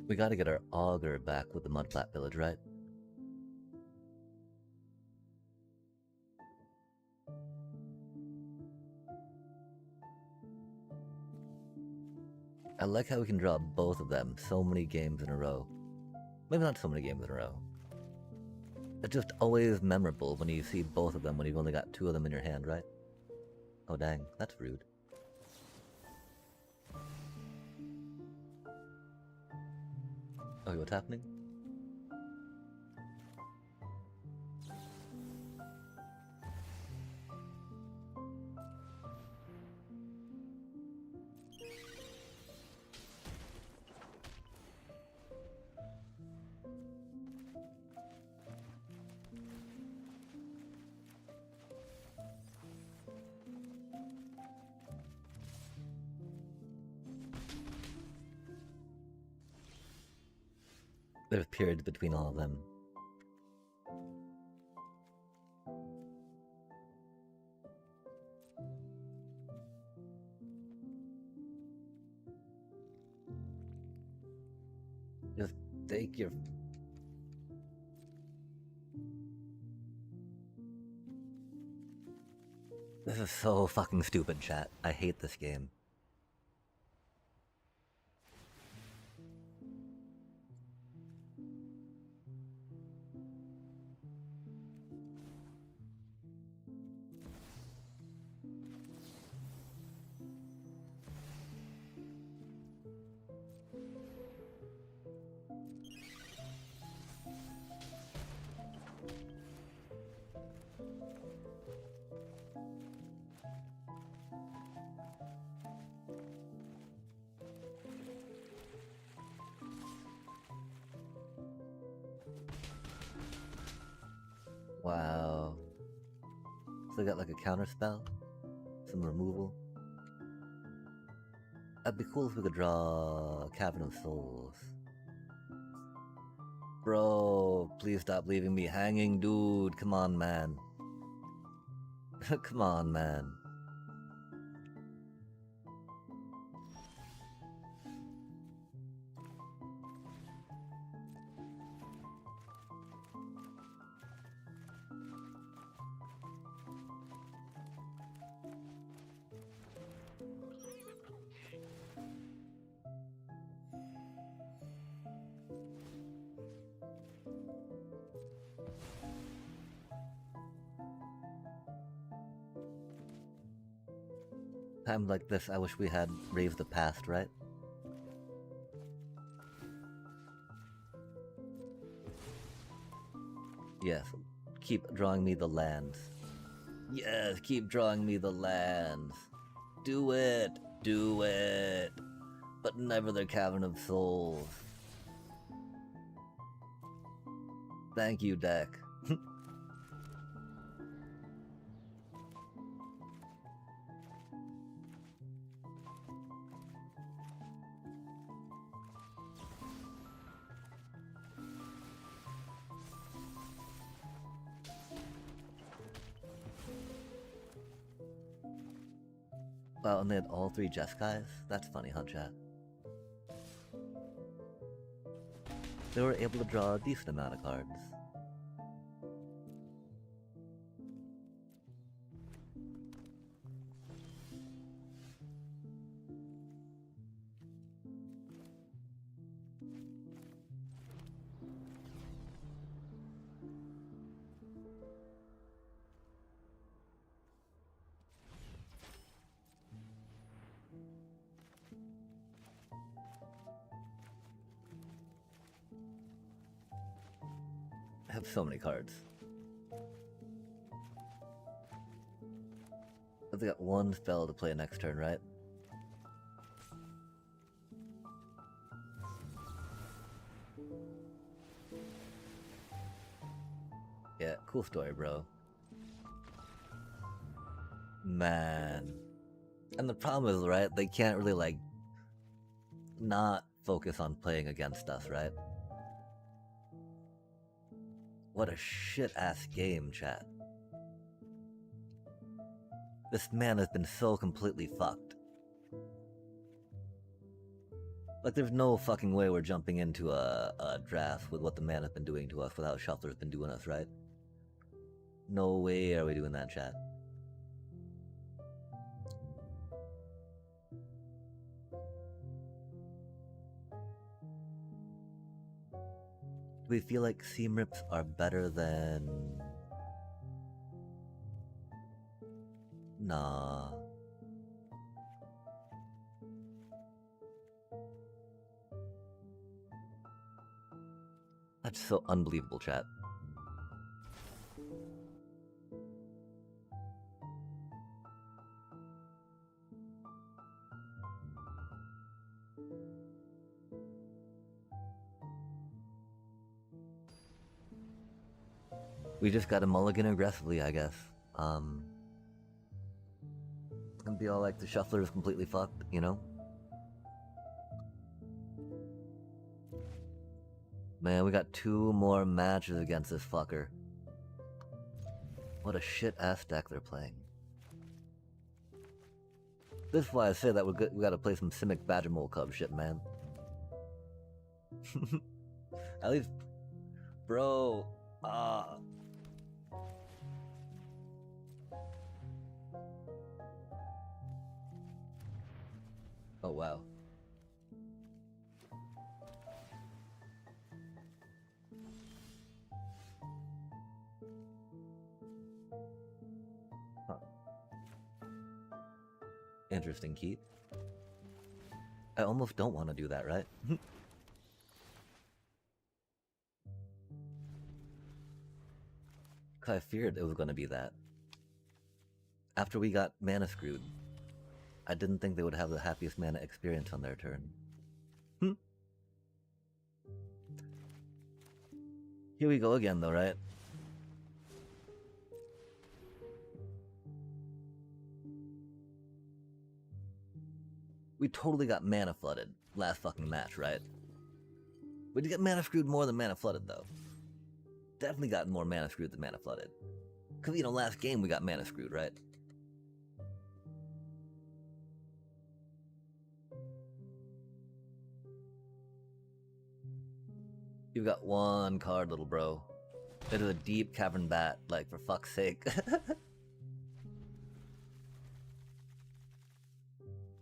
We gotta get our auger back with the Mudflat Village, right? I like how we can draw both of them so many games in a row. Maybe not so many games in a row. It's just always memorable when you see both of them when you've only got two of them in your hand, right? Oh dang, that's rude. Okay, what's happening? There's periods between all of them. Just take your... This is so fucking stupid, chat. I hate this game. Wow. So they got like a counter spell? Some removal? That'd be cool if we could draw Cavern of Souls. Bro, please stop leaving me hanging, dude. Come on, man. Come on, man. Times like this, I wish we had Raised the Past, right? Yes, keep drawing me the lands. Yes, keep drawing me the lands. Do it! Do it! But never the Cavern of Souls. Thank you, deck. Wow, and they had all three Jeskais? That's funny, huh, chat? They were able to draw a decent amount of cards. I have so many cards. I've got one spell to play next turn, right? Yeah, cool story, bro. Man. And the problem is, right, they can't really, like, not focus on playing against us, right? What a shit-ass game, chat. This man has been so completely fucked. Like, there's no fucking way we're jumping into a draft with what the man has been doing to us without Shuffler's been doing us, right? No way are we doing that, chat. Do we feel like seam rips are better than... Nah. That's so unbelievable, chat. We just gotta mulligan aggressively, I guess. It's gonna be all like the Shuffler is completely fucked, you know? Man, we got 2 more matches against this fucker. What a shit-ass deck they're playing. This is why I say that we gotta play some Simic Badgermole Cub shit, man. At least... Bro... Oh, wow. Huh. Interesting, Keith. I almost don't want to do that, right? I feared it was going to be that. After we got mana screwed, I didn't think they would have the happiest mana experience on their turn. Here we go again, though, right? We totally got mana flooded last fucking match, right? We did get mana screwed more than mana flooded, though. Definitely got more mana screwed than mana flooded. Because, you know, last game we got mana screwed, right? You got 1 card, little bro. It is a deep cavern bat, like, for fuck's sake.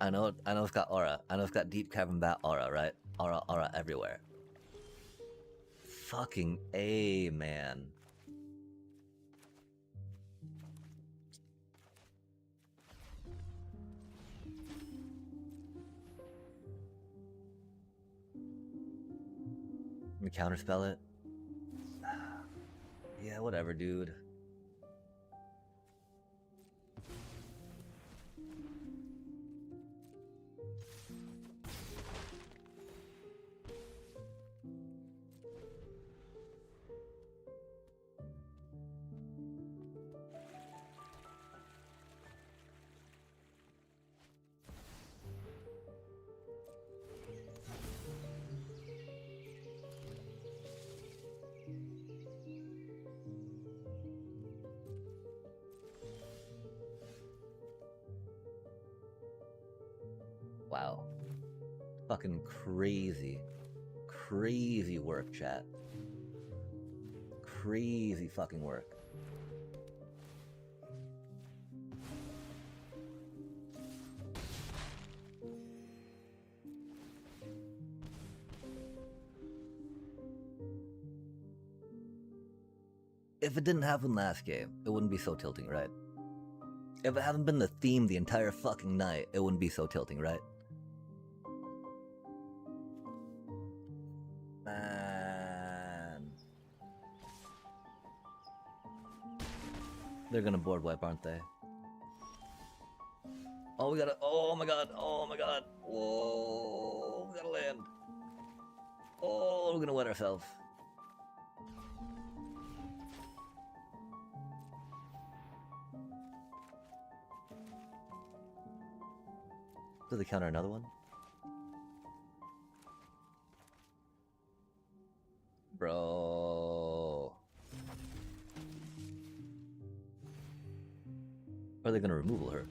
I know it's got aura. I know it's got deep cavern bat aura, right? Aura everywhere. Fucking A, man. Let me counterspell it. Yeah, whatever, dude. Wow. Fucking crazy. Crazy work, chat. Crazy fucking work. If it didn't happen last game, it wouldn't be so tilting, right? If it hadn't been the theme the entire fucking night, it wouldn't be so tilting, right? Man. They're gonna board wipe, aren't they? Oh, we gotta... Oh my god, oh my god. Whoa, we gotta land. Oh, we're gonna wet ourselves. Does it counter another one? Bro. are they gonna removal her?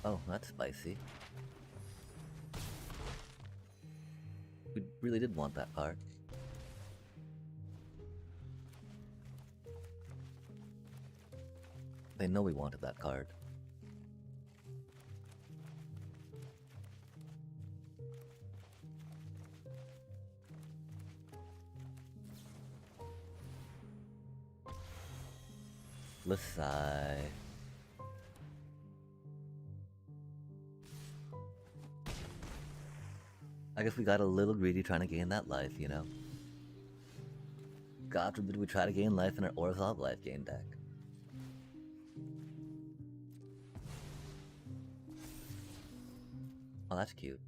Oh, that's spicy. We really did want that card. They know we wanted that card. Let's sigh. I guess we got a little greedy trying to gain that life, you know? God forbid we try to gain life in our Orzhov life gain deck. Oh, that's cute.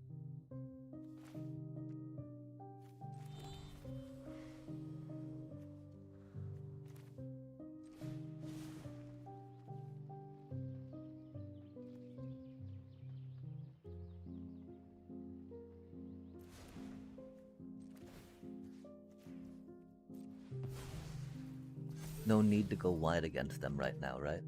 No need to go wide against them right now, right?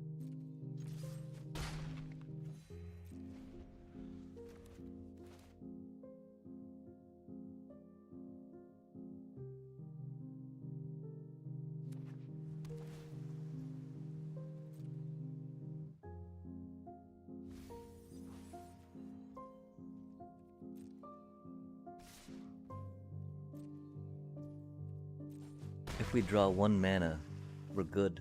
If we draw 1 mana, we're good.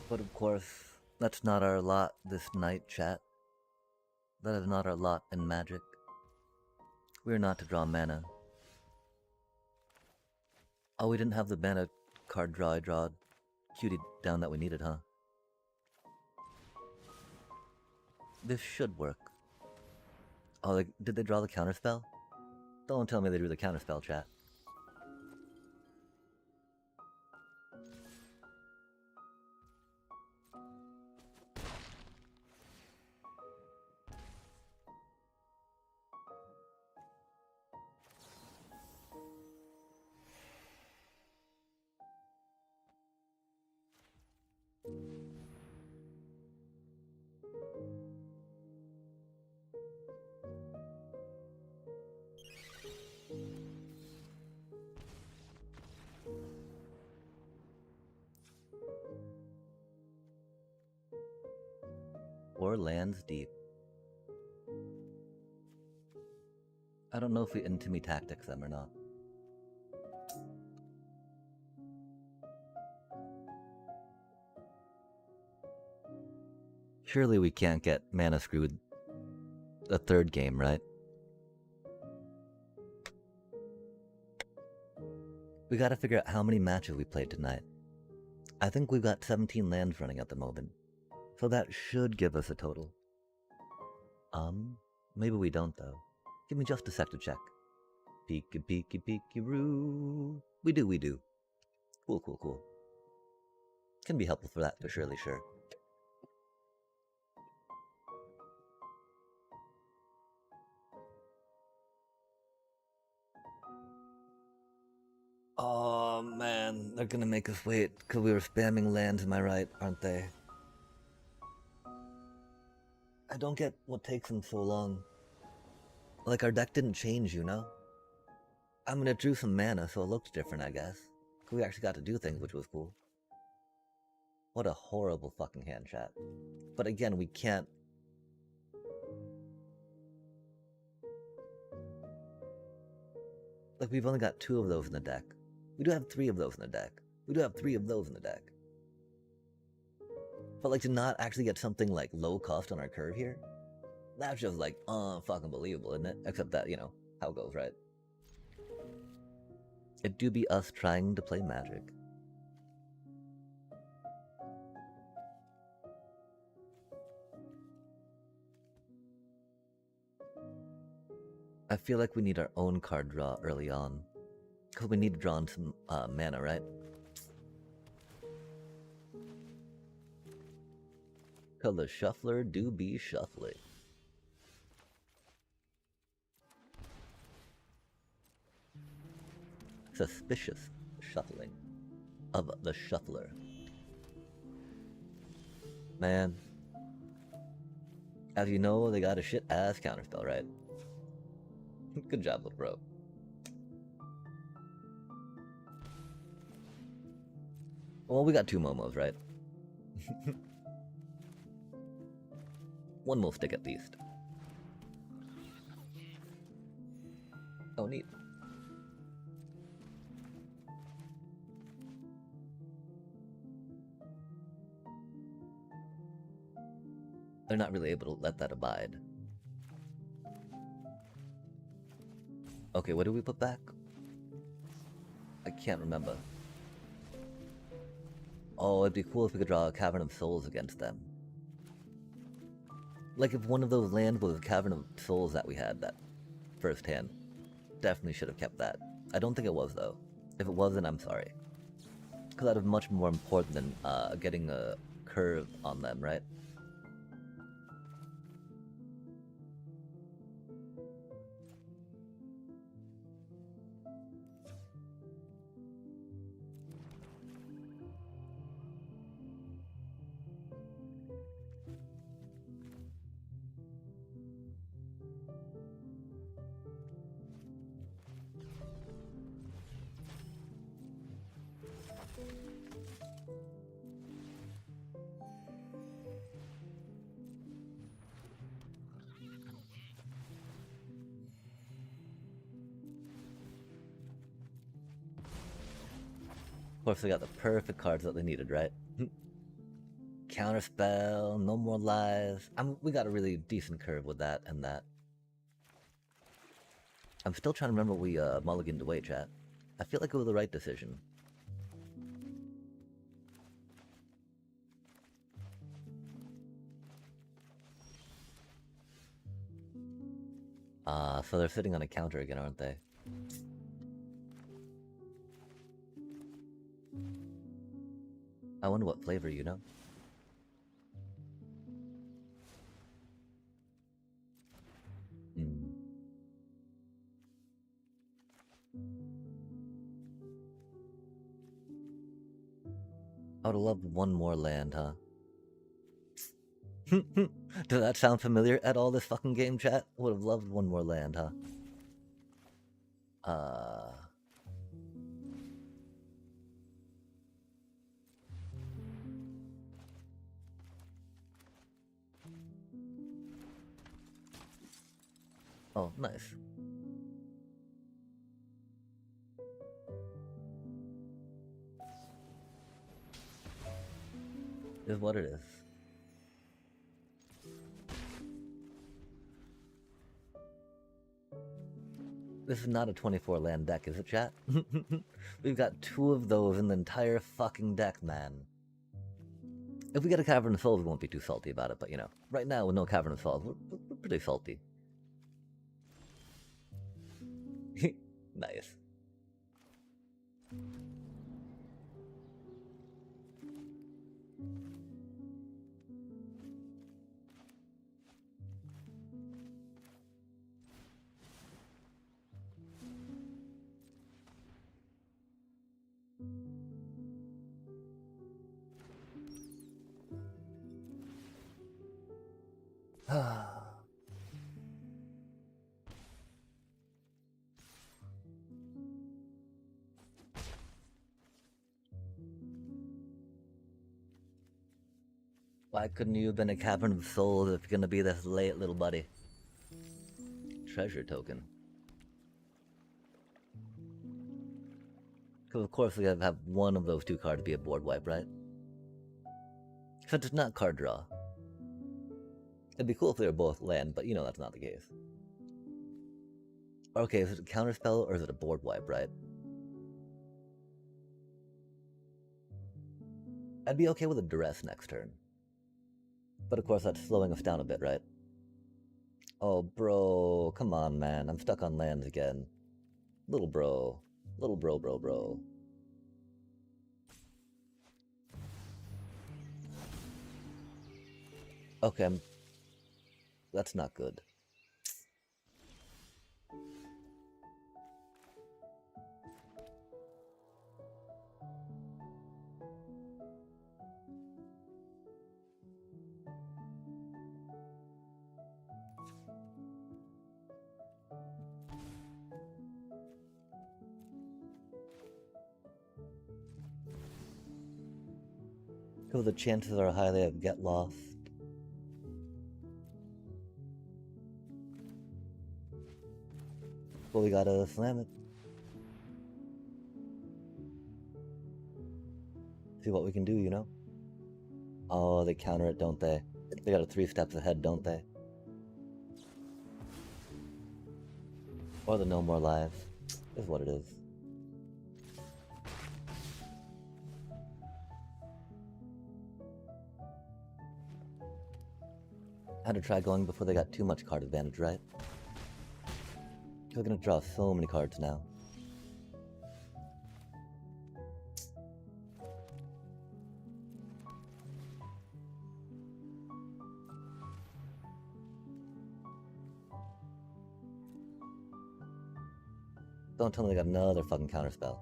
But of course, that's not our lot this night, chat. That is not our lot in Magic. We're not to draw mana. Oh, we didn't have the mana card draw I drawed cutie down that we needed, huh? This should work. Oh, did they draw the counterspell? Don't tell me they drew the counterspell, chat. Or lands deep. I don't know if we Intimi tactics them or not. Surely we can't get mana screwed a 3rd game, right? We gotta figure out how many matches we played tonight. I think we've got 17 lands running at the moment. So that should give us a total. Maybe we don't though. Give me just a sec to check. Peeky peeky peeky roo. We do. Cool. Can be helpful for that for surely, sure. Oh man, they're gonna make us wait because we were spamming lands, am I right, aren't they? I don't get what takes them so long. Like, our deck didn't change, you know? I mean, it drew some mana, so it looked different, I guess. We actually got to do things, which was cool. What a horrible fucking hand, chat. But again, we can't... Like, we've only got 2 of those in the deck. We do have 3 of those in the deck. We do have 3 of those in the deck. But, like, to not actually get something, like, low cost on our curve here, that's just, like, fucking believable, isn't it? Except that, you know, how it goes, right? It do be us trying to play Magic. I feel like we need our own card draw early on. Because we need to draw in some mana, right? Because the shuffler do be shuffling. Suspicious shuffling of the shuffler. Man. As you know, they got a shit-ass counterspell, right? Good job, little bro. Well, we got 2 Momos, right? One will stick at least. Oh, neat. They're not really able to let that abide. Okay, what did we put back? I can't remember. Oh, it'd be cool if we could draw a Cavern of Souls against them. Like if one of those lands was a Cavern of Souls that we had, that first hand. Definitely should have kept that. I don't think it was, though. If it wasn't, I'm sorry. Because that is much more important than getting a curve on them, right? Of course, they got the perfect cards that they needed, right? Counterspell, no more lies. We got a really decent curve with that and that. I'm still trying to remember what we mulliganed away, chat. I feel like it was the right decision. So they're sitting on a counter again, aren't they? I wonder what flavor, you know? I would have loved one more land, huh? Does that sound familiar at all, this fucking game, chat? Would have loved one more land, huh? Oh, nice. Is what it is. This is not a 24 land deck, is it, chat? We've got 2 of those in the entire fucking deck, man. If we get a Cavern of Souls, we won't be too salty about it, but you know, right now with no Cavern of Souls, we're pretty salty. Nice. Why couldn't you have been a Cavern of Souls if you're gonna be this late, little buddy? Treasure token. Because of course we have one of those 2 cards be a board wipe, right? Since it's not card draw. It'd be cool if they were both land, but you know that's not the case. Okay, is it a counterspell or is it a board wipe, right? I'd be okay with a duress next turn. But of course, that's slowing us down a bit, right? Oh, bro, come on, man. I'm stuck on lands again. Little bro. Little bro. Okay, that's not good. Because the chances are high they get lost. But we gotta slam it. See what we can do, you know? Oh, they counter it, don't they? They got a 3 steps ahead, don't they? Or the no more lives. Is what it is. I had to try going before they got too much card advantage, right? They're gonna draw so many cards now. Don't tell me they got another fucking counterspell.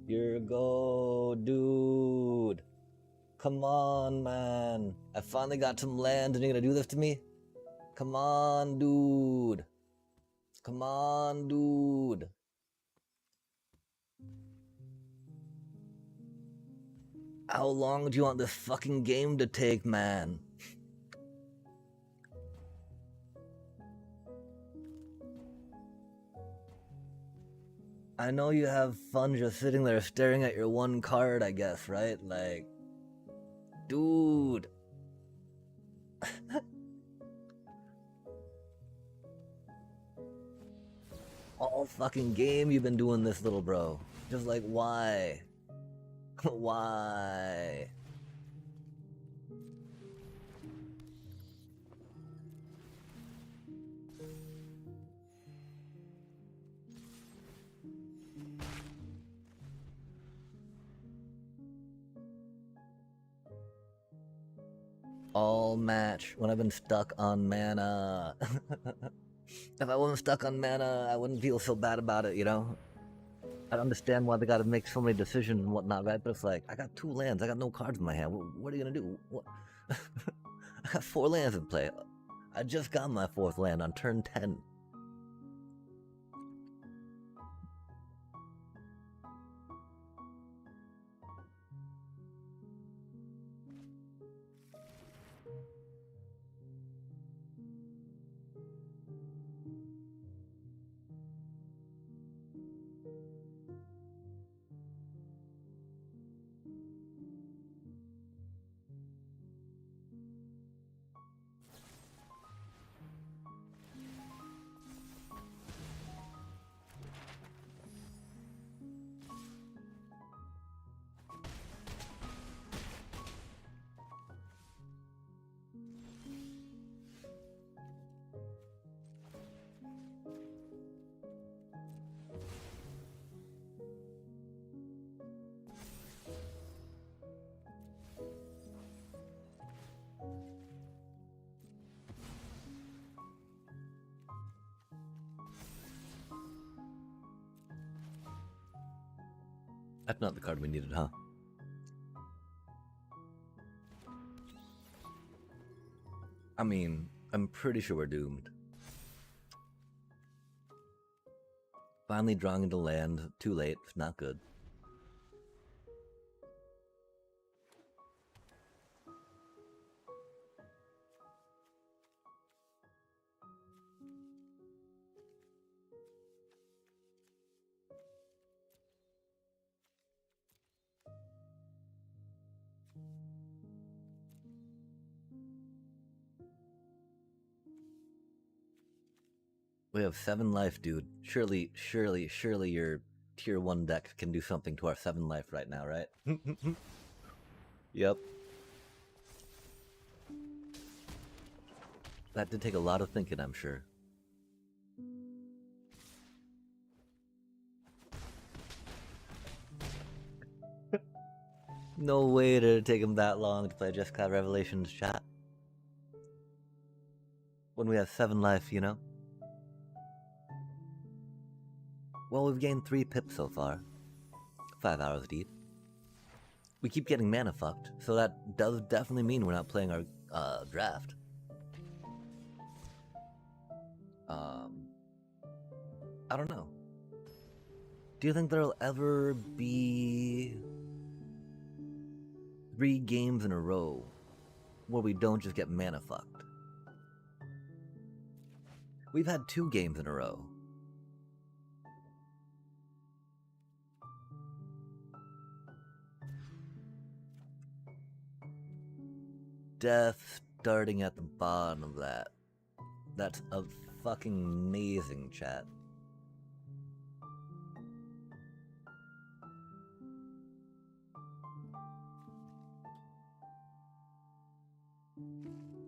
Here go, dude. Come on, man. I finally got some land and you're gonna do this to me? Come on, dude. Come on, dude. How long do you want this fucking game to take, man? I know you have fun just sitting there staring at your one card, I guess, right? Like, dude. All fucking game you've been doing this, little bro. Just like, why? Why? All match when I've been stuck on mana. If I wasn't stuck on mana, I wouldn't feel so bad about it, you know? I understand why they gotta make so many decisions and whatnot, right? But it's like, I got 2 lands, I got no cards in my hand. What are you gonna do? What? I got 4 lands in play. I just got my 4th land on turn 10. That's not the card we needed, huh? I mean, I'm pretty sure we're doomed. Finally drawing into land, too late, not good. We have 7 life, dude. Surely your tier 1 deck can do something to our 7 life right now, right? Yep. That did take a lot of thinking, I'm sure. No way to take him that long to play Just Cloud Revelations chat. When we have 7 life, you know? Well, we've gained 3 pips so far. 5 hours deep. We keep getting mana fucked, so that does definitely mean we're not playing our draft. I don't know. Do you think there'll ever be 3 games in a row where we don't just get mana fucked? We've had 2 games in a row. Death starting at the bottom of that. That's a fucking amazing, chat.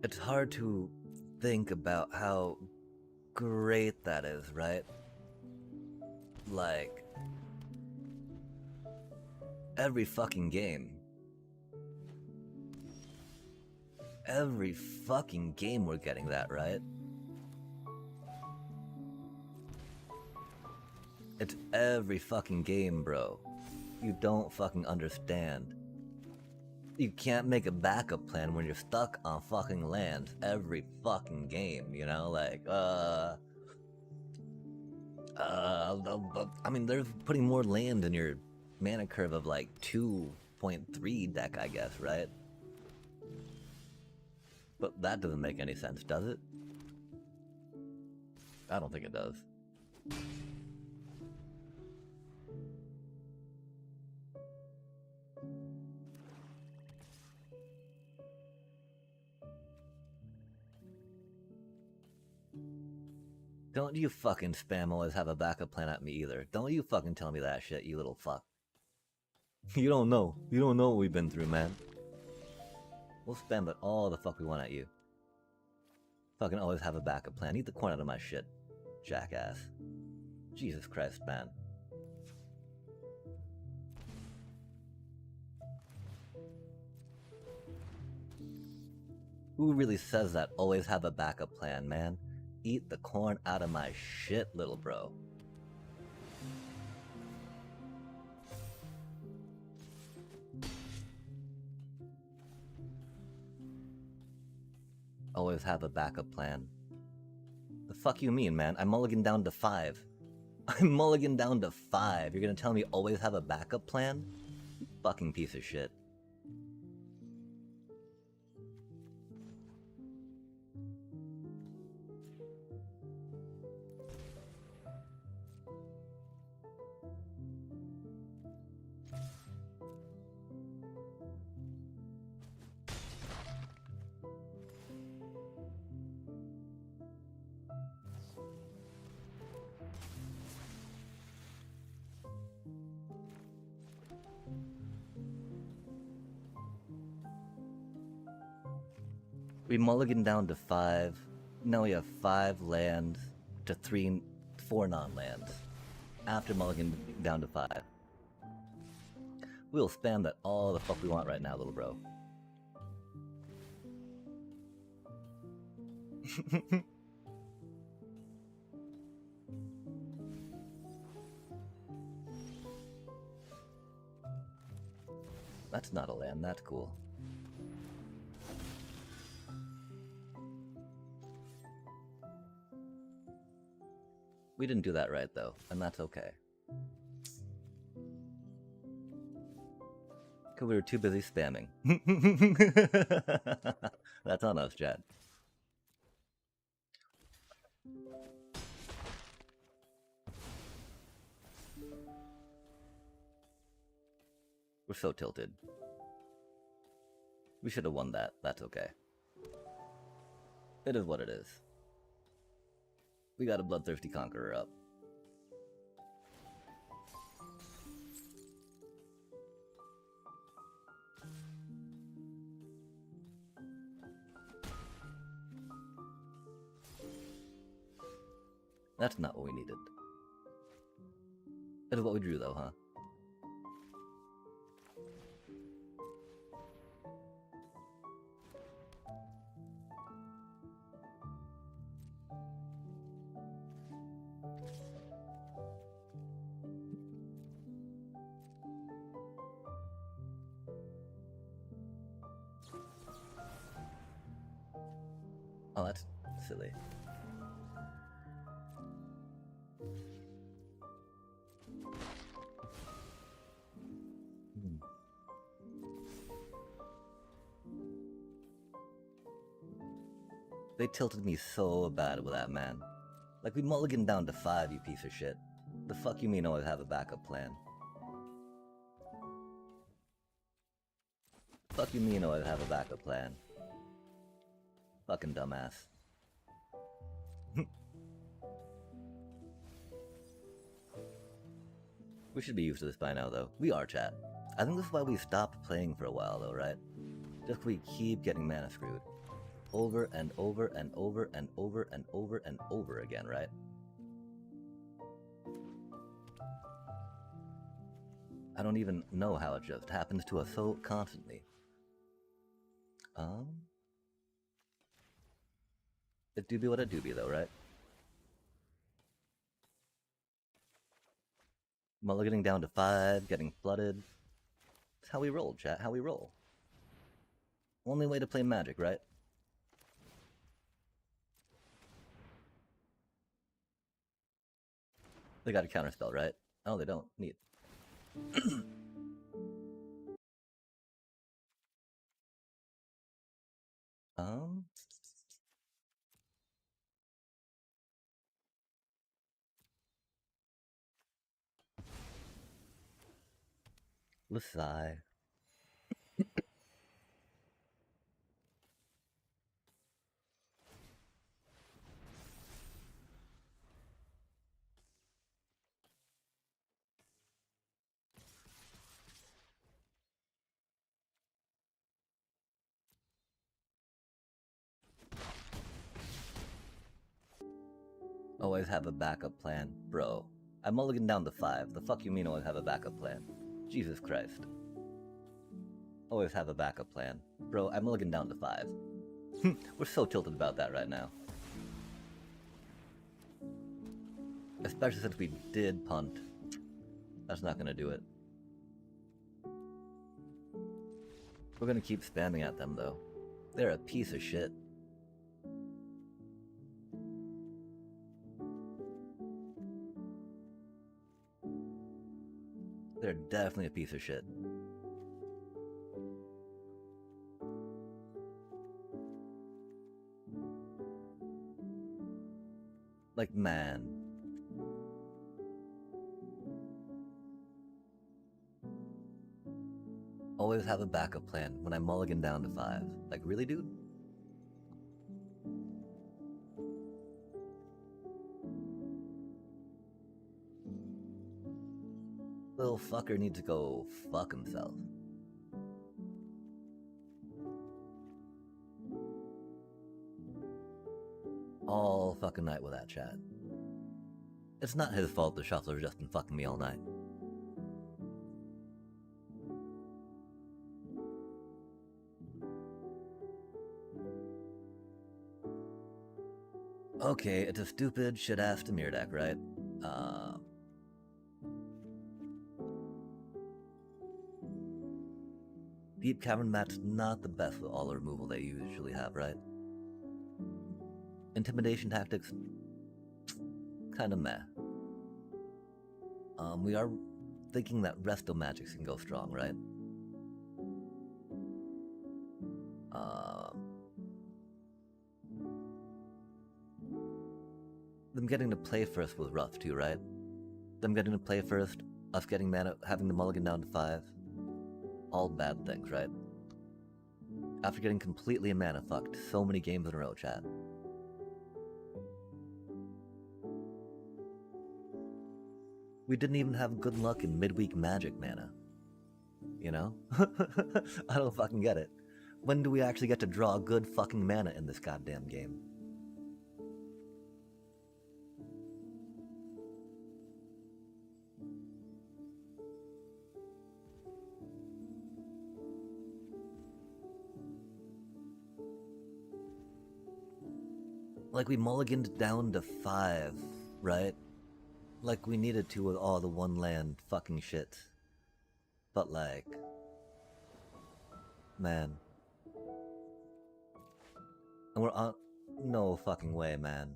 It's hard to think about how great that is, right? Like, every fucking game. Every fucking game we're getting that, right? It's every fucking game, bro. You don't fucking understand. You can't make a backup plan when you're stuck on fucking lands every fucking game, you know? Like, I mean, there's putting more land in your mana curve of like 2.3 deck, I guess, right? But that doesn't make any sense, does it? I don't think it does. Don't you fucking spam always have a backup plan at me either. Don't you fucking tell me that shit, you little fuck. You don't know. You don't know what we've been through, man. We'll spam it all the fuck we want at you. Fucking always have a backup plan. Eat the corn out of my shit, jackass. Jesus Christ, man. Who really says that? Always have a backup plan, man. Eat the corn out of my shit, little bro. Always have a backup plan. The fuck you mean, man? I'm mulligan down to 5. I'm mulligan down to 5. You're gonna tell me always have a backup plan? You fucking piece of shit. We mulligan down to 5. Now we have 5 lands to 4 non-lands. After mulligan down to 5. We'll spam that all the fuck we want right now, little bro. That's not a land, that's cool. We didn't do that right, though, and that's okay. Because we were too busy spamming. That's on us, Chad. We're so tilted. We should have won that. That's okay. It is what it is. We got a Bloodthirsty Conqueror up. That's not what we needed. That is what we drew, though, huh? Oh, that's silly. They tilted me so bad with that, man. Like, we mulliganed down to 5, you piece of shit. The fuck you mean always have a backup plan? Fuck you mean always have a backup plan? Fucking dumbass. We should be used to this by now, though. We are, chat. I think this is why we stopped playing for a while, though, right? Just we keep getting mana screwed. Over and over and over and over and over and over again, right? I don't even know how it just happens to us so constantly. It do be what it do be, though, right? Mulliganing down to 5, getting flooded. It's how we roll, chat, how we roll. Only way to play Magic, right? They got a counterspell, right? Oh, they don't. Neat. Let's sigh. Always have a backup plan. Bro, I mulliganed down to 5. The fuck you mean always have a backup plan? Jesus Christ. Always have a backup plan. Bro, I mulliganed down to 5. We're so tilted about that right now. Especially since we did punt. That's not gonna do it. We're gonna keep spamming at them, though. They're a piece of shit. They're definitely a piece of shit. Like, man. Always have a backup plan when I mulligan down to 5. Like, really, dude? Little fucker needs to go fuck himself. All fucking night with that chat. It's not his fault the shuffler's just been fucking me all night. Okay, it's a stupid shit-ass Demir deck, right? Deep Cavern Mat's not the best with all the removal they usually have, right? Intimidation tactics, kinda meh. We are thinking that Resto Magics can go strong, right? Them getting to play first was rough too, right? Them getting to play first, us getting mana, having the mulligan down to 5. All bad things, right? After getting completely mana fucked so many games in a row, chat. We didn't even have good luck in midweek magic mana. You know? I don't fucking get it. When do we actually get to draw good fucking mana in this goddamn game? Like, we mulliganed down to 5, right? Like we needed to with all the one land fucking shit. But like... Man. And we're on... No fucking way, man.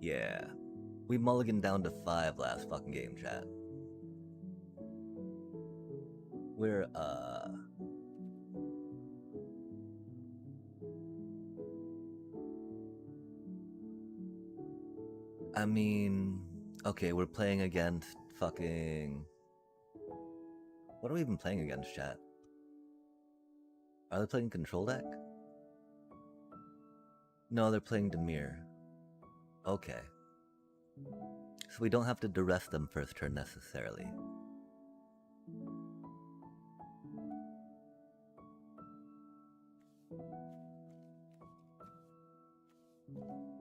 Yeah. We mulliganed down to 5 last fucking game, chat. We're, I mean... Okay, we're playing against fucking... What are we even playing against, chat? Are they playing Control Deck? No, they're playing Dimir. Okay. So we don't have to duress them first turn necessarily.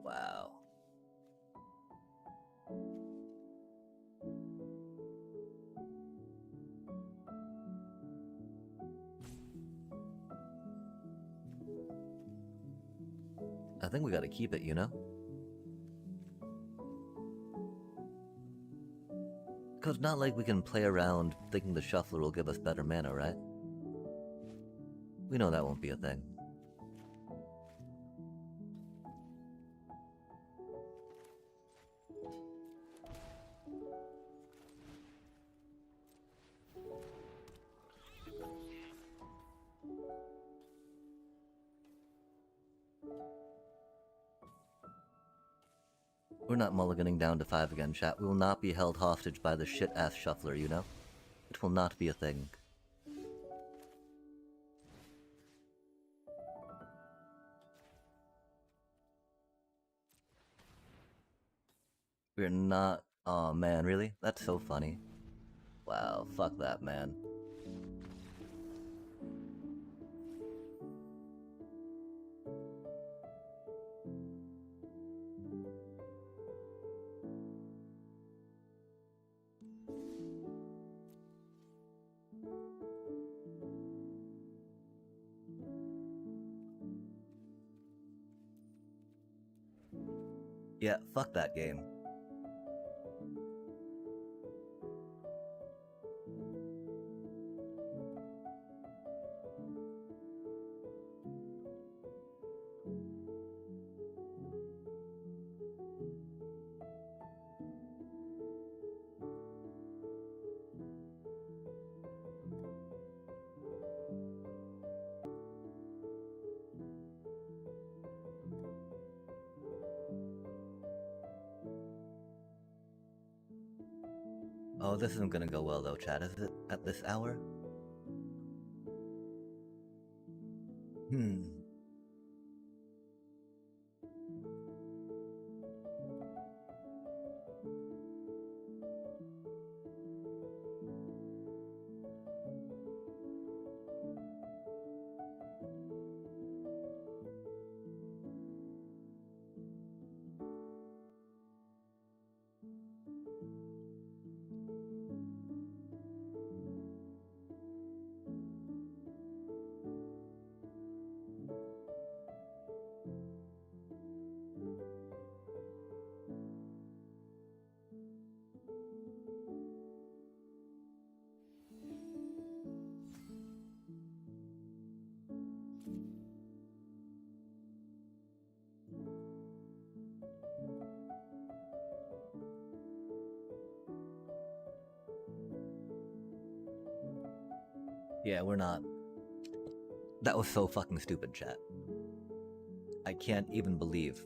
Wow. I think we gotta keep it, you know? Cause not like we can play around thinking the shuffler will give us better mana, right? We know that won't be a thing. We're not mulliganing down to 5 again, chat. We will not be held hostage by the shit-ass shuffler, you know? It will not be a thing. We're not... Aw, man, really? That's so funny. Wow, fuck that, man. Yeah, fuck that game. Oh, this isn't gonna go well though, chat, is it? At this hour? Yeah, we're not. That was so fucking stupid, chat. I can't even believe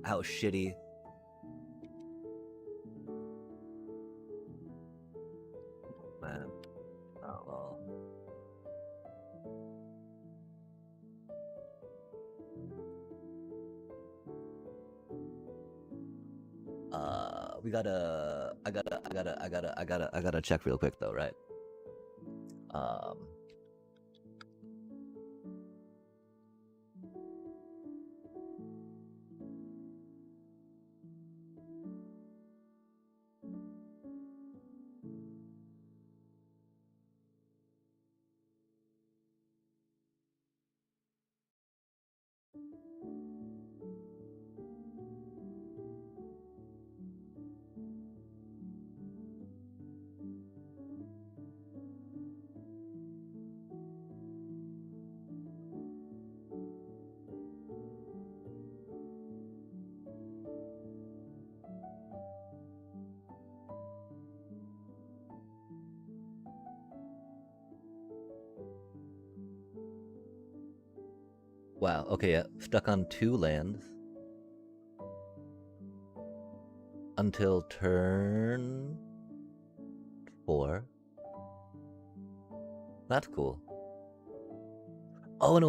how shitty. Man. Oh well. We gotta. I gotta check real quick though, right? Um. Wow. Okay. Yeah. Stuck on 2 lands until turn 4. That's cool. Oh, and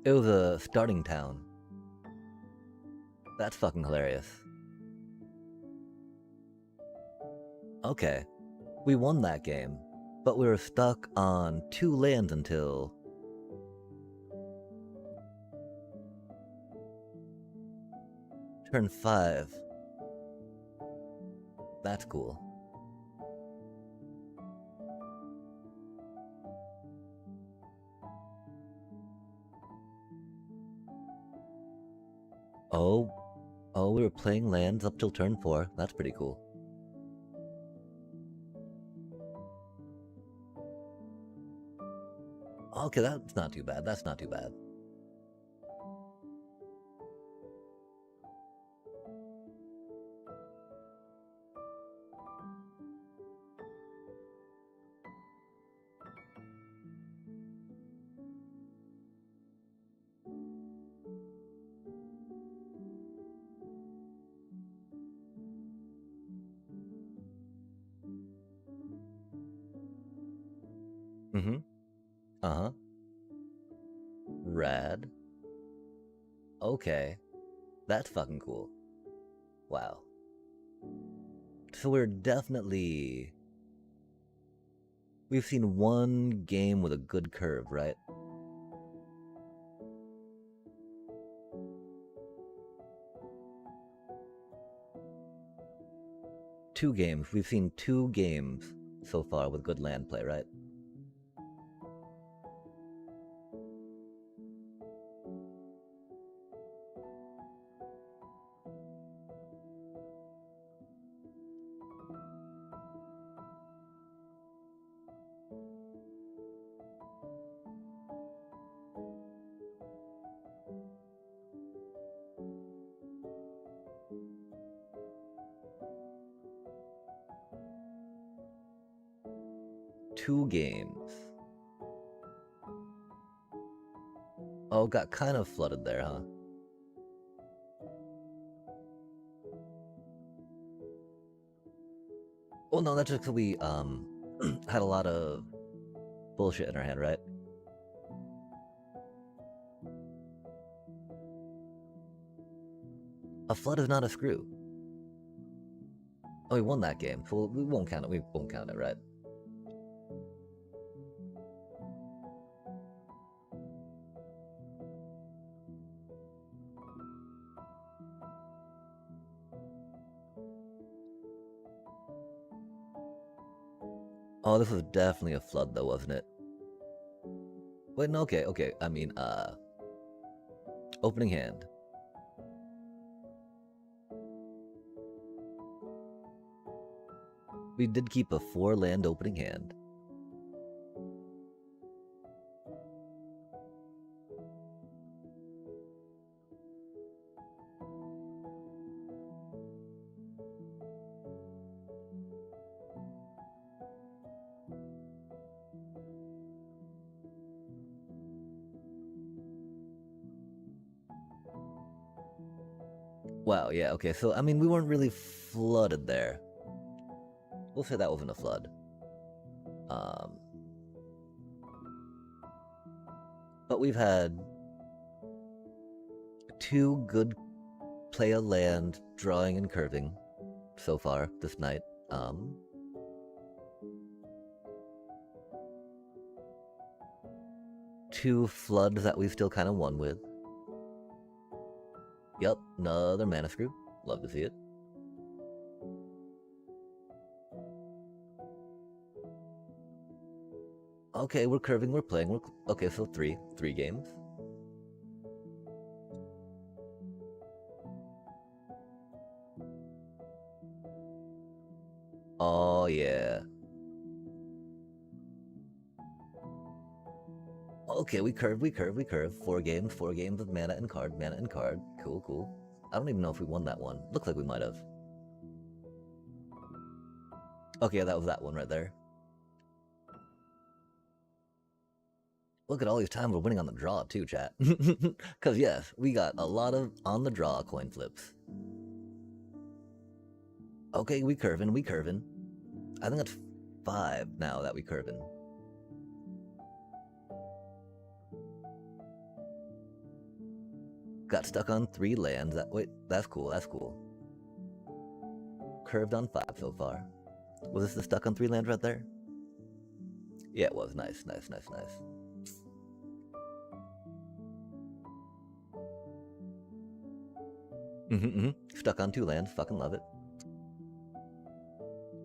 it was a starting town. That's fucking hilarious. Okay, we won that game, but we were stuck on 2 lands until turn 5. That's cool. Oh, we were playing lands up till turn 4. That's pretty cool. Okay, that's not too bad. That's not too bad. Mm-hmm. Uh-huh. Rad. Okay. That's fucking cool. Wow. So we're definitely... We've seen one game with a good curve, right? Two games. We've seen 2 games so far with good land play, right? Two games. Oh, got kind of flooded there, huh? Well, no, that's just because we had a lot of bullshit in our hand, right? A flood is not a screw. Oh, we won that game, so we won't count it. We won't count it, right? Oh, this was definitely a flood, though, wasn't it? Wait, no, okay. I mean, opening hand. We did keep a 4-land opening hand. Wow, yeah, okay, so, I mean, we weren't really flooded there. We'll say that wasn't a flood. But we've had 2 good play of land, drawing and curving so far this night. 2 floods that we still kind of won with. Yep, another mana screw. Love to see it. Okay, we're curving, we're playing. Okay, so 3 games. Oh yeah. Okay, we curve. 4 games of mana and card. Cool, cool. I don't even know if we won that one. Looks like we might have. Okay, yeah, that was that one right there. Look at all these times we're winning on the draw too, chat. Because yes, we got a lot of on the draw coin flips. Okay, we curving. I think that's 5 now that we curving. Got stuck on 3 lands. Wait, that's cool. Curved on 5 so far. Was this the stuck on 3 lands right there? Yeah, it was. Nice. Stuck on 2 lands. Fucking love it.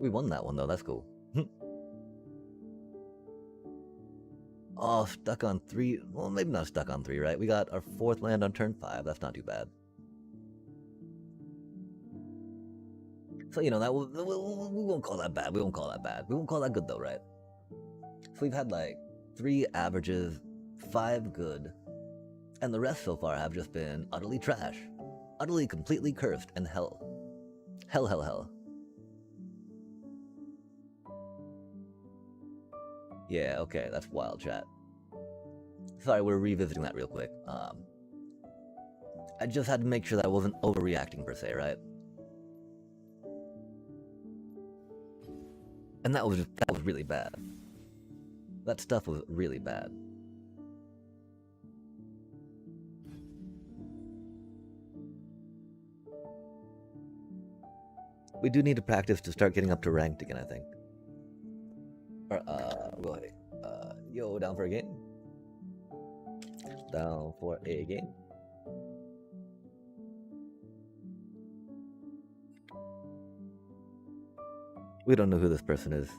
We won that one though. That's cool. Oh, stuck on 3. Well, maybe not stuck on 3, right? We got our 4th land on turn 5. That's not too bad. So, you know, that we won't call that bad. We won't call that good though, right? So we've had like 3 averages, 5 good, and the rest so far have just been utterly trash. Utterly, completely cursed, and hell. Hell. Yeah, okay, that's wild, chat. Sorry, we're revisiting that real quick. I just had to make sure that I wasn't overreacting per se, right? And that was really bad. That stuff was really bad. We do need to practice to start getting up to ranked again, I think. Or, yo, down for a game? Down for a game? We don't know who this person is.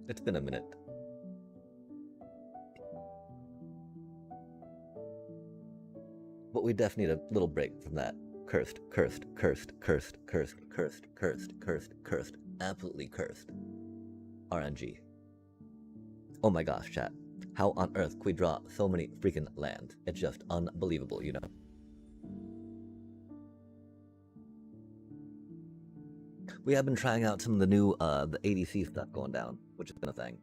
It's been a minute. But we definitely need a little break from that. Cursed. Absolutely cursed. RNG. Oh my gosh, chat. How on earth could we draw so many freaking lands? It's just unbelievable, you know? We have been trying out some of the new, the ADC stuff going down, which has been a thing.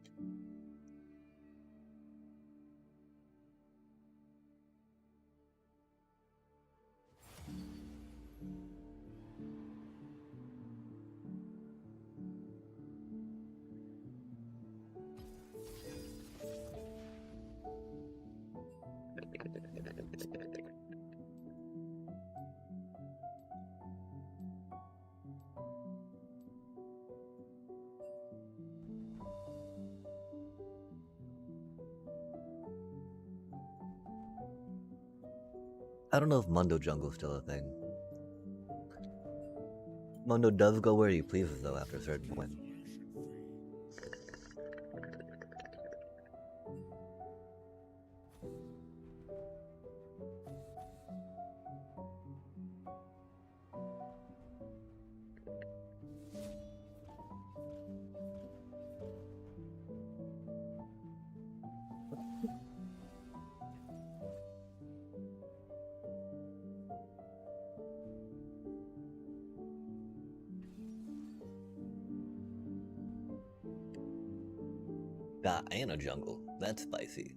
I don't know if Mundo Jungle's still a thing. Mundo does go where he pleases, though, after a certain point. Diana Jungle. That's spicy.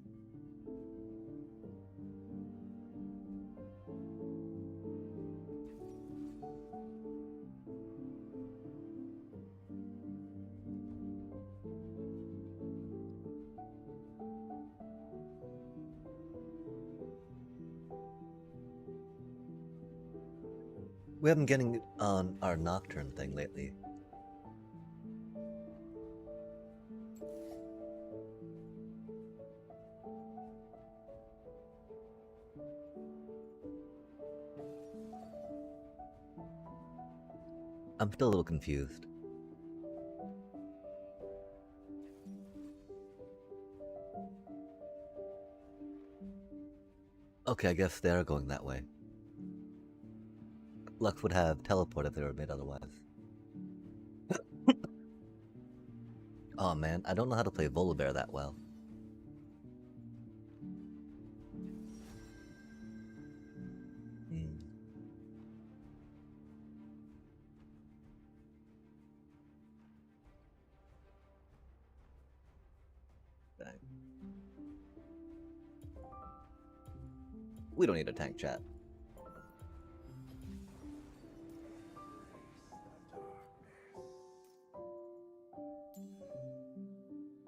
We haven't been getting on our Nocturne thing lately. I'm still a little confused. Okay, I guess they are going that way. Lux would have teleport if they were made otherwise. Oh man, I don't know how to play Volibear that well. We don't need a tank, chat.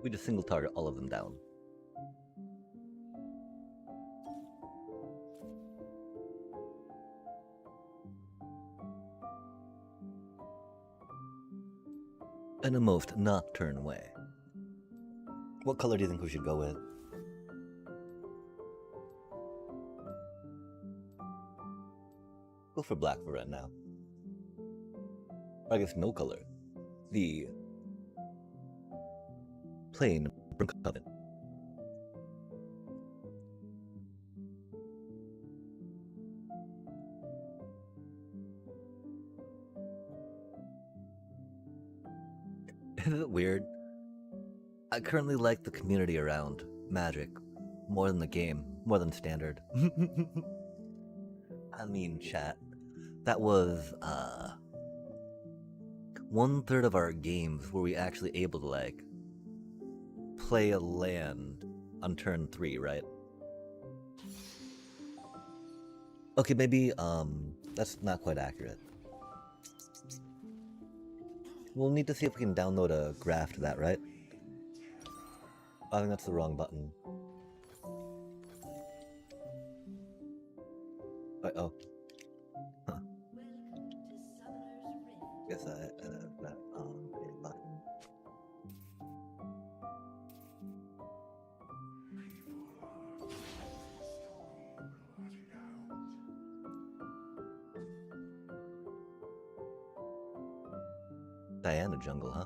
We just single target all of them down. In a most Nocturne way. What color do you think we should go with? Go for black for right now. Or I guess no color. The plain Coven. Isn't it weird? I currently like the community around Magic more than the game, more than Standard. I mean, chat, that was 1/3 of our games were we actually able to like play a land on turn 3, right? Okay, maybe that's not quite accurate. We'll need to see if we can download a graph to that, right? I think that's the wrong button. Uh-oh. Huh. Guess I that a button. Diana jungle, huh?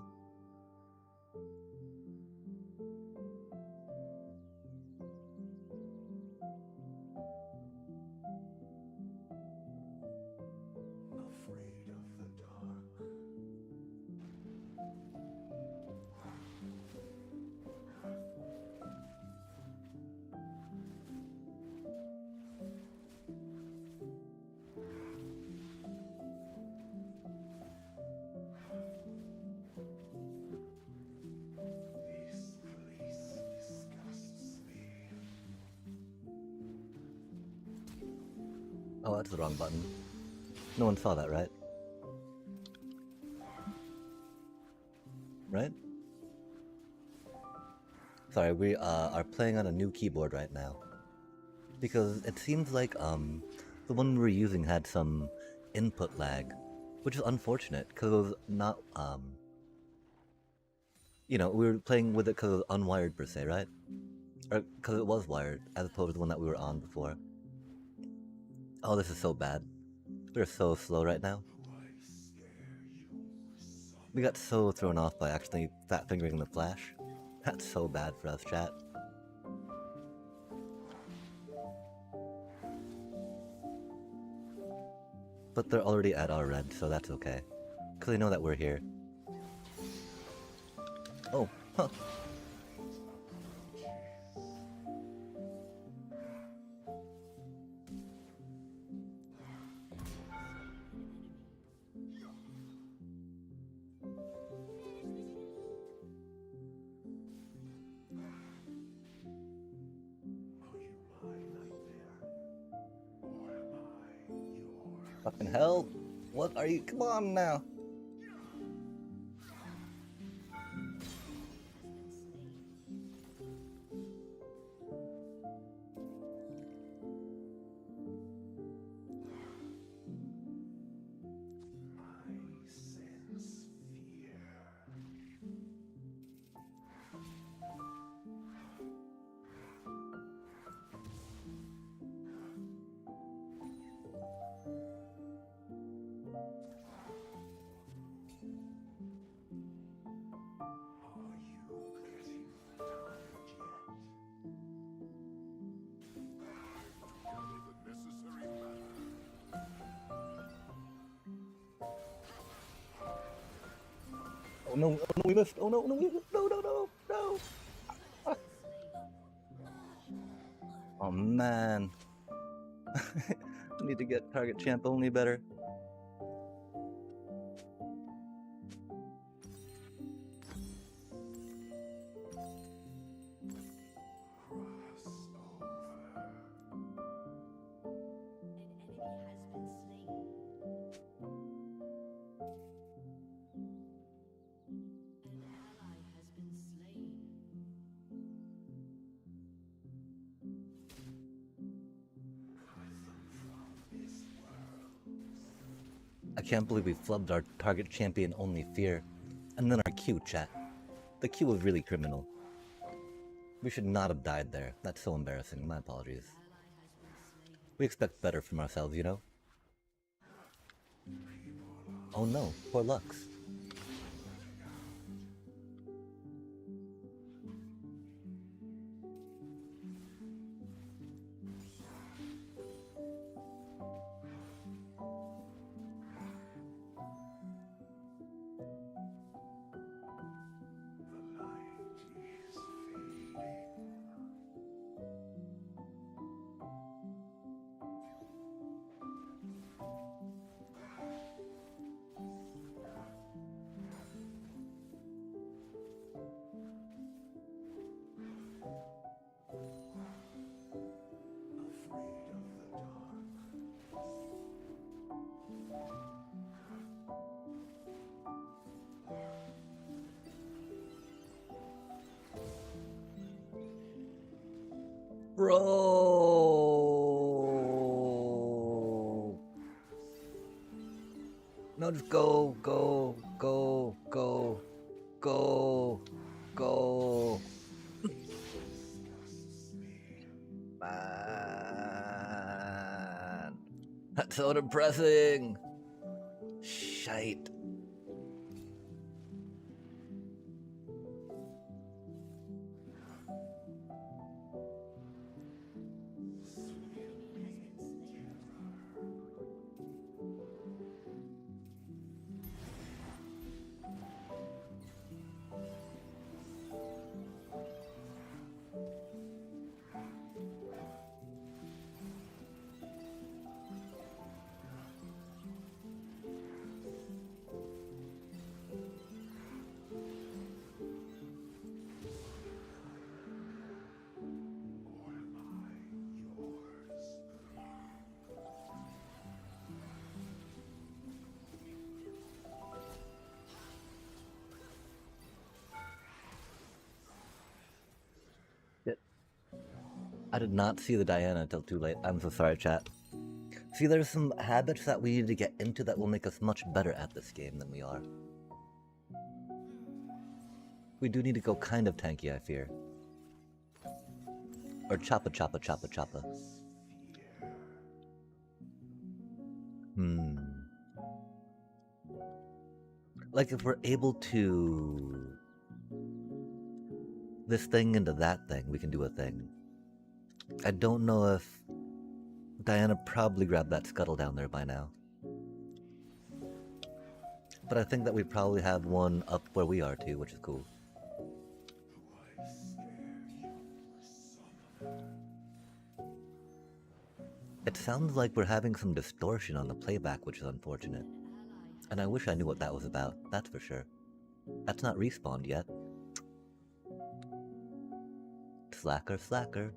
Oh, that's the wrong button. No one saw that, right? Right? Sorry, we are playing on a new keyboard right now. Because it seems like the one we were using had some input lag, which is unfortunate because it was not you know, we were playing with it because it was unwired per se, right? Or because it was wired as opposed to the one that we were on before. Oh, this is so bad. We're so slow right now. We got so thrown off by accidentally fat fingering the flash. That's so bad for us, chat. But they're already at our red, so that's okay. Because they know that we're here. Oh, huh. Fucking hell. What are you? Come on now. no, we missed. Oh no, no, we missed. No, no, no, no. Oh man. Need to get target champ only better. I can't believe we flubbed our target champion only fear. And then our Q, chat. The Q was really criminal. We should not have died there. That's so embarrassing. My apologies. We expect better from ourselves, you know? Oh no, poor Lux. Bro! No, just go, go, go, go, go, go. Man. That's so depressing. Shite. I did not see the Diana until too late. I'm so sorry, chat. See, there's some habits that we need to get into that will make us much better at this game than we are. We do need to go kind of tanky, I fear. Or choppa choppa choppa choppa. Like if we're able to... this thing into that thing, we can do a thing. I don't know if... Diana probably grabbed that scuttle down there by now. But I think that we probably have one up where we are too, which is cool. It sounds like we're having some distortion on the playback, which is unfortunate. And I wish I knew what that was about, that's for sure. That's not respawned yet. Slacker, slacker.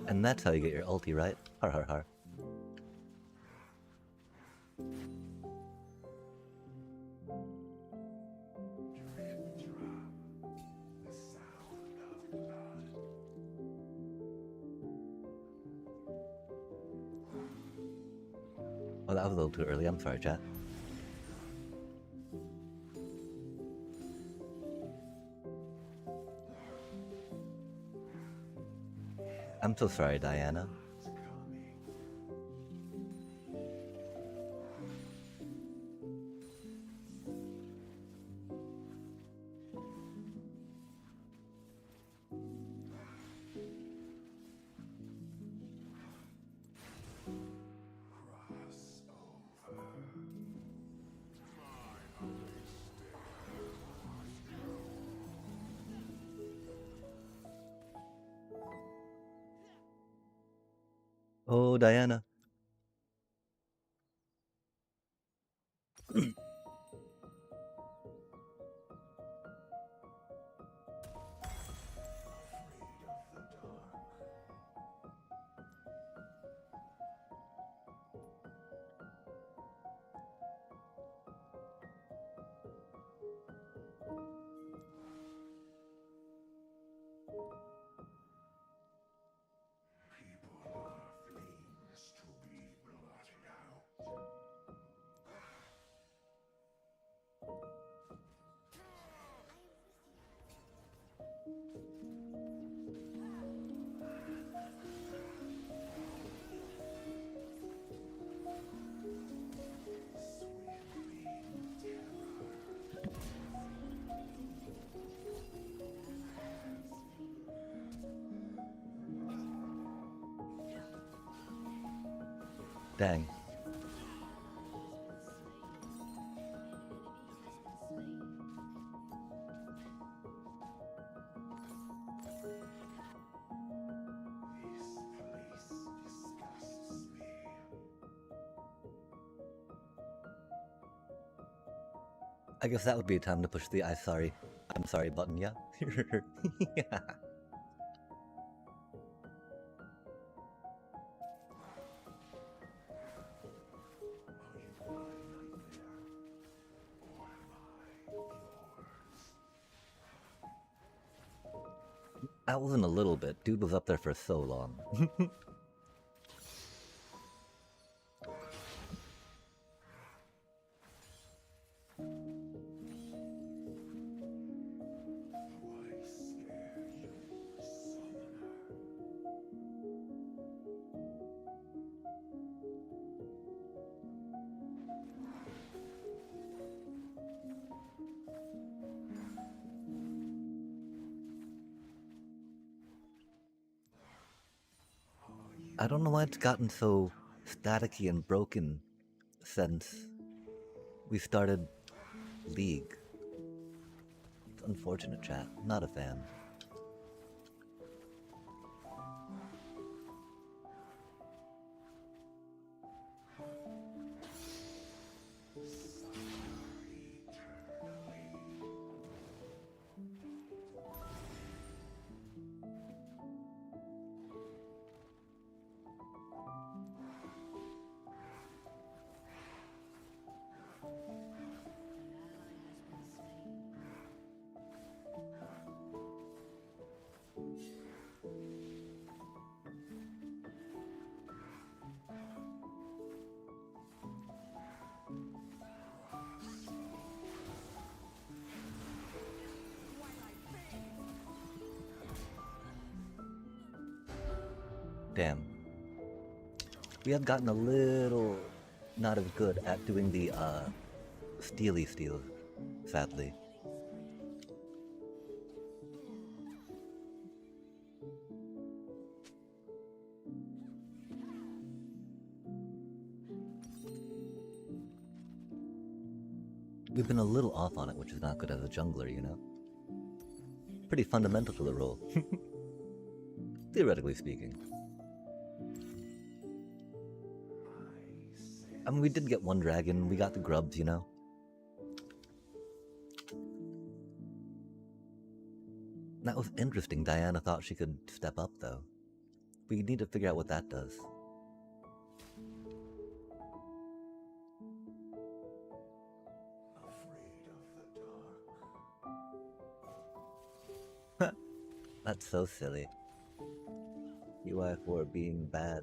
And that's how you get your ulti, right? Har har har. Oh, that was a little too early. I'm sorry, chat. I'm so sorry, Diana. Oh, Diana. Dang. I guess that would be a time to push the I'm sorry button, yeah? Yeah. That wasn't a little bit. Dude was up there for so long. I don't know why it's gotten so staticky and broken since we started League. It's unfortunate, chat. Not a fan. Damn. We have gotten a little not as good at doing the steely steals, sadly. We've been a little off on it, which is not good as a jungler, you know? Pretty fundamental to the role. Theoretically speaking. I mean, we did get one dragon, we got the grubs, you know? That was interesting. Diana thought she could step up, though. We need to figure out what that does. That's so silly. UI4 being bad.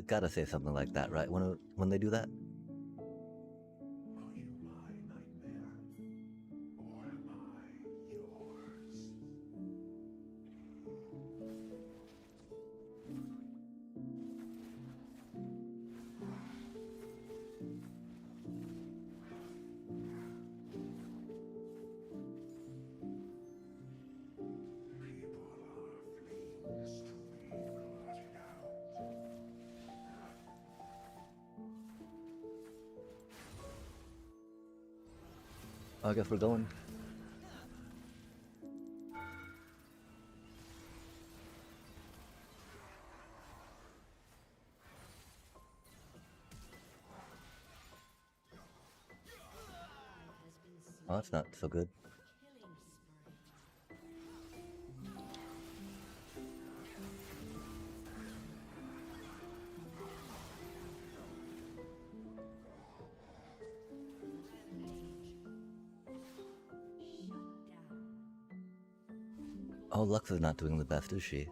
Gotta say something like that, right? When they do that. I guess we're going. Oh, that's not so good. Oh, Lux is not doing the best, is she?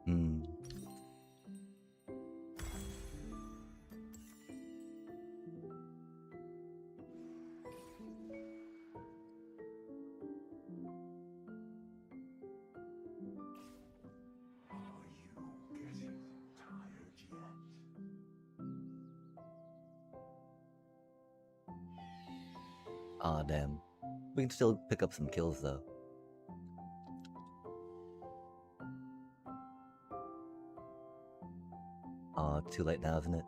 Hmm. Aw, damn. We can still pick up some kills, though. Aw, too late now, isn't it?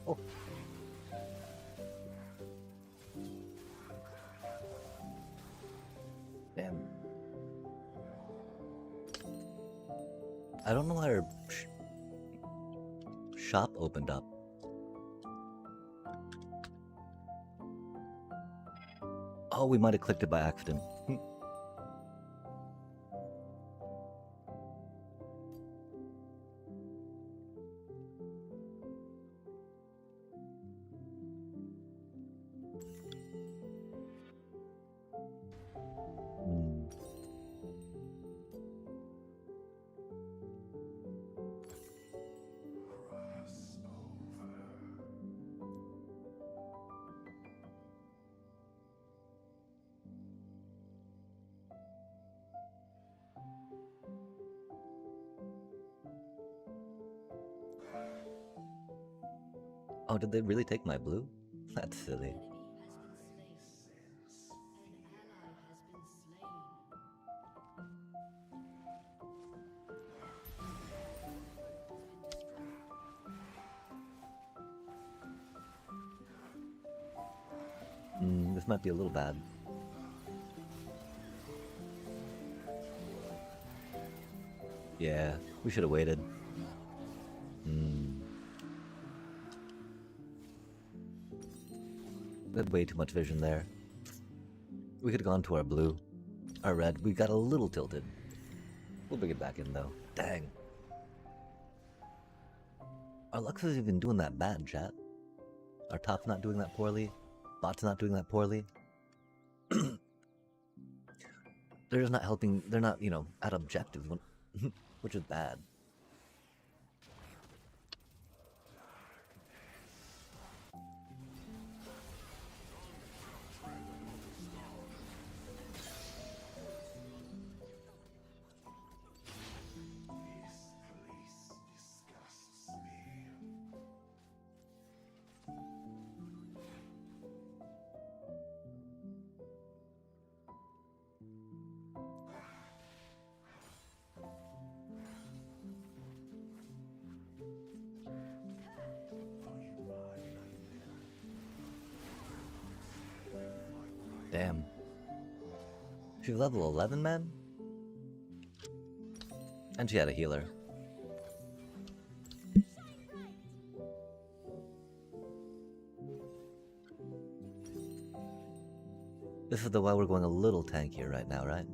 Oh. Damn. I don't know why our shop opened up. Oh, we might have clicked it by accident. Oh, did they really take my blue? That's silly. This might be a little bad. Yeah, we should have waited. We had way too much vision there. We could have gone to our blue. Our red. We got a little tilted. We'll bring it back in, though. Dang. Our Lux isn't even doing that bad, chat. Our top's not doing that poorly. Bot's not doing that poorly. They're just not helping. They're not, you know, at objectives, which is bad. Damn. She's level 11, man? And she had a healer. This is the why we're going a little tankier right now, right?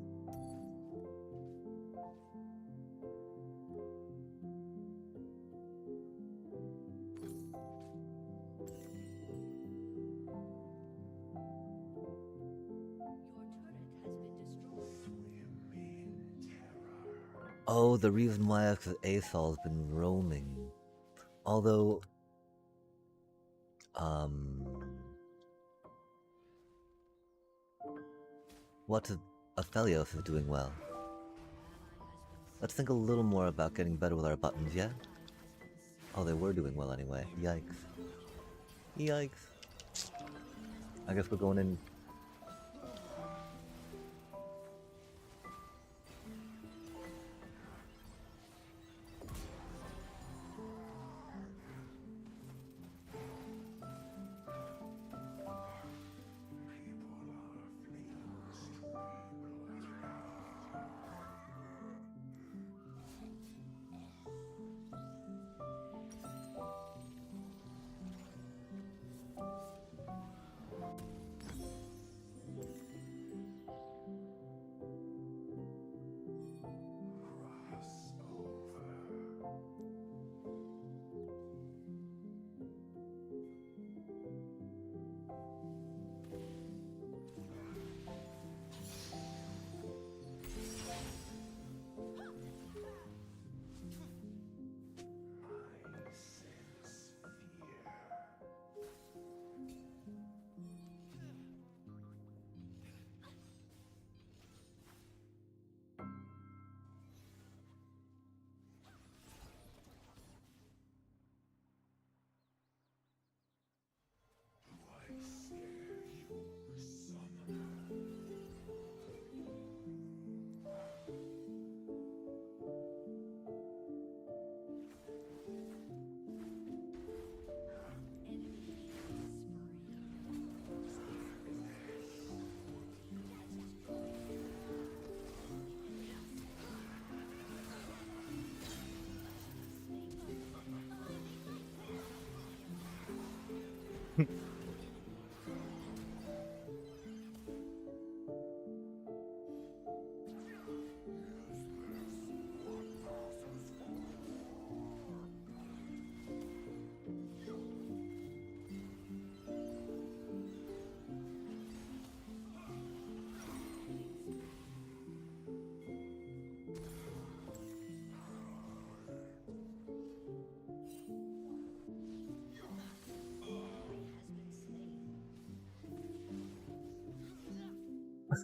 Oh, the reason why is because Asol's been roaming. Although, What if Aphelios is doing well? Let's think a little more about getting better with our buttons, yeah? Oh, they were doing well anyway. Yikes. Yikes. I guess we're going in.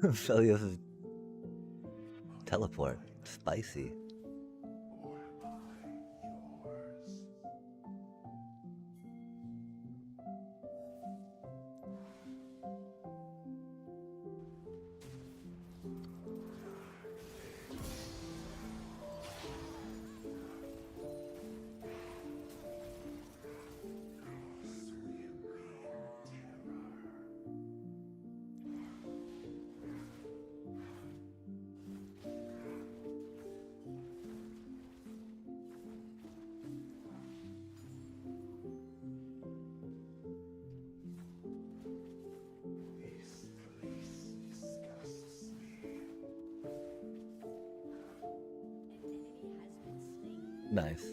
Aphelios' teleport. Spicy. Nice.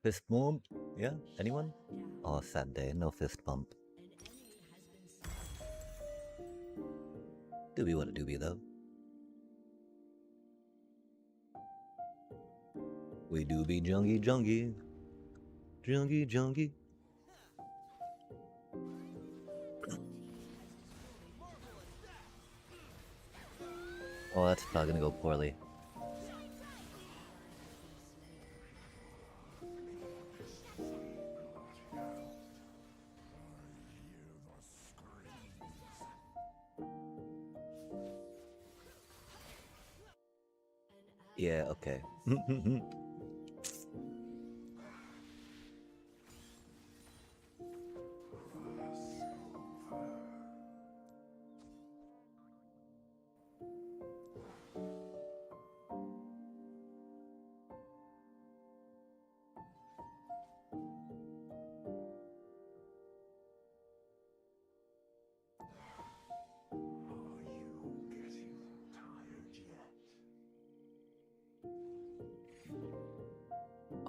Fist bump? Yeah? Anyone? Oh, sad day. No fist bump. Doobie what a doobie though. We doobie jungy jungy. Jungy jungy. Oh, that's probably gonna go poorly. Yeah, okay.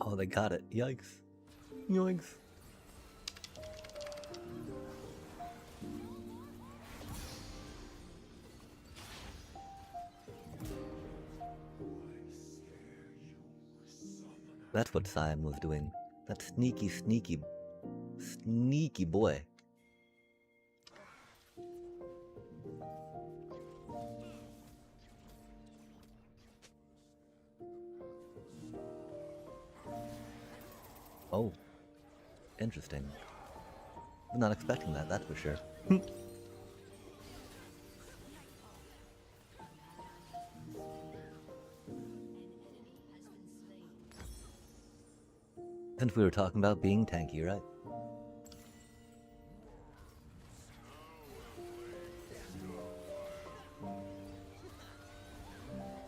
Oh, they got it. Yikes. Yoinks. That's what Siam was doing. That sneaky, sneaky, sneaky boy. Oh, interesting. I'm not expecting that, that's for sure. Since we were talking about being tanky, right?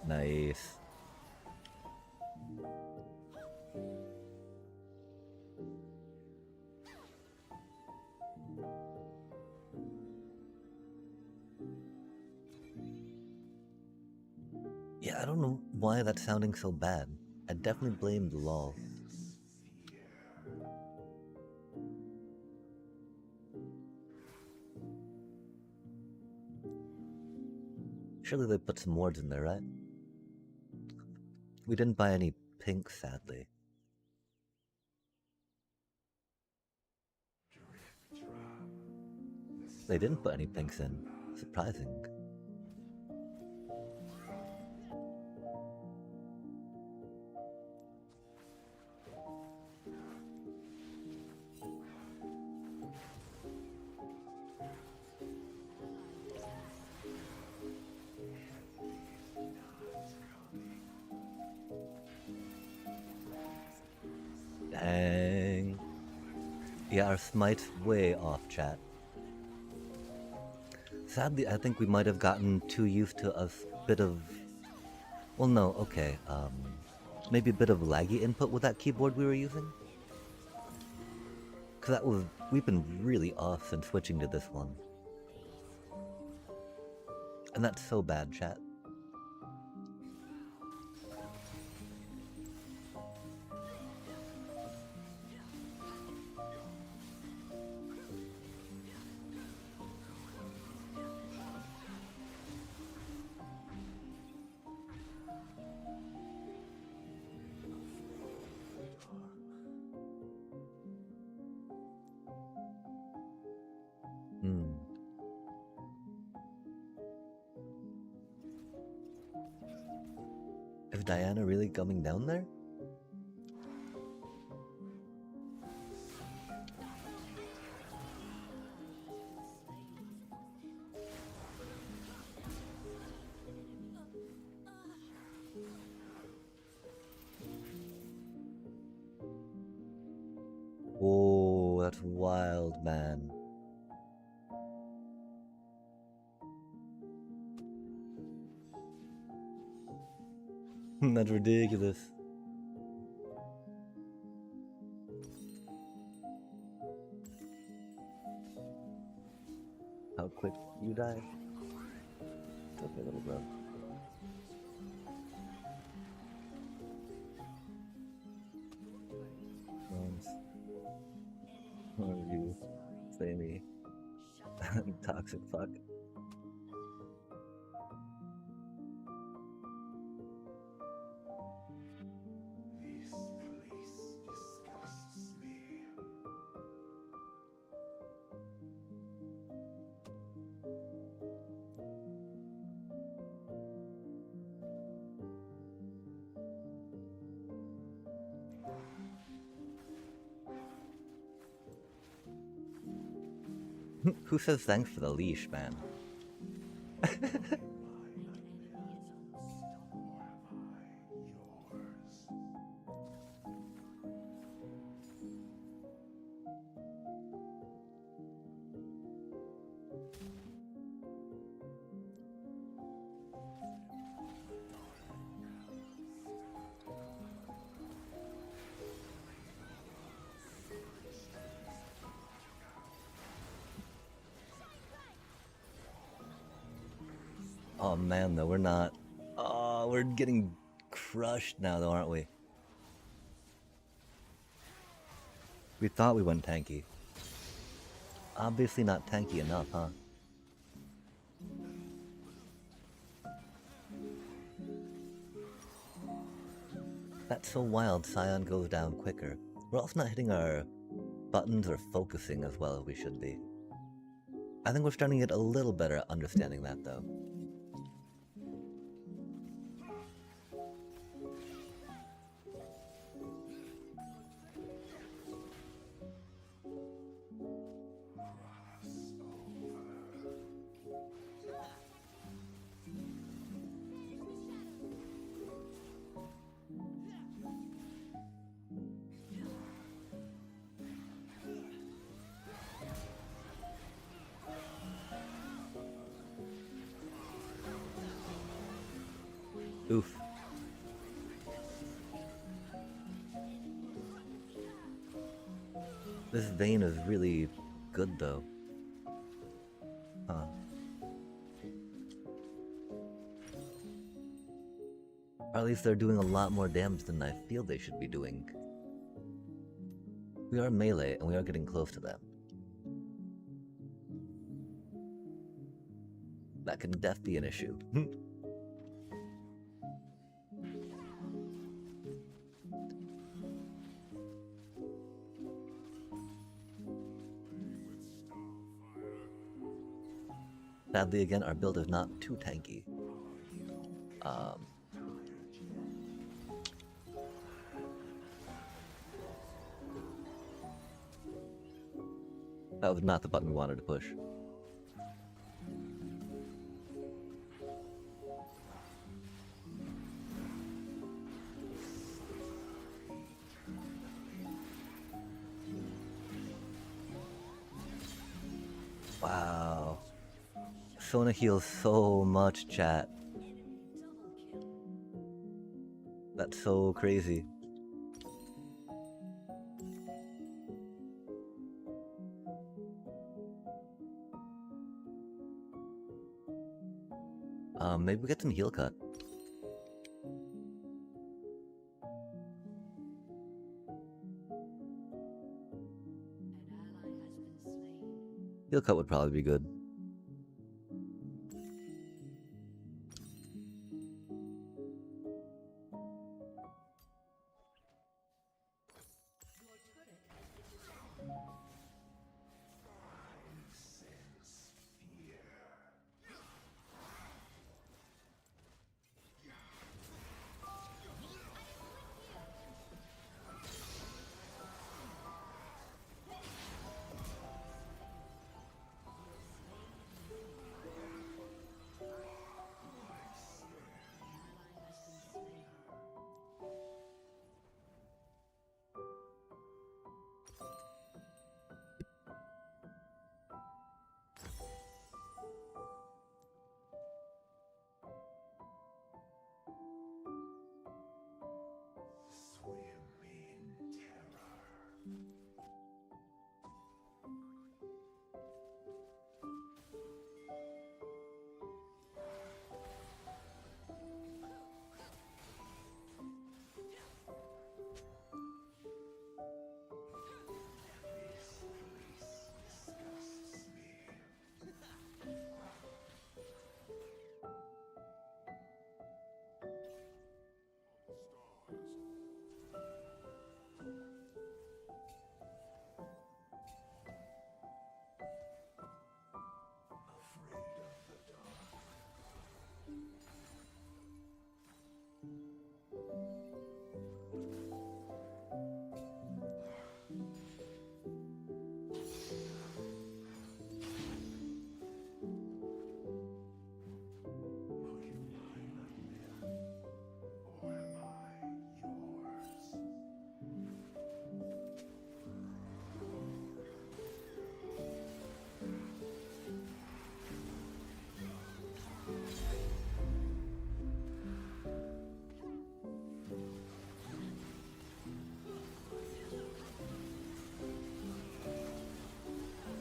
Nice. Yeah, I don't know why that's sounding so bad. I definitely blame the law. Surely they put some words in there, right? We didn't buy any pink, sadly. They didn't put any pinks in. Surprising. Dang. Yeah, our smite's way off, chat. Sadly, I think we might have gotten too used to a bit of... Well, no, okay. Maybe a bit of laggy input with that keyboard we were using? Because that was... We've been really off since switching to this one. And that's so bad, chat. Is Diana really coming down there? Whoa, that's wild, man. That's ridiculous. How quick you die? It's okay, little bro. What are you? Say me. Toxic fuck. Who says thanks for the leash, man? Oh man, though, we're not. Oh, we're getting crushed now, though, aren't we? We thought we went tanky. Obviously not tanky enough, huh? That's so wild, Scion goes down quicker. We're also not hitting our buttons or focusing as well as we should be. I think we're starting to get a little better at understanding that, though. Oof. This vein is really good, though. Huh. Or at least they're doing a lot more damage than I feel they should be doing. We are melee, and we are getting close to them. That can def be an issue. Sadly, again, our build is not too tanky. That was not the button we wanted to push. Wow. Sona heals so much, chat. That's so crazy. Maybe we get some heal cut. Heal cut would probably be good.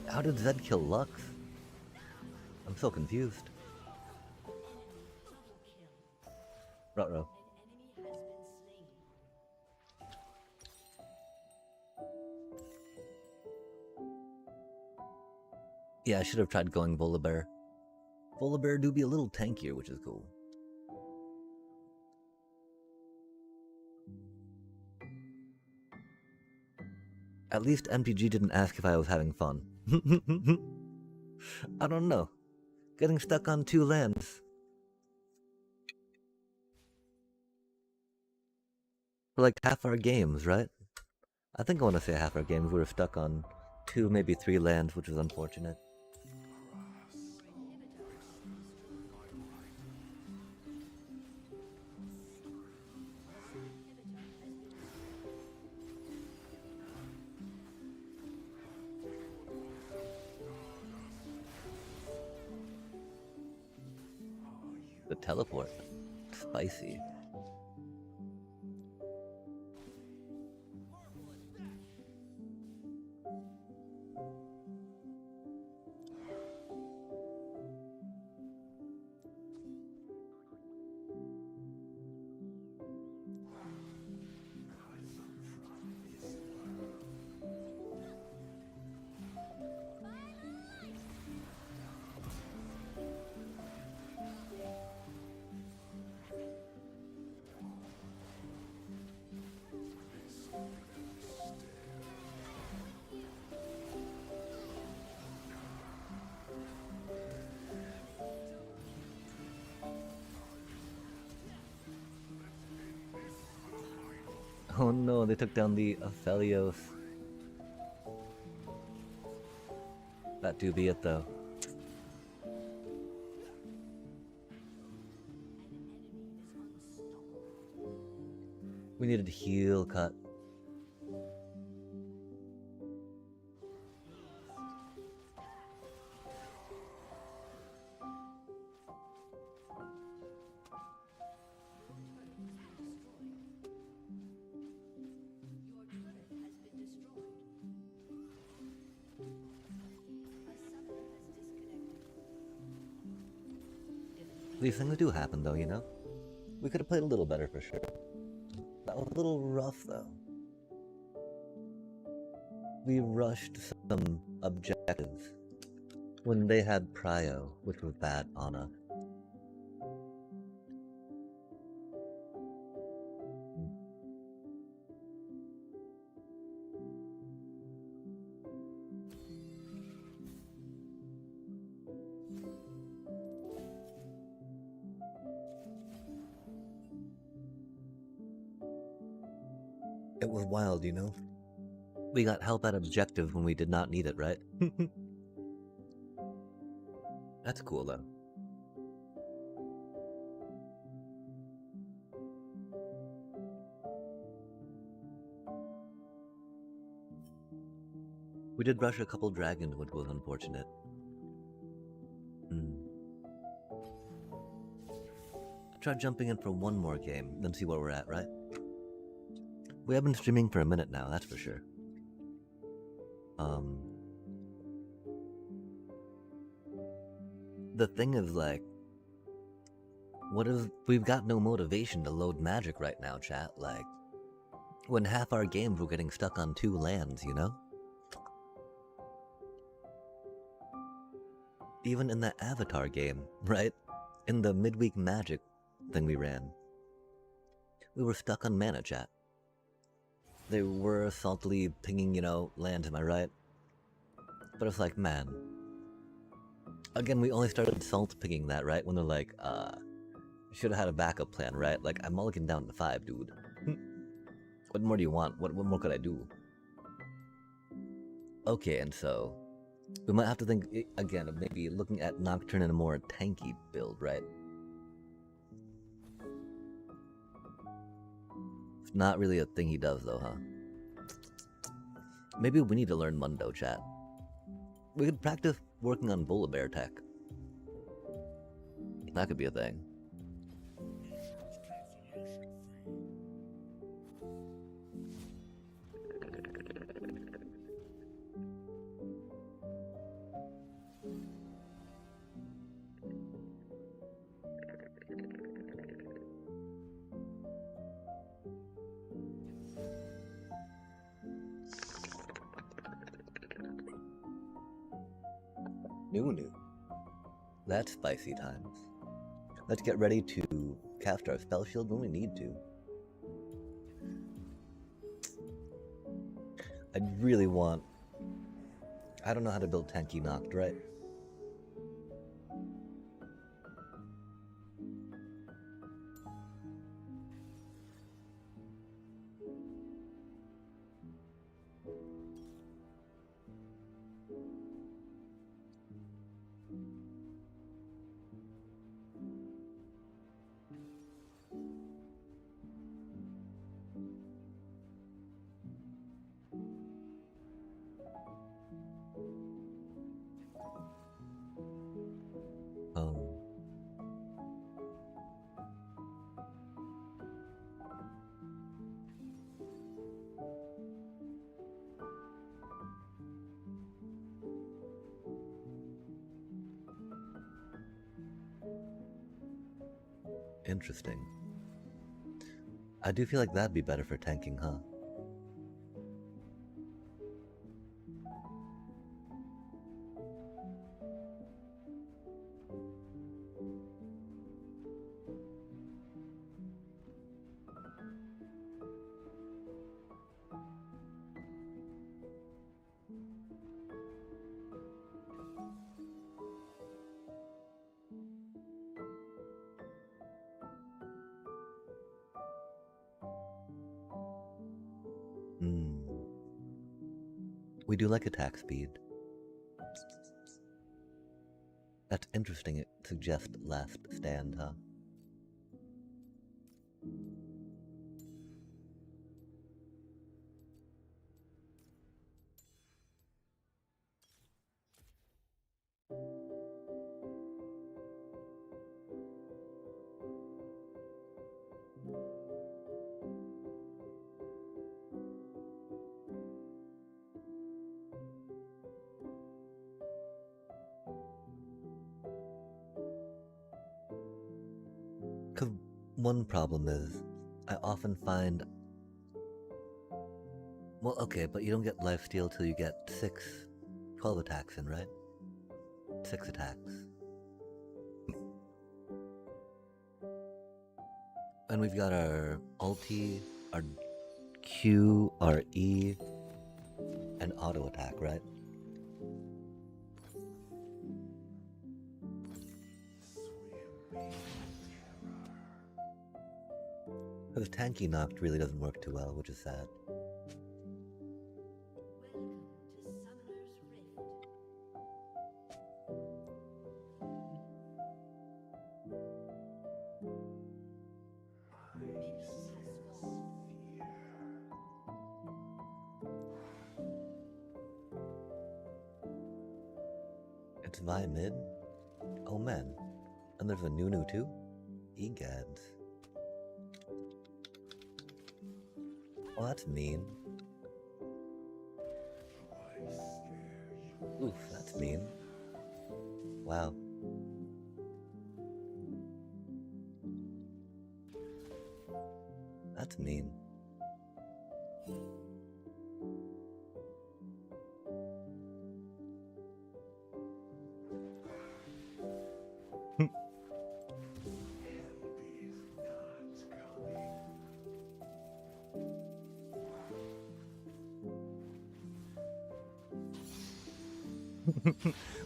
How did Zed kill Lux? I'm so confused. Ruh-roh. Yeah, I should have tried going Volibear. Volibear do be a little tankier, which is cool. At least MTG didn't ask if I was having fun. I don't know. Getting stuck on 2 lands. For like half our games, right? I think I want to say half our games we were stuck on 2, maybe 3 lands, which is unfortunate. The teleport. Spicy. Oh no, they took down the Aphelios. That do be it though. We needed heal cut. These things do happen though, you know? We could have played a little better for sure. That was a little rough though. We rushed some objectives when they had prio, which was bad on us. It was wild, you know? We got help at objective when we did not need it, right? That's cool though. We did rush a couple dragons, which was unfortunate. Try jumping in for one more game, then see where we're at, right? We have been streaming for a minute now, that's for sure. The thing is, like, what if we've got no motivation to load magic right now, chat? Like, when half our games were getting stuck on 2 lands, you know? Even in that Avatar game, right? In the midweek magic thing we ran, we were stuck on mana, chat. They were saltily pinging, you know, lands, am I right? But it's like, man. Again, we only started salt pinging that, right? When they're like, should have had a backup plan, right? Like, I'm mulligan down to 5, dude. What more do you want? What more could I do? Okay, and so we might have to think again of maybe looking at Nocturne in a more tanky build, right? It's not really a thing he does though, huh? Maybe we need to learn Mundo, chat. We could practice working on Volibear tech. That could be a thing. New. That's spicy times. Let's get ready to cast our spell shield when we need to. I really want... I don't know how to build tanky knocked, right? Interesting. I do feel like that'd be better for tanking, huh? We do like attack speed. That's interesting. It suggests last stand, huh? Because one problem is, I often find... Well, okay, but you don't get lifesteal till you get 12 attacks in, right? 6 attacks. And we've got our ulti, our Q, our E, and auto attack, right? Because tanky knocked really doesn't work too well, which is sad. It's my mid? Oh man. And there's a Nunu too? Egads. Oh, that's mean. Oof, that's mean. Wow. That's mean.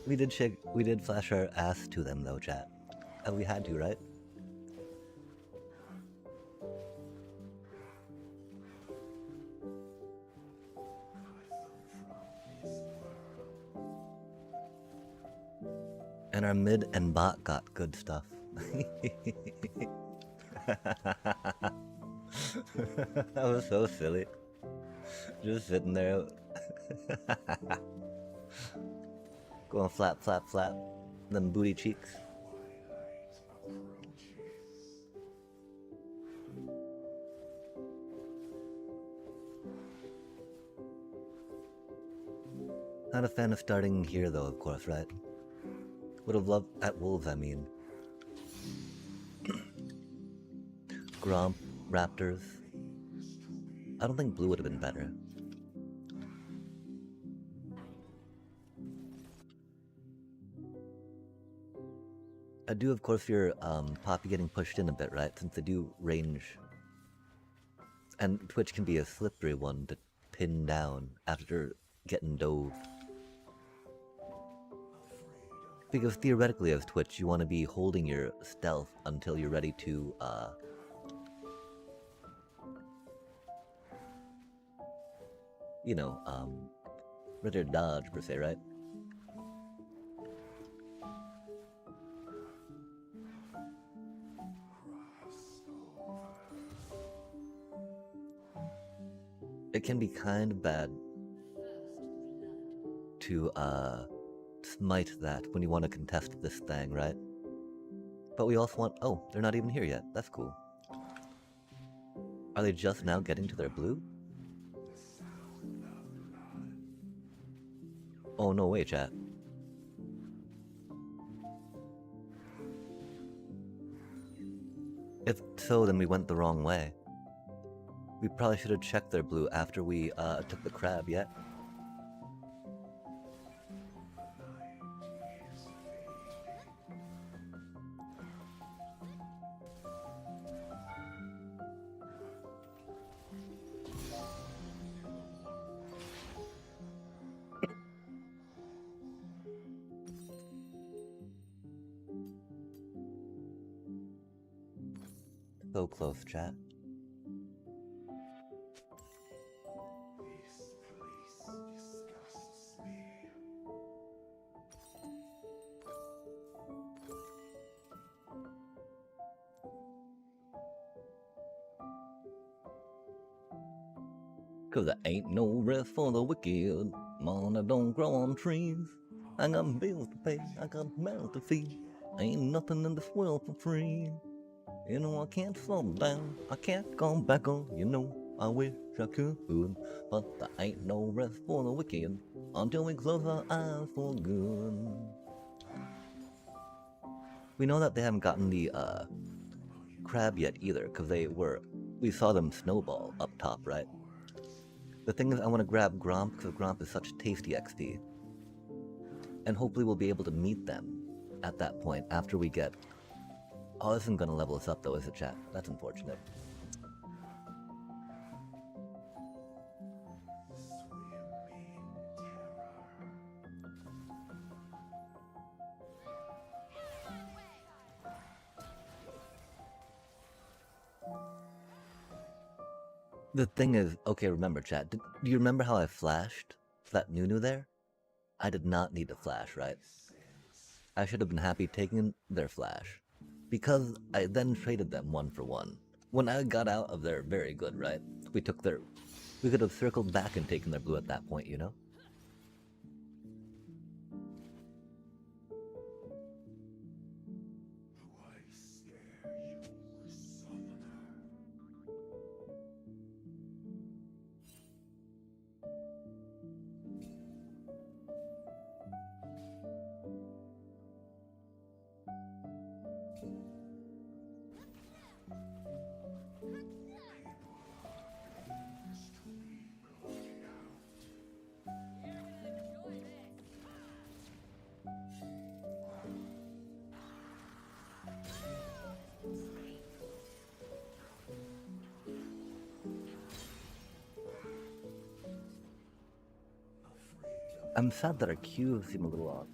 We did flash our ass to them though, chat. And we had to, right? And our mid and bot got good stuff. That was so silly. Just sitting there. Going flap, flap, flap. Them booty cheeks. Not a fan of starting here though, of course, right? Would have loved at Wolves, I mean. Gromp, Raptors. I don't think blue would have been better. I do, of course, fear Poppy getting pushed in a bit, right? Since they do range. And Twitch can be a slippery one to pin down after getting dove. Because theoretically, as Twitch, you want to be holding your stealth until you're ready to, you know, ready to dodge, per se, right? It can be kind of bad to, smite that when you want to contest this thing, right? But we also want... Oh, they're not even here yet. That's cool. Are they just now getting to their blue? Oh, no way, chat. If so, then we went the wrong way. We probably should have checked their blue after we took the crab, yeah? So close, chat. Cause there ain't no rest for the wicked. Money don't grow on trees. I got bills to pay, I got mouths to feed. Ain't nothing in this world for free. You know I can't slow down, I can't go back on. You know I wish I could, but there ain't no rest for the wicked until we close our eyes for good. We know that they haven't gotten the crab yet either, cause we saw them snowball up top, right? The thing is, I want to grab Gromp because Gromp is such tasty XP. And hopefully we'll be able to meet them at that point after we get... Oh, this isn't going to level us up though, is it, chat? That's unfortunate. The thing is, okay, remember, chat, do you remember how I flashed that Nunu there? I did not need to flash, right? I should have been happy taking their flash. Because I then traded them 1 for 1. When I got out of their very good, right? We could have circled back and taken their blue at that point, you know? I'm sad that our cues seem a little off.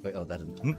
Wait, oh, that is...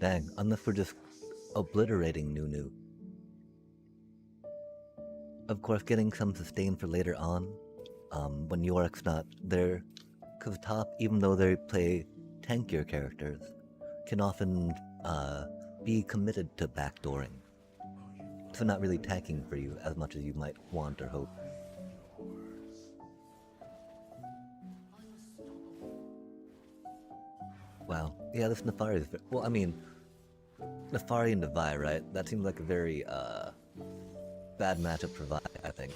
Dang, unless we're just obliterating Nunu. Of course, getting some sustain for later on, when Yorick's not there, because top, even though they play tankier characters, can often be committed to backdooring. So not really tanking for you as much as you might want or hope. Wow. Yeah, this Nefari is... Well, I mean, Nefari and Devi, right? That seems like a very, bad matchup for Vi, I think.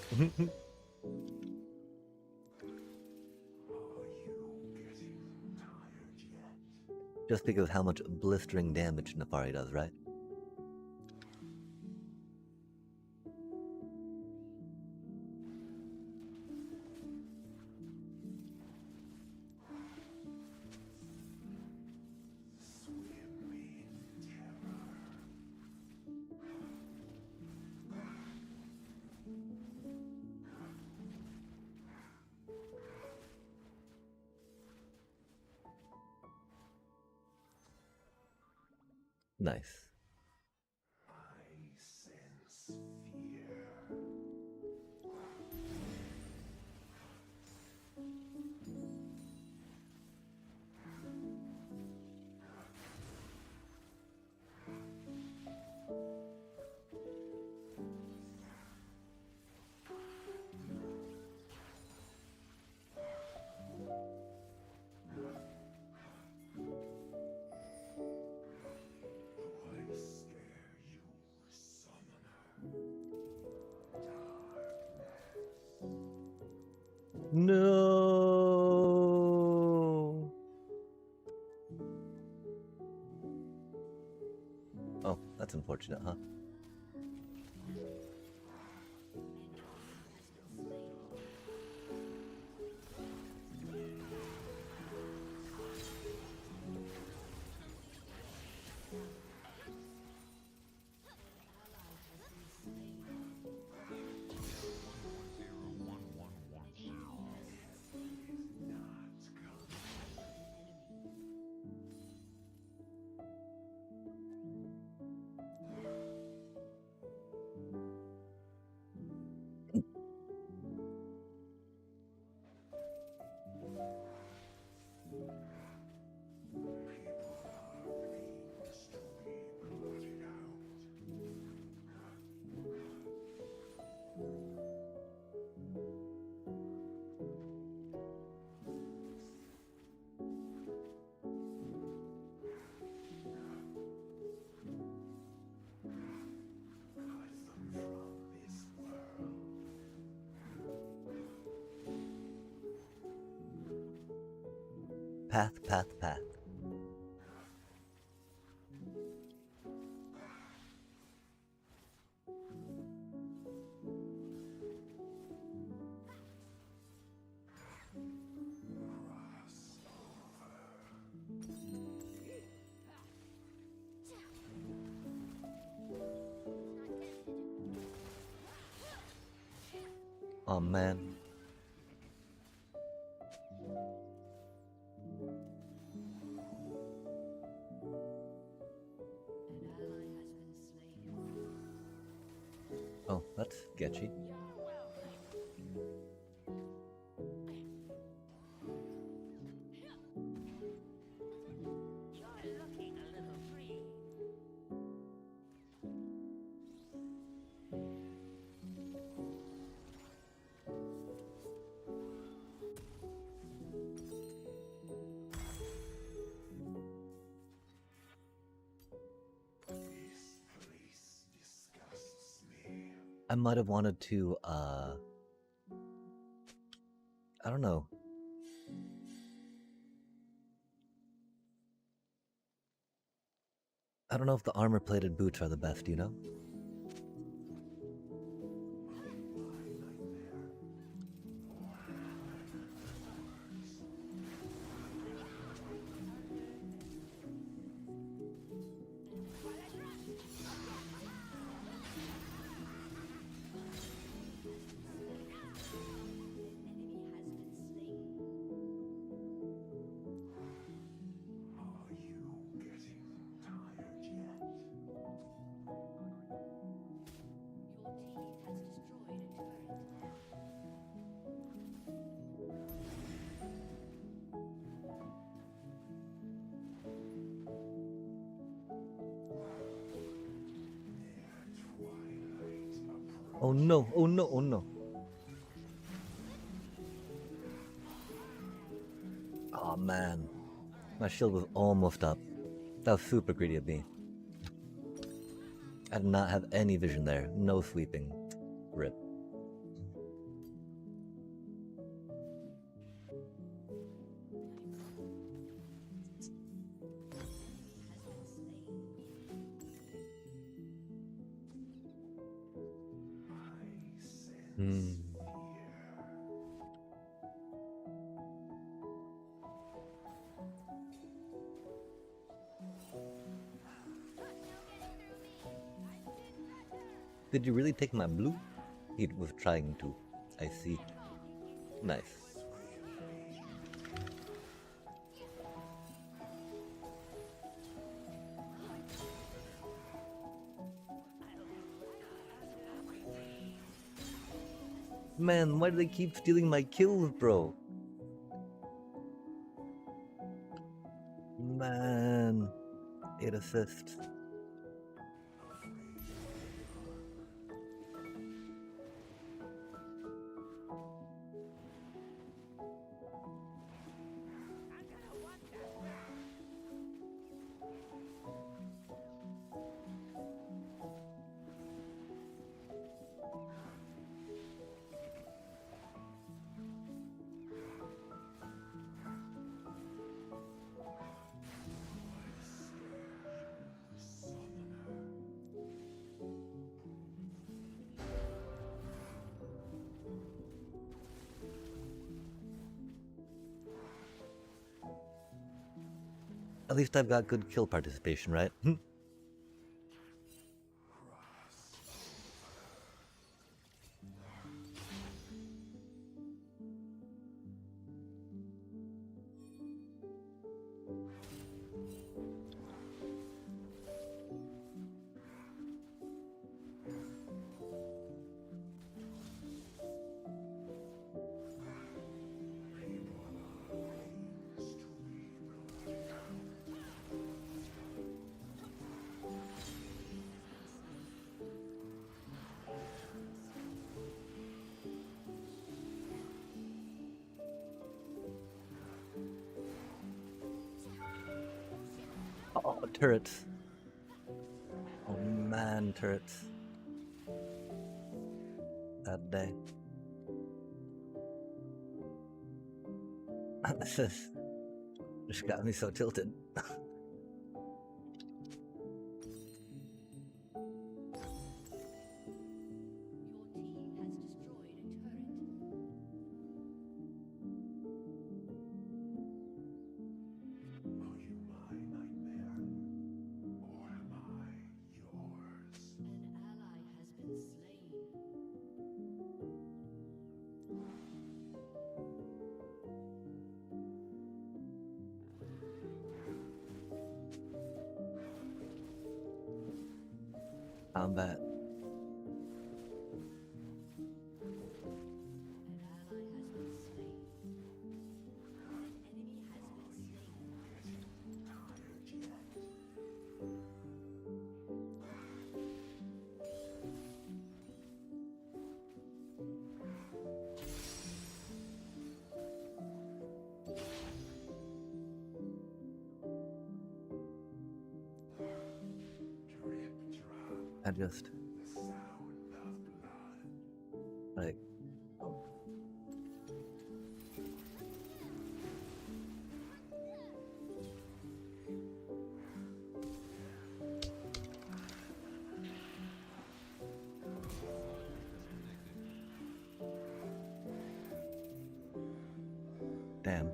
Just because of how much blistering damage Nefari does, right? Nice. I sense fear. No. Oh, that's unfortunate, huh? Path, path, path. Oh man. Oh, that's sketchy. I might have wanted to, I don't know. I don't know if the armor-plated boots are the best, you know? Oh no, oh no, oh no. Oh man. My shield was almost up. That was super greedy of me. I did not have any vision there. No sweeping. Rip. Hmm. Did you really take my blue? He was trying to. I see. Nice. Man, why do they keep stealing my kills, bro? Man. 8 assists. At least I've got good kill participation, right? Oh, turrets. Oh man, turrets. That day. This is just got me so tilted. Are you my nightmare? Or am I yours? An ally has been slain. Combat. An ally has been slain. An enemy has been slain. Tired yet? Drip drop. I just The sound of blood. like damn.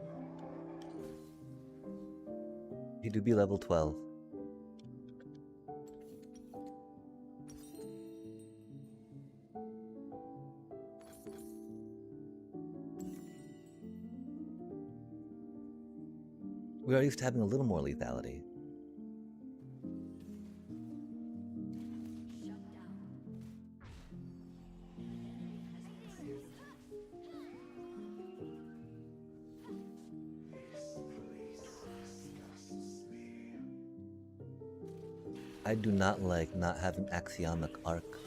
He do be level 12. We are used to having a little more lethality. Shut down. An enemy has been slain. This place disgusts me. I do not like not having axiomic arc.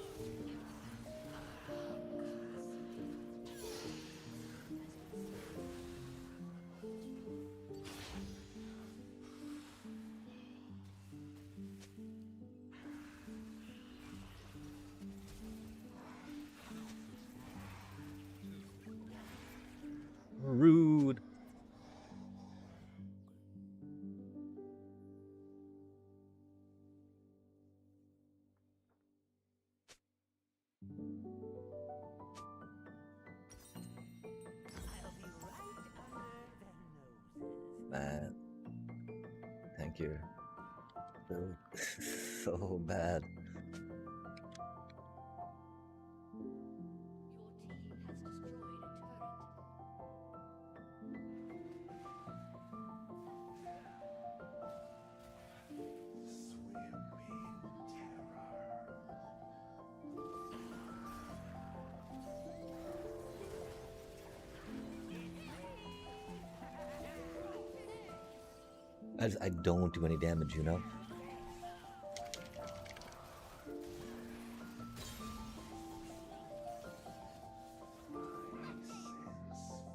man. Thank you. So bad. Your team has destroyed a turret. Swim in terror. I don't do any damage, you know?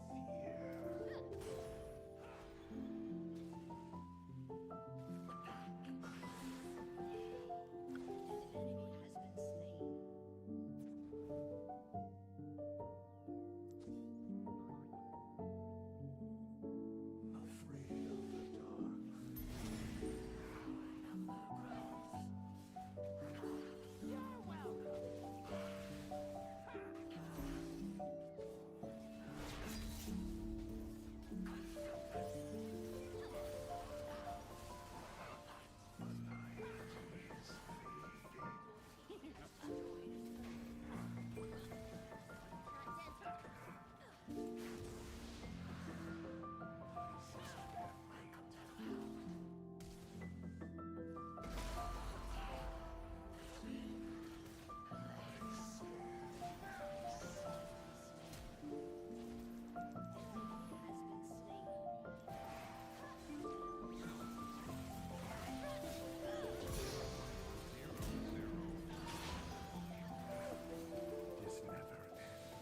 Sense fear. An enemy has been slain. Afraid of the dark. This never ends.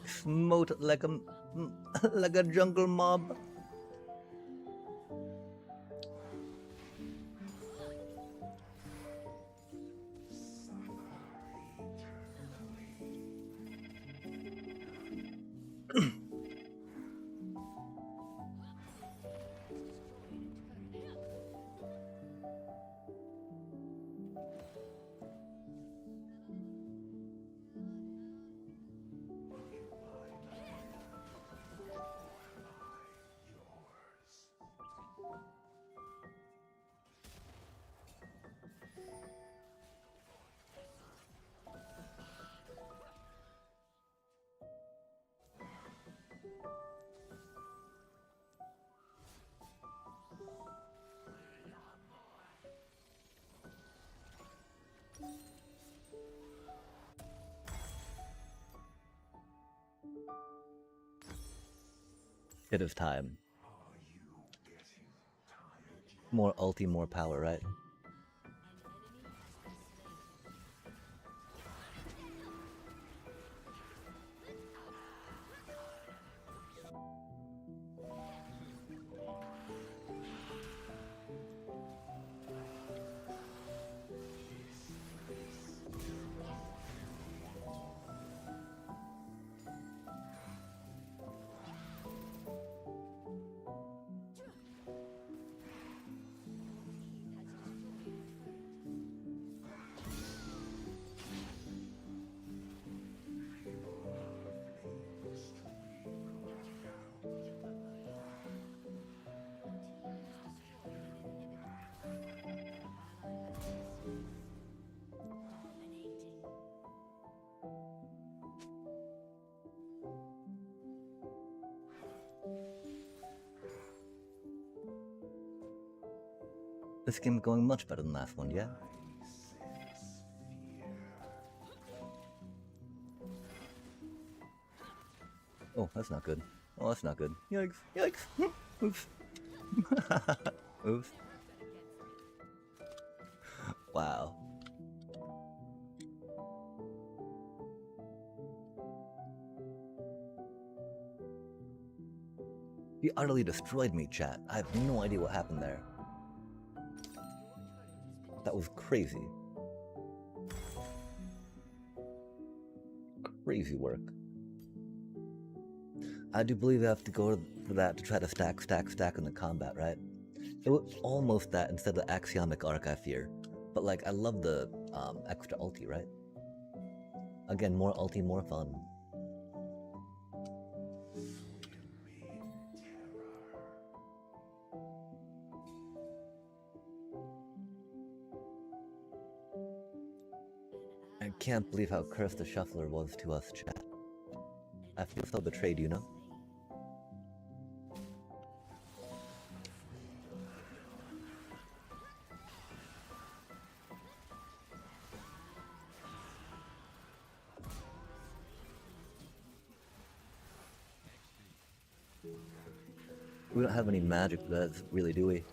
Smote like a like a jungle mob. It is time. Are you getting tired yet? More ulti, more power, right? This game's going much better than the last one, yeah? Sense fear. Oh, that's not good. Oh, that's not good. Yikes. Yikes. Oops. Oops. Wow. He utterly destroyed me, chat. I have no idea what happened there. That was crazy. Crazy work. I do believe I have to go for that to try to stack in the combat, right? It was almost that instead of the axiomic arc, I fear. But like, I love the extra ulti, right? Again, more ulti, more fun. I can't believe how cursed the shuffler was to us, chat. I feel so betrayed, you know? We don't have any magic for that, really, do we?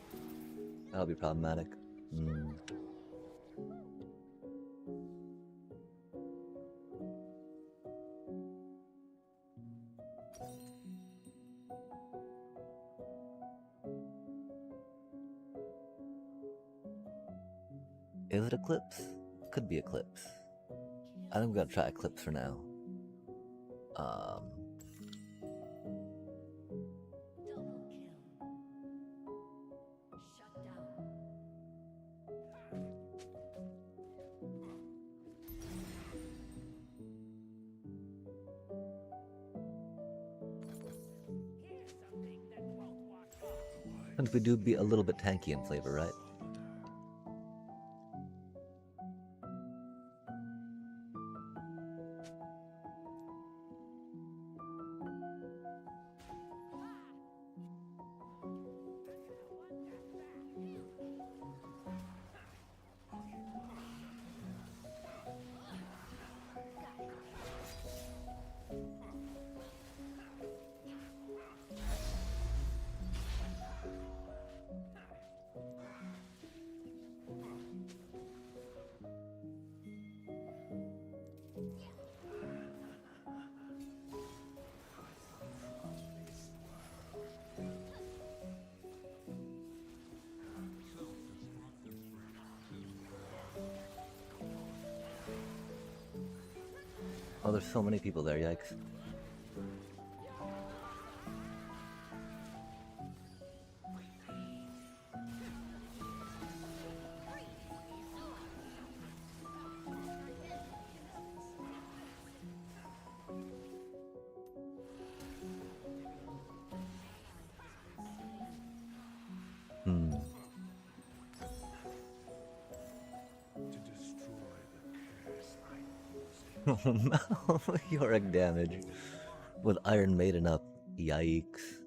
That'll be problematic. Is it Eclipse? Could be Eclipse. I think we gotta try Eclipse for now. Double kill. Shut down. And we do be a little bit tanky in flavor, right? Oh, there's so many people there, yikes. To destroy the curse I use it. Oh no, Yorick damage. With Iron Maiden up. Yikes.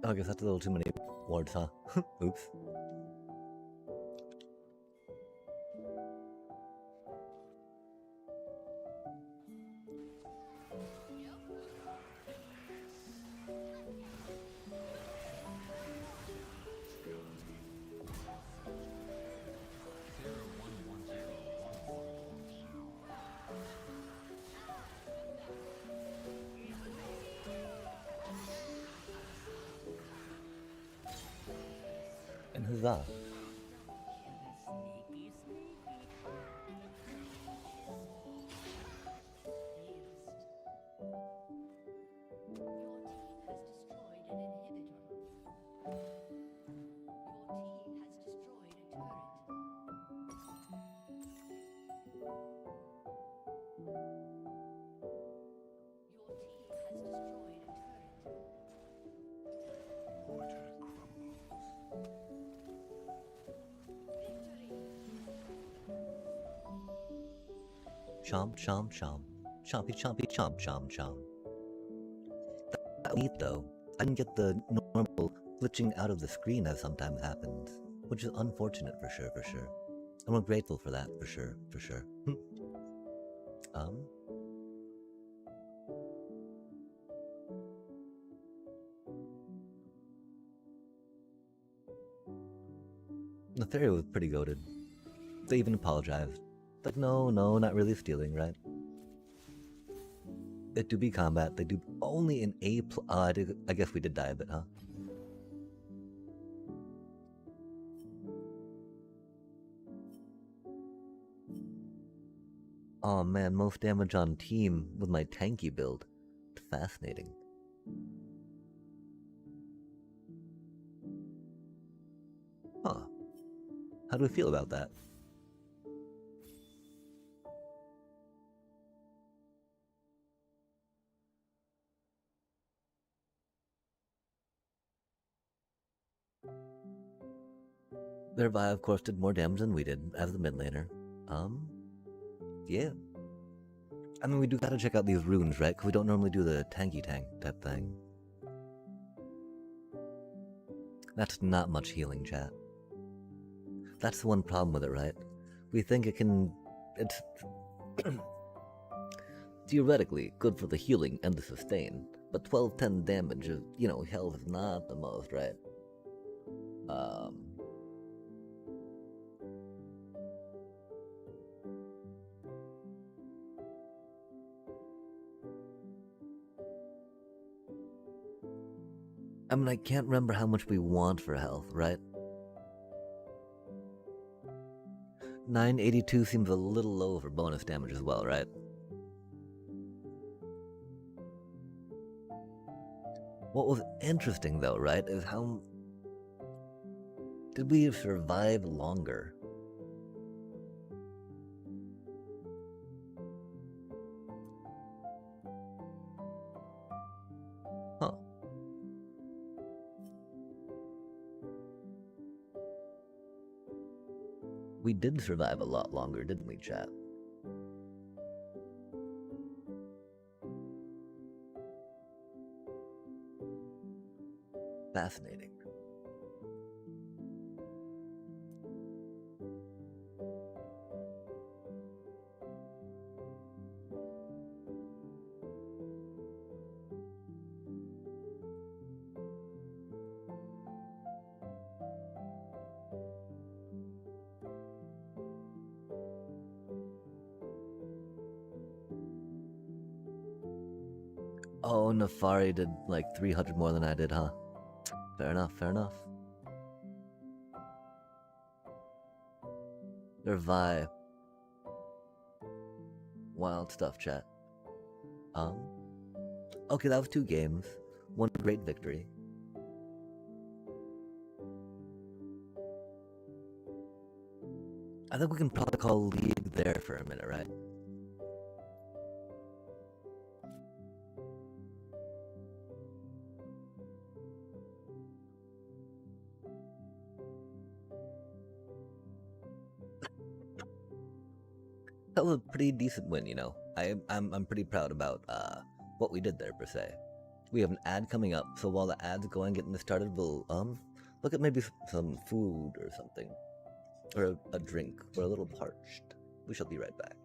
Oh, I guess that's a little too many words, huh? Oops. And huzzah. Chomp, chomp, chomp. Chompy, chompy, chomp, chomp, chomp. That was neat though. I didn't get the normal glitching out of the screen as sometimes happens, which is unfortunate for sure, for sure. And we're grateful for that, for sure, for sure. um. The fairy was pretty goated. They even apologized. Like, no, not really stealing, right? It do be combat. They do only in A. I guess we did die a bit, huh? Oh man, most damage on team with my tanky build. Fascinating. Huh. How do we feel about that? Their Vi, of course, did more damage than we did as the mid laner. Yeah. I mean, we do gotta check out these runes, right? Because we don't normally do the tanky tank type thing. That's not much healing, chat. That's the one problem with it, right? We think it can... It's... theoretically good for the healing and the sustain, but 12-10 damage of, health is not the most, right? I mean, I can't remember how much we want for health, right? 982 seems a little low for bonus damage as well, right? What was interesting though, right, is how... Did we survive longer? Huh. We did survive a lot longer, didn't we, chat? Fascinating. Oh, Nefari did like 300 more than I did, huh? Fair enough, fair enough. Their Vi. Wild stuff, chat. Okay, that was 2 games. 1 great victory. I think we can probably call league there for a minute, right? That was a pretty decent win, I'm pretty proud about what we did there per se. We have an ad coming up, so while the ad's going, getting this started, we'll look at maybe some food or something, or a drink. We're a little parched. We shall be right back.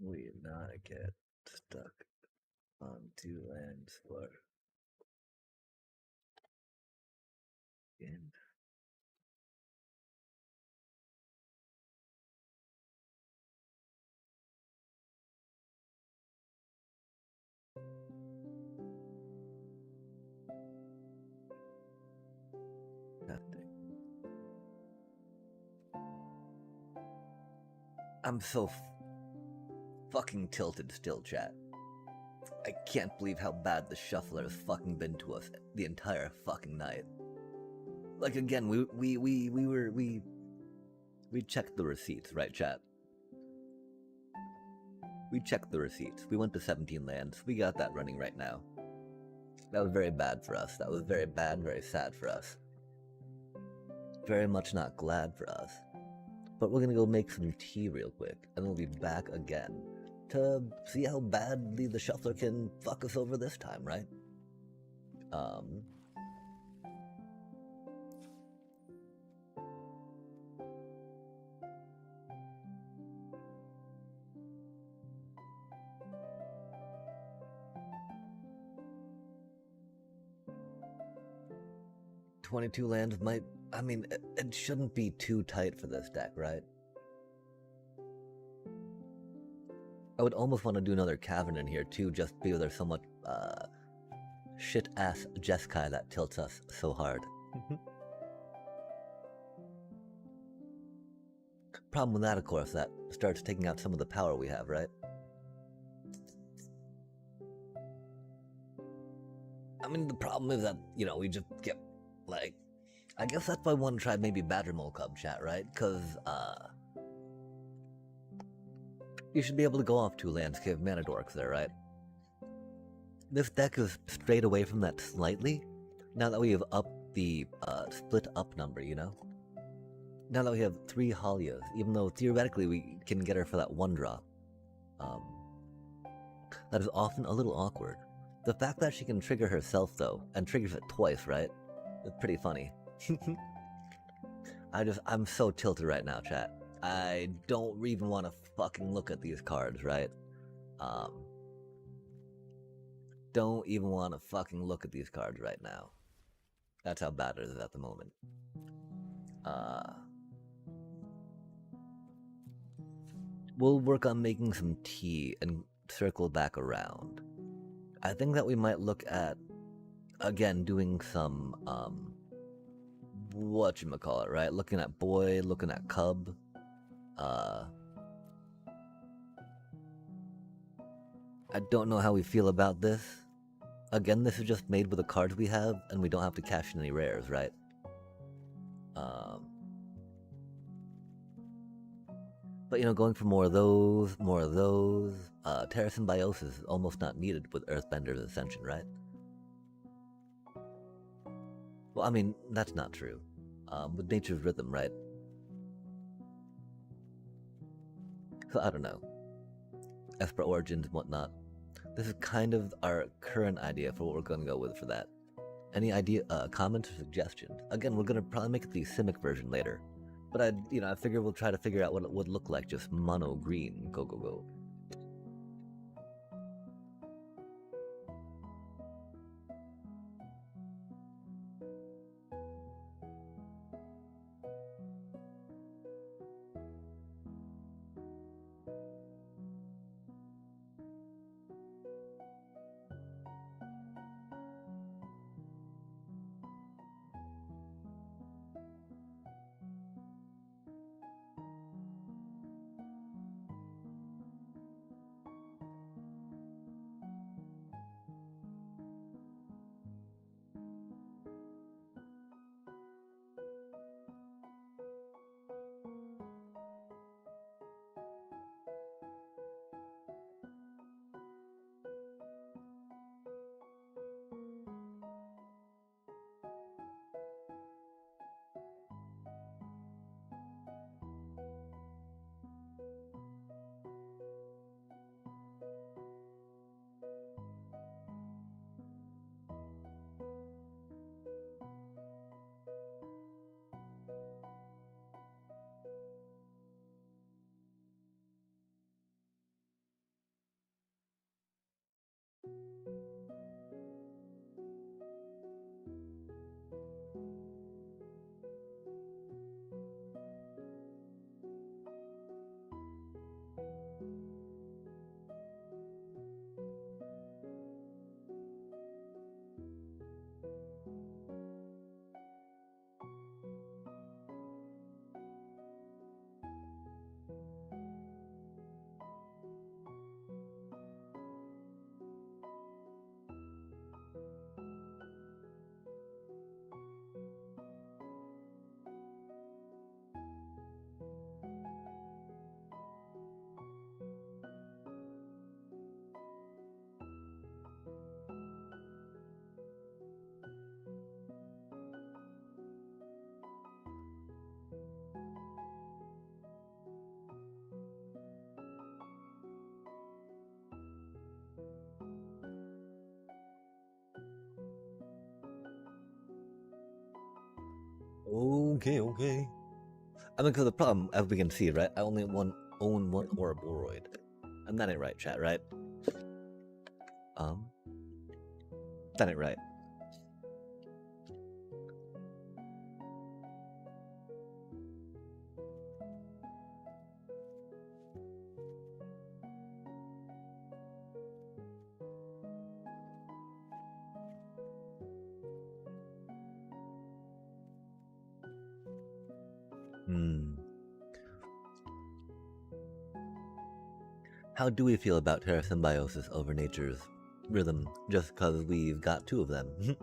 We not get stuck on two lands for in. Nothing. I'm so fucking tilted still, chat. I can't believe how bad the shuffler has fucking been to us the entire fucking night. Like again, we checked the receipts, right, chat? We checked the receipts. We went to 17 lands. We got that running right now. That was very bad for us. That was very bad and very sad for us. Very much not glad for us. But we're gonna go make some tea real quick, and we'll be back again to see how badly the shuffler can fuck us over this time, right? 22 lands might, I mean, it shouldn't be too tight for this deck, right? I would almost want to do another cavern in here too, just because there's so much shit-ass Jeskai that tilts us so hard. Problem with that, of course, that starts taking out some of the power we have, right? I mean, the problem is that, you know, we just get, like, I guess that's why I want to try maybe Badger Mole Cub chat, right? Because, you should be able to go off 2 lands, give mana dorks there, right? This deck is strayed away from that slightly, now that we have upped the split up number, you know? Now that we have 3 Halias, even though theoretically we can get her for that 1 drop. That is often a little awkward. The fact that she can trigger herself though, and triggers it twice, right? It's pretty funny. I'm so tilted right now, chat. I don't even want to fucking look at these cards, right? Don't even want to fucking look at these cards right now. That's how bad it is at the moment. We'll work on making some tea and circle back around. I think that we might look at, again, doing some, whatchamacallit, right? Looking at boy, looking at cub. I don't know how we feel about this. Again, this is just made with the cards we have, and we don't have to cash in any rares, right? But, you know, going for more of those, Terra Symbiosis is almost not needed with Earthbender's Ascension, right? Well, I mean, that's not true. With Nature's Rhythm, right? So, I don't know. Esper Origins and whatnot. This is kind of our current idea for what we're going to go with for that. Any idea, comments or suggestions? Again, we're going to probably make it the Simic version later. But I figure we'll try to figure out what it would look like just mono green. Go, go, go. Okay. I mean, because the problem, as we can see, right? I only own one Ouroboros. And that ain't right, chat, right? That ain't right. How do we feel about terra symbiosis over nature's rhythm just because we've got two of them?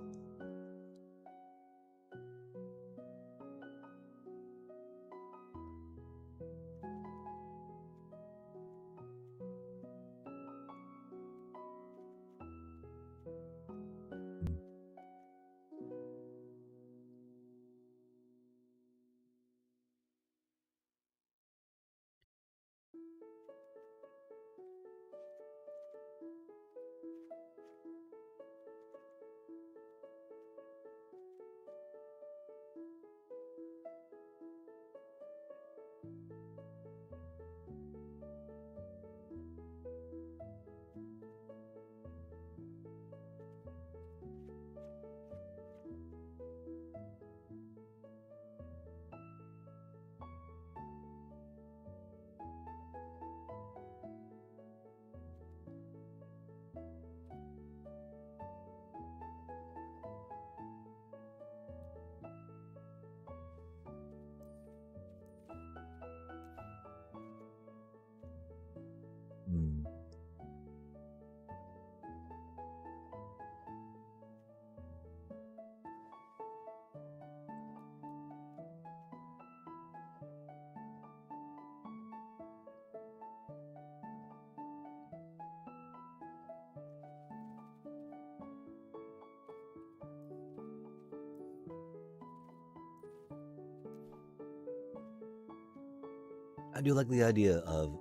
I do like the idea of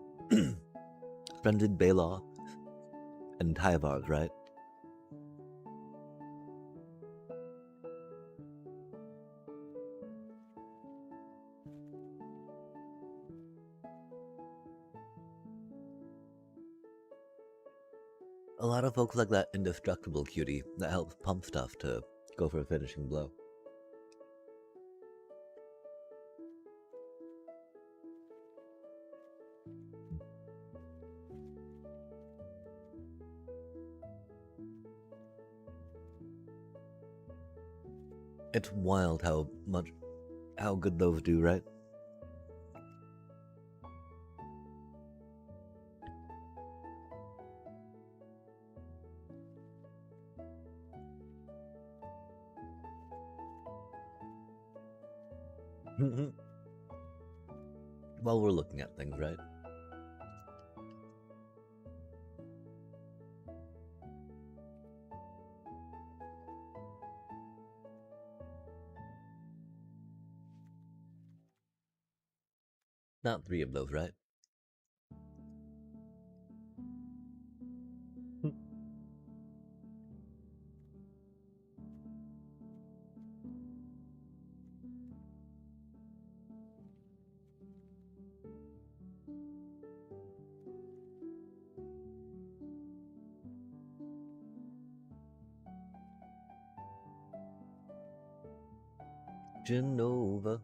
Splendid Bela and Tyvars, right? A lot of folks like that indestructible cutie that helps pump stuff to go for a finishing blow. It's wild how good those do, right? While we're looking at things, right? Not three of those, right? Genova.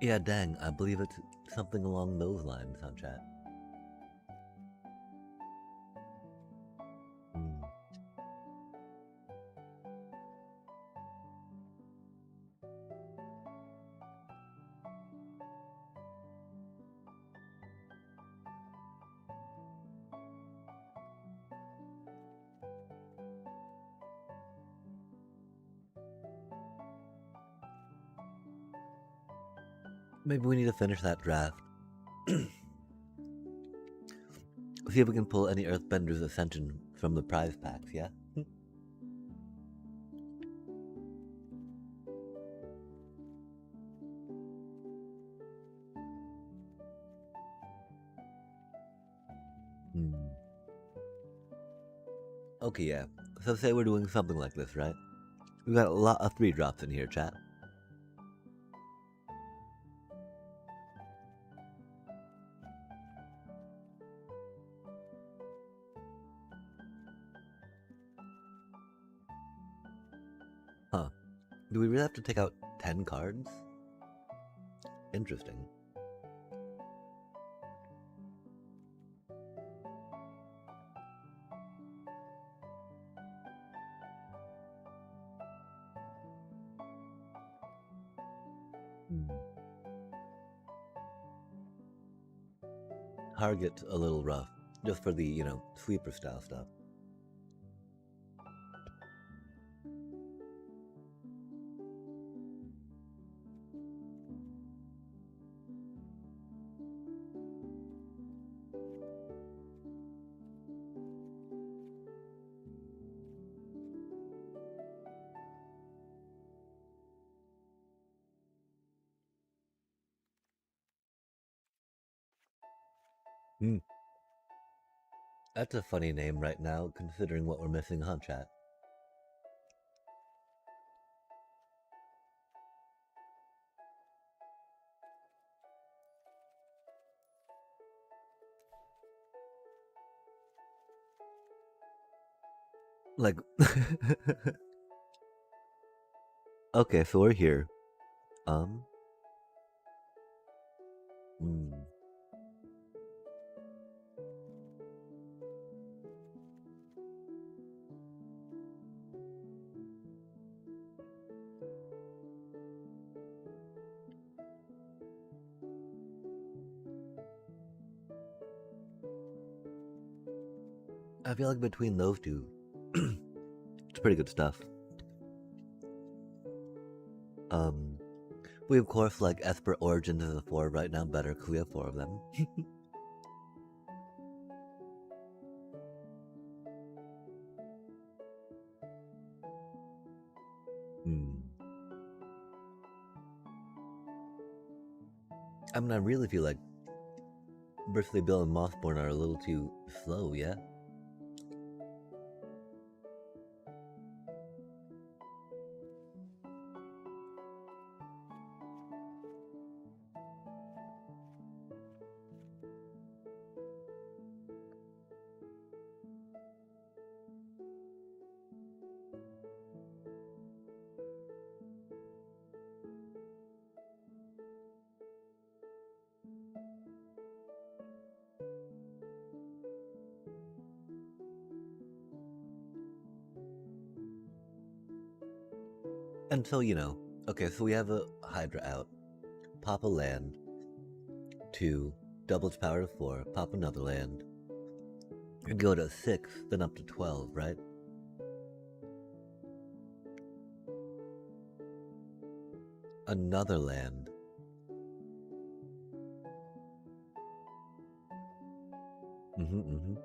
Yeah, dang, I believe it's something along those lines, huh, chat? Maybe we need to finish that draft. See if we can pull any Earthbender's Ascension from the prize packs, yeah? Okay, yeah. So say we're doing something like this, right? We got a lot of 3-drops in here, chat. Huh. Do we really have to take out 10 cards? Interesting. Hmm. Target's a little rough, just for the, sweeper style stuff. Hmm. That's a funny name right now, considering what we're missing, huh, chat? Like, okay, so we're here. Hmm. I feel like between those two, it's pretty good stuff. We of course like Esper Origins as a 4 right now better because we have 4 of them. Hmm. I mean, I really feel like Bristly Bill and Mossborn are a little too slow, yeah? And so, okay, so we have a Hydra out. Pop a land. 2. Double its power to 4. Pop another land. And go to 6, then up to 12, right? Another land. Mm-hmm.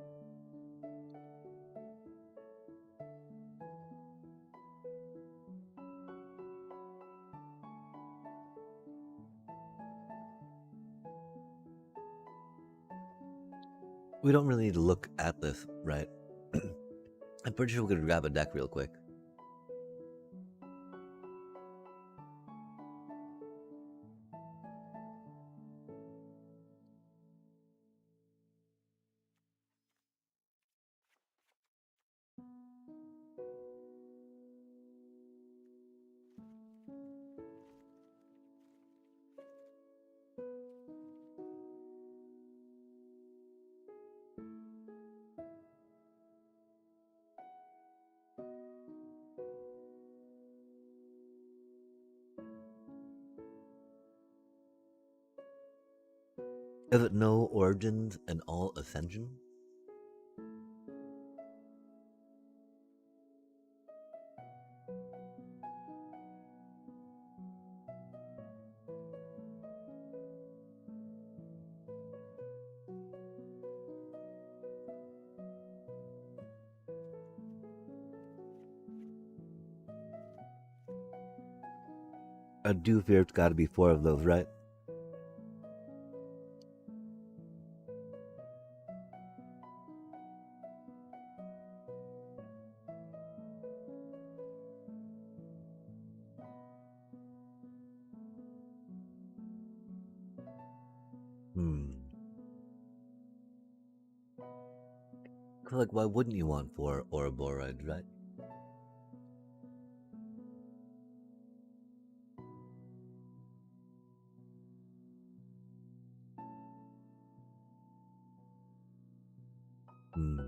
We don't really need to look at this, right? I'm pretty sure we could grab a deck real quick. Is it no Origins and all Ascension? I do fear it's gotta be 4 of those, right? Like, why wouldn't you want 4 Ouroboros, right? Hmm.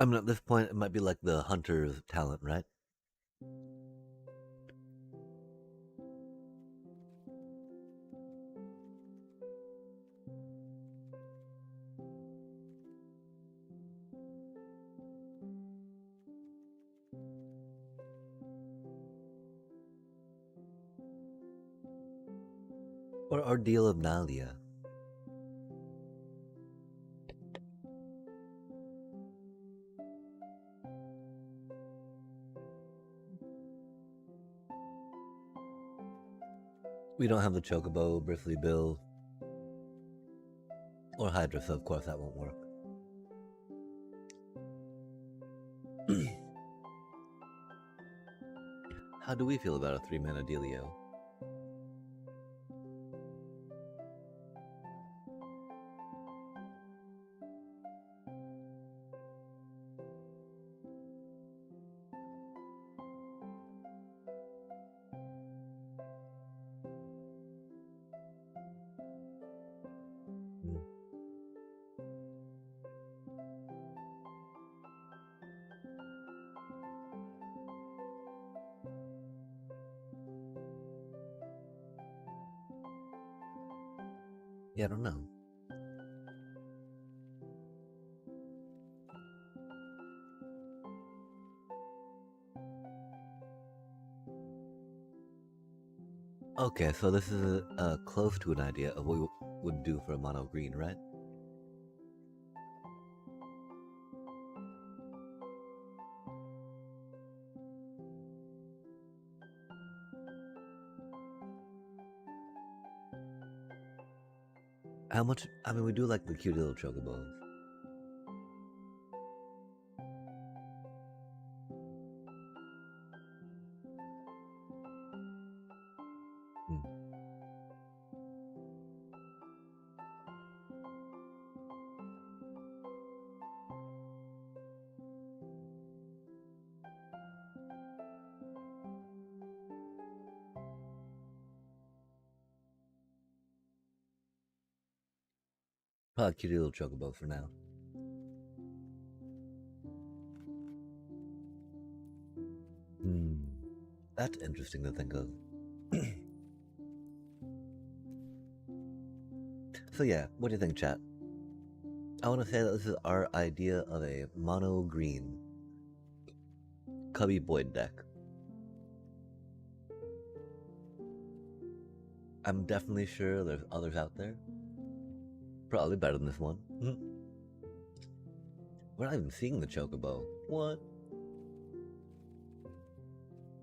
I mean, at this point, it might be like the hunter's talent, right? Or Ordeal of Nalia. We don't have the Chocobo, Bristly Bill, or Hydra, so of course that won't work. How do we feel about a 3-mana dealio? Hmm. Yeah, I don't know. Okay, so this is close to an idea of what we would do for a mono green, right? How much? I mean, we do like the cute little chocobos. Hmm. Probably cute little chocobo for now. Hmm. That's interesting to think of. So yeah, what do you think, chat? I want to say that this is our idea of a mono green Cubby Boyd deck. I'm definitely sure there's others out there. Probably better than this one. We're not even seeing the chocobo. What?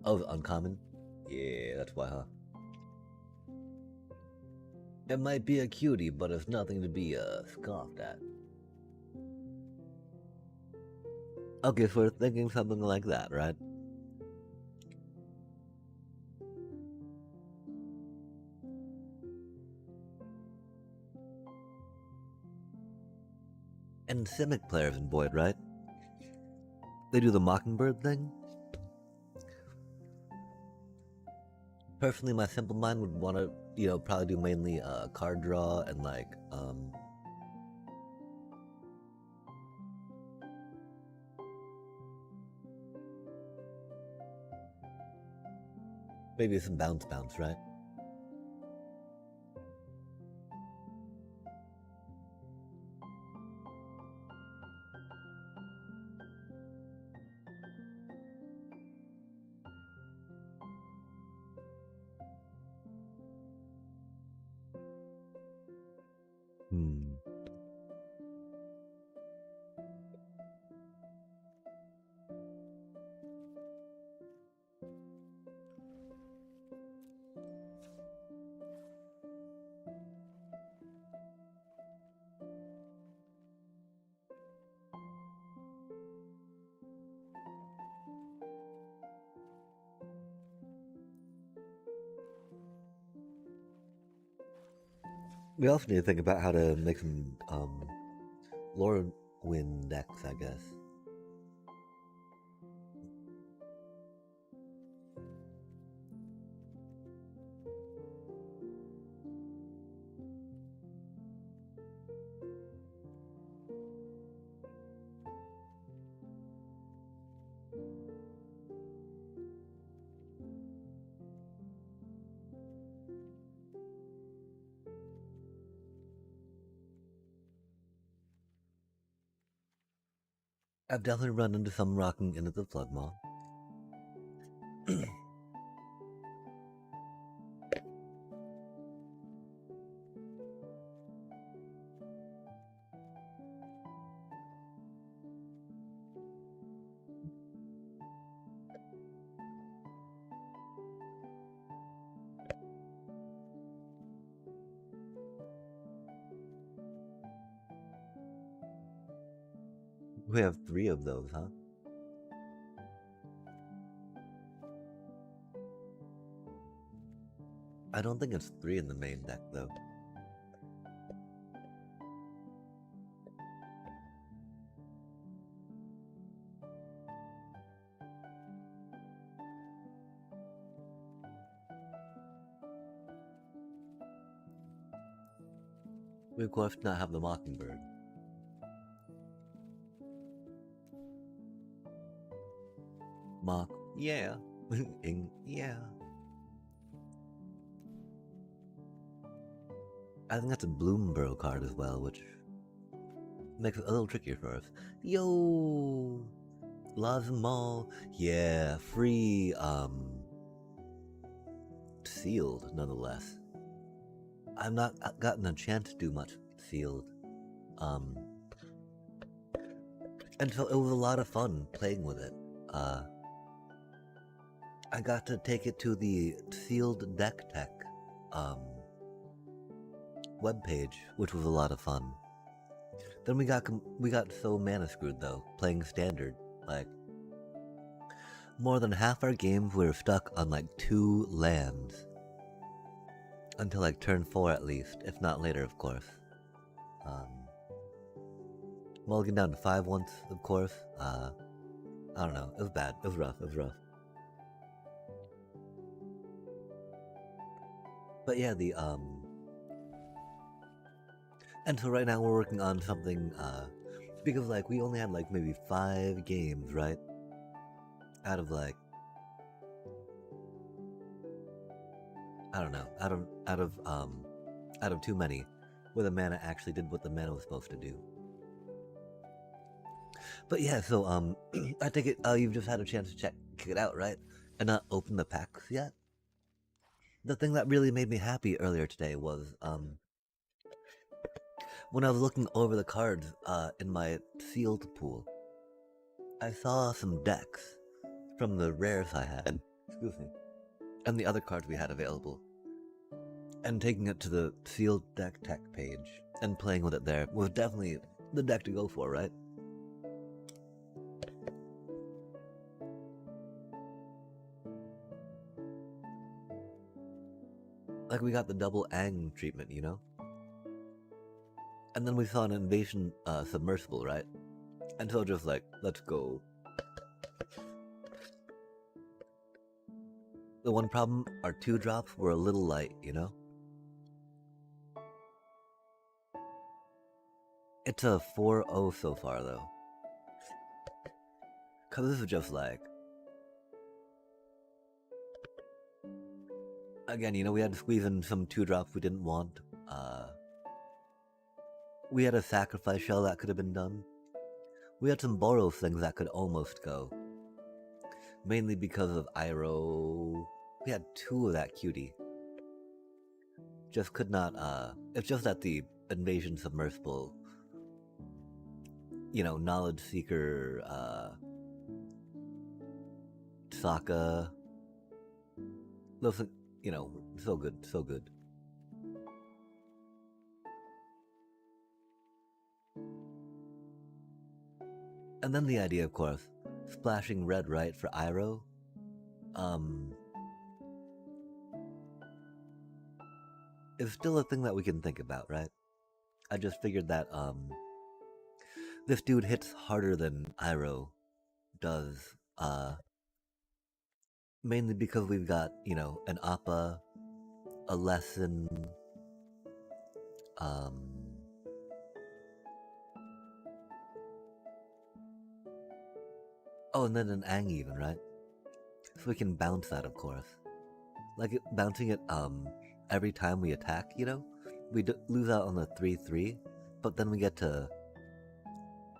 Oh, uncommon? Yeah, that's why, huh? It might be a cutie, but it's nothing to be scoffed at. Okay, so we're thinking something like that, right? And Simic players in Boyd, right? They do the Mockingbird thing? Personally, my simple mind would want to, probably do mainly card draw and like, Maybe some bounce, right? Hmm. We also need to think about how to make some lore win decks, I guess. I've definitely run into some rocking into the flood maw. We have 3 of those, huh? I don't think it's 3 in the main deck, though. We of course not have the Mockingbird. Mock, yeah. Yeah. I think that's a Bloomborough card as well, which makes it a little trickier for us. Yo! Lazmal, yeah, free, sealed, nonetheless. I've not gotten a chance to do much sealed. And so it was a lot of fun playing with it. I got to take it to the Sealed Deck Tech webpage, which was a lot of fun. Then we got so mana screwed though, playing standard. Like, more than half our games we were stuck on like 2 lands. Until like turn 4 at least, if not later, of course. Mulligan down to 5 once, of course. I don't know, it was bad, it was rough. But yeah, and so right now we're working on something, because like we only had like maybe 5 games, right? Out of like, I don't know, out of too many, where the mana actually did what the mana was supposed to do. But yeah, so I take it you've just had a chance to check it out, right? And not open the packs yet. The thing that really made me happy earlier today was when I was looking over the cards in my sealed pool, I saw some decks from the rares I had, excuse me, and the other cards we had available. And taking it to the sealed deck tech page and playing with it there was definitely the deck to go for, right? Like we got the double Ang treatment, you know? And then we saw an invasion submersible, right? And so just like, let's go. The one problem, our 2 drops were a little light, you know? It's a 4-0 so far though. Cause this is just like Again, you know, we had to squeeze in some 2-drops we didn't want. We had a sacrifice shell that could have been done. We had some Boros things that could almost go. Mainly because of Iroh. We had 2 of that cutie. Just could not, it's just that the Invasion Submersible, you know, Knowledge Seeker, Sokka, those, you know, so good, so good. And then the idea, of course, splashing red right for Iroh. Is still a thing that we can think about, right? I just figured that, this dude hits harder than Iroh does, mainly because we've got, you know, an Appa, a Lesson, oh, and then an Aang even, right? So we can bounce that, of course. Like, bouncing it, every time we attack, you know? We lose out on the 3-3, but then we get to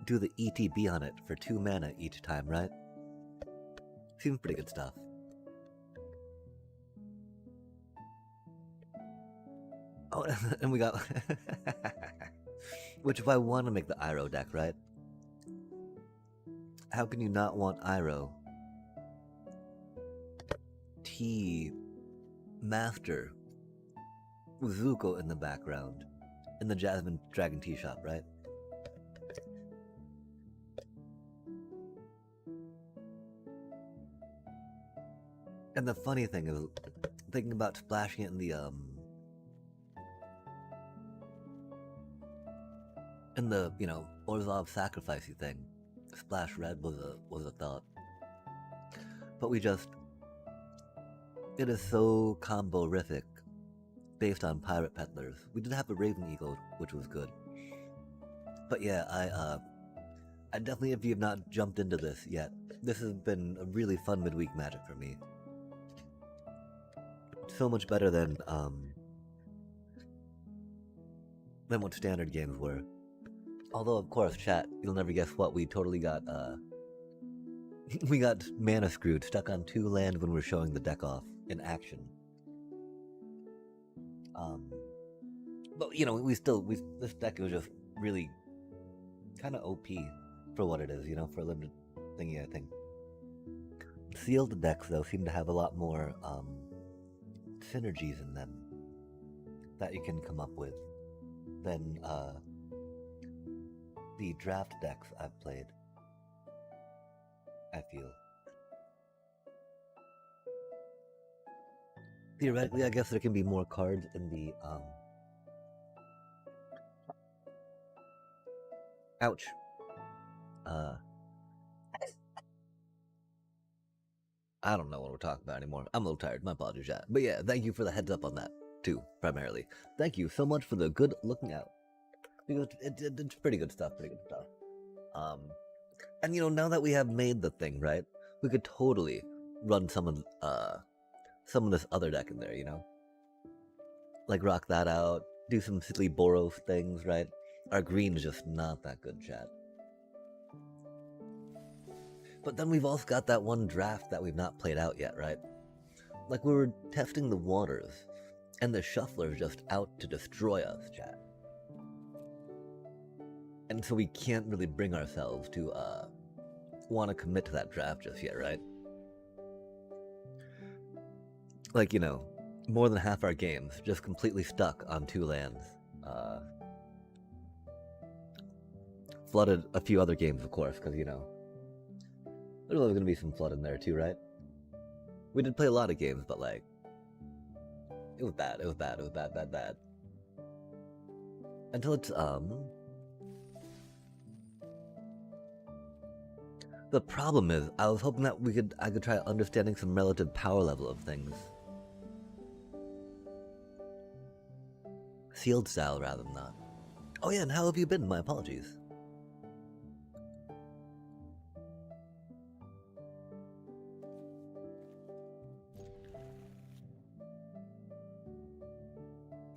do the ETB on it for 2 mana each time, right? Seems pretty good stuff. Oh, and we got... Which if I want to make the Iroh deck, right? How can you not want Iroh? T... Master... with Zuko in the background. In the Jasmine Dragon Tea Shop, right? And the funny thing is, thinking about splashing it in the, you know, Orzhov sacrificey thing. Splash red was a thought. But we just... It is so combo-rific, based on Pirate Peddlers. We did have a Raven Eagle, which was good. But yeah, I definitely, if you have not jumped into this yet, this has been a really fun midweek Magic for me. So much better than what standard games were. Although, of course, chat, you'll never guess what, we totally got, we got mana screwed, stuck on 2 land when we were showing the deck off in action. But, you know, this deck was just really kind of OP for what it is, you know, for a limited thingy, I think. Sealed decks, though, seem to have a lot more, synergies in them that you can come up with than, the draft decks I've played, I feel. Theoretically, I guess there can be more cards in the, ouch. I don't know what we're talking about anymore. I'm a little tired. My apologies, chat. But yeah, thank you for the heads up on that, too, primarily. Thank you so much for the good looking out. Because it's pretty good stuff, And you know, now that we have made the thing, right, we could totally run some of this other deck in there, you know? Like, rock that out, do some silly Boros things, right? Our green is just not that good, chat. But then we've also got that one draft that we've not played out yet, right? Like, we were testing the waters, and the shuffler's just out to destroy us, chat. And so we can't really bring ourselves to, want to commit to that draft just yet, right? Like, you know, more than half our games just completely stuck on 2 lands. Flooded a few other games, of course, because, you know, there's always going to be some flood in there too, right? We did play a lot of games, but, like, it was bad, bad. Until it's, the problem is, I was hoping that I could try understanding some relative power level of things. Sealed style rather than not. Oh yeah, and how have you been? My apologies.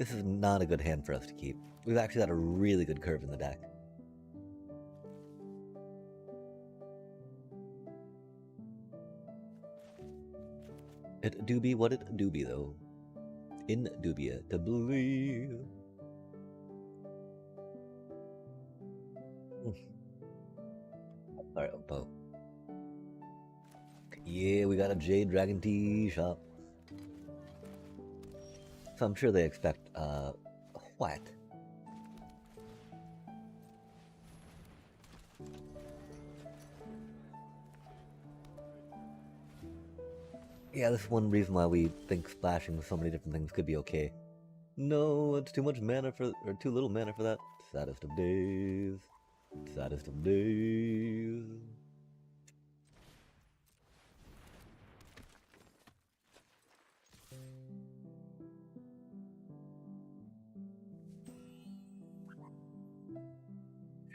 This is not a good hand for us to keep. We've actually got a really good curve in the deck. It do be what it do be, though. Indubitably. Alright, Oppo. Yeah, we got a Jade Dragon Tea shop. So I'm sure they expect, what? Yeah, this is one reason why we think splashing so many different things could be okay. No, it's too much mana for, or too little mana for that. Saddest of days. Saddest of days.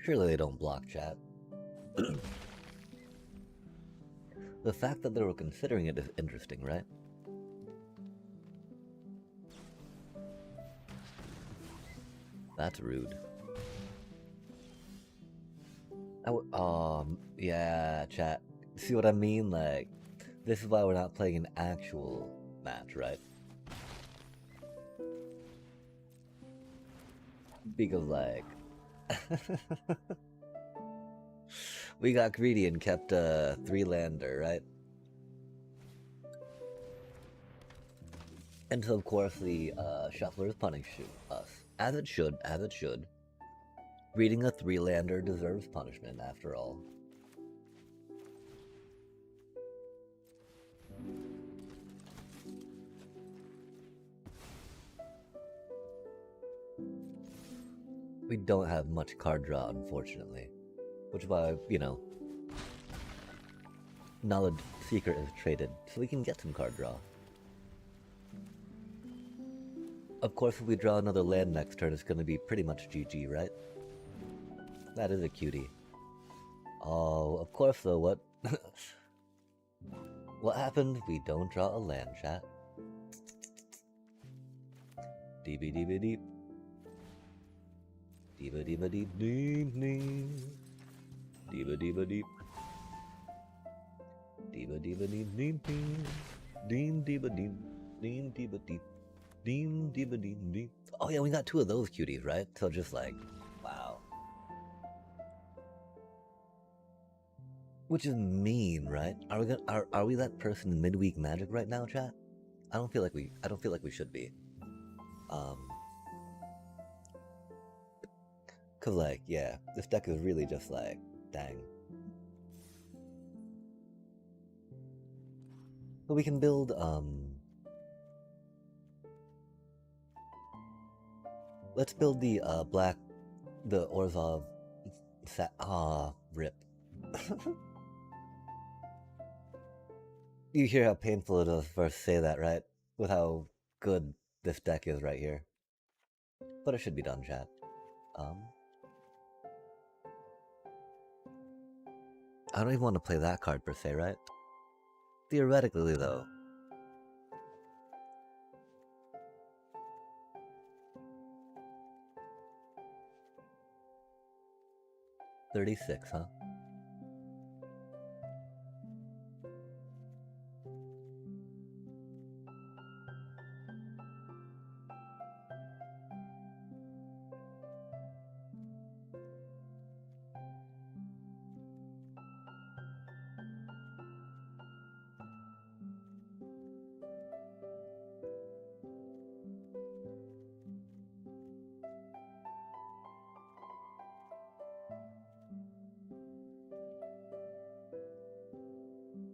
Surely they don't block chat. The fact that they were considering it is interesting, right? That's rude. Yeah, chat. See what I mean? Like, this is why we're not playing an actual match, right? Because, like, we got greedy and kept a 3-lander, right? And so, of course, the shufflers punish us. As it should, as it should. Reading a 3-lander deserves punishment, after all. We don't have much card draw, unfortunately. Which is why, you know, Knowledge Seeker is traded, so we can get some card draw. Of course, if we draw another land next turn, it's going to be pretty much GG, right? That is a cutie. Oh, of course, though, what? What happened? We don't draw a land, chat. Deeba deeba deep. Deeba deeba deep deep deep. Deeba deeba deep. Deeba deeba deep deep deep. Deem deeba deep. Deem deeba deep. Deem deeba deep deep. Oh yeah, we got 2 of those cuties, right? So just like, wow. Which is mean, right? Are we are we that person in midweek magic right now, chat? I don't feel like we should be. Cause like, yeah, this deck is really just like, dang. But we can build, let's build the, the Orzhov, rip. You hear how painful it is for us to say that, right? With how good this deck is right here. But it should be done, chat. I don't even want to play that card per se, right? Theoretically, though. $36, huh?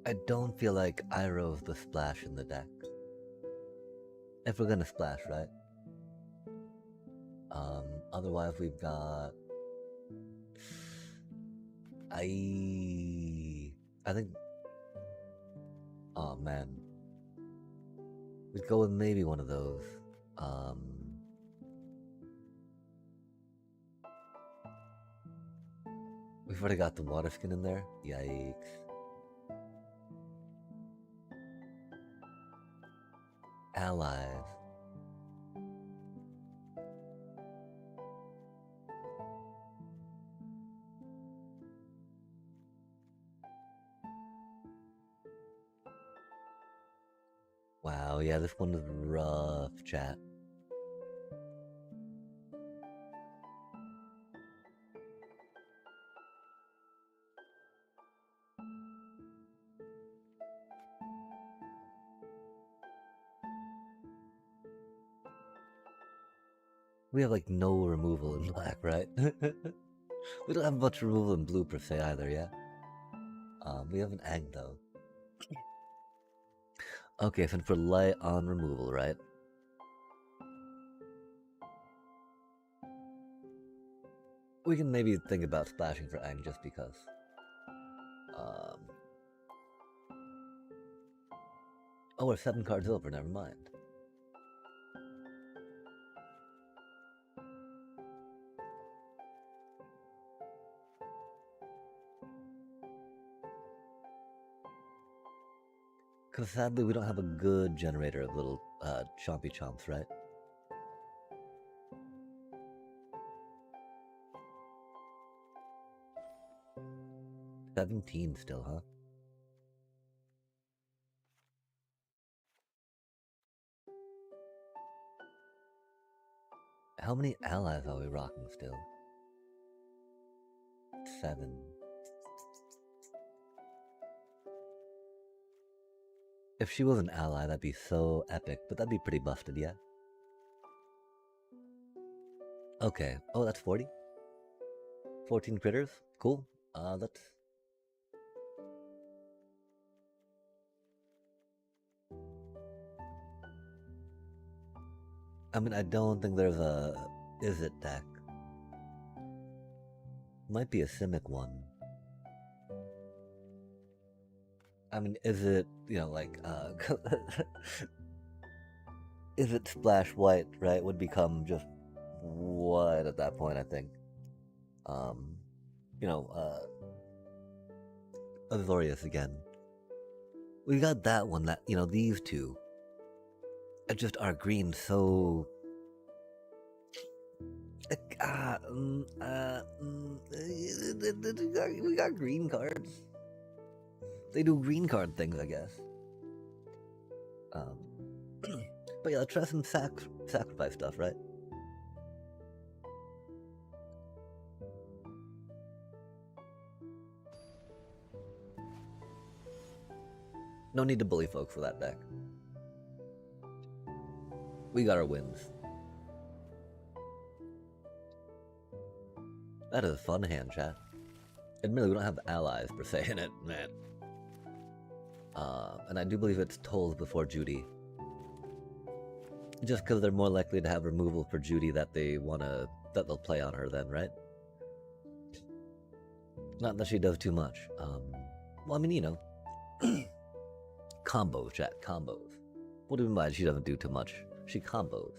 I don't feel like Iroh's the splash in the deck. If we're gonna splash, right? Otherwise we've got... I think... Oh man. We'd go with maybe one of those. We've already got the water skin in there. Yikes. Allies. Oh yeah, this one is rough, chat. We have like no removal in black, right? We don't have much removal in blue per se either, yeah? We have an egg though. Okay, so for light on removal, right? We can maybe think about splashing for egg just because. Oh, we're 7 cards over, never mind. Because sadly, we don't have a good generator of little chompy chomps, right? $17 still, huh? How many allies are we rocking still? 7. If she was an ally, that'd be so epic, but that'd be pretty busted, yeah? Okay. Oh, that's 40? 14 critters? Cool. That's... I mean, I don't think there's a... Is it deck? Might be a Simic one. I mean, is it, you know, like, is it splash white, right? Would become just white at that point, I think. You know, Azorius again. We got that one, that, you know, these two. It just are green so... we got green cards. They do green card things, I guess. But yeah, let's try some sacrifice stuff, right? No need to bully folk for that deck. We got our wins. That is a fun hand, chat. Admittedly, we don't have allies per se in it, man. And I do believe it's Tolls before Judy. Just because they're more likely to have removal for Judy that they'll play on her then, right? Not that she does too much. Well, I mean, you know, combos, chat, combos. What do you mean by she doesn't do too much? She combos.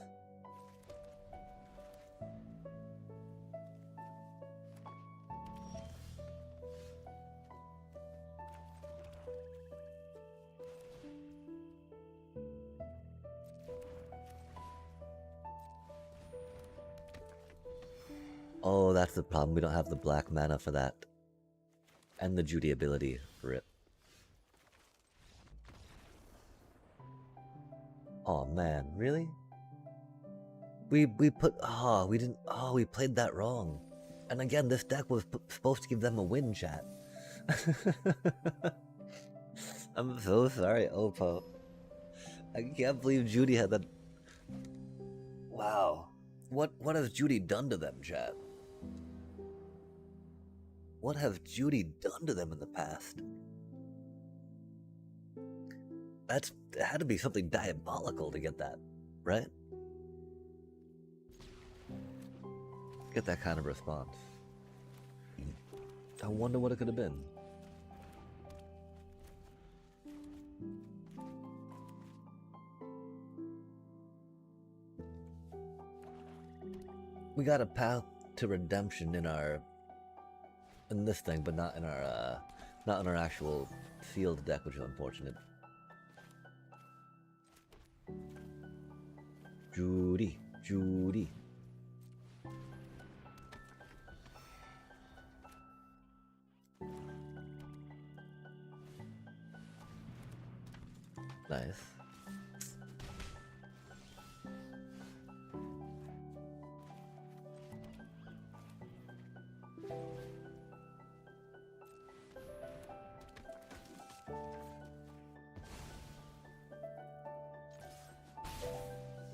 Oh, that's the problem. We don't have the black mana for that. And the Judy ability for it. Oh man, really? We put... Oh, we didn't... Oh, we played that wrong. And again, this deck was supposed to give them a win, chat. I'm so sorry, Oppo. I can't believe Judy had that... Wow. What has Judy done to them, chat? What has Judy done to them in the past? It had to be something diabolical to get that, right? Get that kind of response. I wonder what it could have been. We got a path to redemption in this thing, but not in our actual sealed deck, which is unfortunate. Judy. Nice.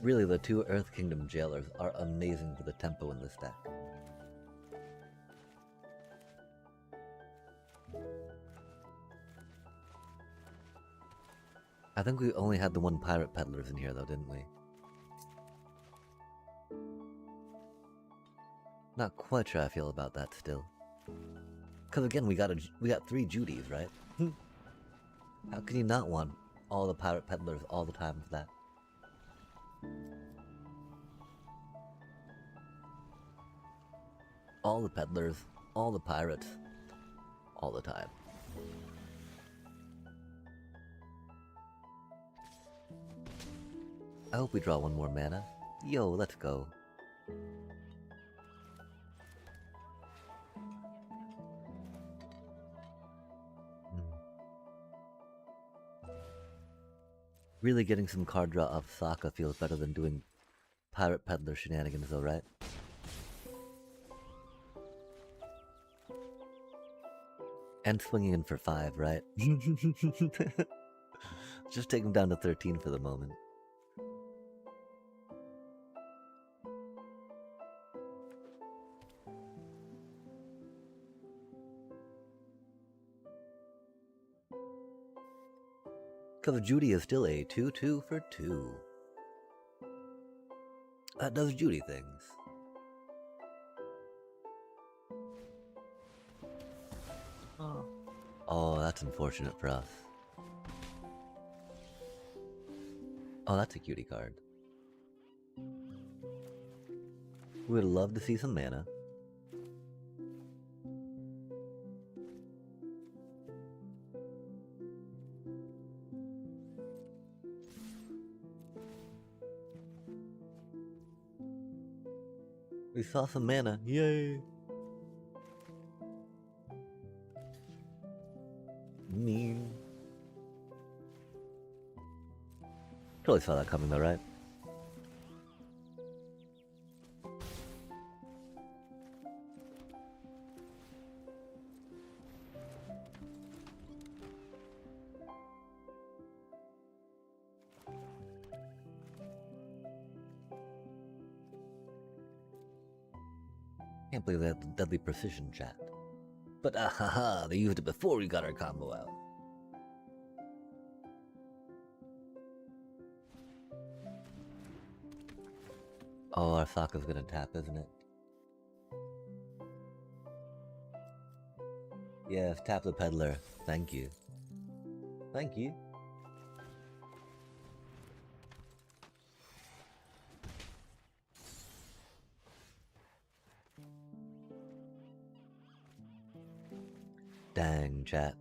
Really, the two Earth Kingdom jailers are amazing for the tempo in this deck. I think we only had the one Pirate Peddlers in here though, didn't we? Not quite sure how I feel about that still. Cause again, we got 3 Judys, right? How can you not want all the Pirate Peddlers all the time for that? All the peddlers, all the pirates, all the time. I hope we draw one more mana. Yo, let's go. Really getting some card draw off Sokka feels better than doing Pirate Peddler shenanigans though, right? And swinging in for 5, right? Just take him down to 13 for the moment. Because Judy is still a 2-2 for 2. That does Judy things. Oh, that's unfortunate for us. Oh, that's a cutie card. We would love to see some mana. We saw some mana. Yay! Mean. Totally saw that coming though, right? Can't believe they had the deadly precision chat. But ahaha, they used it before we got our combo out. Oh, our Sokka's gonna tap, isn't it? Yes, tap the peddler. Thank you. Thank you. Dang, chat.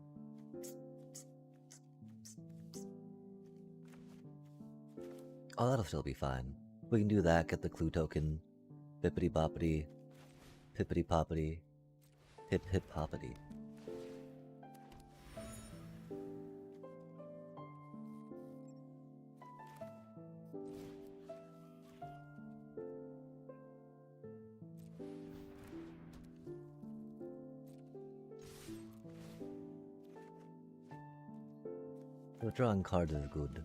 Oh, that'll still be fine. We can do that, get the clue token. Bippity boppity. Pippity poppity. Hip hip hoppity. The drawing card is good.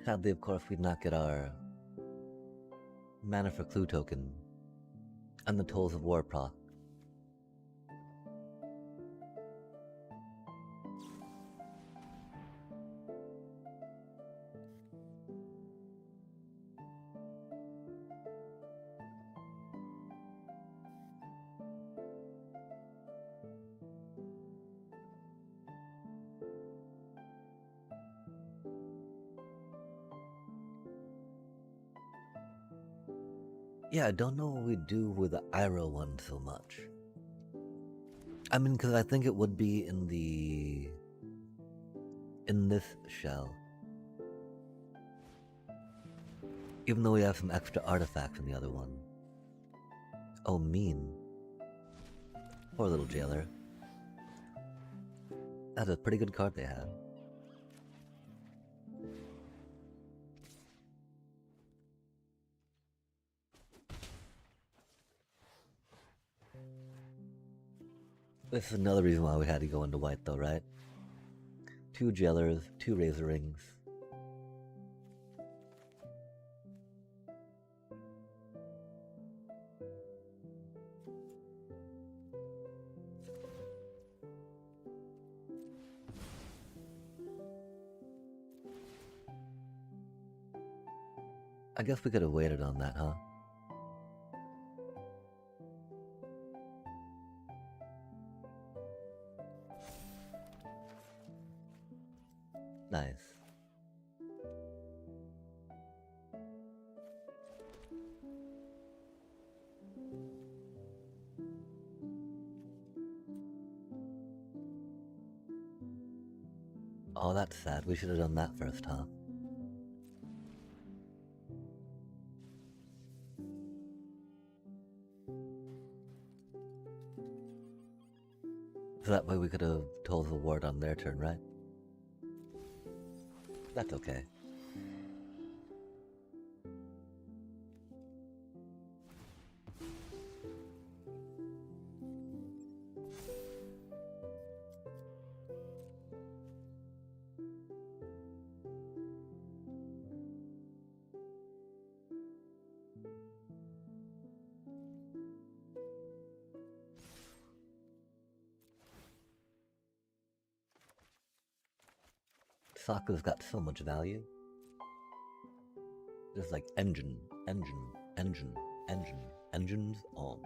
Sadly, of course, we'd not get our mana for clue token and the Tolls of War proc. Yeah, I don't know what we'd do with the Iroh one so much. I mean, because I think it would be in this shell. Even though we have some extra artifacts in the other one. Oh, mean. Poor little jailer. That's a pretty good card they have. This is another reason why we had to go into white though, right? 2 jailers, 2 razor rings. I guess we could have waited on that, huh? Nice. Oh, that's sad. We should have done that first, huh? So that way we could have told the ward on their turn, right? That's okay. Sokka's got so much value. There's like engine, engines on.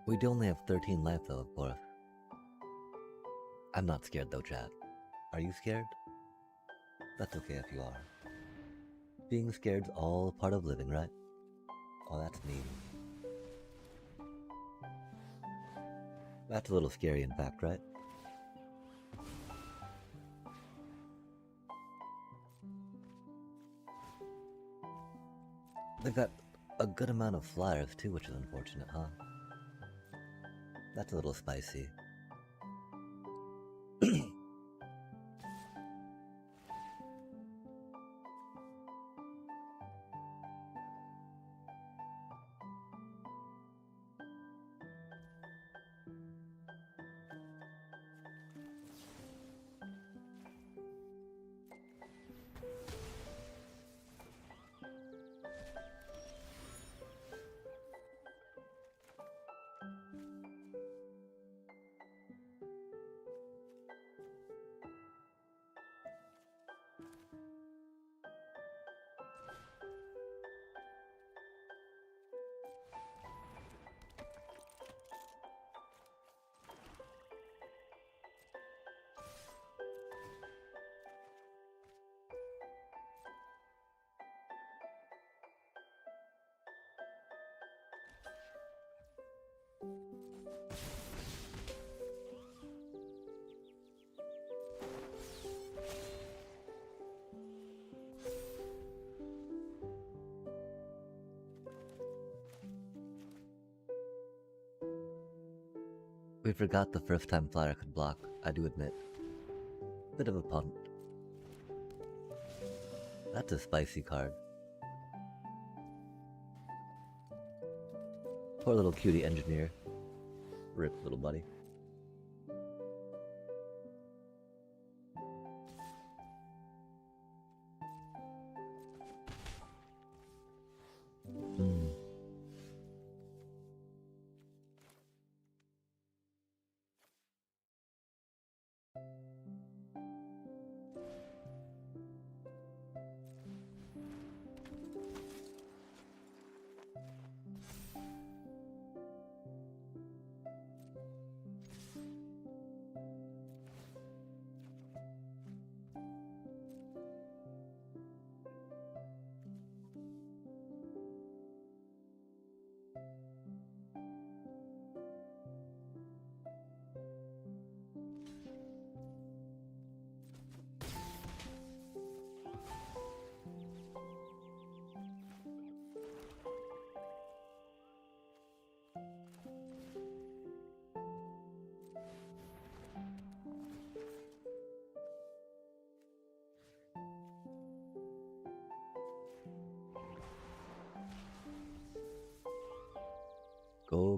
We do only have 13 life though, of course. I'm not scared though, chat. Are you scared? That's okay if you are. Being scared's all part of living, right? Oh, that's mean. That's a little scary in fact, right? They've got a good amount of flyers too, which is unfortunate, huh? That's a little spicy. We forgot the first time flyer could block, I do admit. Bit of a punt. That's a spicy card. Poor little cutie engineer. Rip, little buddy.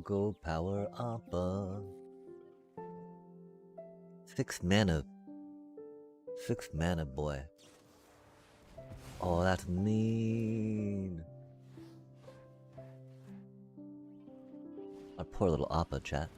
Go power Appa. 6 mana. 6 mana, boy. Oh, that's mean. Our poor little Appa, chat.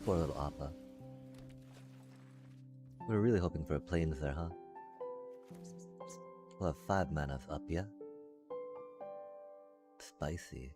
Poor little Appa. We were really hoping for a plains there, huh? We'll have 5 manas up, yeah? Spicy.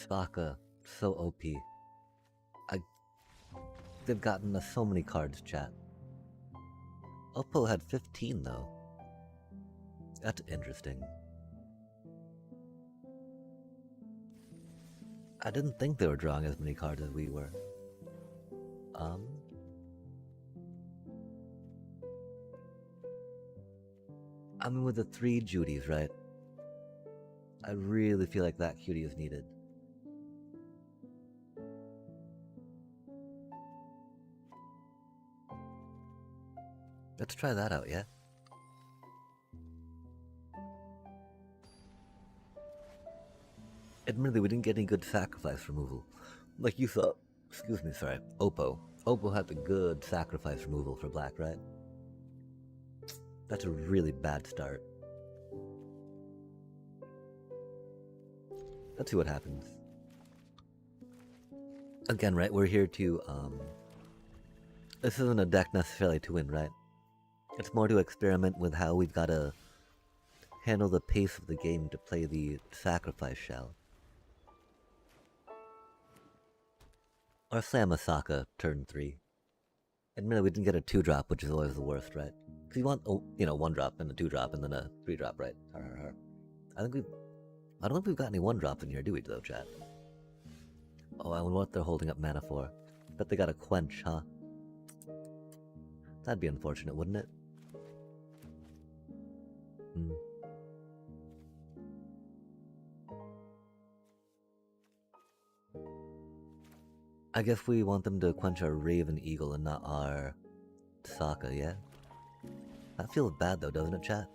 Sokka, so OP. They've gotten us so many cards, chat. Oppo had 15 though. That's interesting. I didn't think they were drawing as many cards as we were. I mean, with the 3 Judies, right? I really feel like that cutie is needed. Let's try that out, yeah? Admittedly, we didn't get any good sacrifice removal. Like you thought. Excuse me, sorry. Oppo. Oppo had the good sacrifice removal for black, right? That's a really bad start. Let's see what happens. Again, right, we're here to, this isn't a deck necessarily to win, right? It's more to experiment with how we've got to handle the pace of the game to play the sacrifice shell. Or slam a Sokka, turn 3. Admittedly, we didn't get a 2-drop, which is always the worst, right? Because you want, 1-drop and a 2-drop and then a 3-drop, right? I don't think we've got any 1-drops in here, do we, though, chat? Oh, I wonder what they're holding up mana for. Bet they got a quench, huh? That'd be unfortunate, wouldn't it? I guess we want them to quench our Raven Eagle and not our Sokka, yeah? That feels bad though, doesn't it, chat?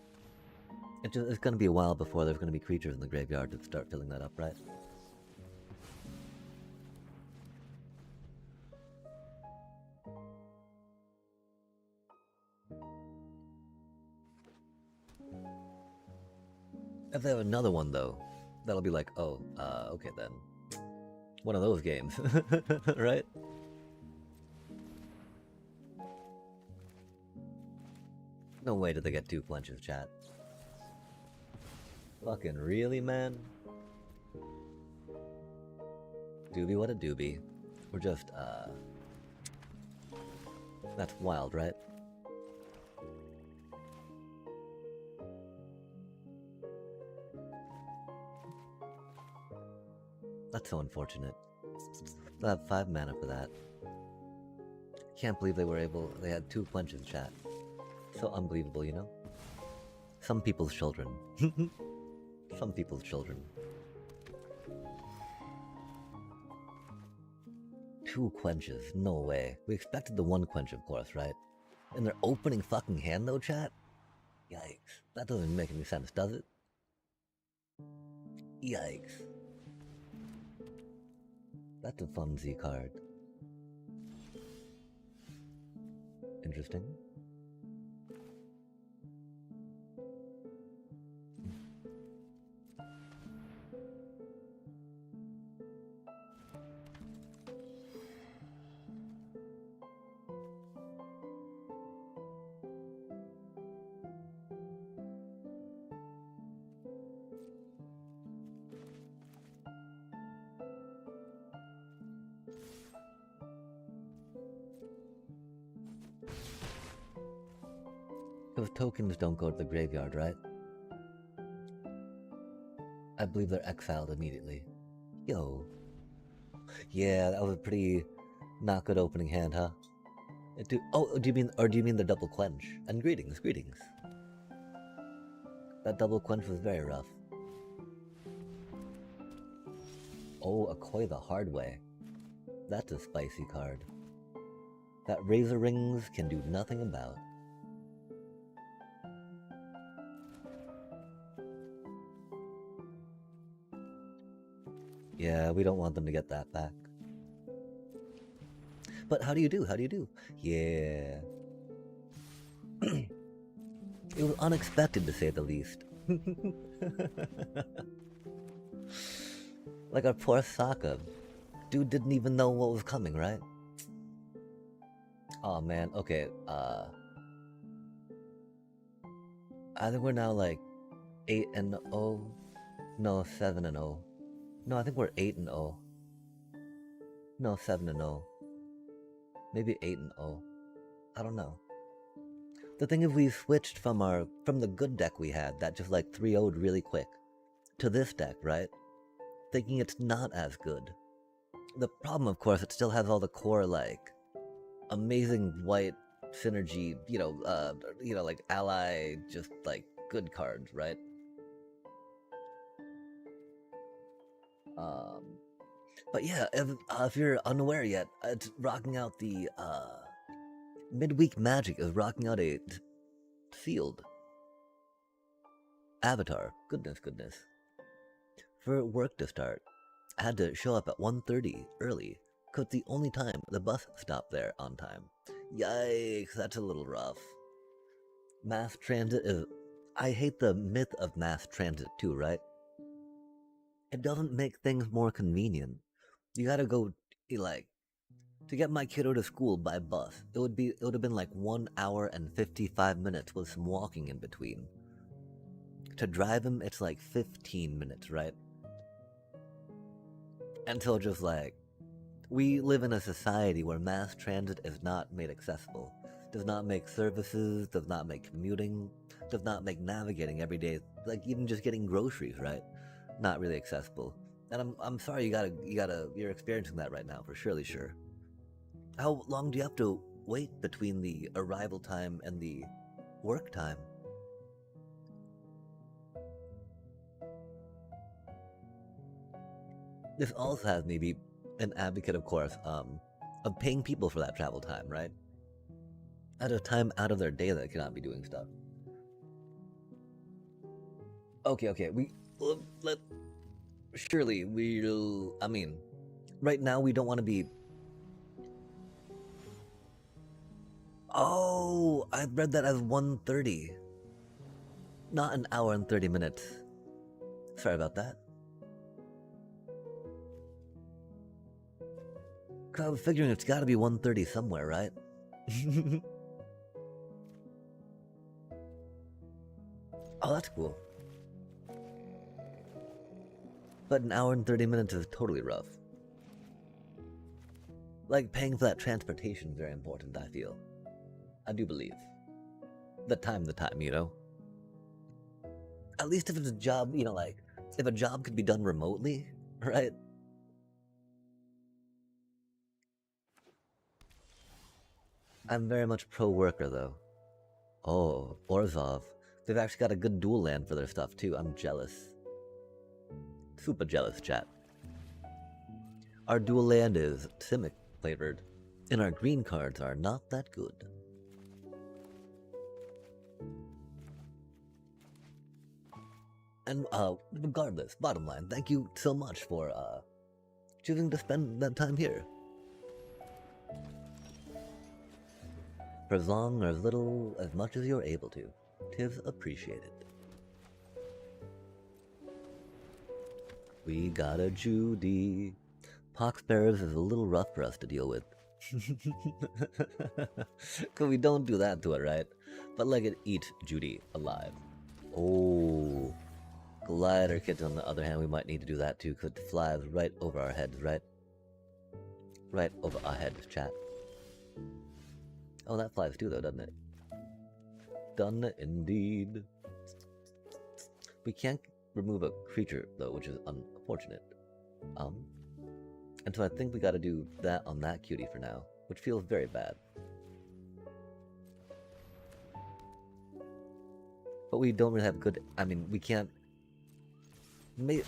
It's gonna be a while before there's gonna be creatures in the graveyard to start filling that up, right? If they have another one though, that'll be like, oh, okay then. One of those games, right? No way did they get 2 quenches, chat. Fucking really, man? Doobie what a doobie. We're just, that's wild, right? That's so unfortunate. They'll have 5 mana for that. Can't believe they had 2 quenches, chat. So unbelievable, you know? Some people's children. Some people's children. 2 quenches, no way. We expected the 1 quench, of course, right? In their opening fucking hand though, chat? Yikes. That doesn't make any sense, does it? Yikes. That's a fun Z card. Interesting. Those tokens don't go to the graveyard, right? I believe they're exiled immediately. Yo. Yeah, that was a pretty not good opening hand, huh? Do you mean the double quench? And greetings. That double quench was very rough. Oh, Akoi the hard way. That's a spicy card. That Razor Rings can do nothing about. Yeah, we don't want them to get that back. But how do you do? Yeah. It was unexpected to say the least. Like our poor Sokka. Dude didn't even know what was coming, right? Oh man, okay, I think we're now like 8-0. No, 7-0. No, I think we're 8-0. No, 7-0. Maybe 8-0. I don't know. The thing is, we switched from the good deck we had that just like 3-0'd really quick to this deck, right? Thinking it's not as good. The problem, of course, it still has all the core like amazing white synergy, like ally, just like good cards, right? But yeah, if you're unaware yet, it's rocking out the midweek magic is rocking out a sealed avatar. Goodness. For work to start, I had to show up at 1:30 early, cause it's the only time the bus stopped there on time. Yikes, that's a little rough. Mass transit is... I hate the myth of mass transit too, right? It doesn't make things more convenient. You gotta go, like, to get my kiddo to school by bus, it would have been like 1 hour and 55 minutes with some walking in between. To drive him, it's like 15 minutes, right? And so just like, we live in a society where mass transit is not made accessible, does not make services, does not make commuting, does not make navigating every day, like even just getting groceries, right? Not really accessible. And I'm sorry you're experiencing that right now, for surely sure. How long do you have to wait between the arrival time and the work time? This also has me be an advocate, of course, of paying people for that travel time, right? At a time out of their day that cannot be doing stuff. Okay, surely we'll... I mean, right now we don't want to be... Oh, I read that as 1:30. Not an hour and 30 minutes. Sorry about that. Cause I was figuring it's gotta be 1:30 somewhere, right? Oh, that's cool. But an hour and 30 minutes is totally rough. Like, paying for that transportation is very important, I feel. I do believe. The time, you know? At least if it's a job, like, if a job could be done remotely, right? I'm very much pro-worker, though. Oh, Orzhov. They've actually got a good dual land for their stuff, too. I'm jealous. Super jealous, chat. Our dual land is Simic flavored, and our green cards are not that good. And regardless, bottom line, thank you so much for choosing to spend that time here. For as long or as little, as much as you're able to, 'tis appreciated. We got a Judy. Poxbearers is a little rough for us to deal with. Cause we don't do that to it, right? But like it eats Judy alive. Oh, glider kids on the other hand, we might need to do that too, cause it flies right over our heads, right? Right over our heads, chat. Oh, that flies too though, doesn't it? Done indeed. We can't remove a creature though, which is unfortunate. And so I think we gotta do that on that cutie for now, which feels very bad. But we don't really have good, I mean, we can't, man,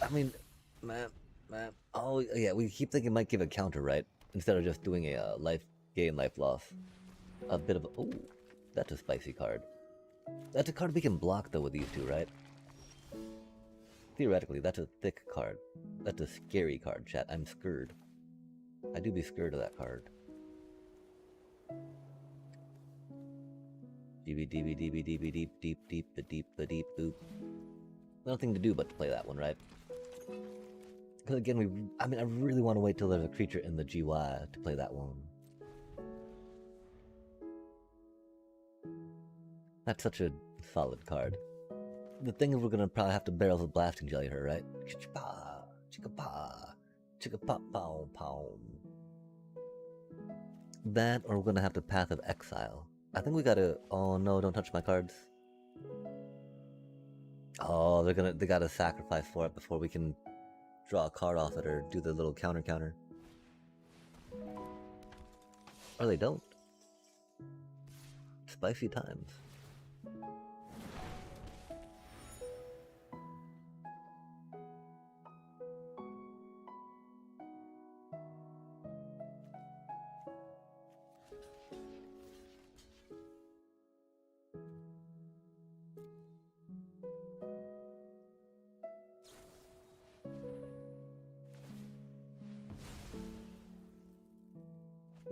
oh yeah, we keep thinking it might give a counter, right? Instead of just doing a life gain, life loss. A bit of, oh, that's a spicy card. That's a card we can block though with these two, right? Theoretically, that's a thick card. That's a scary card, chat. I'm scared. I do be scared of that card. Deep boop. Nothing to do but to play that one, right? Because again, I really want to wait till there's a creature in the GY to play that one. That's such a solid card. The thing is, we're gonna probably have to barrel the blasting jelly her, right? Chicka-pa, chicka-pa, chicka-pa-pow-pow. That, or we're gonna have to Path of Exile. I think we gotta. Oh no! Don't touch my cards. Oh, they gotta sacrifice for it before we can draw a card off it or do the little counter. Or they don't. Spicy times.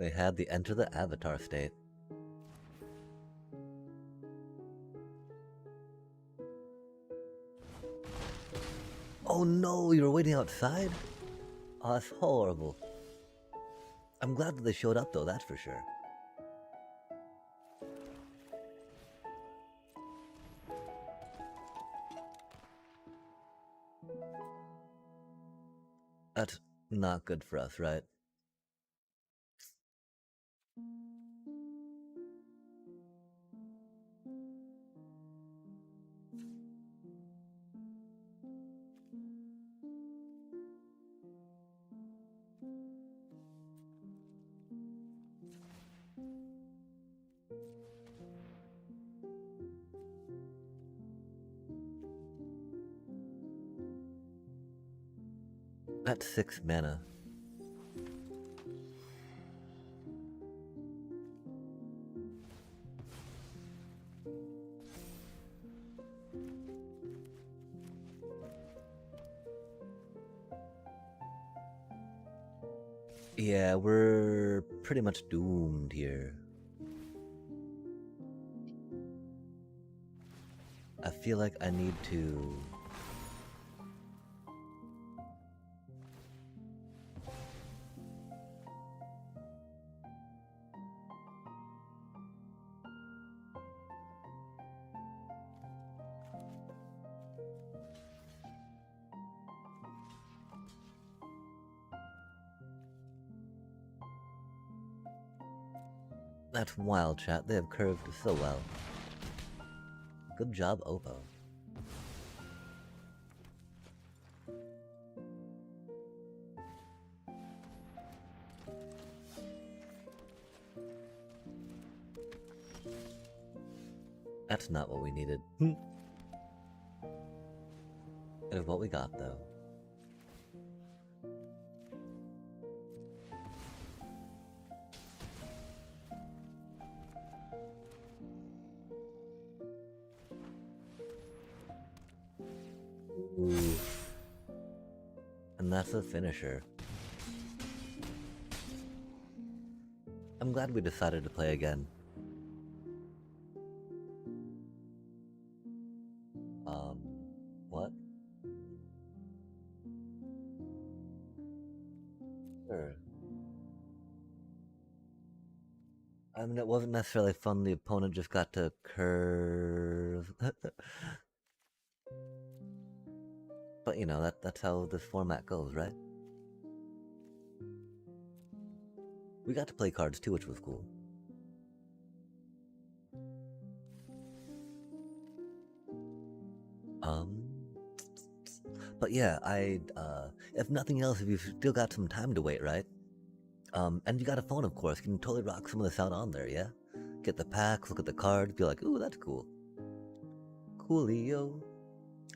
They had the enter the avatar state. Oh no, you were waiting outside? Oh, that's horrible. I'm glad that they showed up though, that's for sure. That's not good for us, right? That's 6 mana. Yeah, we're pretty much doomed here. I feel like I need to... That's wild, chat. They have curved so well. Good job, Oppo. That's not what we needed. It is what we got, though. that's a finisher. I'm glad we decided to play again. What? Sure. I mean, it wasn't necessarily fun. The opponent just got to curve. But you know, that's how this format goes, right? We got to play cards too, which was cool. But yeah, if nothing else, if you've still got some time to wait, right? And you got a phone, of course, you can totally rock some of this out on there, yeah? Get the packs, look at the cards, be like, ooh, that's cool. Coolio.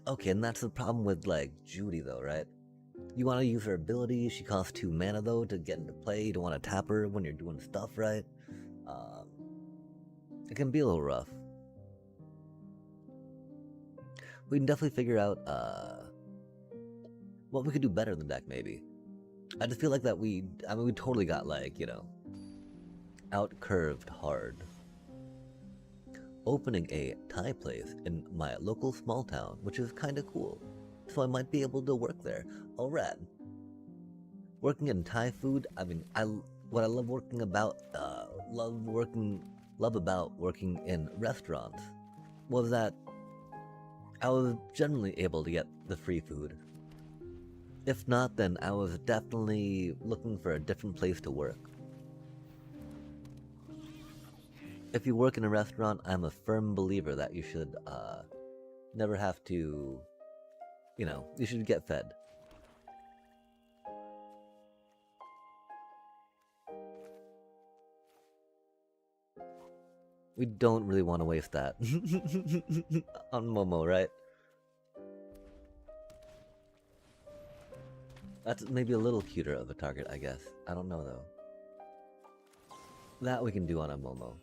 Okay, and that's the problem with, like, Judy, though, right? You want to use her ability, she costs 2 mana, though, to get into play. You don't want to tap her when you're doing stuff, right? It can be a little rough. We can definitely figure out, what we could do better in the deck, maybe. I just feel like that we totally got, like, you know, out-curved hard. Opening a Thai place in my local small town, which is kinda cool. So I might be able to work there. Oh, rad. Working in Thai food, I mean, what I love about working in restaurants was that I was generally able to get the free food. If not, then I was definitely looking for a different place to work. If you work in a restaurant, I'm a firm believer that you should never have to, you know, you should get fed. We don't really want to waste that on Momo, right? That's maybe a little cuter of a target, I guess. I don't know, though. That we can do on a Momo.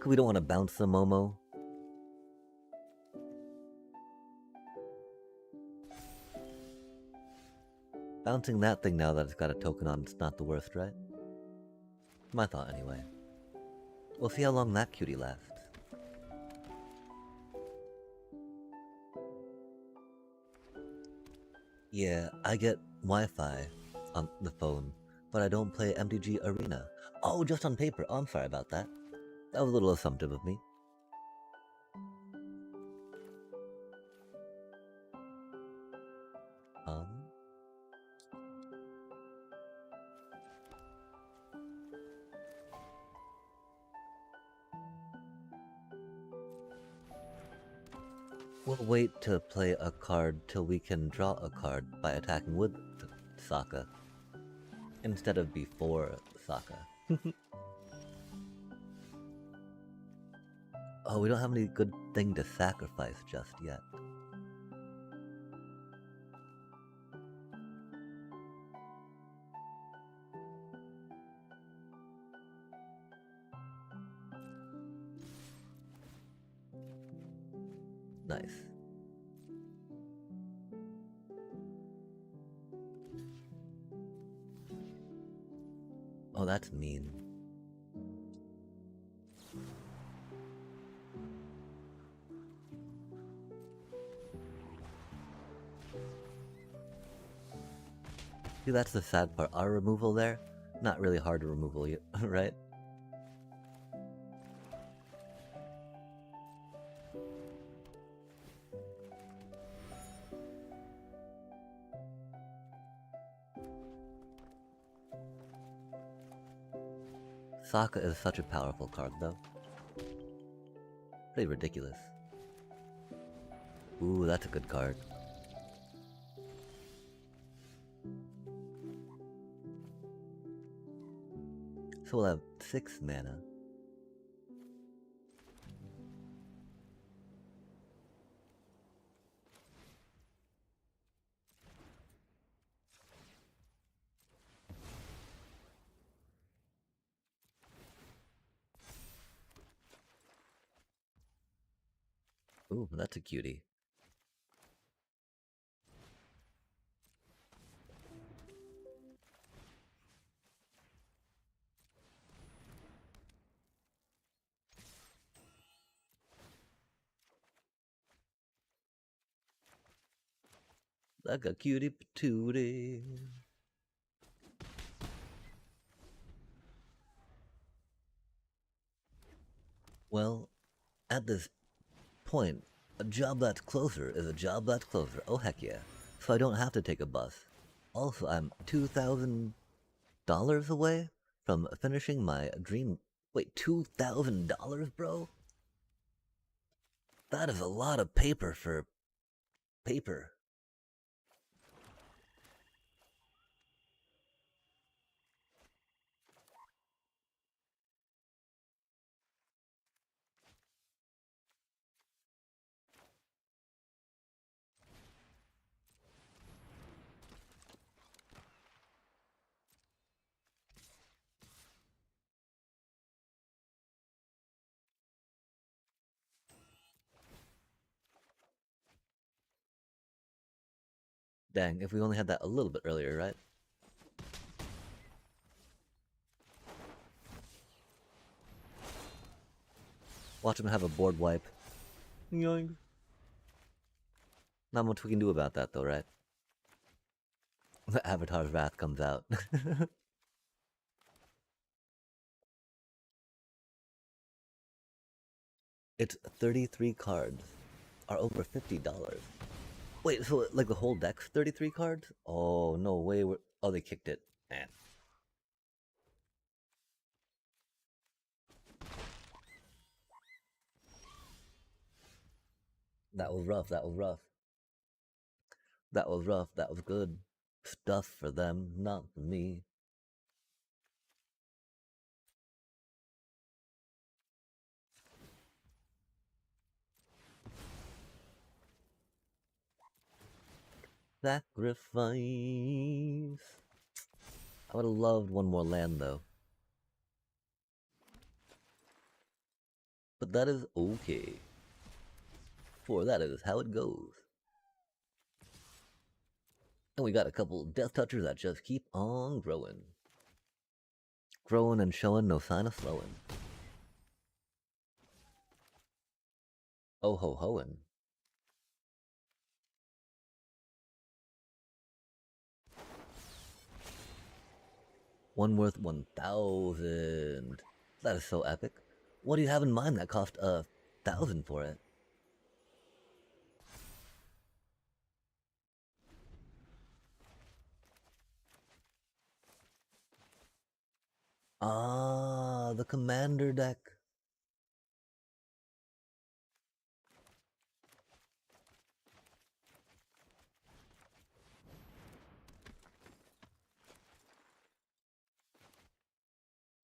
We don't want to bounce the Momo. Bouncing that thing now that it's got a token on, it's not the worst, right? My thought, anyway. We'll see how long that cutie lasts. Yeah, I get Wi-Fi on the phone, but I don't play MTG Arena. Oh, just on paper. Oh, I'm sorry about that. That was a little assumptive of me. We'll wait to play a card till we can draw a card by attacking with Sokka, instead of before Sokka. Oh, we don't have any good thing to sacrifice just yet. Nice. Oh, that's mean. See, that's the sad part. Our removal there, not really hard to removal, right? Sokka is such a powerful card, though. Pretty ridiculous. Ooh, that's a good card. So we'll have 6 mana. Ooh, that's a cutie. Like a cutie patootie. Well, at this point, a job that's closer is a job that's closer. Oh, heck yeah. So I don't have to take a bus. Also, I'm $2,000 away from finishing my dream. Wait, $2,000, bro? That is a lot of paper for paper. Dang, if we only had that a little bit earlier, right? Watch him have a board wipe. Yoink. Not much we can do about that, though, right? The Avatar's Wrath comes out. It's 33 cards. Are over $50. Wait, so like the whole deck's 33 cards? Oh, no way. Oh, they kicked it. Man. That was rough. That was rough. That was rough. That was good stuff for them, not for me. Sacrifice. I would have loved one more land, though. But that is okay. For that is how it goes. And we got a couple Death Touchers that just keep on growing. Growing and showing no sign of slowing. Oh ho hoing. One worth 1,000. That is so epic. What do you have in mind that cost 1,000 for it? Ah, the commander deck.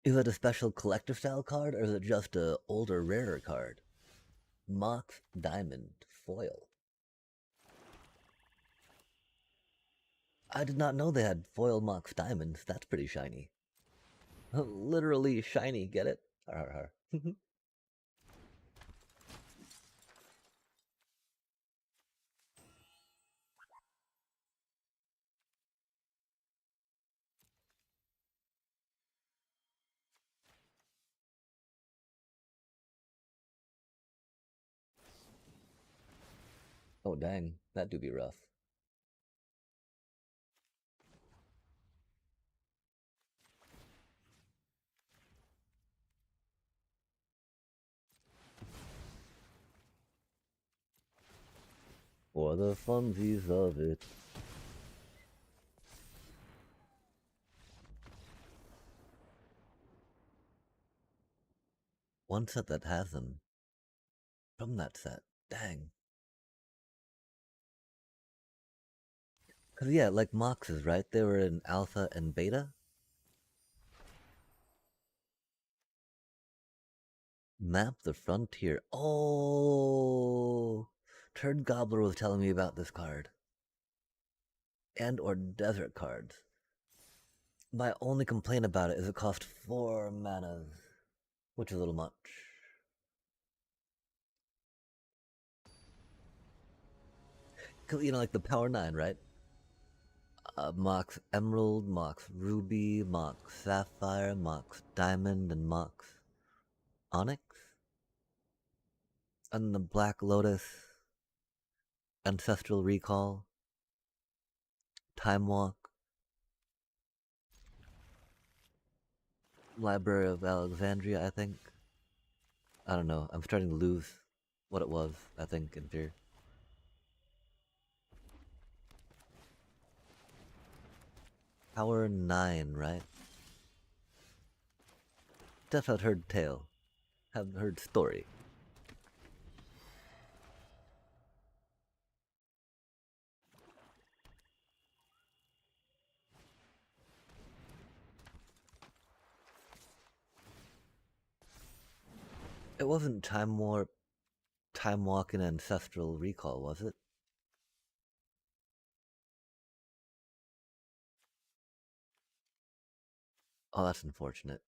Is it a special collector style card or is it just a older, rarer card? Mox Diamond Foil. I did not know they had foil Mox Diamonds. That's pretty shiny. Literally shiny, get it? Har har har. Oh dang, that do be rough. For the funsies of it. One set that has them. From that set. Dang. Cause yeah, like Moxes, right? They were in alpha and beta. Map the Frontier. Oh, Turd Gobbler was telling me about this card. And or desert cards. My only complaint about it is it cost 4 manas, which is a little much. You know, like the Power 9, right? Mox Emerald, Mox Ruby, Mox Sapphire, Mox Diamond, and Mox Onyx? And the Black Lotus, Ancestral Recall, Time Walk, Library of Alexandria, I think. I don't know, I'm starting to lose what it was, I think, in fear. Power 9, right? Just have heard tale. Have heard story. It wasn't Time Warp, Time Walk, and Ancestral Recall, was it? Oh, that's unfortunate.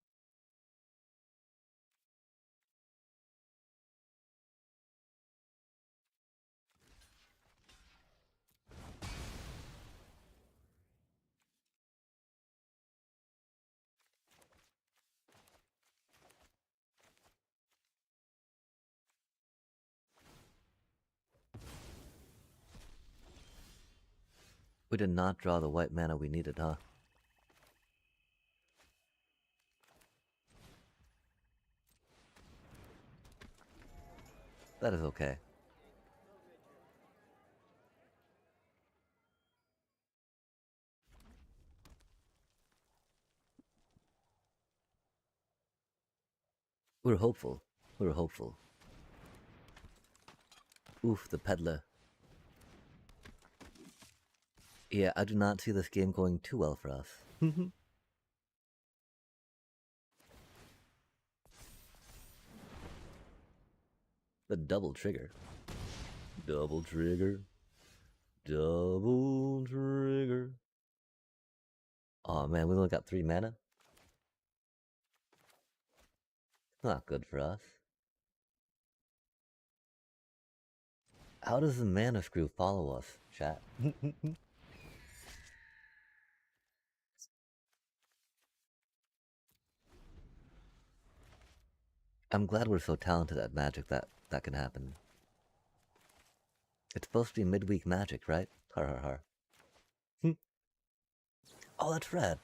We did not draw the white mana we needed, huh? That is okay. We were hopeful. We were hopeful. Oof, the peddler. Yeah, I do not see this game going too well for us. The double trigger. Double trigger. Double trigger. Oh man, we only got 3 mana? Not good for us. How does the mana screw follow us, chat? I'm glad we're so talented at magic that can happen. It's supposed to be midweek magic, right? Har har har. Oh, that's red.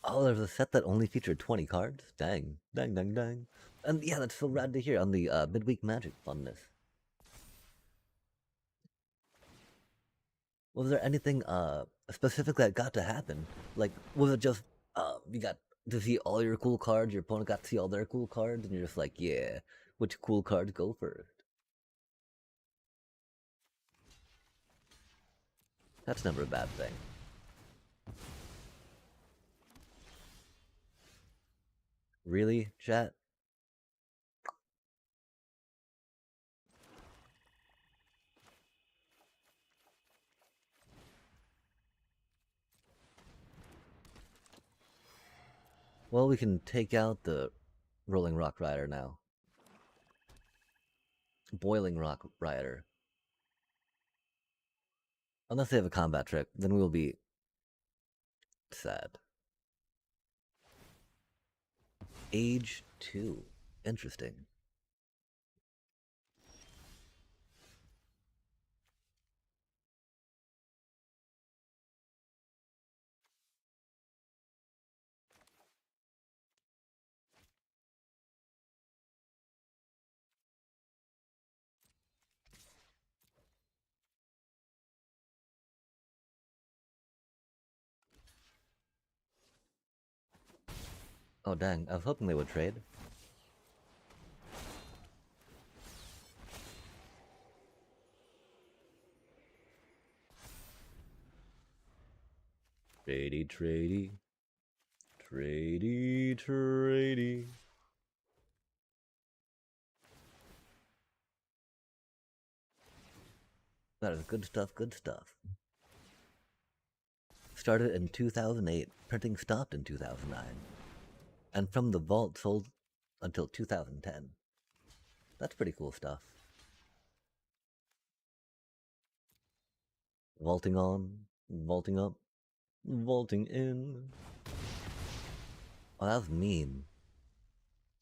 Oh, there's a set that only featured 20 cards? Dang. Dang, dang, dang. And yeah, that's so rad to hear on the midweek magic funness. Was there anything specific that got to happen? Like, was it just you got to see all your cool cards, your opponent got to see all their cool cards, and you're just like, yeah, which cool cards go first? That's never a bad thing. Really, chat? Well, we can take out the Rolling Rock Rider now. Boiling Rock Rider. Unless they have a combat trick, then we'll be sad. Age 2. Interesting. Oh dang, I was hoping they would trade. Tradey, tradey. Tradey, tradey. That is good stuff, good stuff. Started in 2008. Printing stopped in 2009. And from the vault sold until 2010. That's pretty cool stuff. Vaulting on, vaulting up, vaulting in. Oh, that was mean.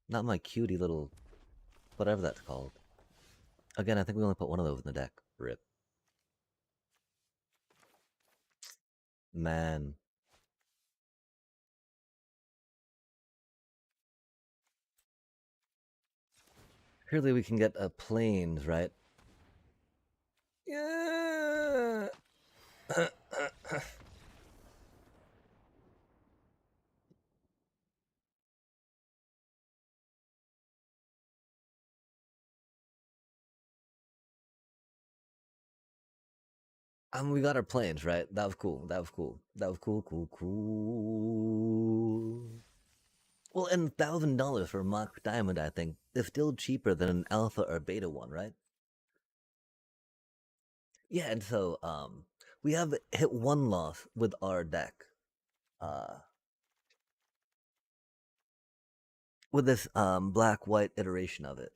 Not my cutie little... whatever that's called. Again, I think we only put one of those in the deck. Rip. Man. Surely we can get a planes, right? Yeah. We got our planes, right? That was cool. That was cool. That was cool, cool, cool. Well, and $1,000 for a mock diamond, I think, is still cheaper than an alpha or beta one, right? Yeah, and so we have hit one loss with our deck. With this black white iteration of it.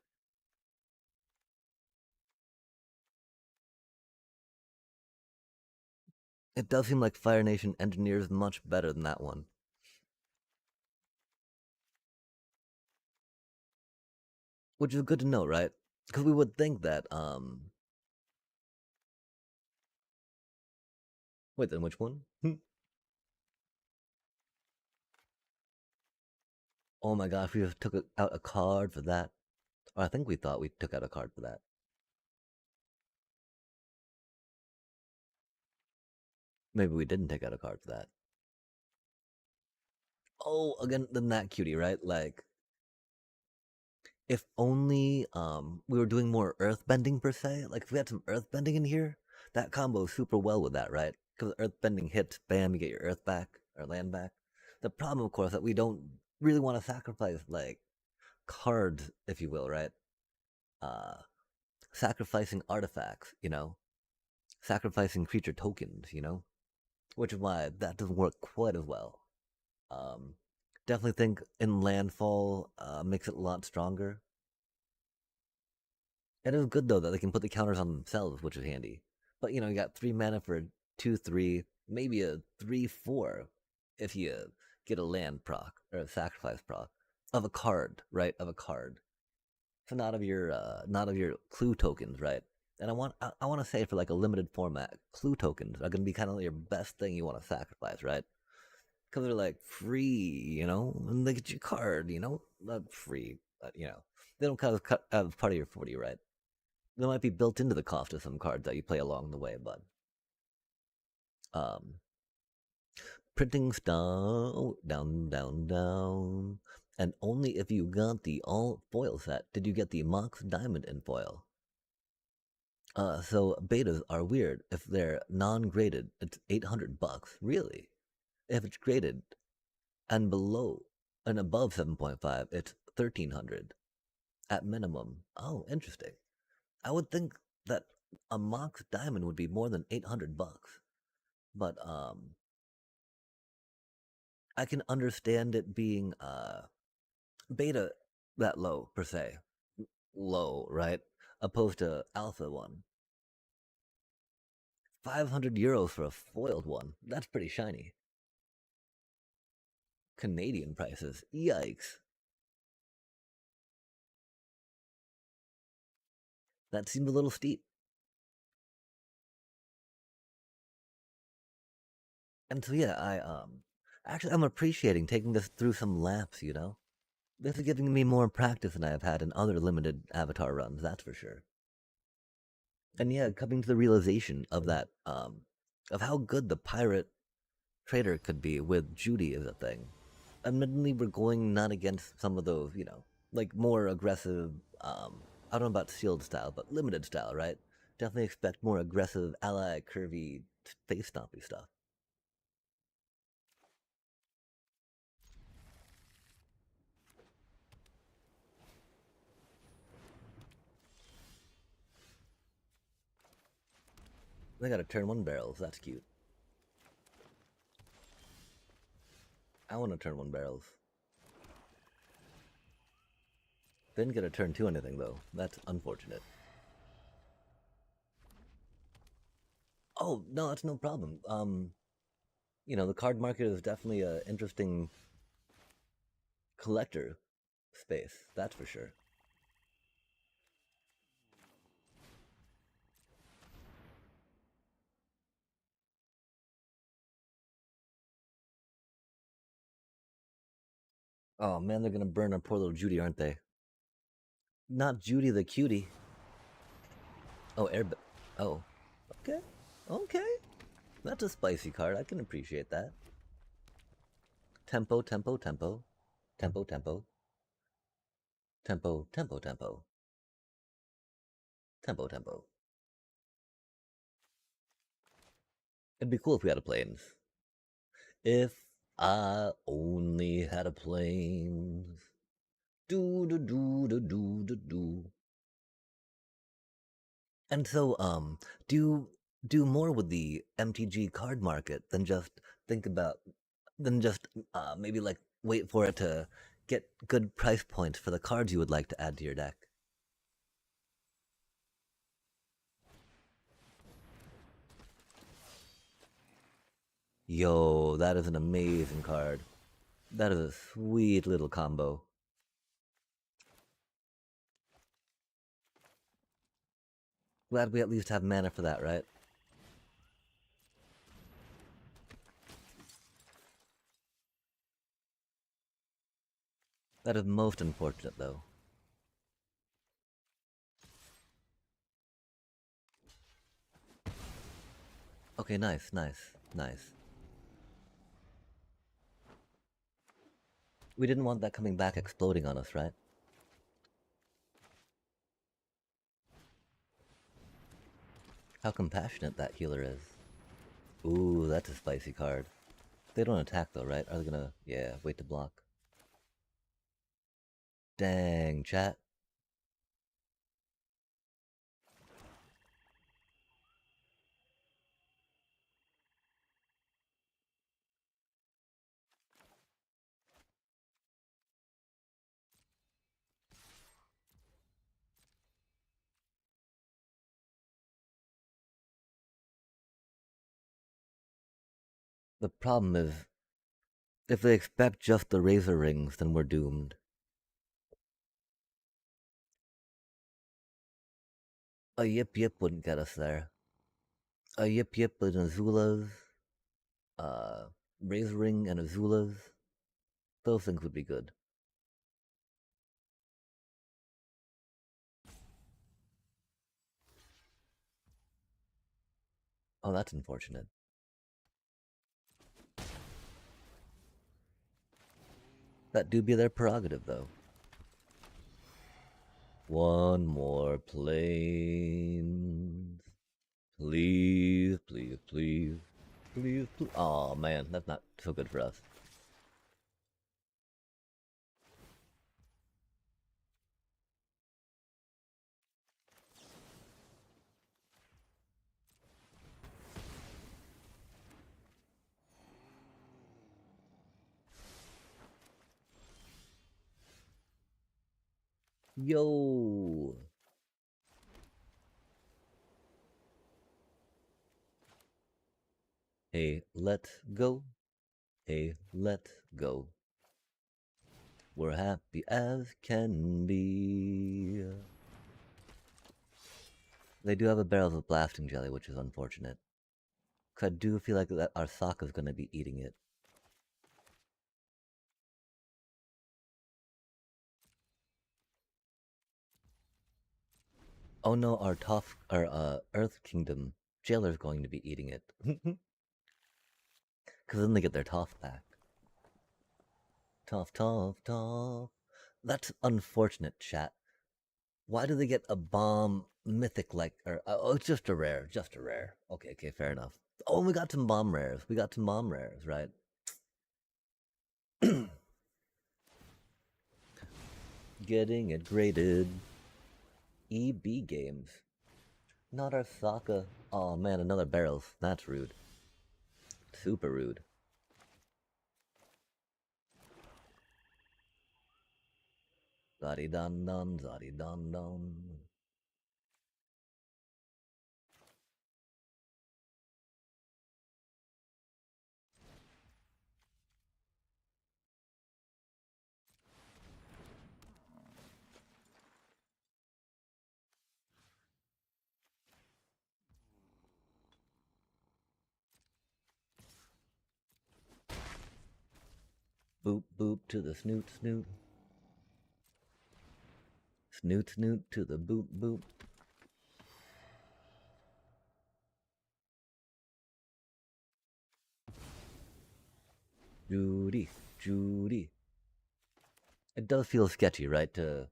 It does seem like Fire Nation engineers much better than that one. Which is good to know, right? Because we would think that wait, then which one? Oh my gosh, we just took out a card for that. Or I think we thought we took out a card for that. Maybe we didn't take out a card for that. Oh, again, then that cutie, right? Like, if only we were doing more earthbending per se. Like, if we had some earthbending in here, that combos super well with that, right? Because earthbending hits, bam, you get your earth back or land back. The problem, of course, that we don't really want to sacrifice like cards, if you will, right? Uh, Sacrificing artifacts, you know, sacrificing creature tokens, you know, which is why that doesn't work quite as well. Um, Definitely think in landfall makes it a lot stronger. It is good though that they can put the counters on themselves, which is handy. But you know, you got 3 mana for 2/3, maybe a 3/4 if you get a land proc or a sacrifice proc of a card, right? Of a card. So not of your clue tokens, right? And I want to say for like a limited format, clue tokens are going to be kind of your best thing you want to sacrifice, right? Because they're like free, you know, and they get your card, you know, not free, but you know, they don't cut as part of your 40, right? They might be built into the cost of some cards that you play along the way, but um, printing style down, down, down, and only if you got the all foil set did you get the Mox Diamond in foil. So betas are weird. If they're non-graded, it's $800. Really? If it's graded and below and above 7.5, it's 1,300 at minimum. Oh, interesting. I would think that a Mox Diamond would be more than $800, but I can understand it being beta that low per se, low, right? Opposed to alpha one. 500 € for a foiled one. That's pretty shiny. Canadian prices. Yikes. That seemed a little steep. And so yeah, actually I'm appreciating taking this through some laps, you know? This is giving me more practice than I have had in other limited avatar runs, that's for sure. And yeah, coming to the realization of that, of how good the pirate trader could be with Judy is a thing. Admittedly, we're going not against some of those, you know, like more aggressive, I don't know about sealed style, but limited style, right? Definitely expect more aggressive, ally, curvy, face stompy stuff. They got a turn one barrels, that's cute. I want to turn one barrels. Didn't get a turn 2 anything, though. That's unfortunate. Oh, no, that's no problem. You know, the card market is definitely an interesting collector space, that's for sure. Oh man, they're gonna burn our poor little Judy, aren't they? Not Judy the cutie. Oh, oh, okay, okay. That's a spicy card. I can appreciate that. Tempo, tempo, tempo, tempo, tempo, tempo, tempo, tempo, tempo, tempo. It'd be cool if we had a planes. If I only had a planes. Do do do do do do do. And so, do more with the MTG card market than just think about, than just maybe like wait for it to get good price points for the cards you would like to add to your deck. Yo, that is an amazing card. That is a sweet little combo. Glad we at least have mana for that, right? That is most unfortunate, though. Okay, nice, nice, nice. We didn't want that coming back exploding on us, right? How compassionate that healer is. Ooh, that's a spicy card. They don't attack though, right? Are they gonna... yeah, wait to block. Dang, chat. The problem is, if they expect just the razor rings, then we're doomed. A yip yip wouldn't get us there. A yip yip and Azula's, razor ring and Azula's, those things would be good. Oh, that's unfortunate. That do be their prerogative, though. One more plane. Please, please, please. Please, please. Oh man, that's not so good for us. Yo! Hey, let's go. Hey, let's go. We're happy as can be. They do have a barrel of blasting jelly, which is unfortunate. 'Cause I do feel like that our Sokka's gonna be eating it. Oh no, our Earth Kingdom jailer's going to be eating it. Cause then they get their Toph back. Toph, Toph, Toph. That's unfortunate, chat. Why do they get a bomb mythic like, or, oh, it's just a rare, just a rare. Okay, okay, fair enough. Oh, we got some bomb rares. We got some bomb rares, right? Getting it graded. EB games. Not our Sokka. Oh man, another barrels. That's rude. Super rude. Zadi dun dun, zadi dun dun. Boop boop to the snoot snoot. Snoot snoot to the boop boop. Judy, Judy. It does feel sketchy, right, to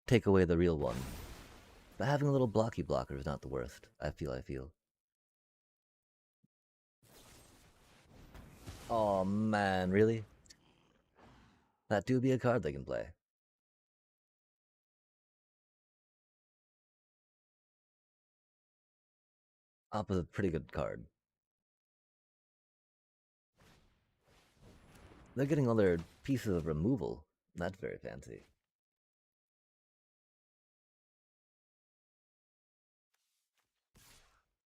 take away the real one. But having a little blocky blocker is not the worst. I feel. Oh man, really? That do be a card they can play. Opposite, pretty good card. They're getting all their pieces of removal. That's very fancy.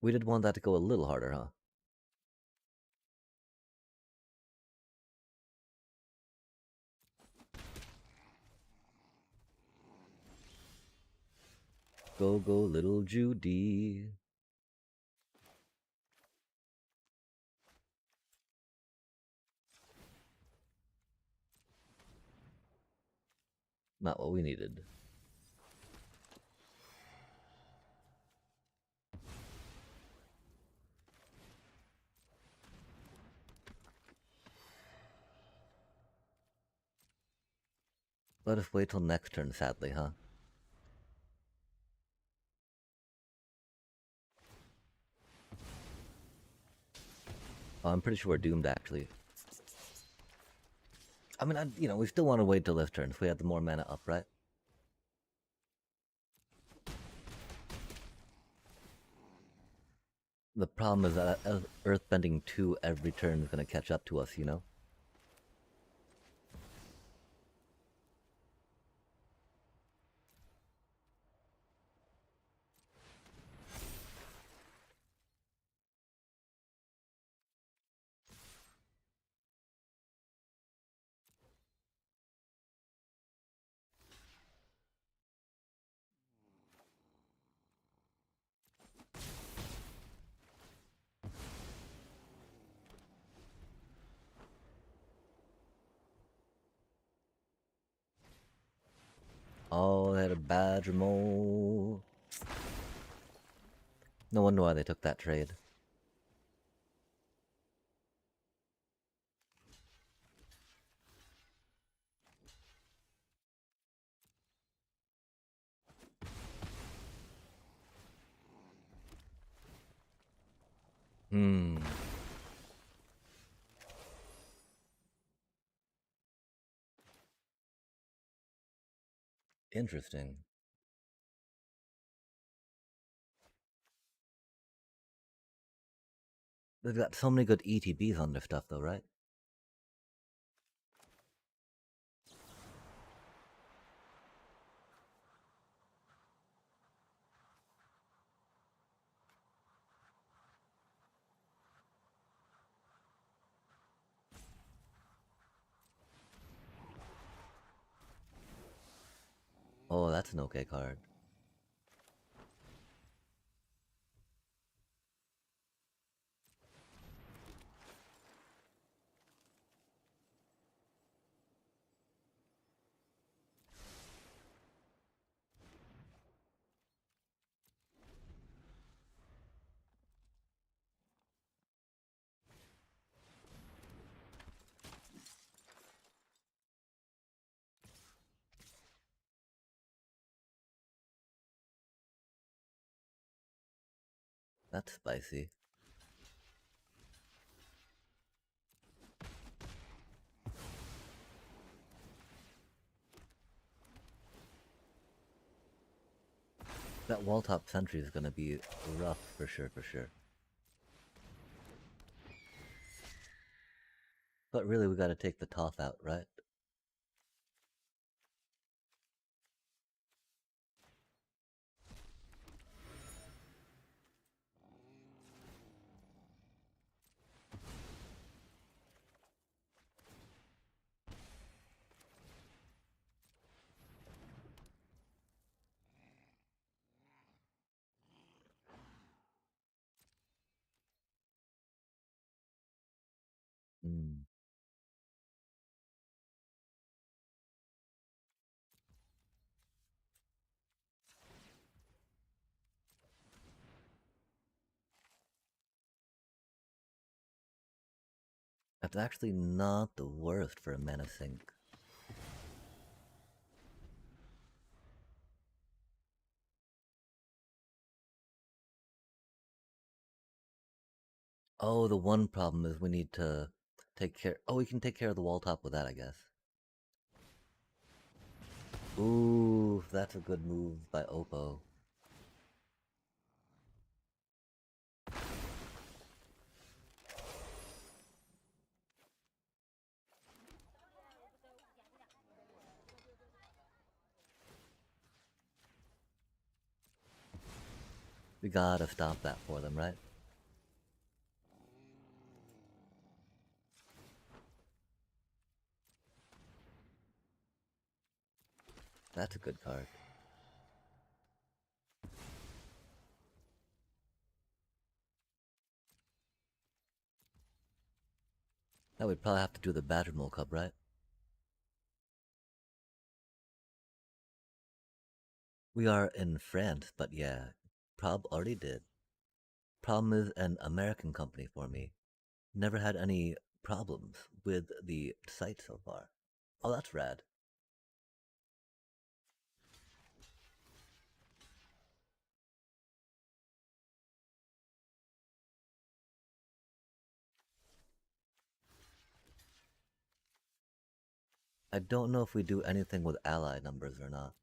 We did want that to go a little harder, huh? Go, go, little Judy. Not what we needed. Let us wait till next turn, sadly, huh? Oh, I'm pretty sure we're doomed, actually. I mean, we still want to wait till this turn if we had the more mana up, right? The problem is that Earthbending 2 every turn is going to catch up to us, you know? Oh, they had a badge removal. No wonder why they took that trade. Hmm. Interesting. They've got so many good ETBs on their stuff, though, right? Oh, that's an okay card. That's spicy. That wall top sentry is gonna be rough for sure, for sure. But really, we gotta take the Toth out, right? That's actually not the worst for a mana sink. Oh, the one problem is we need to take care. Oh, we can take care of the wall top with that, I guess. Ooh, that's a good move by Oppo. We gotta stop that for them, right? That's a good card. Now we'd probably have to do the Badgermole Cup, right? We are in France, but yeah, Prob already did. Problem is an American company for me. Never had any problems with the site so far. Oh, that's rad. I don't know if we do anything with ally numbers or not.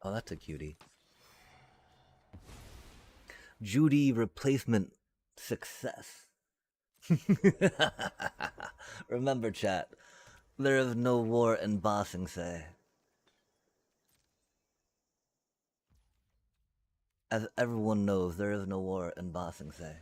Oh, that's a cutie. Judy replacement success. Remember, chat, there is no war in Bossing Say. As everyone knows, there is no war in Bossing Say.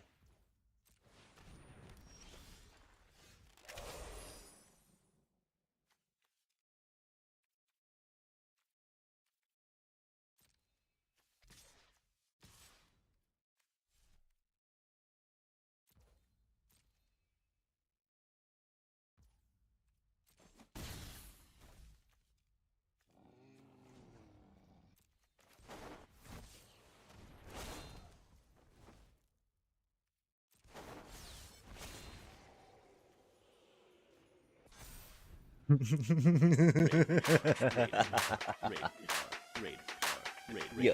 Yo.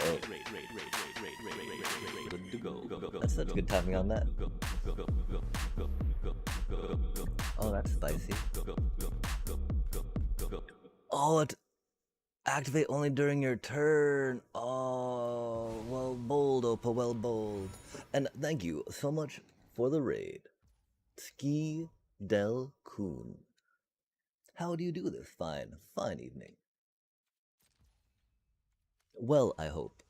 That's such good timing on that. Oh, that's spicy. Oh, it activate only during your turn. Oh, well bold, Opa, well bold. And thank you so much for the raid. Ski Del Kun. How do you do this fine, fine evening? Well, I hope.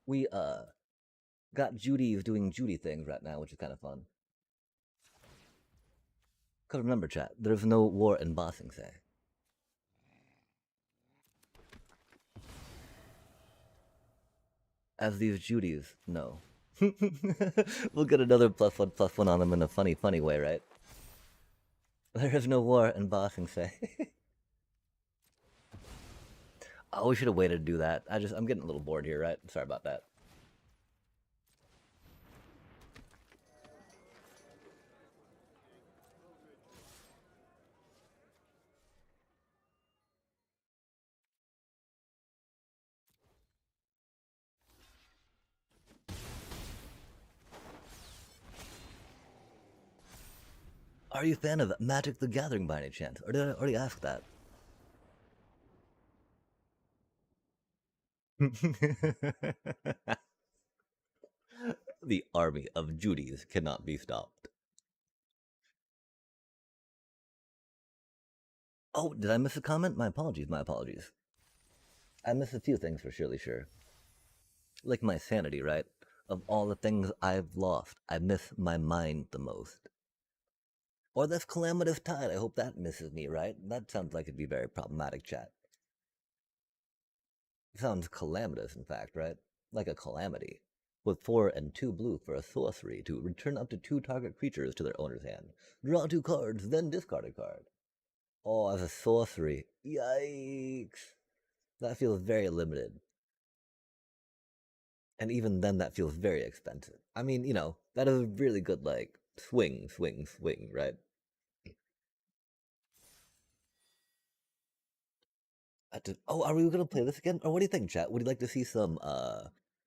We, got Judy doing Judy things right now, which is kind of fun. Because remember, chat, there's no war in Bossing Say. As these Judys know. We'll get another +1/+1 on them in a funny way, right? There is no war in Bossing Say. Oh, we should have waited to do that. I'm getting a little bored here, right? Sorry about that. Are you a fan of Magic the Gathering by any chance? Or did I already ask that? The army of Judies cannot be stopped. Oh, did I miss a comment? My apologies, my apologies. I missed a few things for surely sure. Like my sanity, right? Of all the things I've lost, I miss my mind the most. Or this calamitous tide, I hope that misses me, right? That sounds like it'd be very problematic, chat. Sounds calamitous, in fact, right? Like a calamity. With 4 and 2 blue for a sorcery to return up to 2 target creatures to their owner's hand. Draw 2 cards, then discard a card. Oh, as a sorcery. Yikes. That feels very limited. And even then, that feels very expensive. I mean, you know, that is a really good, like, swing, right? Oh, are we gonna play this again? Or what do you think, chat? Would you like to see some,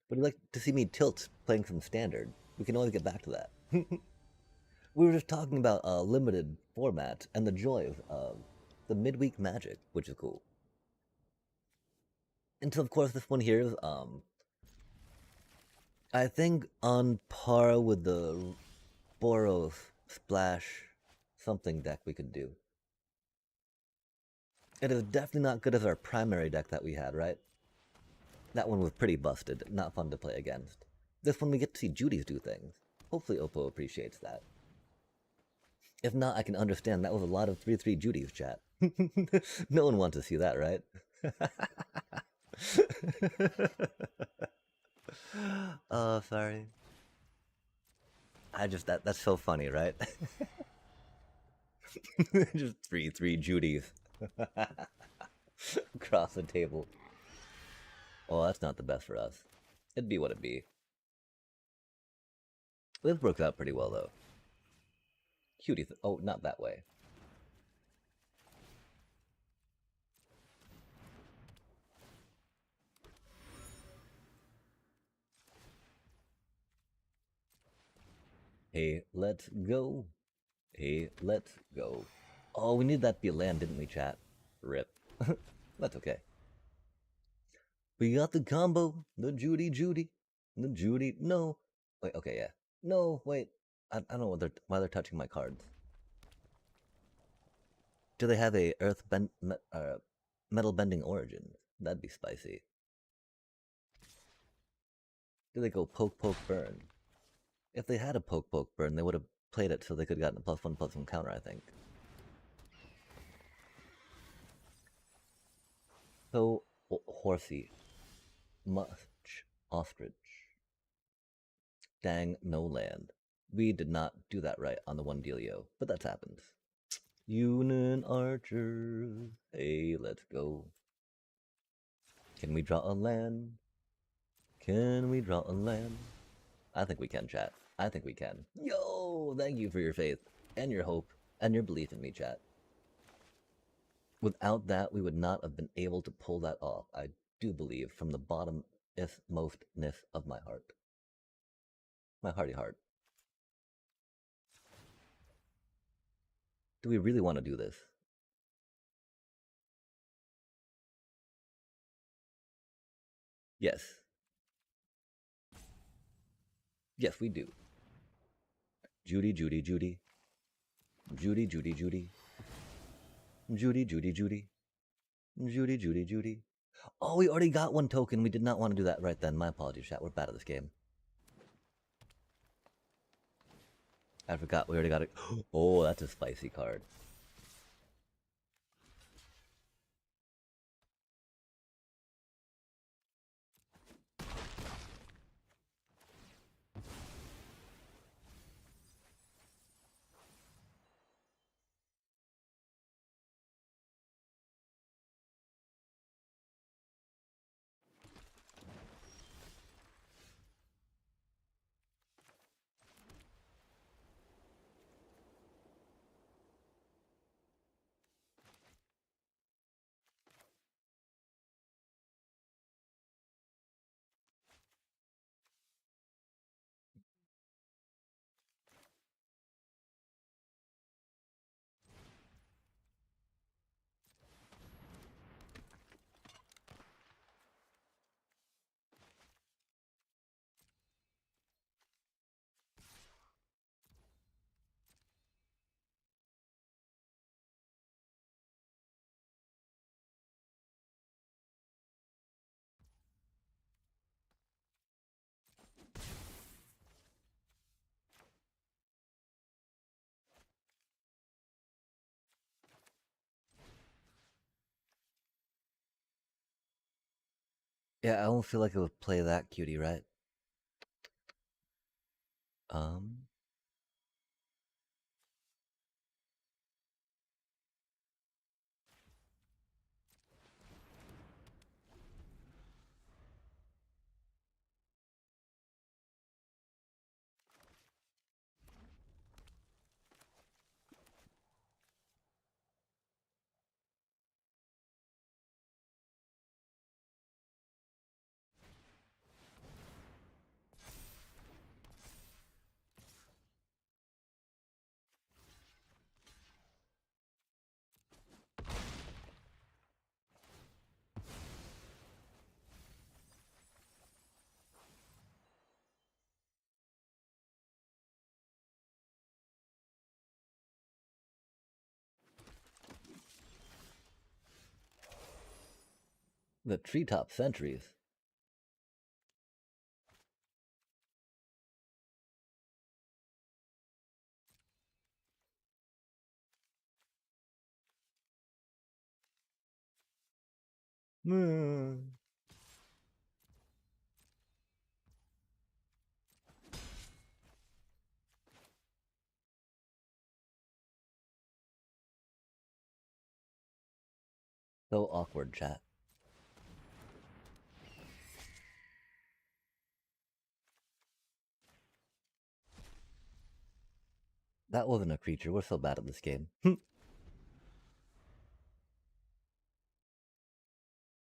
would you like to see me tilt playing some standard? We can always get back to that. We were just talking about limited format and the joy of the midweek magic, which is cool. And so, of course, this one here is, I think on par with the Boros Splash something deck we could do. It is definitely not good as our primary deck that we had, right? That one was pretty busted, not fun to play against. This one we get to see Judy's do things. Hopefully Oppo appreciates that. If not, I can understand that was a lot of 3-3 Judy's, chat. No one wants to see that, right? Oh, sorry. That's so funny, right? Just 3-3 Judy's. Across the table. Oh, that's not the best for us. It'd be what it be. This works out pretty well, though. Cutie. Oh, not that way. Hey, let's go. Hey, let's go. Oh, we need that to be a land, didn't we, chat? Rip. That's okay. We got the combo. The Judy. The Judy. No. Wait, okay, yeah. No, wait. I don't know why they're touching my cards. Do they have a metal bending origin? That'd be spicy. Do they go poke, burn? If they had a poke, burn, they would have played it so they could have gotten a +1/+1 counter, I think. So, horsey. Much ostrich. Dang, no land. We did not do that right on the one dealio, but that's happened. Union archers. Hey, let's go. Can we draw a land? Can we draw a land? I think we can, chat. I think we can. Yo, thank you for your faith and your hope and your belief in me, chat. Without that, we would not have been able to pull that off. I do believe from the bottommost-ness of my heart. My hearty heart. Do we really want to do this? Yes. Yes, we do. Judy. Judy. Judy. Oh, we already got one token. We did not want to do that right then. My apologies, chat. We're bad at this game. I forgot we already got it. Oh, that's a spicy card. Yeah, I don't feel like it would play that cutie, right? The treetop sentries. Hmm. So awkward, chat. That wasn't a creature. We're so bad at this game.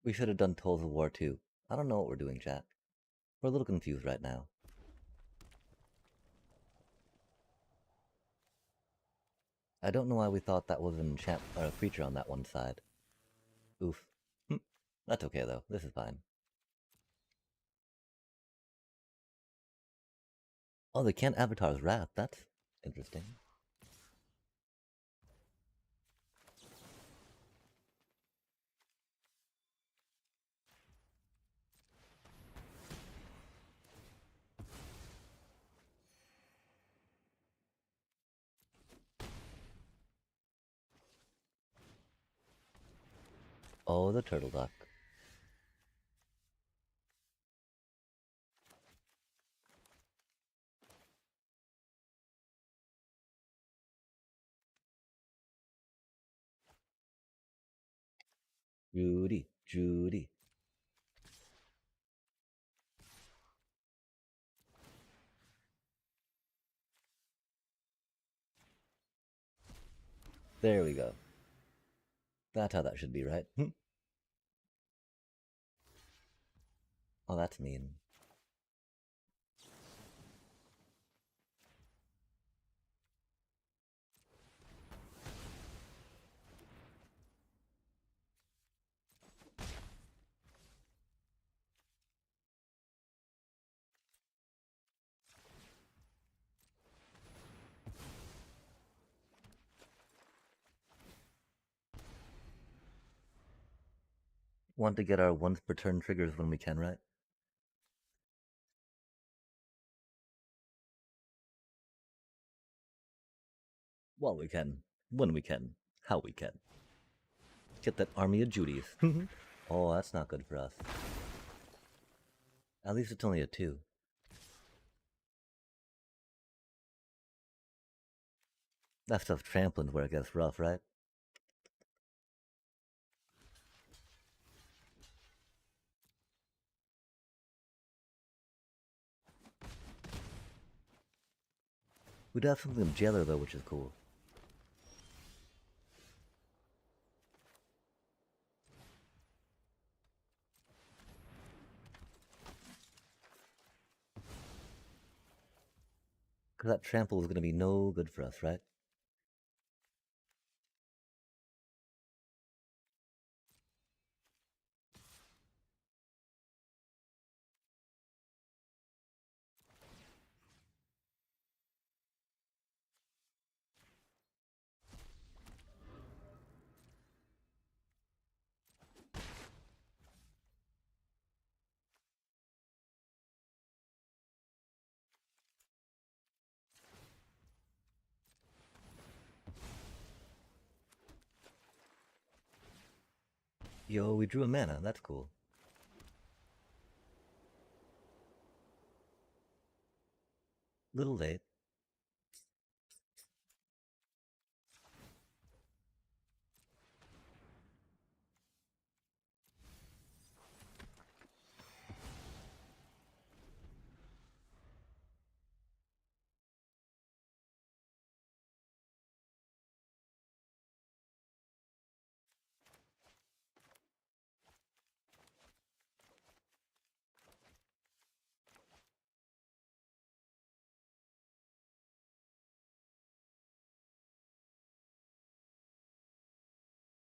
We should have done Tools of War too. I don't know what we're doing, chat. We're a little confused right now. I don't know why we thought that was an enchant or a creature on that one side. Oof. That's okay though. This is fine. Oh, they can't Avatar's Wrath. That's interesting. Oh, the turtle duck. Judy, Judy. There we go. That's how that should be, right? Oh, that's mean. Want to get our once per turn triggers when we can, right? While we can. When we can. How we can. Get that army of Judies. Oh, that's not good for us. At least it's only a 2. That stuff trampling's where it gets rough, right? We'd have something of Jailer though, which is cool. Because that trample is going to be no good for us, right? Yo, we drew a mana. That's cool. Little late.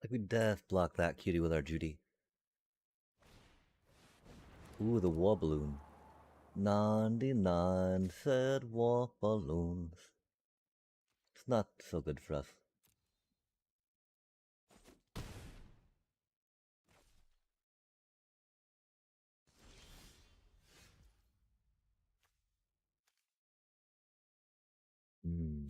Like we def block that cutie with our Judy. Ooh, the war balloon. 99 said war balloons. It's not so good for us. Hmm.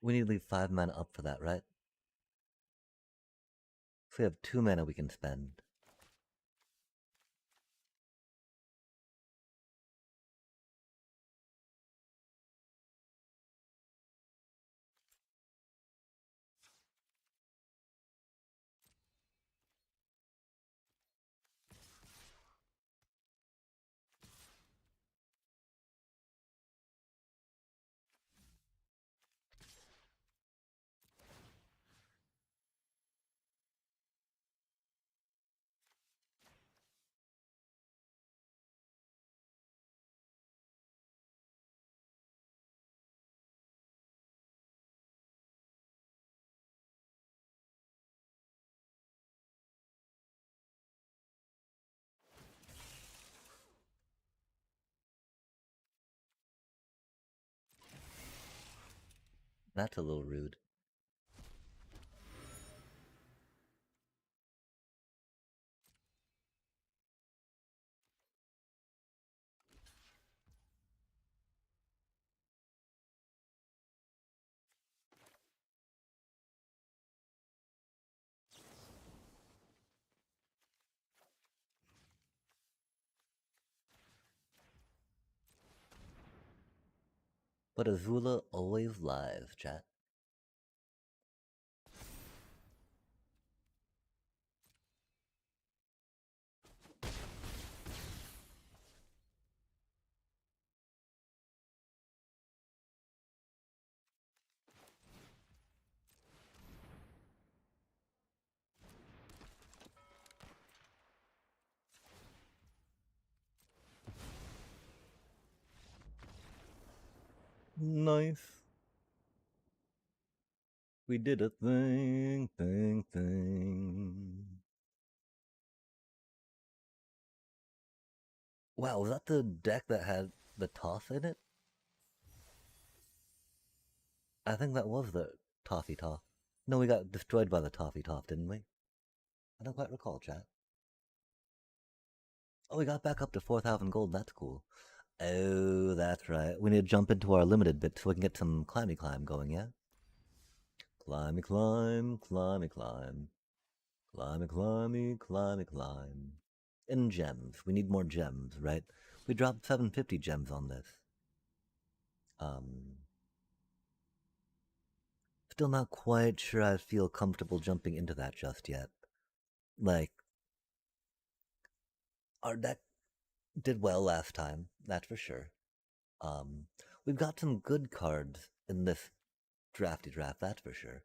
We need to leave 5 mana up for that, right? So we have 2 mana we can spend. That's a little rude. But Azula always lies, chat. Nice. We did a thing. Wow, was that the deck that had the toss in it? I think that was the Toffee Toff. No, we got destroyed by the Toffee Toff, didn't we? I don't quite recall, chat. Oh, we got back up to 4,000 gold. That's cool. Oh, that's right. We need to jump into our limited bit so we can get some climby climb going, yeah? Climby climb, climby climb. Climby climby, climby climb. And gems. We need more gems, right? We dropped 750 gems on this. Still not quite sure I feel comfortable jumping into that just yet. Like, our deck did well last time, that's for sure. We've got some good cards in this drafty draft, that's for sure.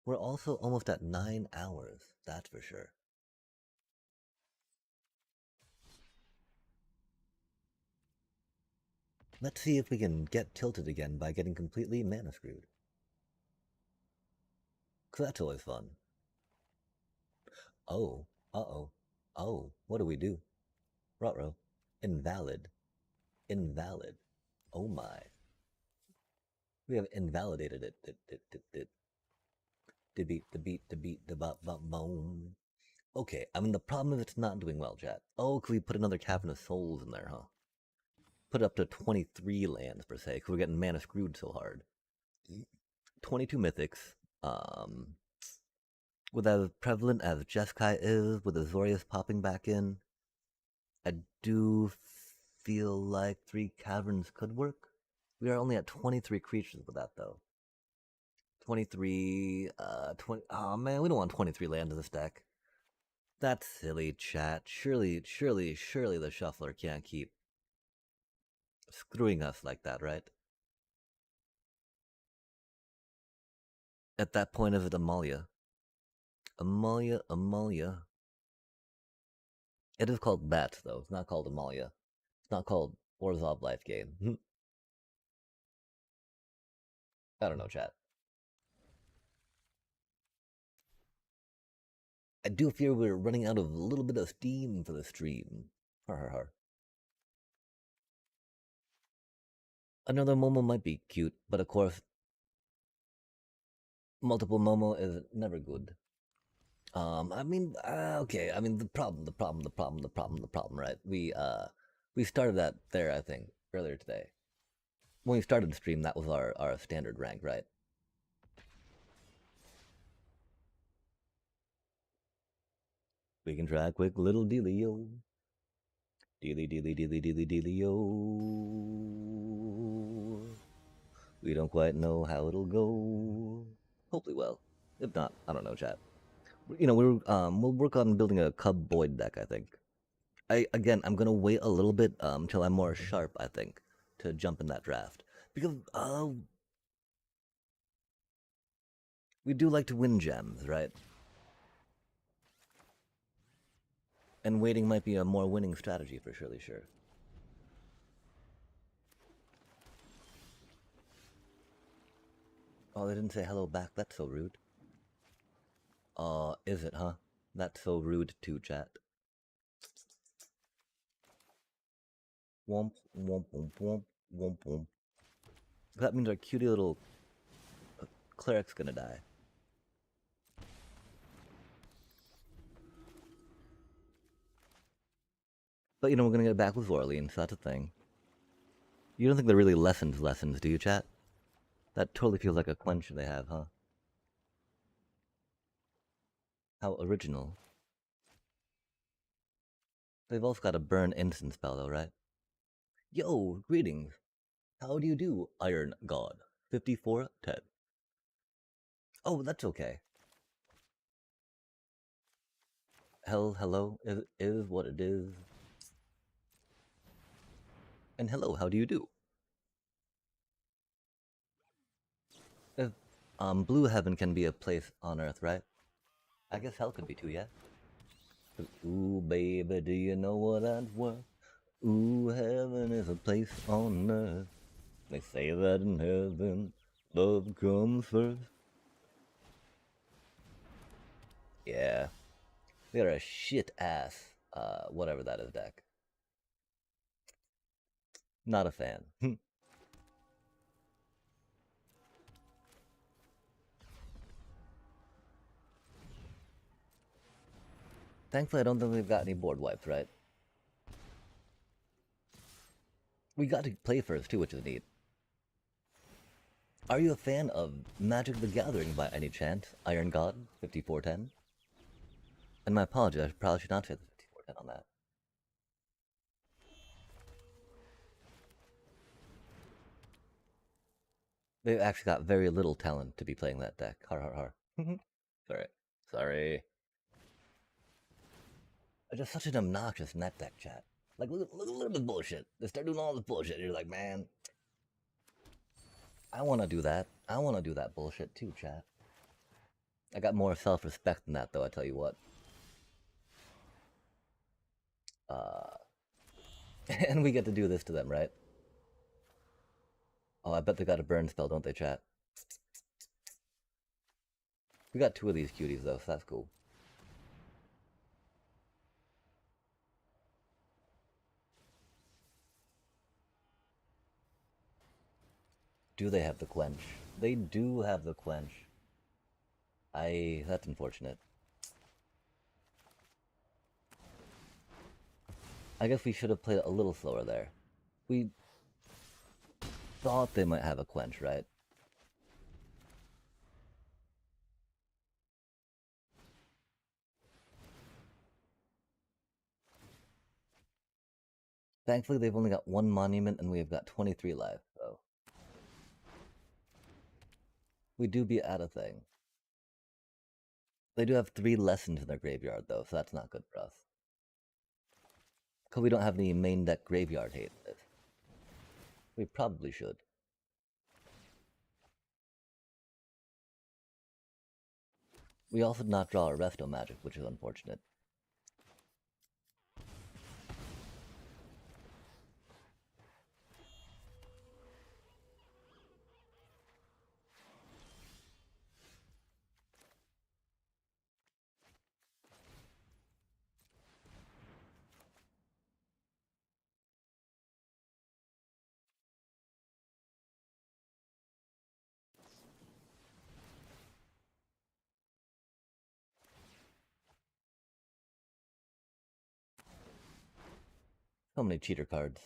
We're also almost at 9 hours, that's for sure. Let's see if we can get tilted again by getting completely mana screwed. Cause that's always fun. Oh, uh-oh. Oh, what do we do? Ruh-roh. Invalid. Invalid. Oh my. We have invalidated it. The bop boom. Okay, I mean the problem is it's not doing well, chat. Oh, could we put another Cavern of Souls in there, huh? Put it up to 23 lands per se, because we're getting mana screwed so hard. 22 mythics. With as prevalent as Jeskai is, with Azorius popping back in, I do feel like 3 caverns could work. We are only at 23 creatures with that, though. 23, 20. Oh man, we don't want 23 land in this deck. That's silly, chat. Surely the shuffler can't keep screwing us like that, right? At that point, is it Amalia? Amalia. It is called Bat, though. It's not called Amalia. It's not called Orzhov Life Game. I don't know, chat. I do fear we're running out of a little bit of steam for the stream. Har har har. Another Momo might be cute, but of course, multiple Momo is never good. I mean, okay. I mean, the problem, right? We started that there, I think, earlier today. When we started the stream, that was our standard rank, right? We can try a quick little dealio. Dealio. We don't quite know how it'll go. Hopefully well. If not, I don't know, chat. You know, we'll work on building a Cub Boyd deck, I think. I'm gonna wait a little bit till I'm more sharp, I think, to jump in that draft. Because we do like to win gems, right? And waiting might be a more winning strategy for surely sure. Oh, they didn't say hello back. That's so rude. Is it, huh? That's so rude too, chat. Womp, womp, womp, womp, womp, womp. That means our cutie little cleric's gonna die. But you know, we're gonna get back with Orleans, so that's a thing. You don't think they're really lessons, do you, chat? That totally feels like a quench they have, huh? How original. They've also got a burn instant spell, though, right? Yo, greetings. How do you do, Iron God? 5410. Oh, that's okay. Hello, is what it is. And hello, how do you do? If, Blue Heaven can be a place on Earth, right? I guess hell could be too, yeah? Ooh, baby, do you know what that's worth? Ooh, heaven is a place on earth. They say that in heaven, love comes first. Yeah. We got a shit ass, whatever that is deck. Not a fan. Thankfully, I don't think we've got any board wipes, right? We got to play first, too, which is neat. Are you a fan of Magic the Gathering by any chance, Iron God 5410? And my apologies, I probably should not say the 5410 on that. They've actually got very little talent to be playing that deck. Har har har. Sorry. It's just such an obnoxious net deck, chat. Like, look at this bullshit. They start doing all this bullshit. You're like, man, I want to do that. I want to do that bullshit too, chat. I got more self-respect than that, though, I tell you what. And we get to do this to them, right? Oh, I bet they got a burn spell, don't they, chat? We got 2 of these cuties, though, so that's cool. Do they have the quench? They do have the quench. That's unfortunate. I guess we should have played a little slower there. We thought they might have a quench, right? Thankfully, they've only got one monument, and we've got 23 life, so we do be at a thing. They do have 3 lessons in their graveyard, though, so that's not good for us. Because we don't have any main deck graveyard hate in this. We probably should. We also did not draw a Resto Magic, which is unfortunate. So many cheater cards.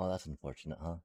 Oh, that's unfortunate, huh?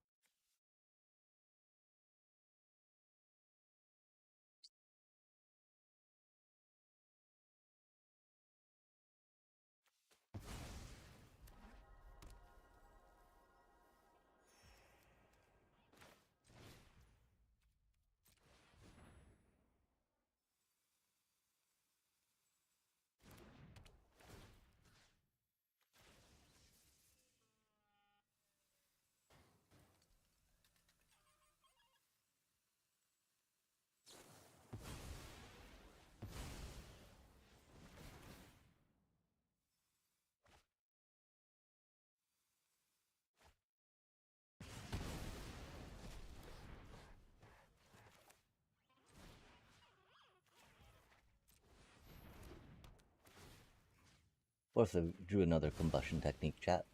Or if they drew another combustion technique, chat.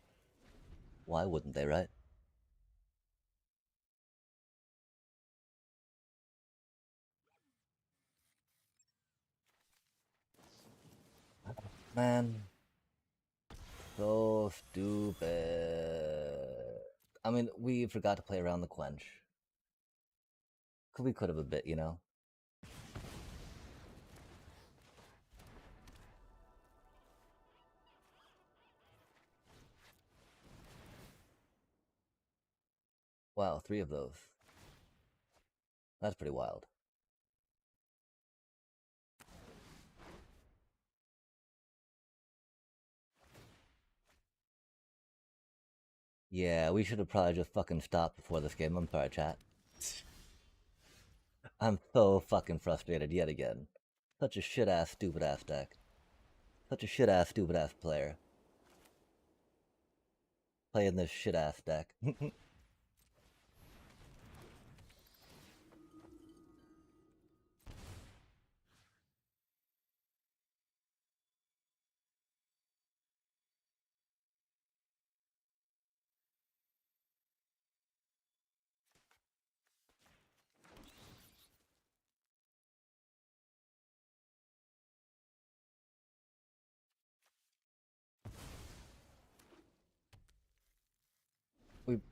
Why wouldn't they, right? Man. So stupid. I mean, we forgot to play around the quench. We could have a bit, you know? Wow, 3 of those. That's pretty wild. Yeah, we should have probably just fucking stopped before this game. I'm sorry, chat. I'm so fucking frustrated yet again. Such a shit-ass, stupid-ass deck. Such a shit-ass, stupid-ass player. Playing this shit-ass deck.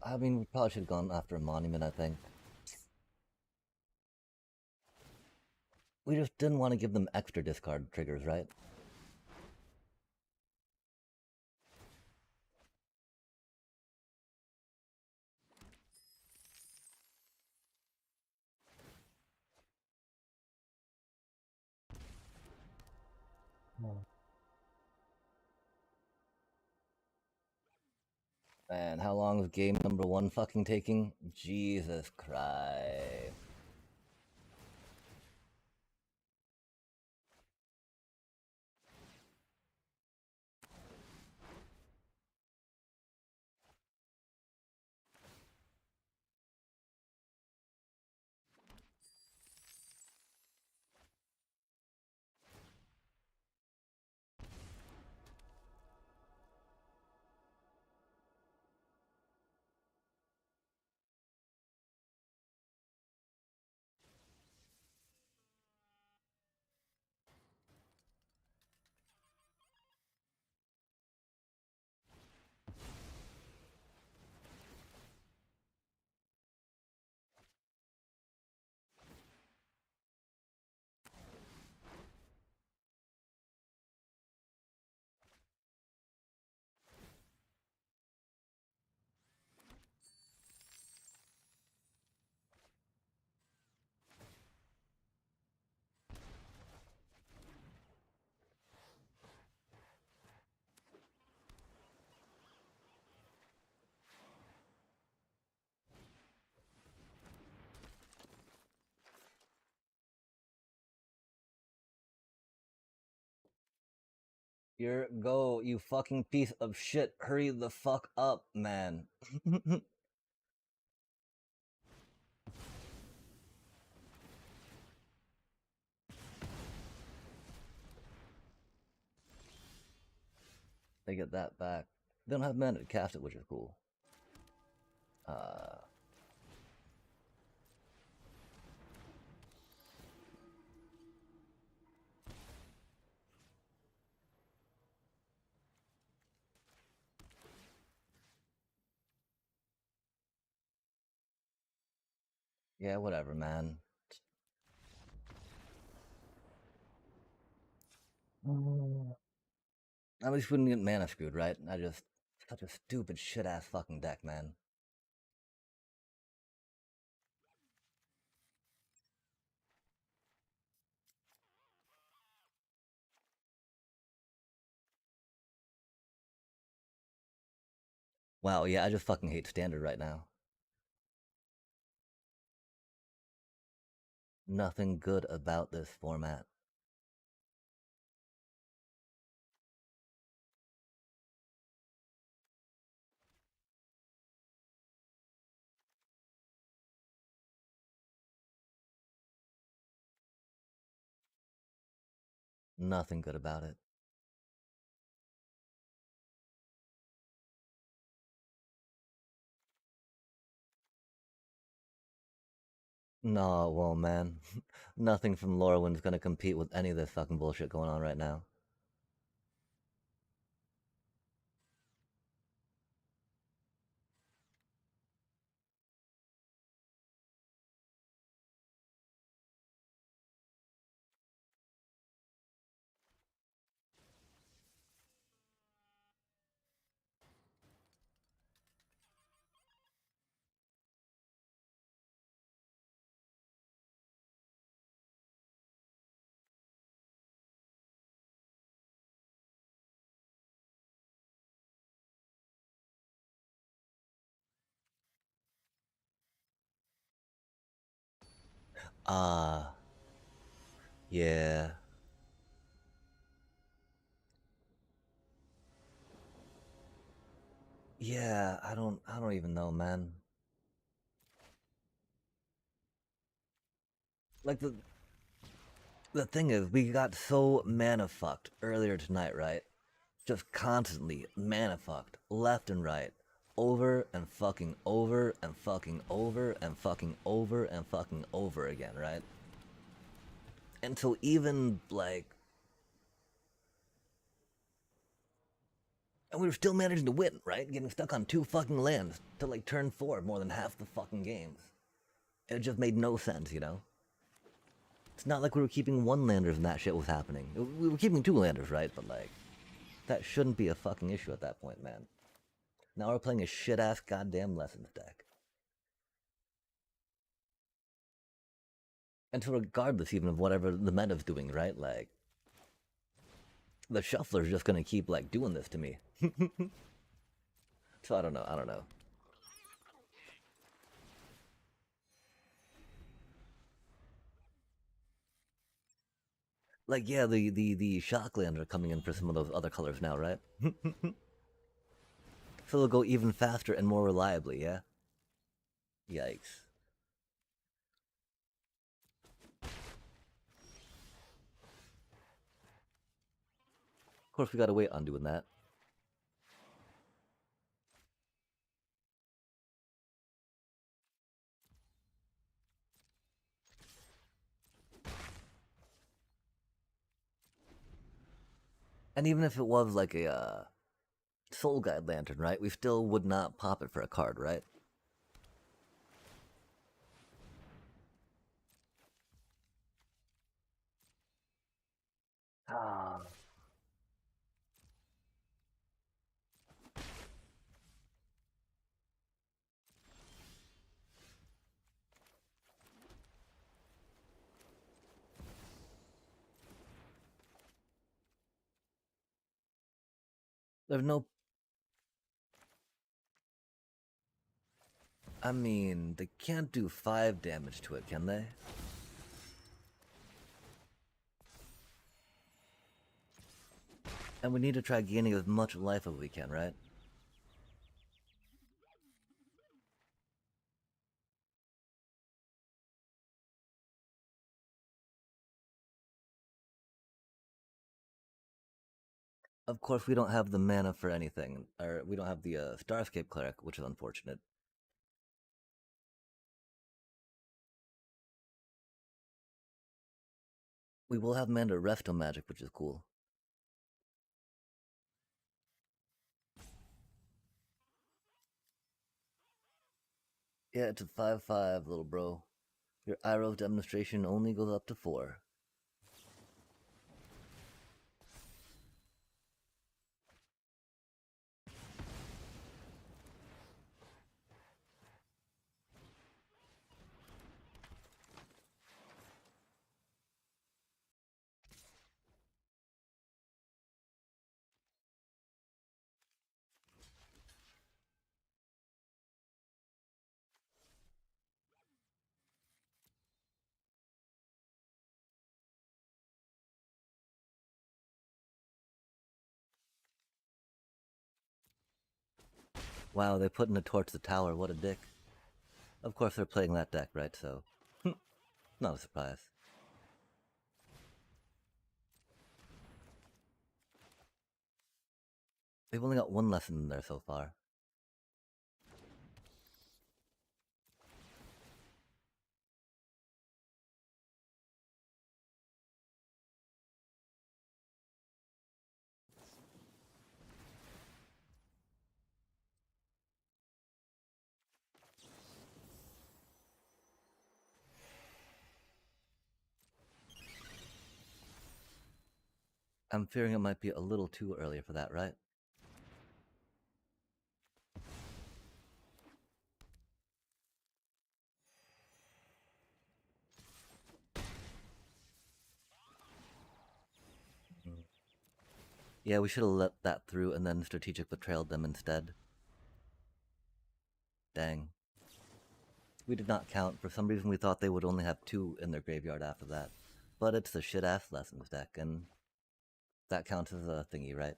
I mean, we probably should have gone after a monument, I think. We just didn't want to give them extra discard triggers, right? Man, how long is game number 1 fucking taking? Jesus Christ. Go, you fucking piece of shit. Hurry the fuck up, man. They get that back. They don't have mana to cast it, which is cool. Yeah, whatever, man. At least we didn't get mana screwed, right? Such a stupid shit ass fucking deck, man. Wow, yeah, I just fucking hate standard right now. Nothing good about this format. Nothing good about it. No, well, man. Nothing from Lorwyn's gonna compete with any of this fucking bullshit going on right now. Ah, yeah. Yeah, I don't even know, man. Like the thing is, we got so mana fucked earlier tonight, right? Just constantly mana fucked, left and right, over and fucking over and fucking over and fucking over and fucking over again, right? And so even like, and we were still managing to win, right? Getting stuck on 2 fucking lands till like turn 4 more than half the fucking games. It just made no sense, you know? It's not like we were keeping 1 landers and that shit was happening. We were keeping 2 landers, right? But like, that shouldn't be a fucking issue at that point, man. Now we're playing a shit ass goddamn lessons deck. And so regardless even of whatever the meta's doing, right? Like, the shuffler's just gonna keep like doing this to me. So I don't know. Like, yeah, the shocklands are coming in for some of those other colors now, right? So they'll go even faster and more reliably, yeah? Yikes. Of course, we gotta wait on doing that. And even if it was like a Soul Guide Lantern, right? We still would not pop it for a card, right? Ah. There's no. I mean, they can't do 5 damage to it, can they? And we need to try gaining as much life as we can, right? Of course, we don't have the mana for anything, or we don't have the Starscape Cleric, which is unfortunate. We will have mana to Resto Magic, which is cool. Yeah, it's a 5/5, little bro. Your arrow demonstration only goes up to 4. Wow, they put in a torch the tower, what a dick. Of course they're playing that deck, right, so... not a surprise. They've only got one lesson in there so far. I'm fearing it might be a little too early for that, right? Yeah, we should have let that through and then strategic betrayed them instead. Dang. We did not count. For some reason we thought they would only have 2 in their graveyard after that. But it's the shit-ass lessons deck, and that counts as a thingy, right?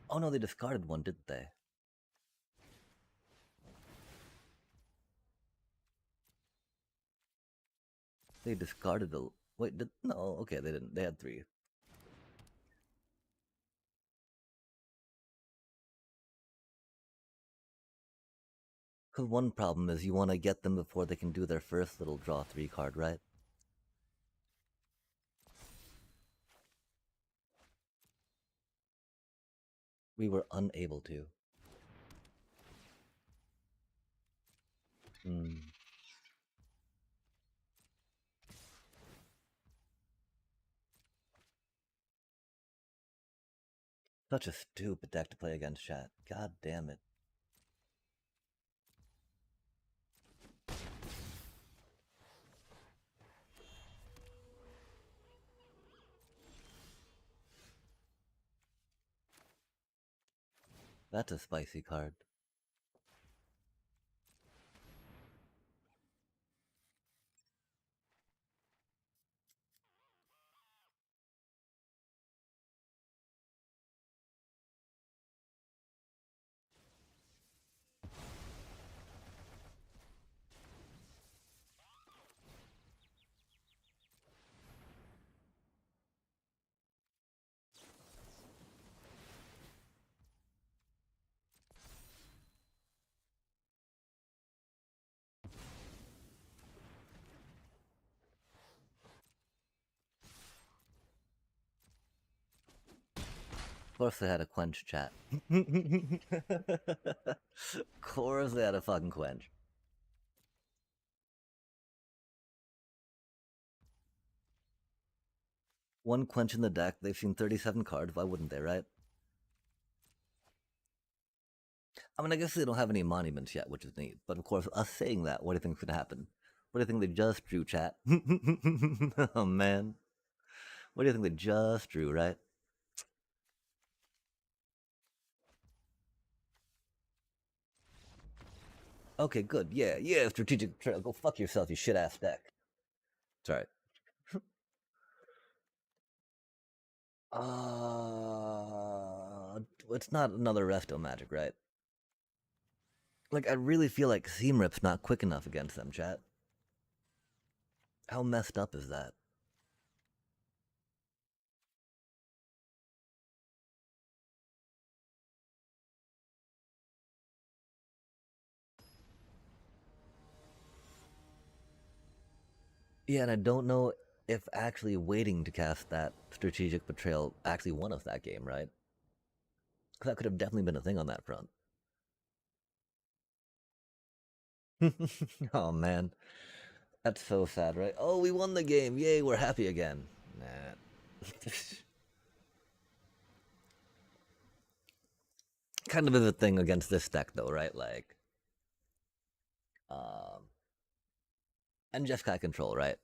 Oh no, they discarded one, didn't they? They discarded the... Wait, no, okay, they didn't. They had 3. Because one problem is you want to get them before they can do their first little draw 3 card, right? We were unable to. Hmm. Such a stupid deck to play against, chat. God damn it. That's a spicy card. Of course they had a quench, chat. Of course they had a fucking quench. One quench in the deck, they've seen 37 cards, why wouldn't they, right? I mean, I guess they don't have any monuments yet, which is neat. But of course, us saying that, what do you think's gonna happen? What do you think they just drew, chat? Oh man. What do you think they just drew, right? Okay, good. Yeah, yeah, strategic trail. Go fuck yourself, you shit ass deck. It's alright. It's not another resto magic, right? Like, I really feel like Seam Rip's not quick enough against them, chat. How messed up is that? Yeah, and I don't know if actually waiting to cast that strategic betrayal actually won us that game, right? Because that could have definitely been a thing on that front. Oh man, that's so sad, right? Oh, we won the game! Yay, we're happy again. Nah. Kind of is a thing against this deck, though, right? Like, um, and just Sky Control, right?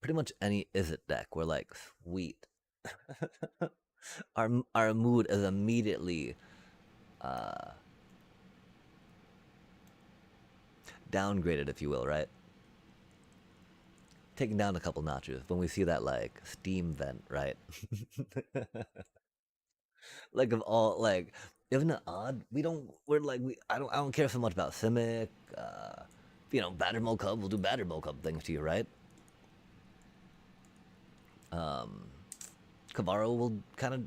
Pretty much any is it deck, we're like, sweet. our mood is immediately uh, downgraded, if you will, right? Taken down a couple notches when we see that like Steam vent, right? Like of all like, isn't it odd? We're like I don't care so much about Simic. Battered Mo Cub will do Battered Mo Cub things to you, right? Um, Cavarro will kind of.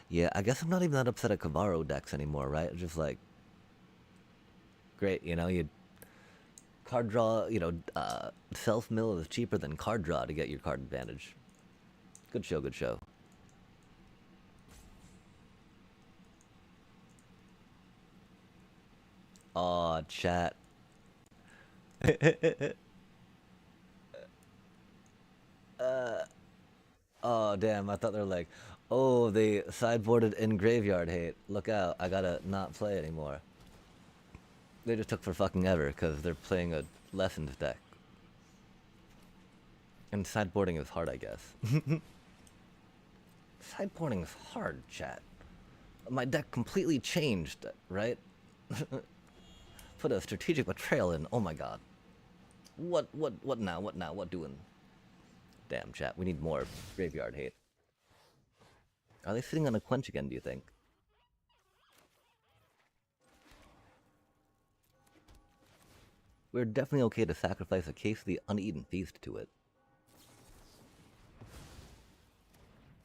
Yeah, I guess I'm not even that upset at Cavarro decks anymore, right? It's just like, great, you card draw, self mill is cheaper than card draw to get your card advantage. Good show, good show. Aw, chat. Oh, damn, I thought they were like, oh, they sideboarded in graveyard hate. Look out, I gotta not play anymore. They just took for fucking ever because they're playing a Lessons deck. And sideboarding is hard, I guess. Sideboarding is hard, chat. My deck completely changed, right? Put a strategic betrayal in. Oh my god. What now? What now? What doing? Damn, chat. We need more graveyard hate. Are they sitting on a quench again, do you think? We're definitely okay to sacrifice a case of the uneaten feast to it.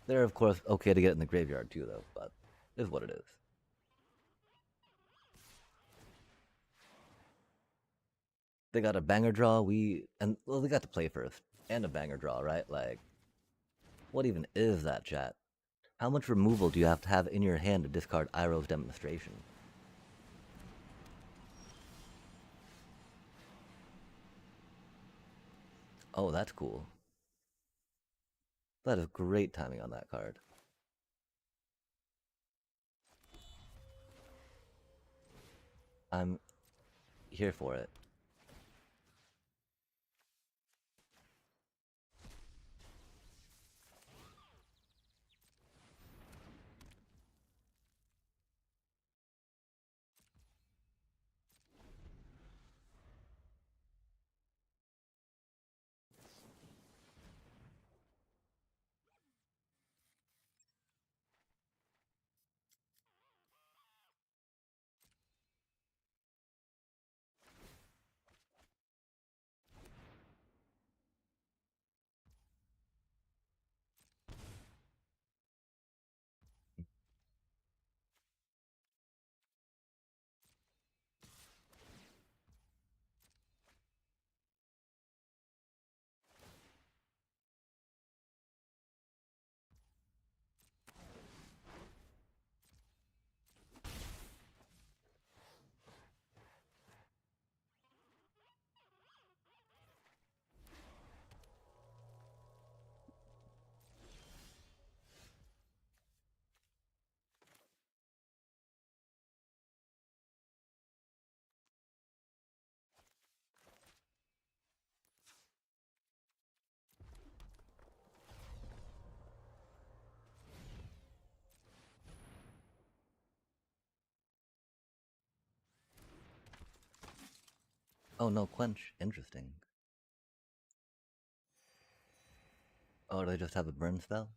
They're, of course, okay to get it in the graveyard too, though, but it is what it is. They got a banger draw, we got to play first. And a banger draw, right? Like, what even is that, chat? How much removal do you have to have in your hand to discard Iroh's Demonstration? Oh, that's cool. That is great timing on that card. I'm here for it. Oh no, quench. Interesting. Oh, do they just have a burn spell?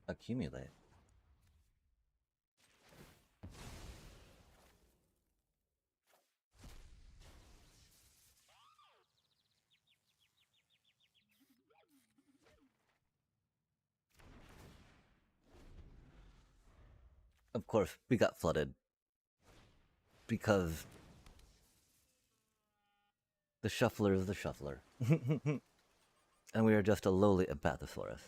Accumulate. Of course, we got flooded. Because the shuffler is the shuffler. And we are just a lowly Apathosaurus.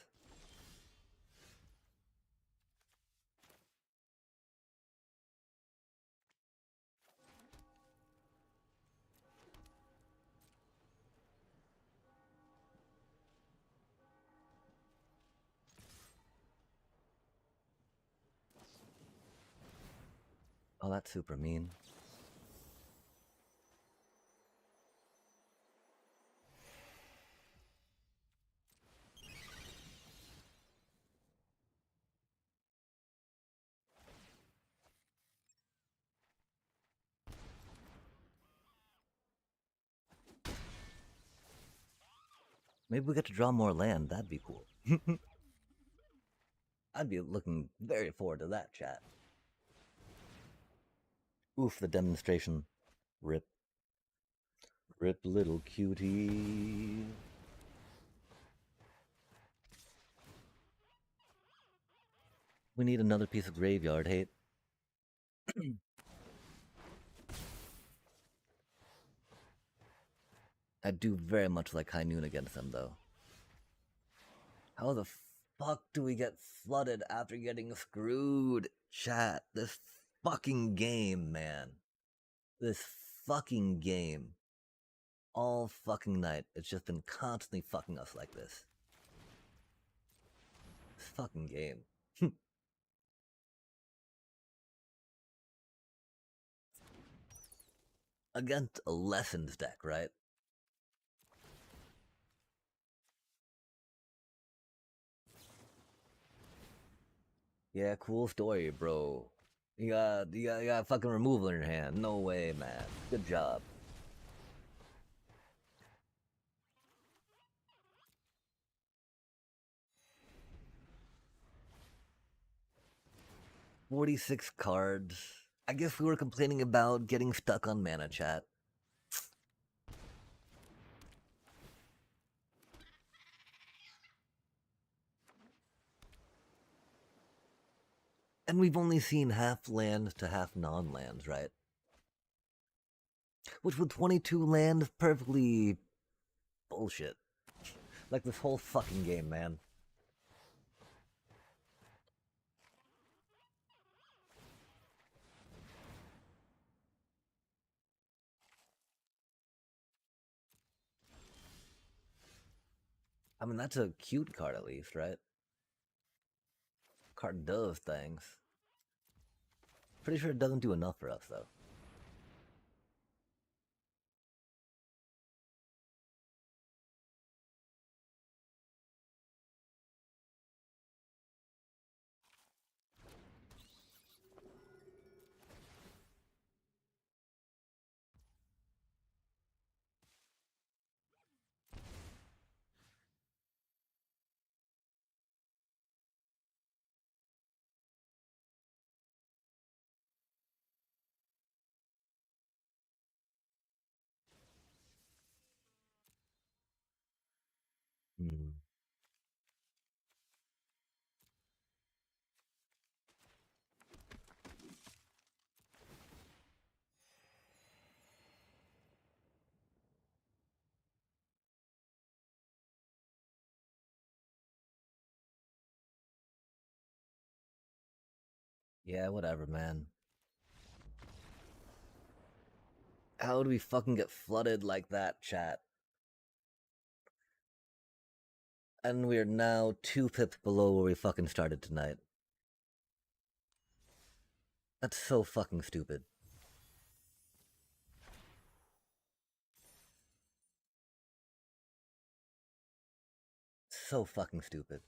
Oh, that's super mean. Maybe we get to draw more land. That'd be cool. I'd be looking very forward to that, chat. Oof, the demonstration. Rip. Rip, little cutie. We need another piece of graveyard hate. I do very much like High Noon against them, though. How the fuck do we get flooded after getting screwed? Chat, this fucking game, man. This fucking game. All fucking night, it's just been constantly fucking us like this. This fucking game. Against a lessons deck, right? Yeah, cool story, bro. You got fucking removal in your hand. No way, man. Good job. $46 cards. I guess we were complaining about getting stuck on mana, chat. And we've only seen half lands to half non-lands, right? Which with 22 lands, perfectly bullshit. Like this whole fucking game, man. I mean, that's a cute card at least, right? Card does things. Pretty sure it doesn't do enough for us, though. Hmm. Yeah, whatever, man. How do we fucking get flooded like that, chat? And we are now 2 pips below where we fucking started tonight. That's so fucking stupid. So fucking stupid.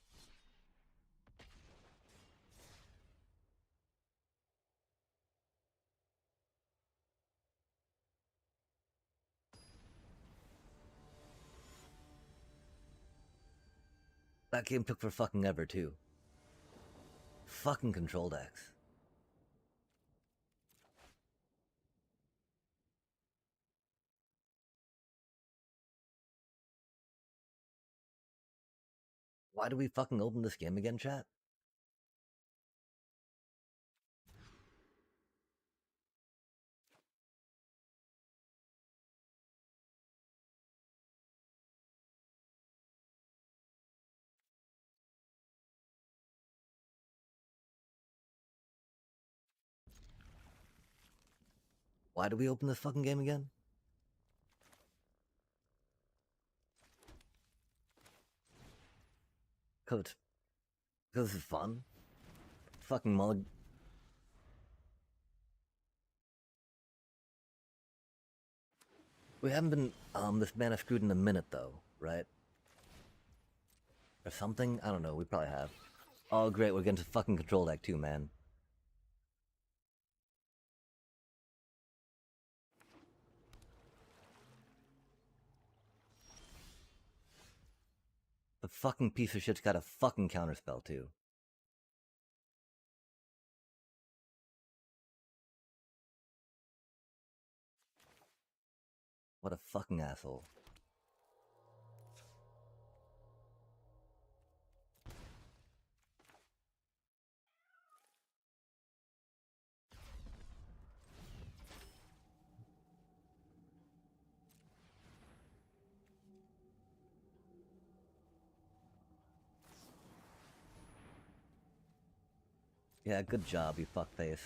That game took for fucking ever, too. Fucking control decks. Why do we fucking open this game again, chat? Why do we open this fucking game again? Because this is fun. Fucking mullig. We haven't been this mana screwed in a minute though, right? Or something? I don't know, we probably have. Oh great, we're getting to fucking control deck too, man. The fucking piece of shit's got a fucking counterspell too. What a fucking asshole. Yeah, good job, you fuckface.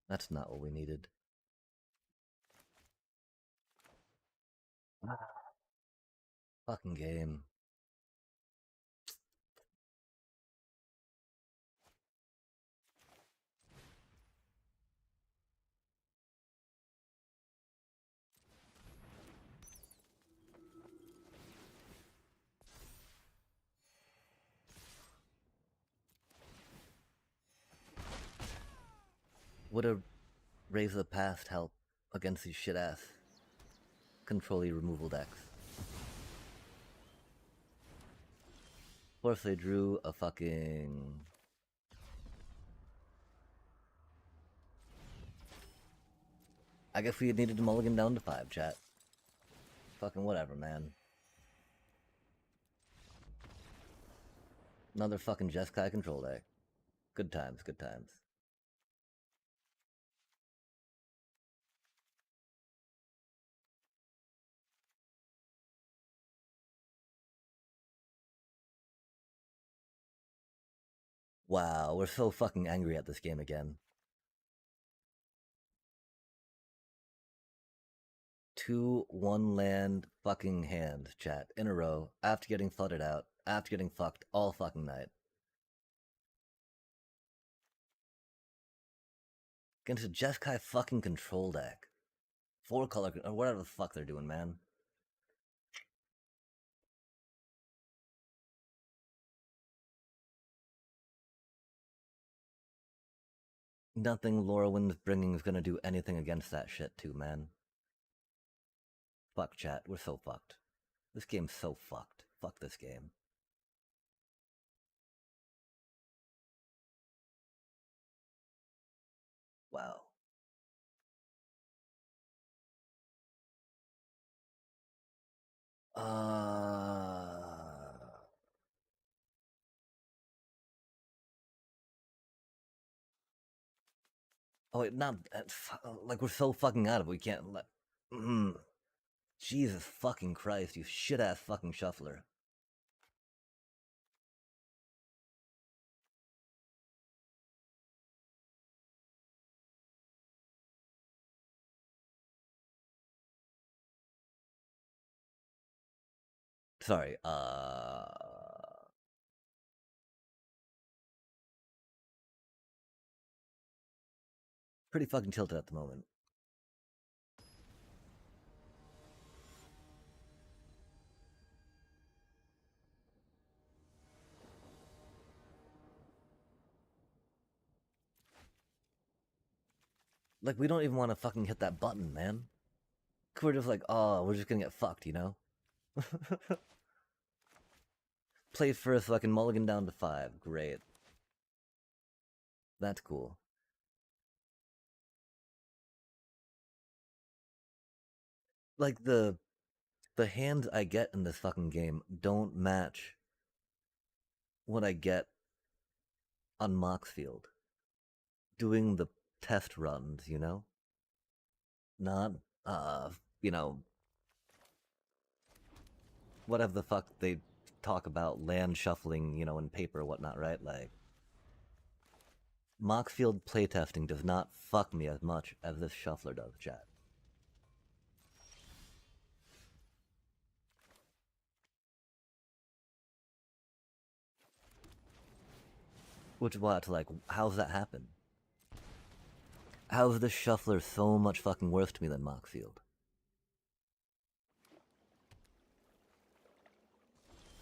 That's not what we needed. Fucking game. Would a Raise the Past help against these shit ass control-y removal decks? Of course they drew a fucking... I guess we needed to mulligan down to 5, chat. Fucking whatever, man. Another fucking Jeskai control deck. Good times, good times. Wow, we're so fucking angry at this game again. 2 1-land fucking hand, chat, in a row, after getting flooded out, after getting fucked all fucking night. Against a Jeskai fucking control deck. 4 color, or whatever the fuck they're doing, man. Nothing Laurelwind's bringing is gonna do anything against that shit too, man. Fuck chat, we're so fucked. This game's so fucked. Fuck this game. Wow. Oh wait, not like we're so fucking out of it. We can't let. Jesus fucking Christ, you shit ass fucking shuffler. Sorry, pretty fucking tilted at the moment. Like, we don't even want to fucking hit that button, man. We're just like, oh, we're just gonna get fucked, you know? Play first so I can mulligan down to 5. Great. That's cool. Like, the hands I get in this fucking game don't match what I get on Moxfield. Doing the test runs, you know? Not, you know, whatever the fuck they talk about land shuffling, you know, in paper or whatnot, right? Like, Moxfield playtesting does not fuck me as much as this shuffler does, chat. Which what? Like, how's that happen? How's this shuffler so much fucking worse to me than Moxfield?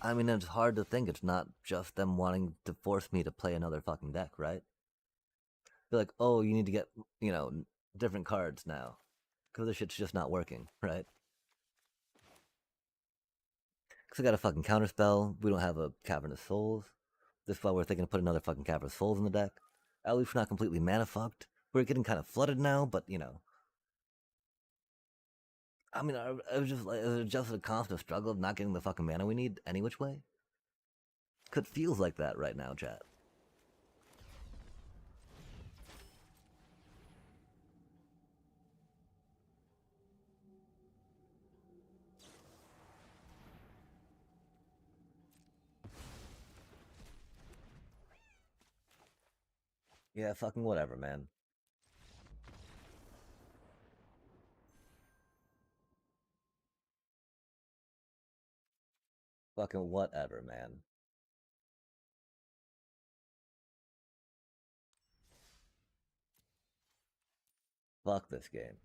I mean, it's hard to think it's not just them wanting to force me to play another fucking deck, right? They're like, oh, you need to get, you know, different cards now. Because this shit's just not working, right? Because I got a fucking counterspell. We don't have a Cavernous Souls. This is why we're thinking of putting another fucking Cavernous Souls in the deck. At least we're not completely mana fucked. We're getting kind of flooded now, but you know. I mean, I was just like, is it just a constant struggle of not getting the fucking mana we need any which way? Cause it feels like that right now, chat. Yeah, fucking whatever, man. Fucking whatever, man. Fuck this game.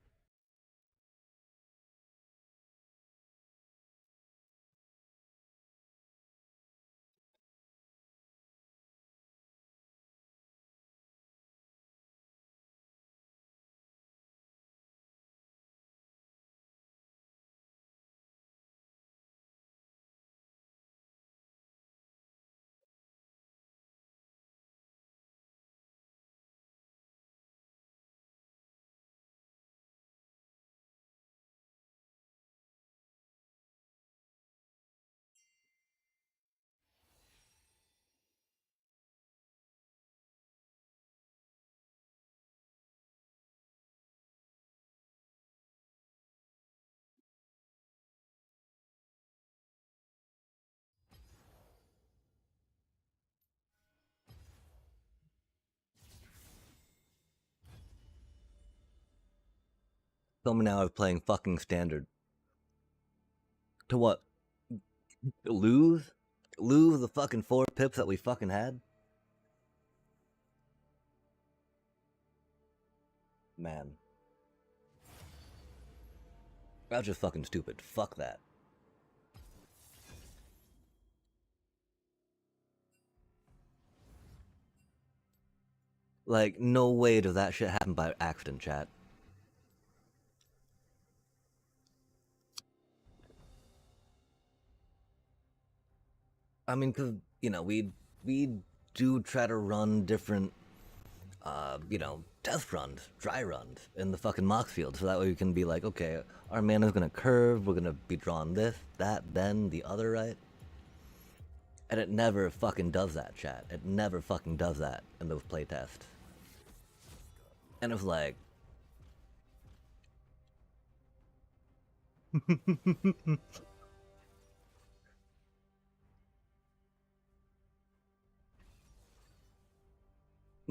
Tell me now I'm playing fucking standard. To what? Lose? Lose the fucking 4 pips that we fucking had? Man. That's just fucking stupid. Fuck that. Like, no way does that shit happen by accident, chat. I mean, cause, you know, we do try to run different you know, test runs, dry runs in the fucking mox field, so that way we can be like, okay, our mana's gonna curve, we're gonna be drawing this, that, then the other, right? And it never fucking does that, chat. It never fucking does that in those playtests. And it was like,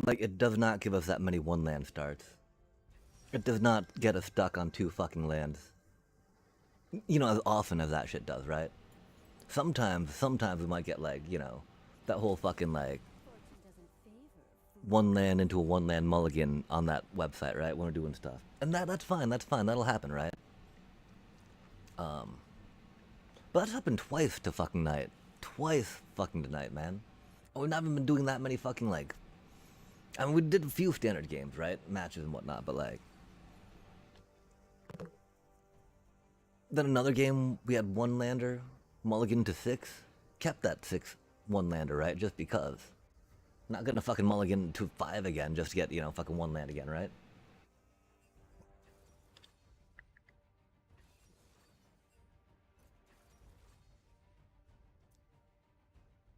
like, it does not give us that many one land starts. It does not get us stuck on 2 fucking lands. You know, as often as that shit does, right? Sometimes we might get like, you know, that whole fucking like Fortune doesn't favor 1 land into a 1 land mulligan on that website, right? When we're doing stuff. And that's fine, that'll happen, right? But that's happened twice to fucking night. Twice fucking tonight, man. And we've not even been doing that many fucking like, I mean, we did a few standard games, right? Matches and whatnot, but like, then another game, we had 1 lander, mulligan to 6, kept that 6 1 lander, right? Just because. Not gonna fucking mulligan to 5 again just to get, you know, fucking 1 land again, right?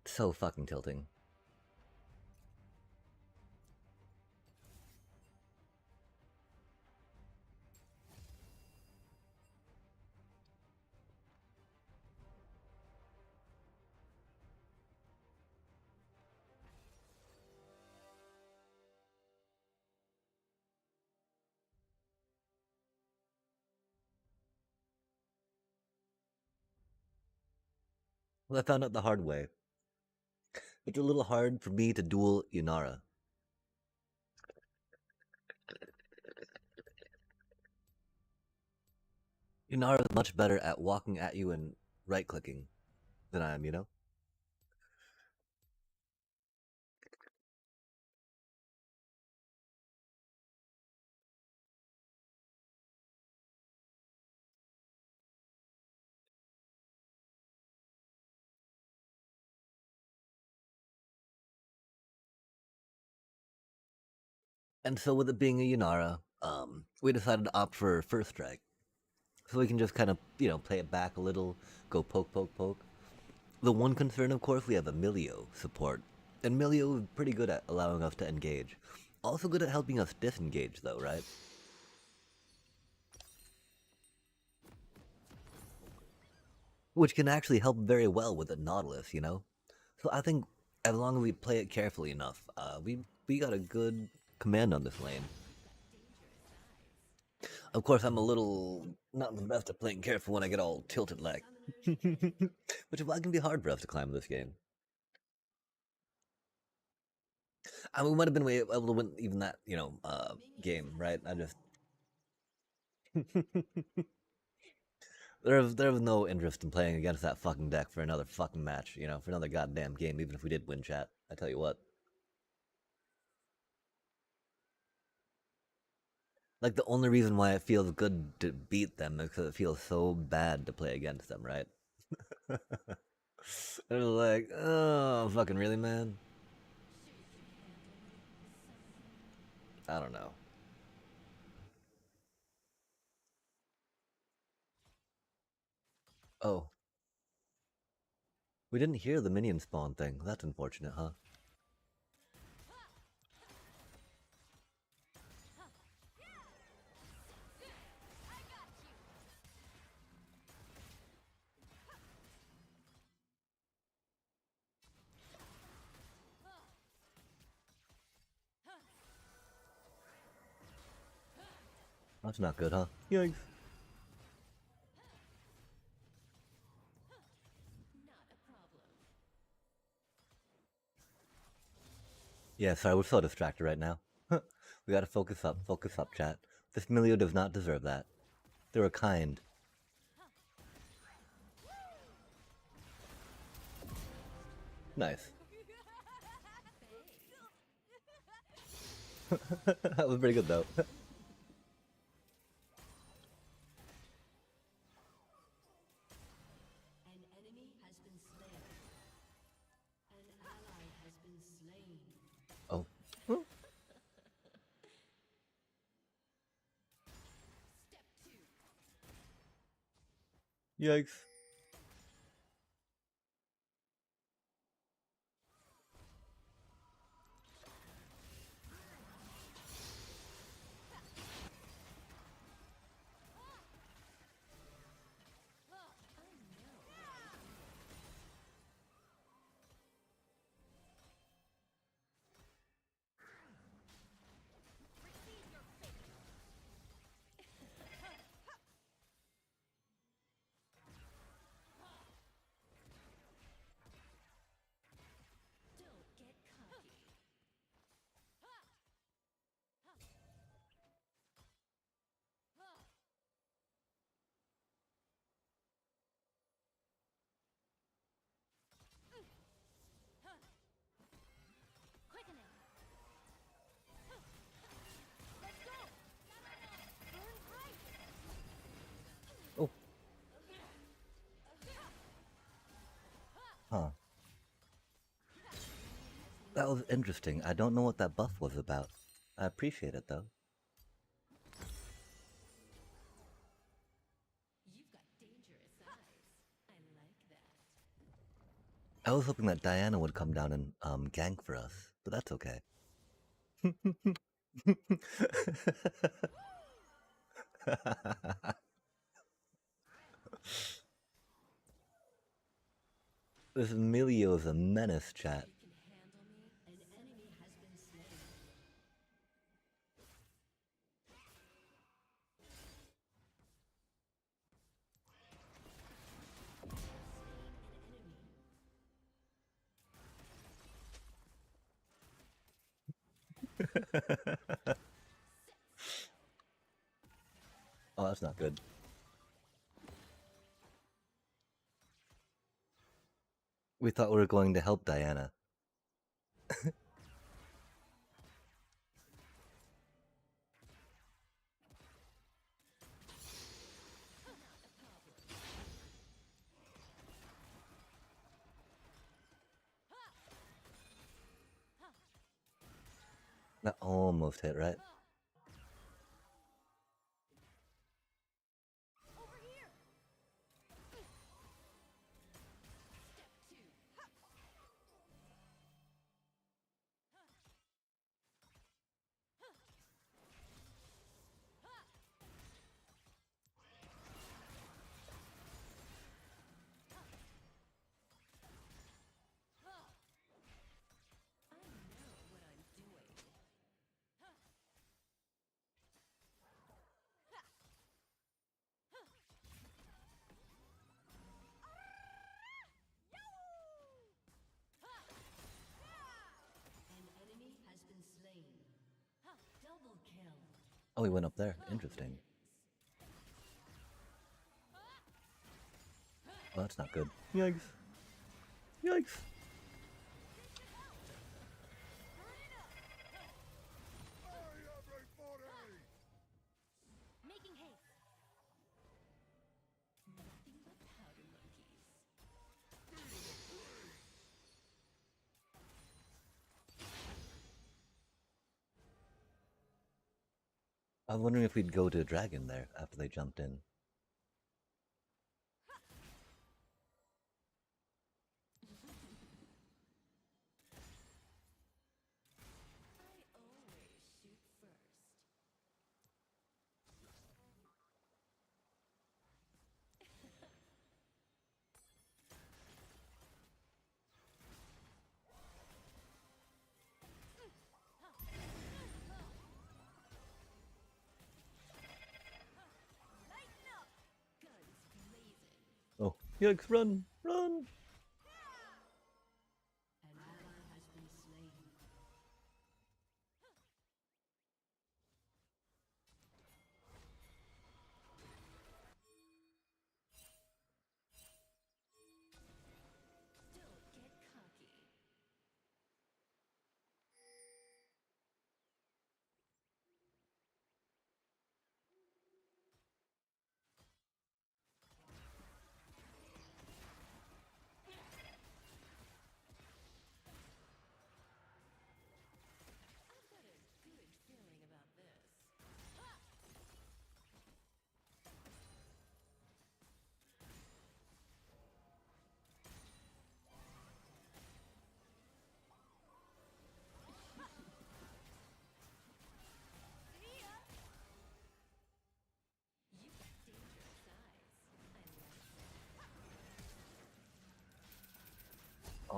So fucking tilting. Well, I found out the hard way. It's a little hard for me to duel Inara. Inara is much better at walking at you and right-clicking than I am, you know? And so with it being a Yunara, we decided to opt for first strike. So we can just kind of, you know, play it back a little, go poke, poke, poke. The one concern, of course, we have Emilio support. And Emilio is pretty good at allowing us to engage. Also good at helping us disengage, though, right? Which can actually help very well with the Nautilus, you know? So I think as long as we play it carefully enough, we got a good command on this lane. Of course, I'm a little not the best at playing careful when I get all tilted like, which is why it can be hard for us to climb this game. I mean, we might have been able to win even that, you know, game, right? I just there was no interest in playing against that fucking deck for another fucking match, you know, for another goddamn game, even if we did win chat. I tell you what. Like the only reason why it feels good to beat them is because it feels so bad to play against them, right? They're like, oh, fucking really, man? I don't know. Oh, we didn't hear the minion spawn thing. That's unfortunate, huh? That's not good, huh? Yikes. Yeah, sorry, we're so distracted right now. We gotta focus up, chat. This Milio does not deserve that. They were kind. Nice. That was pretty good, though. An enemy has been slain. An ally has been slain. Oh. Yikes. Don't get cocky. Quickening. Let's go. Burn bright. Oh. Huh. That was interesting. I don't know what that buff was about. I appreciate it though. You've got dangerous eyes. I like that. I was hoping that Diana would come down and gank for us, but that's okay. This Emilio's a menace, chat. You can handle me. An enemy has been slain. Oh, that's not good. We thought we were going to help Diana. That almost hit, right? Over here. Step 2. I know what I'm doing. An enemy has been slain. Double kill. Oh, he went up there. Interesting. Oh, that's not good. Yikes. Yikes. Making haste. Nothing but powder monkeys. I was wondering if we'd go to Dragon there after they jumped in. I always shoot first. Lighten up. Guns blazing. Oh, yikes, run! Run! An ally has been slain. Don't get cocky.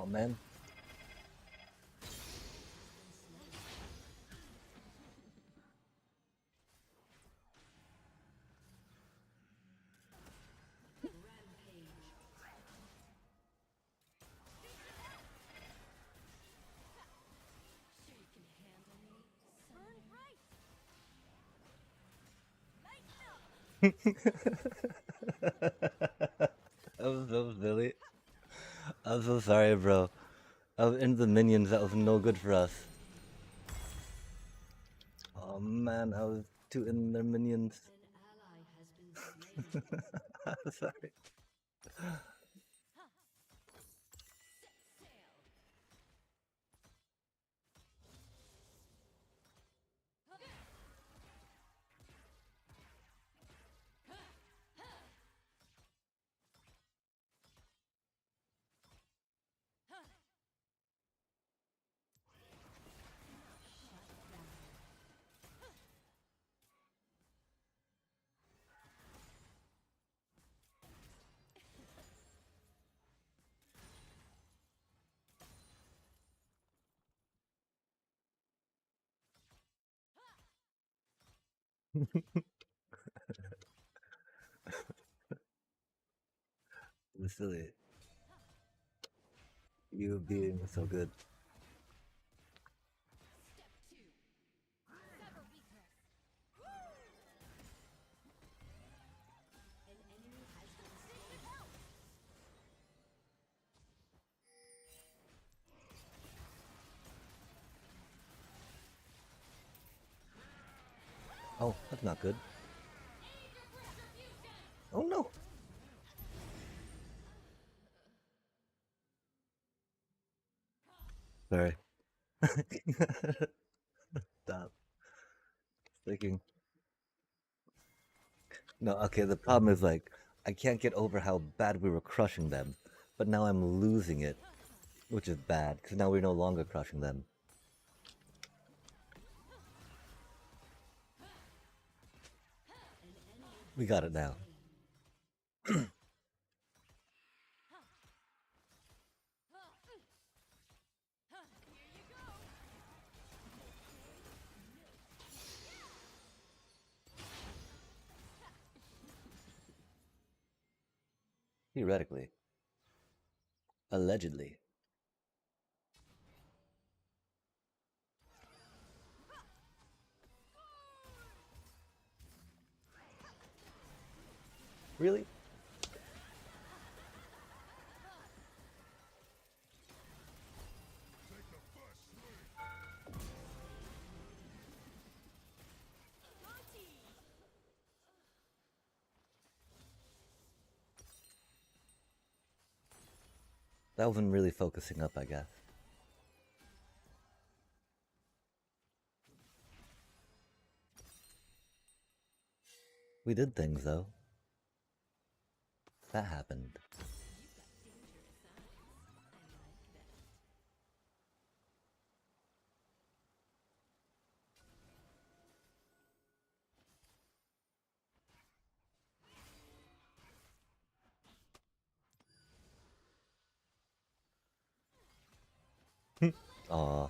Oh man. That was so silly. I'm so sorry, bro. I was into the minions. That was no good for us. Oh man, I was too in their minions. An ally has been slain. I'm sorry. It was silly. You being so good. An enemy has been slain. Oh, that's not good. Oh no. Sorry. Stop. Thinking. No, okay, the problem is like, I can't get over how bad we were crushing them, but now I'm losing it, which is bad, because now we're no longer crushing them. We got it now. Theoretically. Allegedly. Really? That wasn't really focusing up, I guess. We did things, though. That happened. Aw.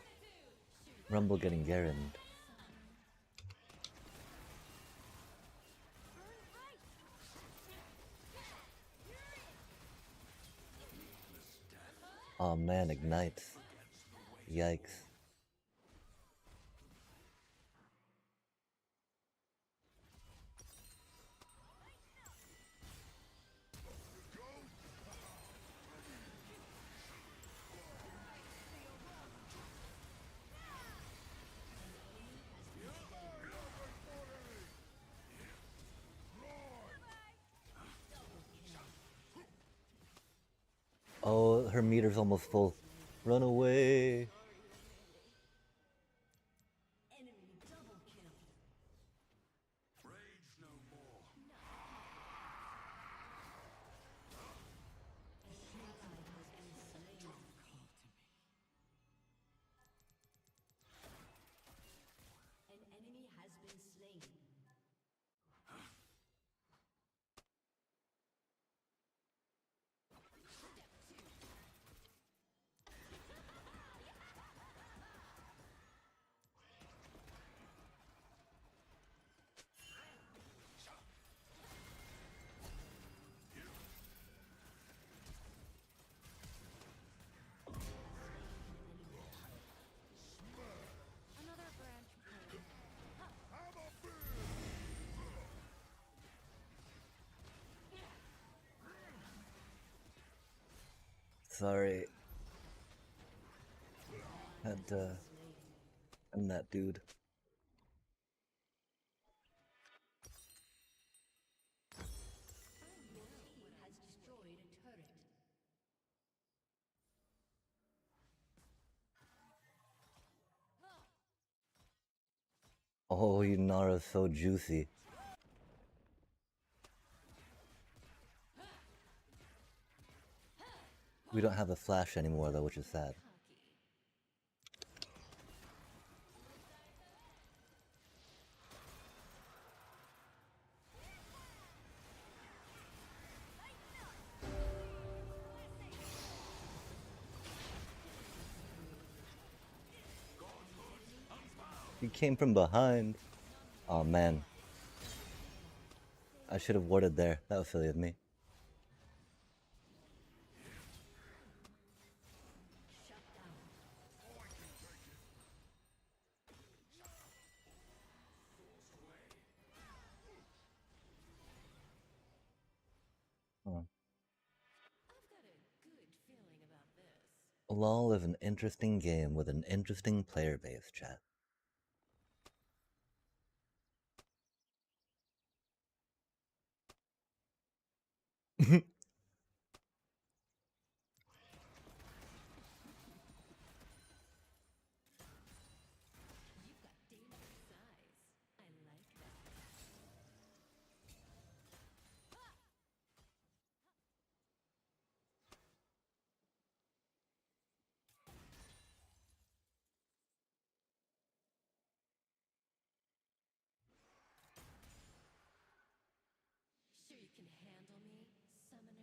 Rumble getting Garened. Aw man, ignites. Yikes. Oh, her meter's almost full. Run away. Enemy double kill. Rage no more. An ally has been slain. An enemy has been slain. Sorry. Had I'm that dude. Has destroyed a turret. Oh, Yunara's so juicy. We don't have a flash anymore though, which is sad. He came from behind. Oh man. I should have warded there. That was silly of me. Huh. I've got a good feeling about this. LoL is an interesting game with an interesting player base, chat. You've got dangerous eyes. I like that. Sure you can handle me, summoner? An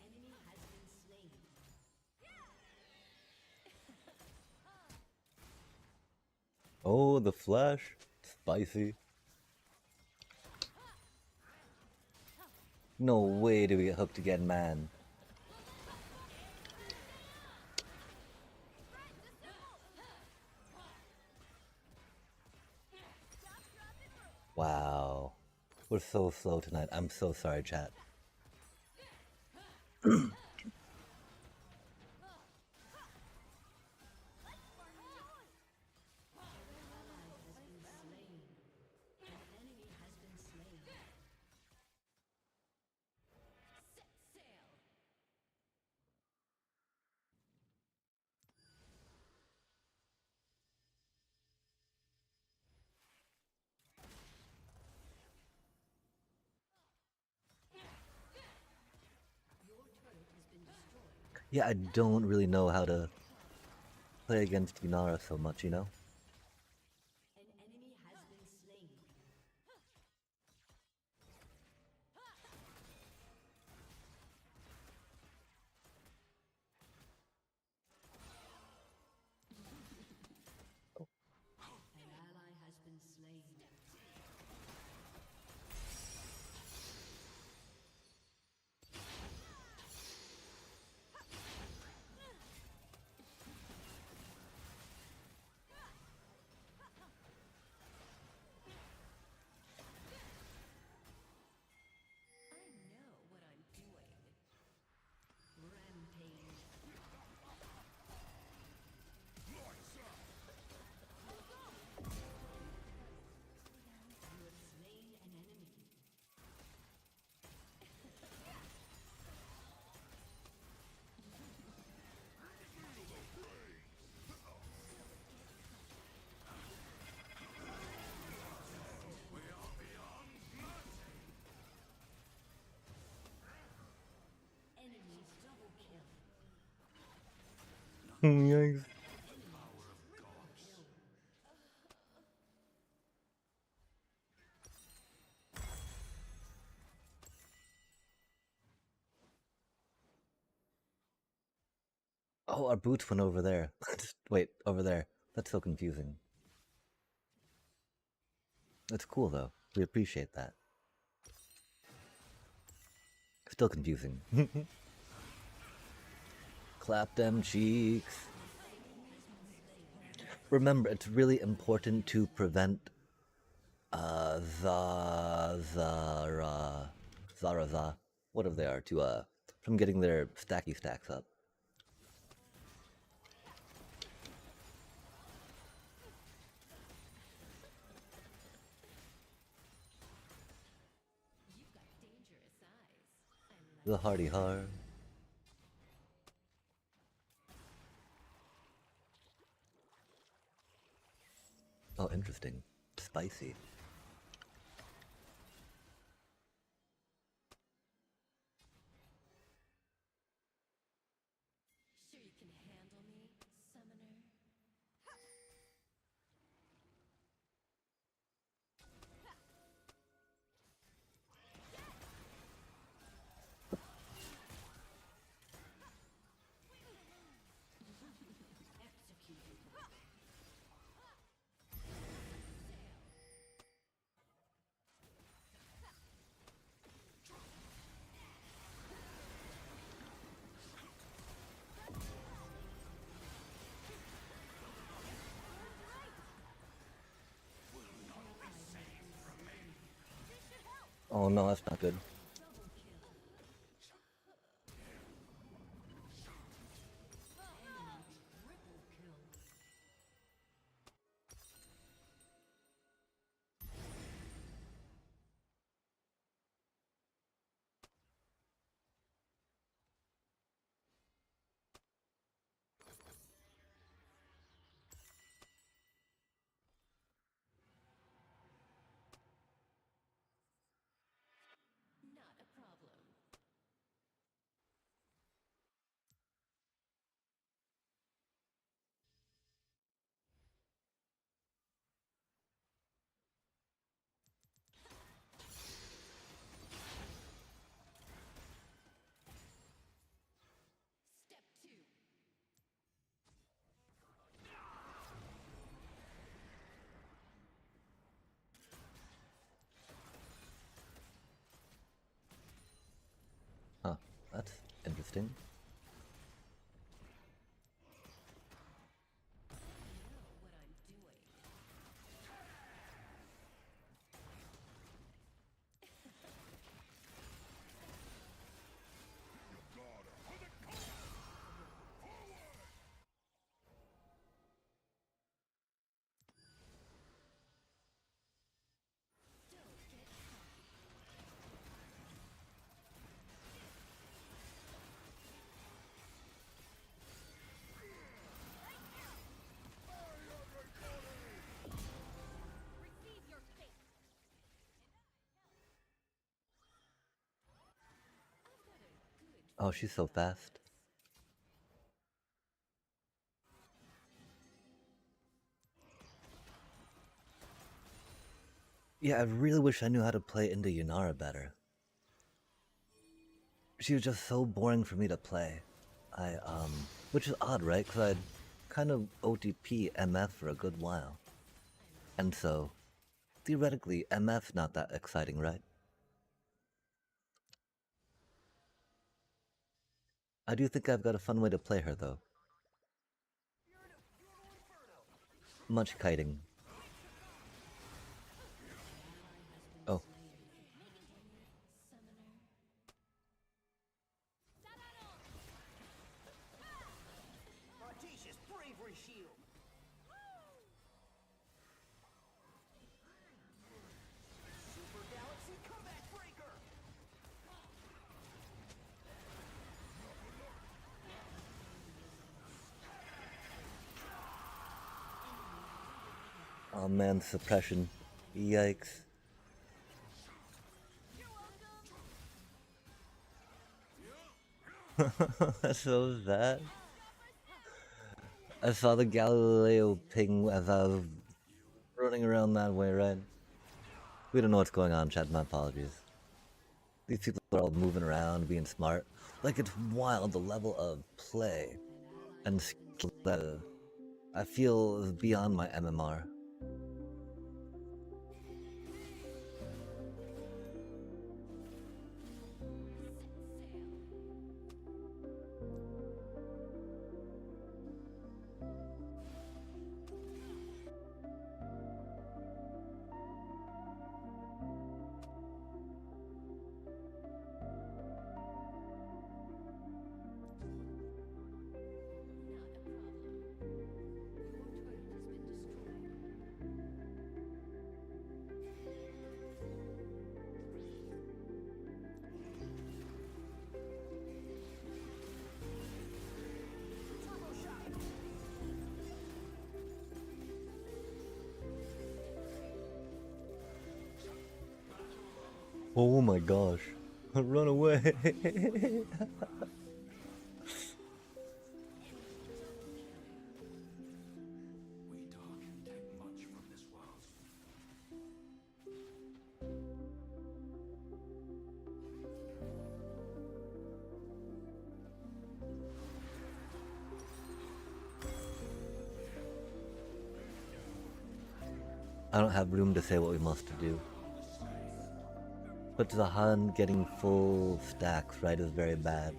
enemy has been slain. Oh, the flash. Spicy. No way do we get hooked again, man. Wow. We're so slow tonight. I'm so sorry, chat. Set sail. Your turret has been destroyed. Yeah, I don't really know how to play against Yunara so much, you know? An enemy has been slain. An ally has been slain. I know what I'm doing. Rampage. You have slain an enemy. Enemies double kill. Yikes. Oh, our boots went over there. Wait, over there. That's so confusing. That's cool though. We appreciate that. Still confusing. Clap them cheeks. Remember, it's really important to prevent Zaraza, whatever they are, to from getting their stacky stacks up. You've got dangerous eyes. The hardy har. Oh, interesting. Spicy. Sure you can handle me, summoner? Oh no, that's not good. Not a problem. Step 2. Huh, that's interesting. Know what I'm doing. Receive your fate. I've got a good Oh, she's so fast. Yeah, I really wish I knew how to play into Yunara better. She was just so boring for me to play. Which is odd, right? Because I'd kind of OTP MF for a good while. And so, theoretically, MF's not that exciting, right? I do think I've got a fun way to play her, though. Much kiting. Oh, summoner. Audacious bravery shield. Super Galaxy Comeback Breaker. oh man, suppression. Yikes. So that. I saw the Galileo ping as I was running around that way, right? We don't know what's going on, chat. My apologies. These people are all moving around, being smart. Like, it's wild the level of play and skill that I feel is beyond my MMR. Oh my gosh. Run away. We dark can take much from this world. I don't have room to say what we must do. But the Han getting full stacks, right, is very bad.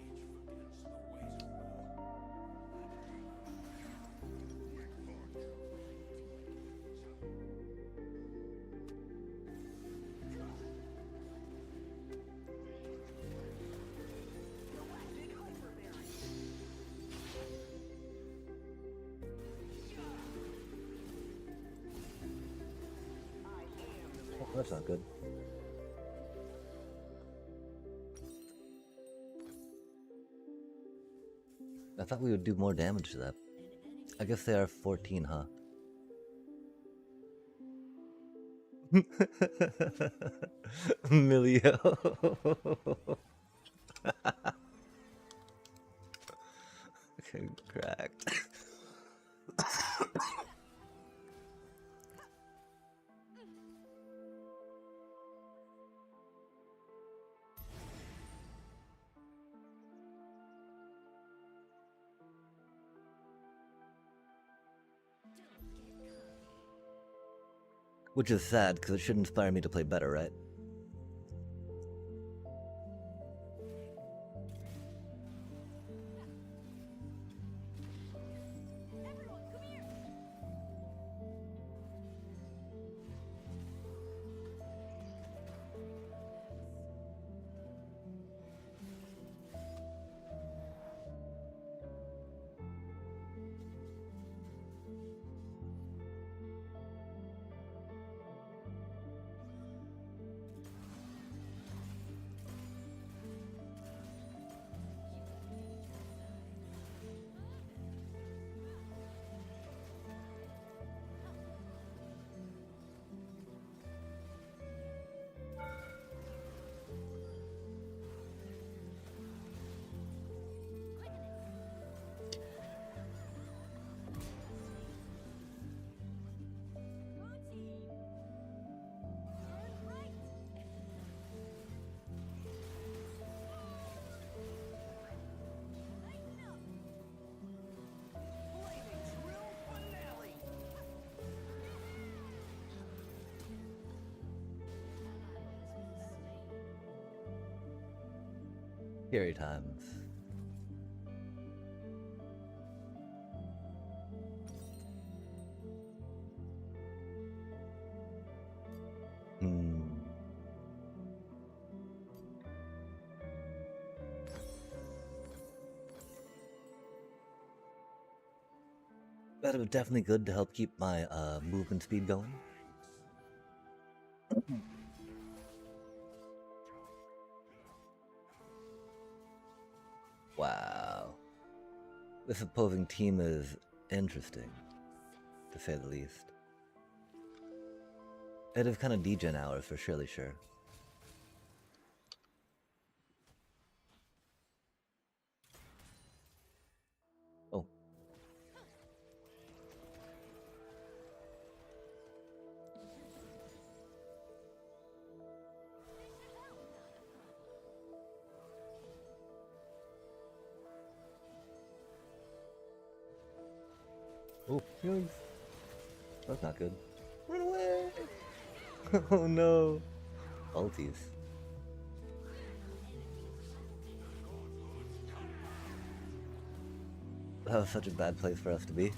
Galactic hyperberry. I am the Oh, that's not good. I thought we would do more damage to that. I guess they are 14, huh? Emilio. Okay, cracked. Which is sad, because it should inspire me to play better, right? Everyone, come here! flaming drill finale. Scary times. Hmm. That was definitely good to help keep my movement speed going. Wow. This opposing team is interesting, to say the least. It is kind of degen hours for surely sure. Oh. Oh, yoinks. That's not good. Run away! Oh no! Ulties. That was such a bad place for us to be.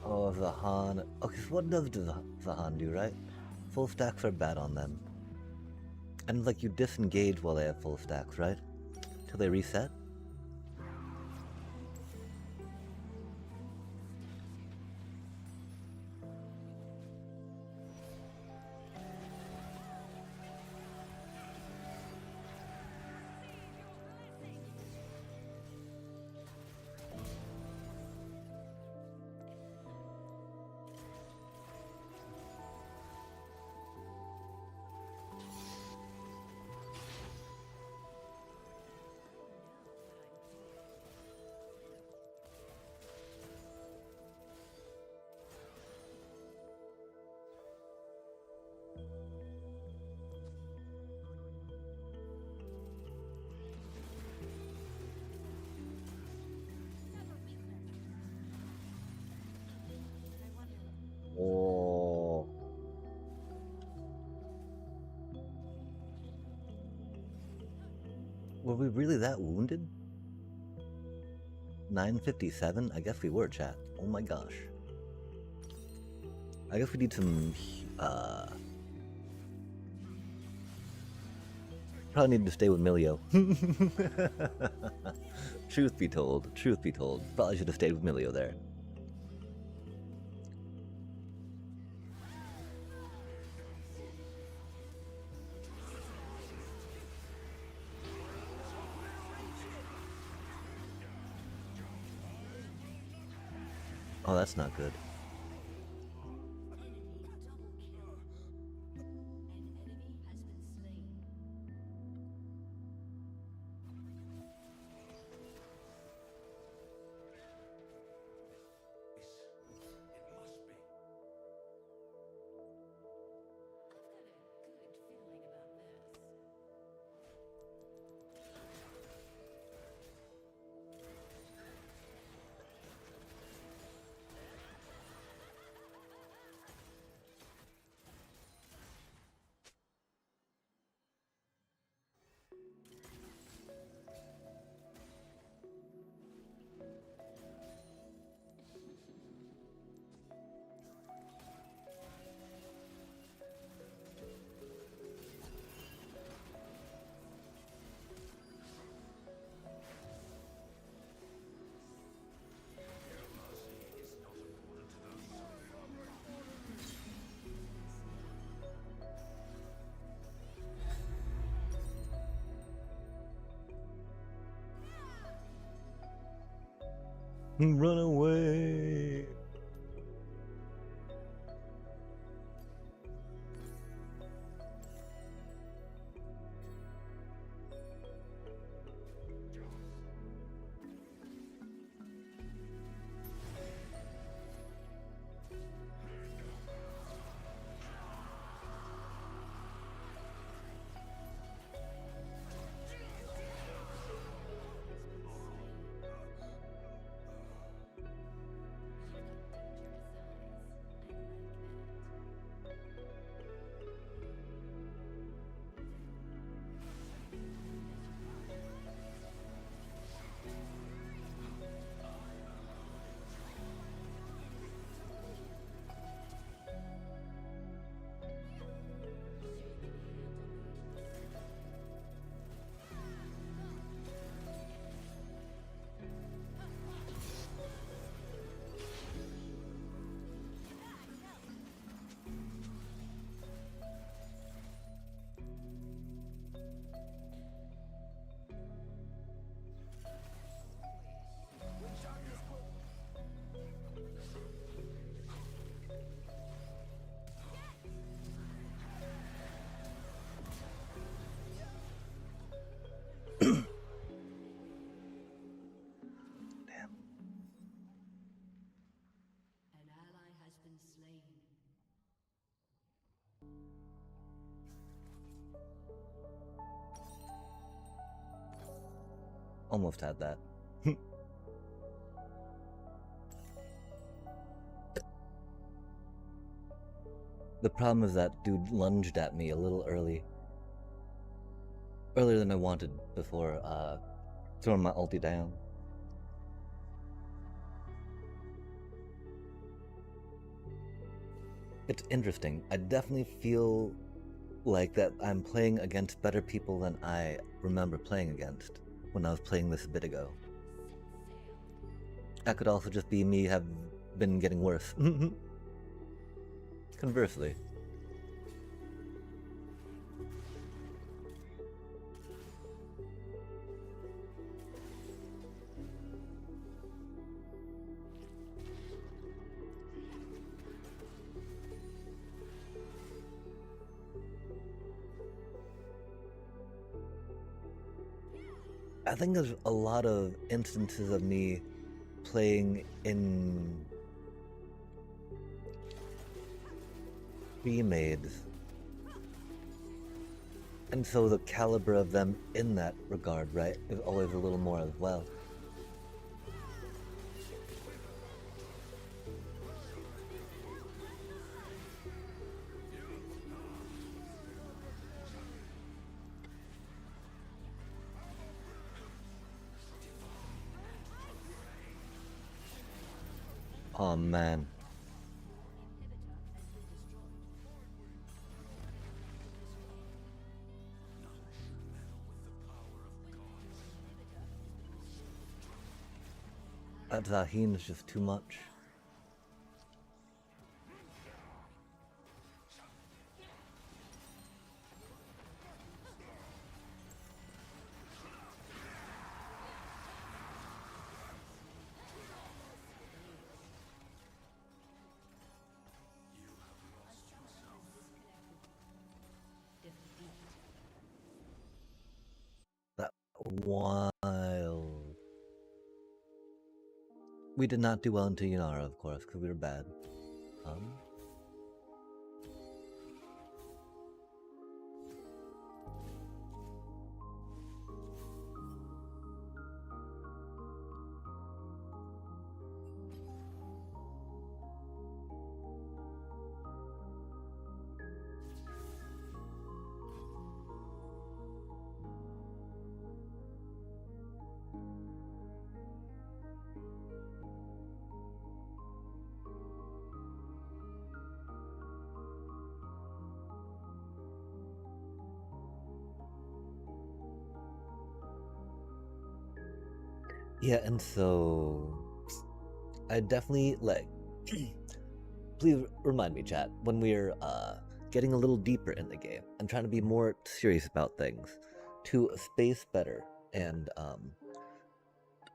Oh, Zahan. Okay, so what does Zahan do, right? Full stacks are bad on them. And like you disengage while they have full stacks, right? Till they reset? Were we really that wounded? 957? I guess we were, chat. Oh my gosh. I guess we need some, probably need to stay with Milio. Truth be told, probably should have stayed with Milio there. Oh, that's not good. Double kill. An enemy has been slain. It must be. I've got a good feeling about this. Run away! An ally has been slain. Almost had that. The problem is that dude lunged at me a little early. Earlier than I wanted before throwing my ulti down. It's interesting. I definitely feel like that I'm playing against better people than I remember playing against when I was playing this a bit ago. That could also just be me have been getting worse. Conversely. I think there's a lot of instances of me playing in pre-mades, and so the caliber of them in that regard, right, is always a little more as well. Oh man. That Zahin is just too much. That wild. We did not do well into Yanara, of course, because we were bad. Yeah, and so I definitely like please remind me, chat, when we're getting a little deeper in the game and trying to be more serious about things, to space better and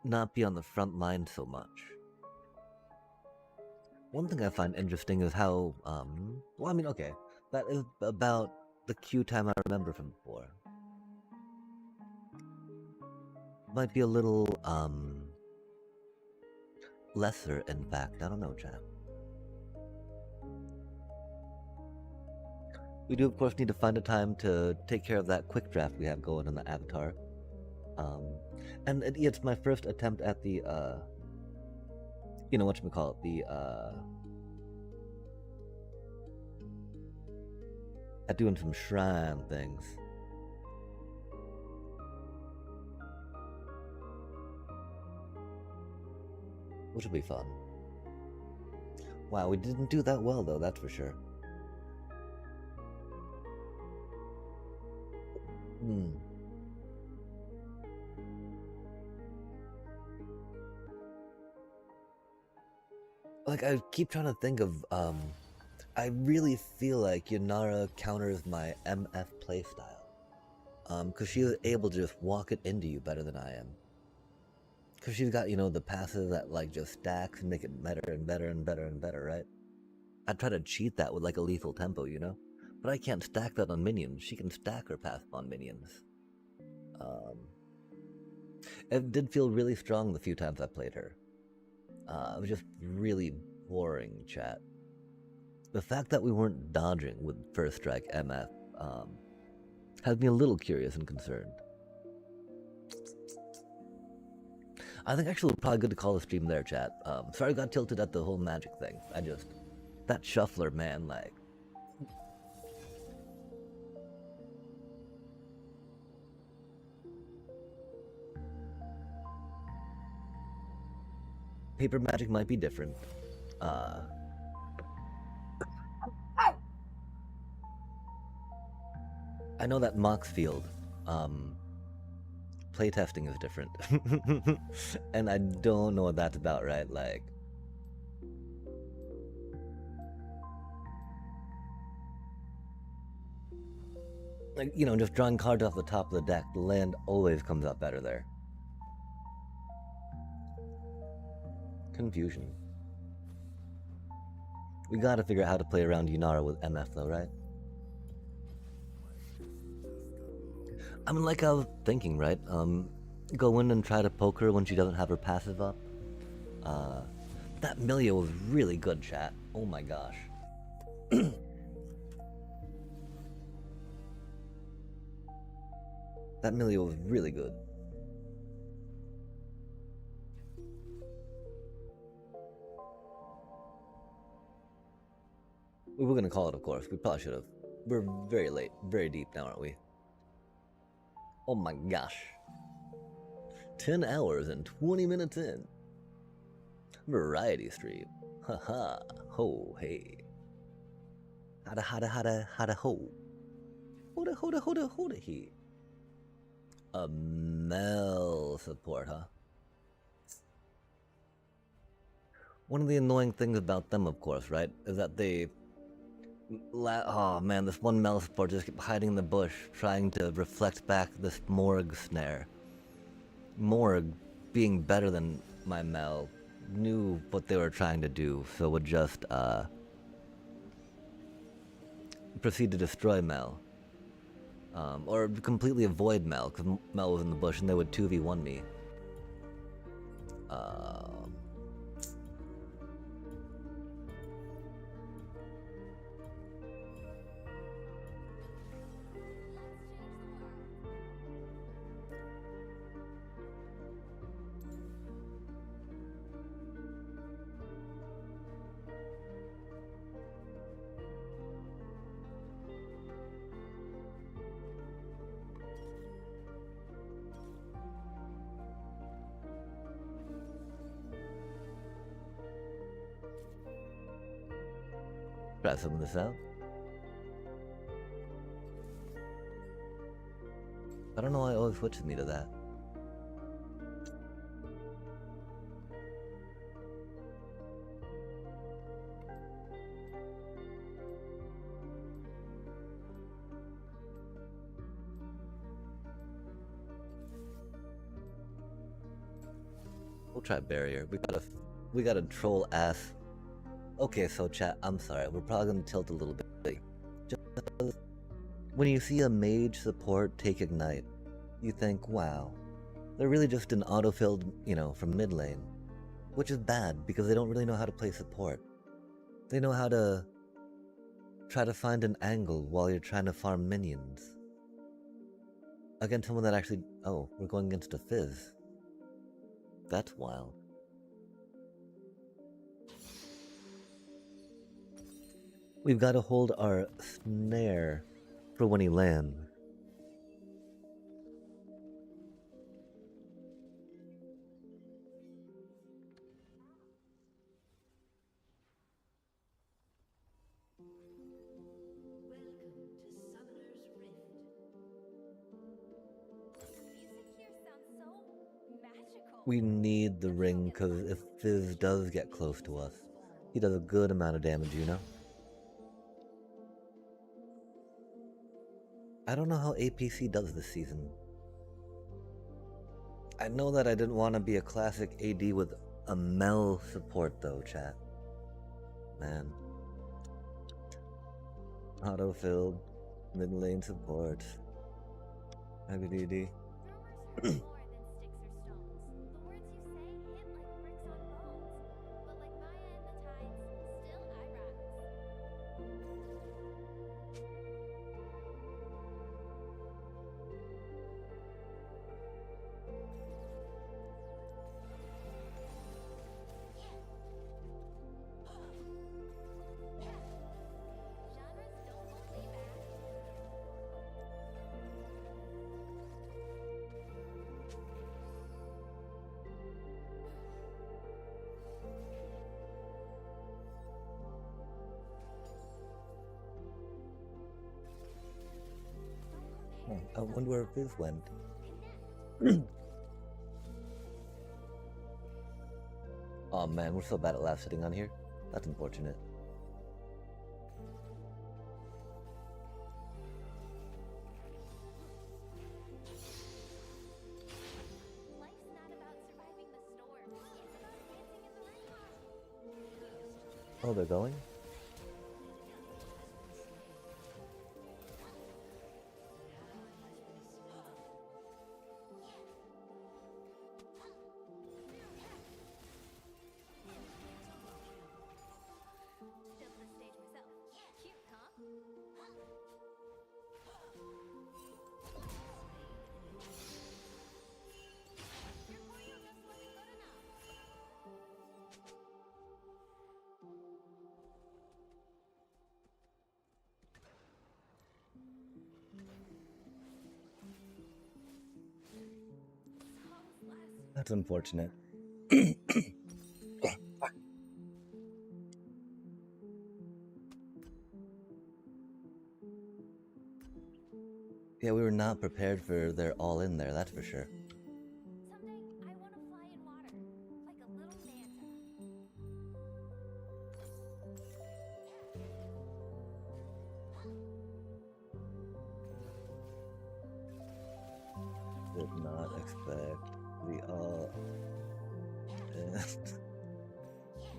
not be on the front line so much. One thing I find interesting is how well, I mean, okay, that is about the queue time I remember from before. Might be a little lesser, in fact. I don't know, chat. We do, of course, need to find a time to take care of that quick draft we have going in the avatar. And it's my first attempt at the, you know, whatchamacallit, at doing some shrine things. Which will be fun. Wow, we didn't do that well, though, that's for sure. Like, I keep trying to think of, I really feel like Yanara counters my MF playstyle. Because she is able to just walk it into you better than I am. Because she's got, you know, the passive that, like, just stacks and make it better and better and better and better, right? I'd try to cheat that with, like, a lethal tempo, you know? But I can't stack that on minions. She can stack her passive on minions. It did feel really strong the few times I played her. It was just really boring, chat. The fact that we weren't dodging with First Strike MF has me a little curious and concerned. I think actually probably good to call the stream there, chat. Sorry I got tilted at the whole magic thing. That shuffler, man, like... Paper magic might be different. I know that Mox Field, playtesting is different. And I don't know what that's about, right? Like... Like, you know, just drawing cards off the top of the deck, the land always comes out better there. Confusion. We gotta figure out how to play around Yunara with MF though, right? I mean, like I was thinking, right? Go in and try to poke her when she doesn't have her passive up. That Milia was really good, chat. Oh my gosh. That Milia was really good. We were gonna call it, of course. We probably should have. We're very late, very deep now, aren't we? Oh my gosh. 10 hours and 20 minutes in. Variety stream. Haha. Ho hey. Hada ho. Hoda he. A Mel support, huh? One of the annoying things about them, of course, right, is that they... oh man, this one Mel support just kept hiding in the bush, trying to reflect back this Morg snare. Morg, being better than my Mel, knew what they were trying to do, so would just, proceed to destroy Mel. Or completely avoid Mel, because Mel was in the bush and they would 2v1 me. Try some of this out. I don't know why it always switches me to that. We'll try barrier. We got a troll ass. Okay, so chat, I'm sorry, we're probably gonna tilt a little bit. Just when you see a mage support take ignite, you think, wow, they're really just an autofilled, you know, from mid lane. Which is bad, because they don't really know how to play support. They know how to try to find an angle while you're trying to farm minions. Against someone that actually... oh, we're going against a Fizz. That's wild. We've got to hold our snare for when he lands. Welcome to Summoner's Rift. Music here sounds so magical. We need the ring, because if Fizz does get close to us, he does a good amount of damage, you know? I don't know how APC does this season. I know that I didn't want to be a classic AD with a Mel support though, chat. Man. Autofilled, mid lane support. IBDD. Rumors hurt more than sticks or stones. The words you say hit like bricks on bones. But like Maya and the tides, still I rise. Genres don't hold me back. I wonder where Fizz went. Oh man, we're so bad at last sitting on here. That's unfortunate. Life's not about surviving the storm. It's about dancing in the rain. Oh, they're going? Built the stage myself. Cute, huh? Your choreograph wasn't good enough. Songs last That's unfortunate. Yeah, we were not prepared for their all in there, that's for sure. Someday I want to fly in water, like a little manta. Did not expect the all in.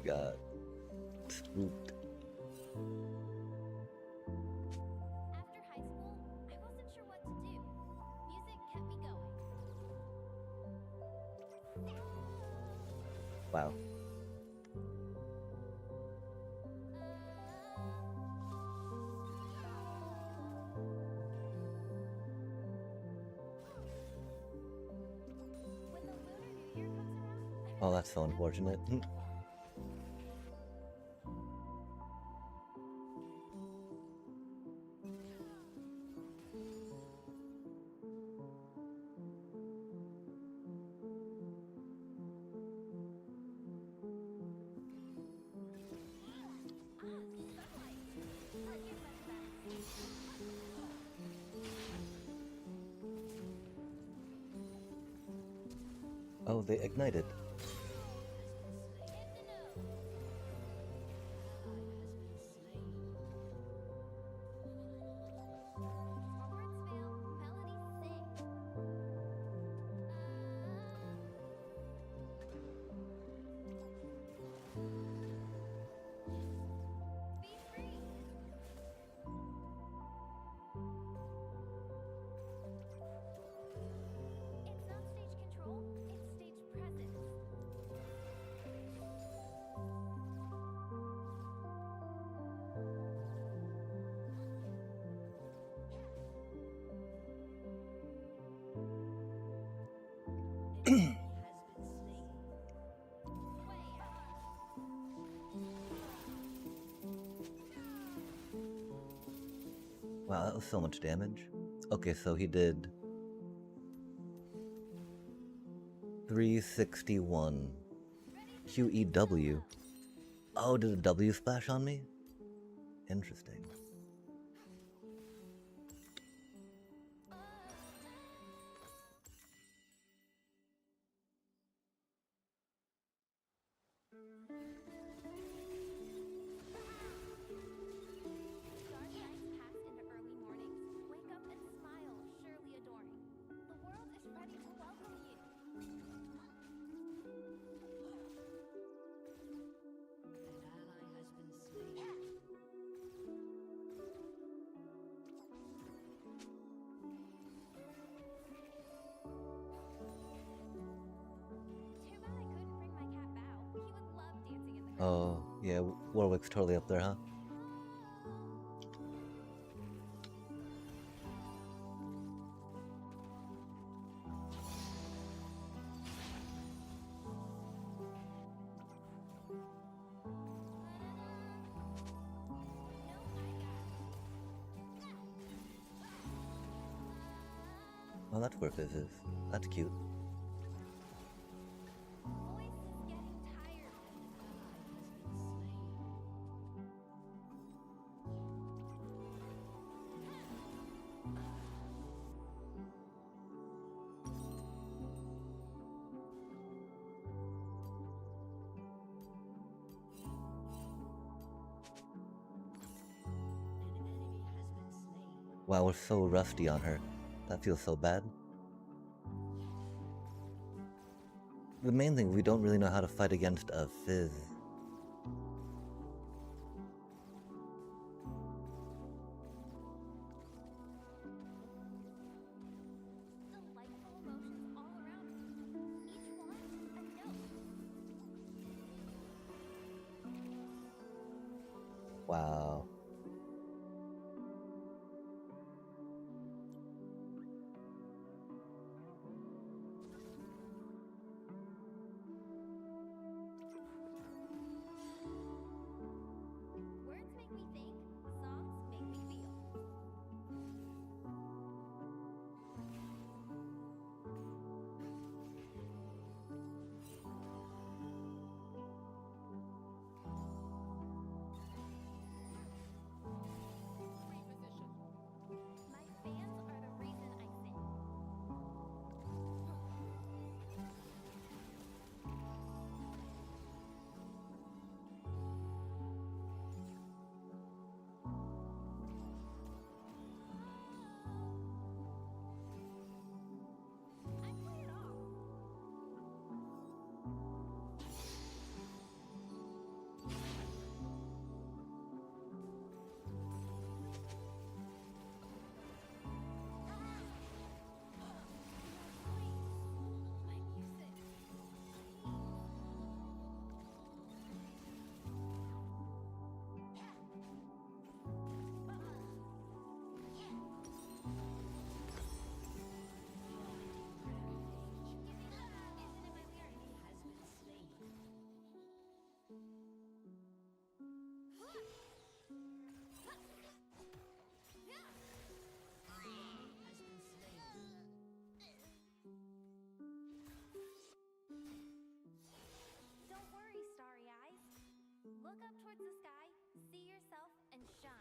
Got spooked. After high school, I wasn't sure what to do. Music kept me going. Wow. When the Lunar New Year comes around, Oh, that's so unfortunate. sunlight. Forget my friends. Oh, they ignited. Hit the nose. Our words fail, melodies sing. Be free. It's not stage control, it's stage presence. Way out. Wow, that was so much damage. Okay, so he did 361 QEW. Oh, did a W splash on me? Interesting. Dark nights pass into early mornings. Wake up and smile, surely adoring. The world is ready to welcome you. Too bad I couldn't bring my cat Bao. He would love dancing in the grass. Oh, yeah, Warwick's totally up there, huh? Oh, that's where Fizz is. That's cute. Voice is getting tired. Wow, we're so rusty on her. That feels so bad. The main thing, we don't really know how to fight against a Fizz. Delightful emotions all around me. Each one a note. Wow. Words make me think, songs make me feel.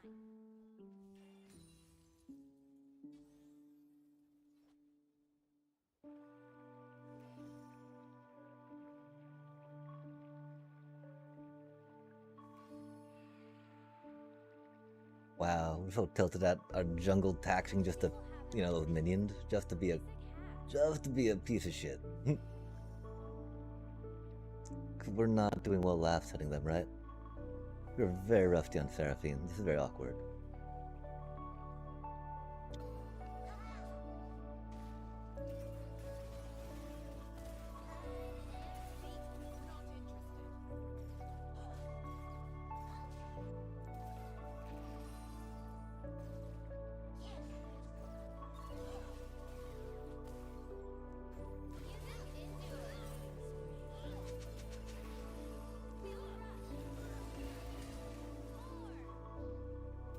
mine. Wow, we're so tilted at our jungle taxing just to, you know, those minions, just to be a piece of shit. We're not doing well laugh setting them, right? We're very rusty on Sisyphean. This is very awkward.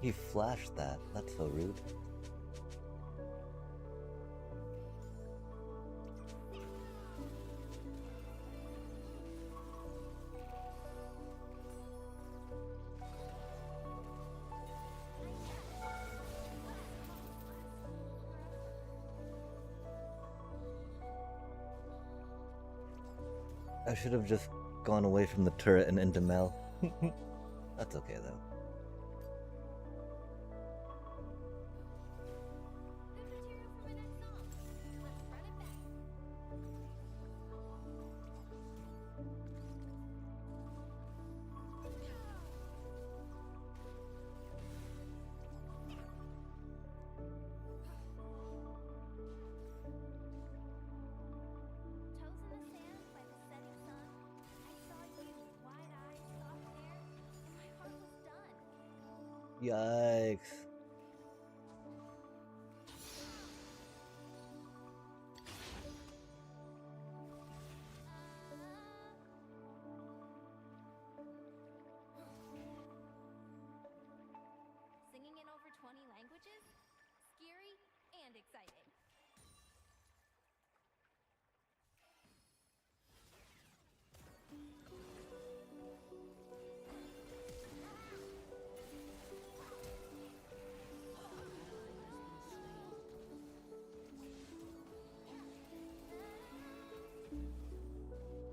He flashed that. That's so rude. I should have just gone away from the turret and into Mel. That's okay though. Good material for my next song. Let's run it back. Toes in the sand by the setting sun. I saw you, wide eyes, soft hair, and my heart was done. Yikes. Singing in over 20 languages? Scary and exciting.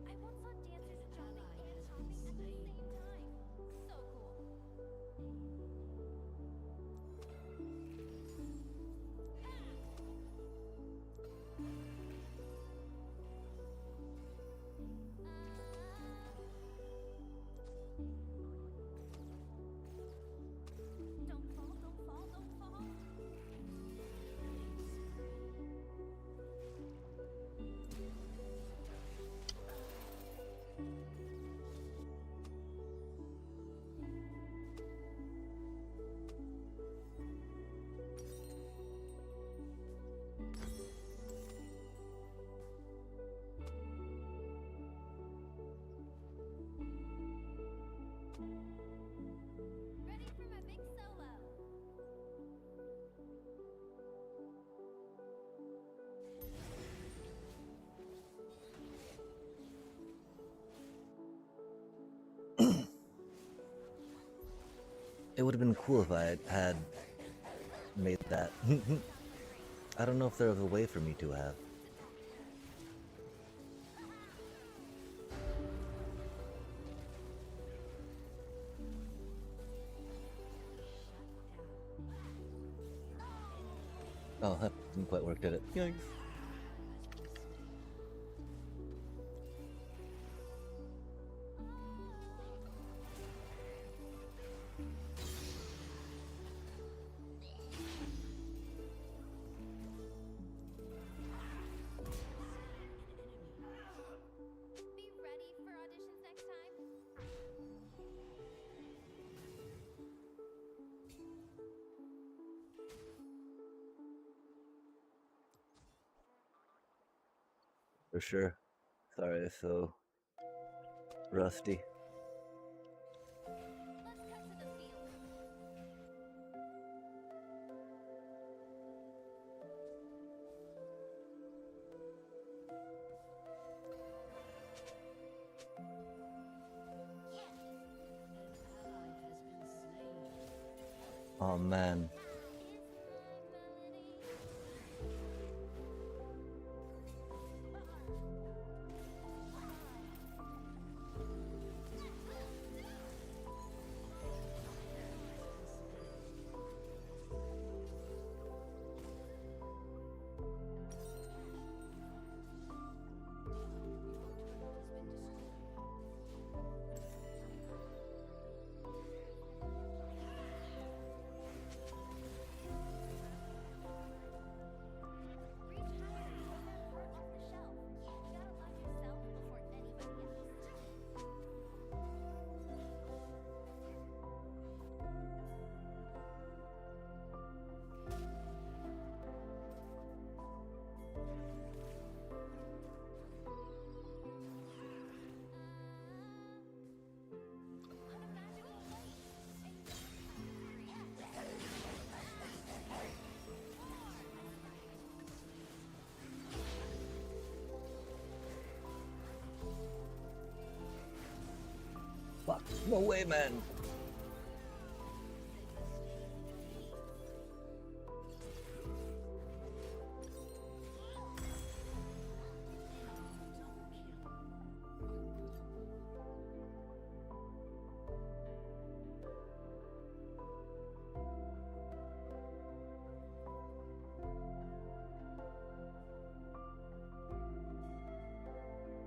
I once saw dancers jumping and hopping at the same time. So cool. Don't fall, don't fall, don't fall. Ready for my big solo. It would have been cool if I had made that. I don't know if there was a way for me to have. Oh, that didn't quite work, did it? Yikes. Be ready for auditions next time. For sure. Sorry, so rusty. Let's cut to the field. Oh man. Reach higher and pull that heart off the shelf. You gotta love yourself before anybody else. On a magical place, and you Fuck. No way, man.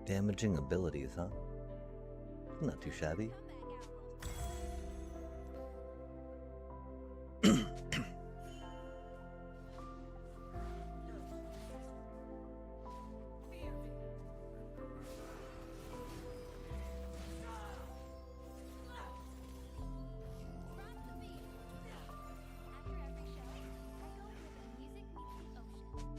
Damaging abilities, huh? Not too shabby. rock the beat. After every show, I go where the music meets the ocean.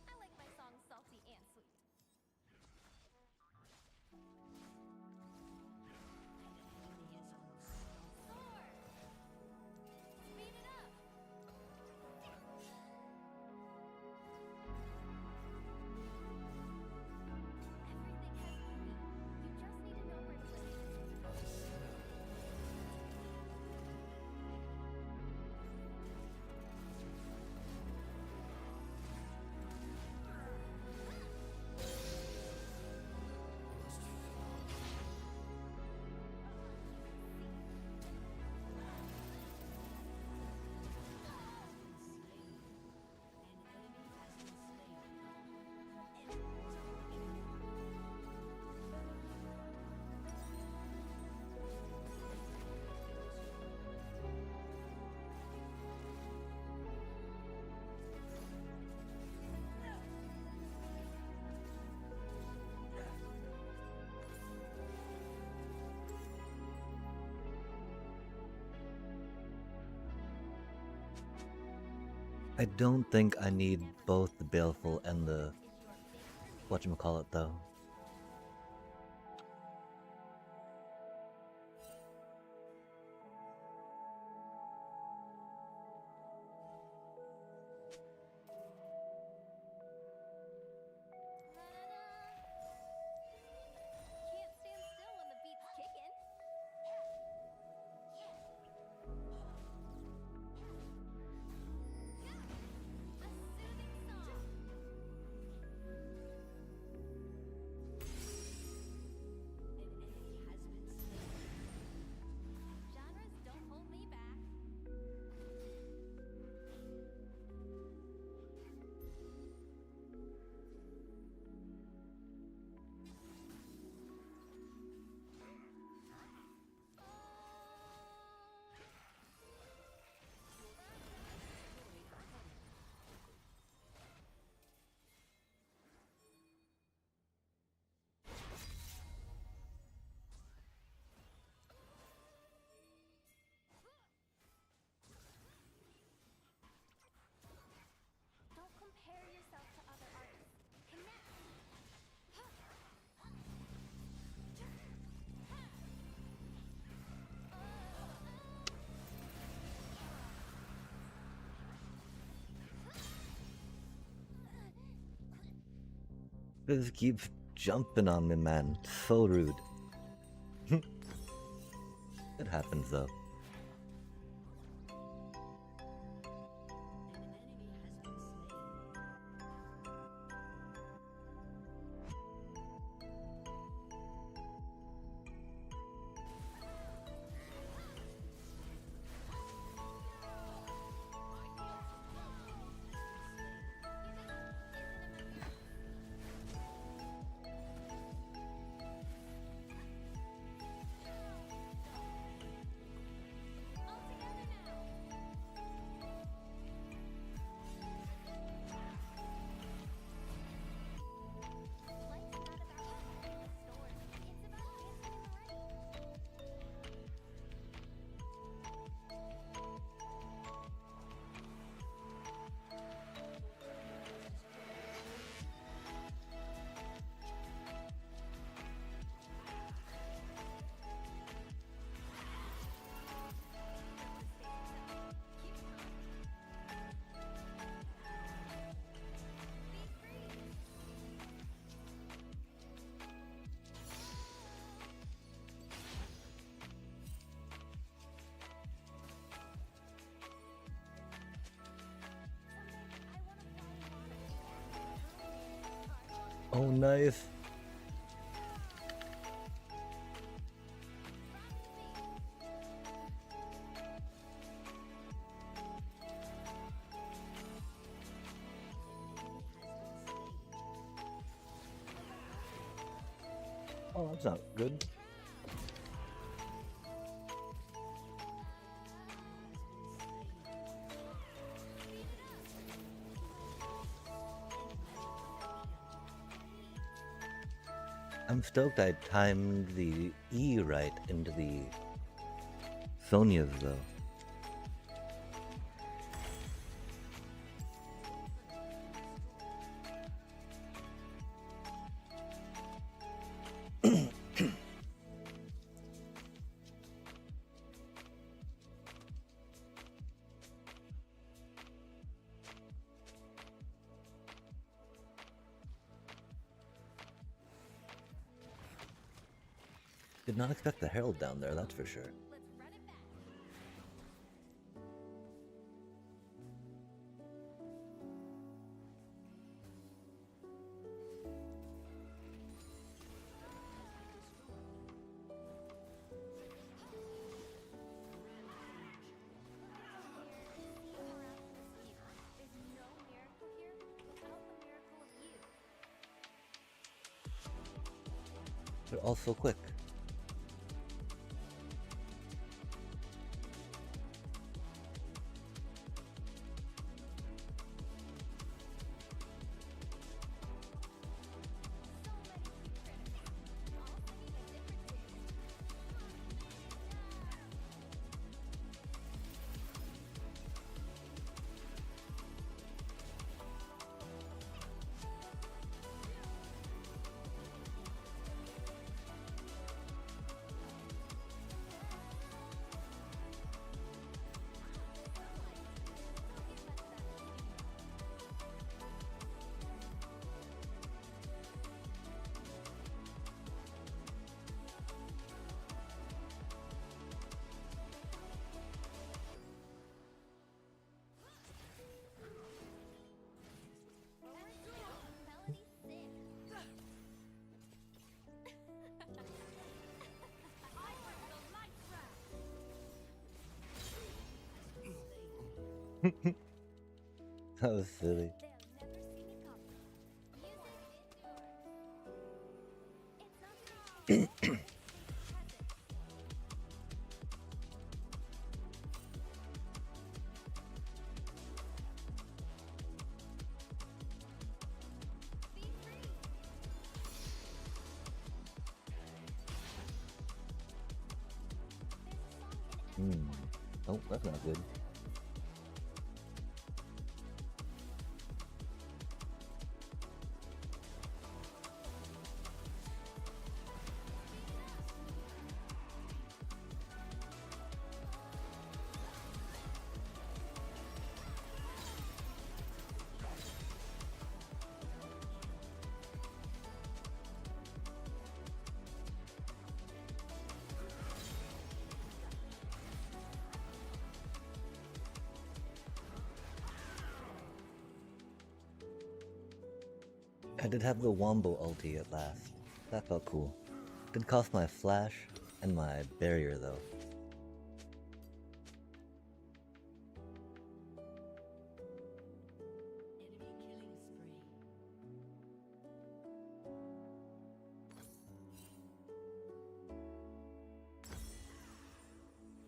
I like my songs salty and sweet. Soar! Speed it up! Everything has meaning. You just need to know where to listen. I don't think I need both the Baleful and the whatchamacallit though. Can't stand still when the beat's kicking. A soothing song. This keeps jumping on me, man. So rude. It happens though. Oh, nice. Oh, that's not good. I'm stoked I timed the E right into the Sonia's though. Did not expect the Herald down there, that's for sure. Let's run it back. There's no miracle here without the miracle of you. They're all so quick. That was silly. They'll never see me coming. Music endures. It's not Be free. There's a song in Oh, that's not good. I did have the Wombo ulti at last. That felt cool. Did cost my flash and my barrier though.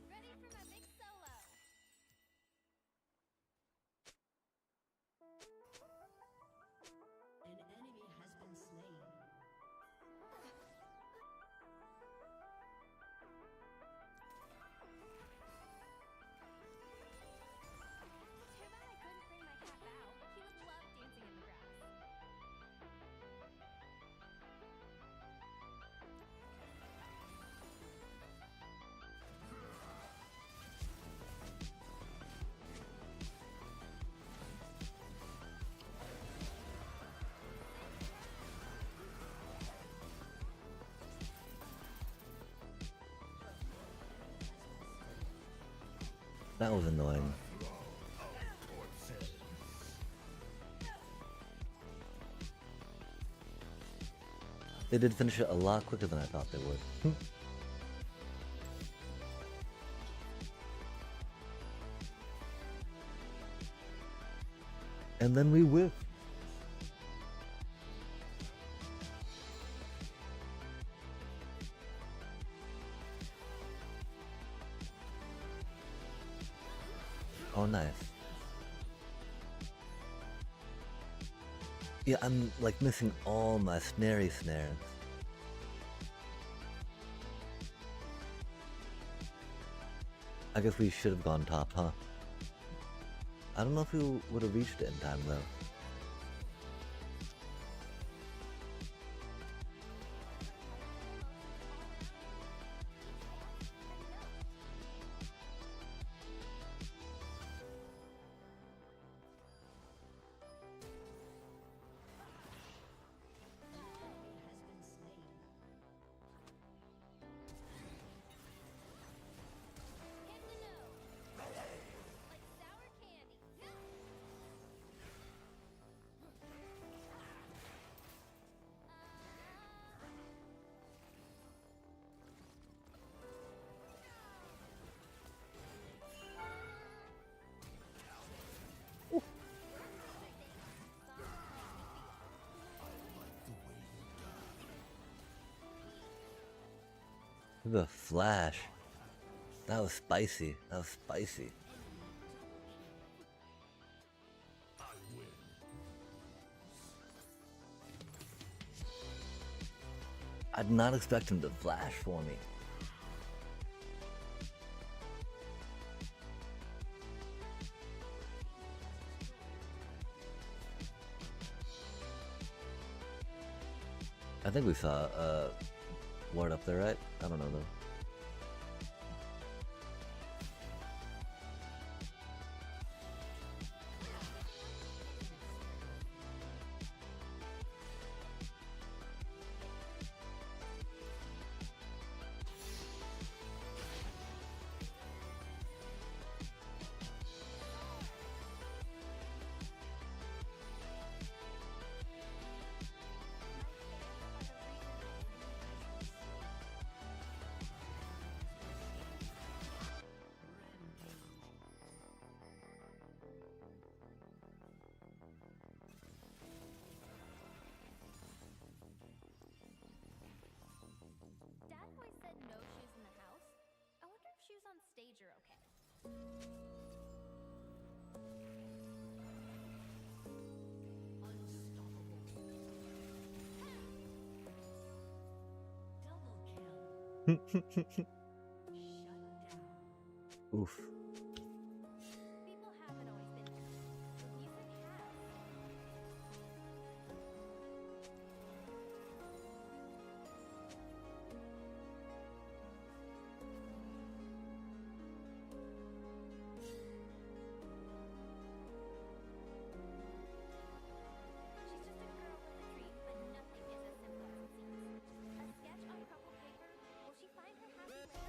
Ready for my big solo. An enemy has been slain. Too bad I couldn't bring my cat Bao. He would love dancing in the grass. That was annoying. They did finish it a lot quicker than I thought they would. And then we whiff. Oh, nice. Yeah, I'm like missing all my snary snares. I guess we should have gone top, huh? I don't know if we would have reached it in time though. Hit the nose. Like sour candy. The flash. That was spicy. That was spicy. I did not expect him to flash for me. I think we saw a ward up there, right? I don't know though. Dad always said no shoes in the house. I wonder if shoes on stage are okay. Double kill. Shut down. Oof. People haven't always been there. Music has. She's just a girl with a dream, but nothing is as simple as it seems. A sketch on crumpled paper. Will she find her happy later?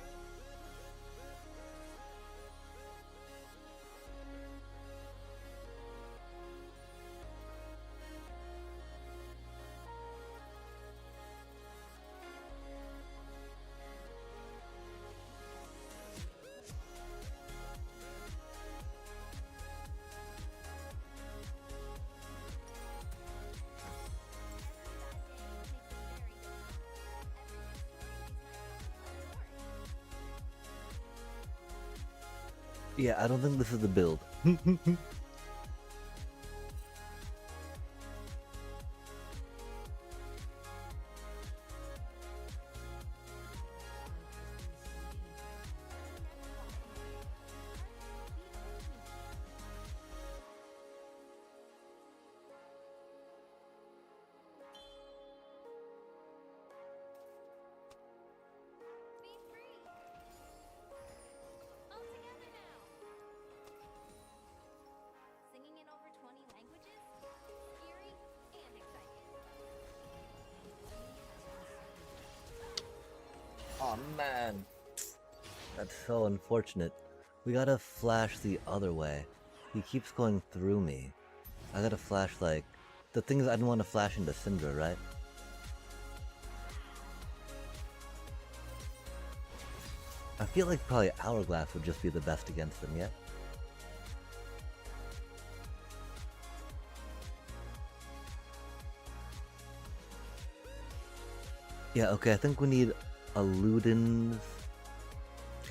Yeah, I don't think this is the build. Be free! All together now! Singing in over 20 languages? Scary and exciting. Oh man, that's so unfortunate. We gotta flash the other way. He keeps going through me. I gotta flash like the things I didn't want to flash into Syndra, right? I feel like probably Hourglass would just be the best against them, yeah? Yeah, okay, I think we need a Luden's...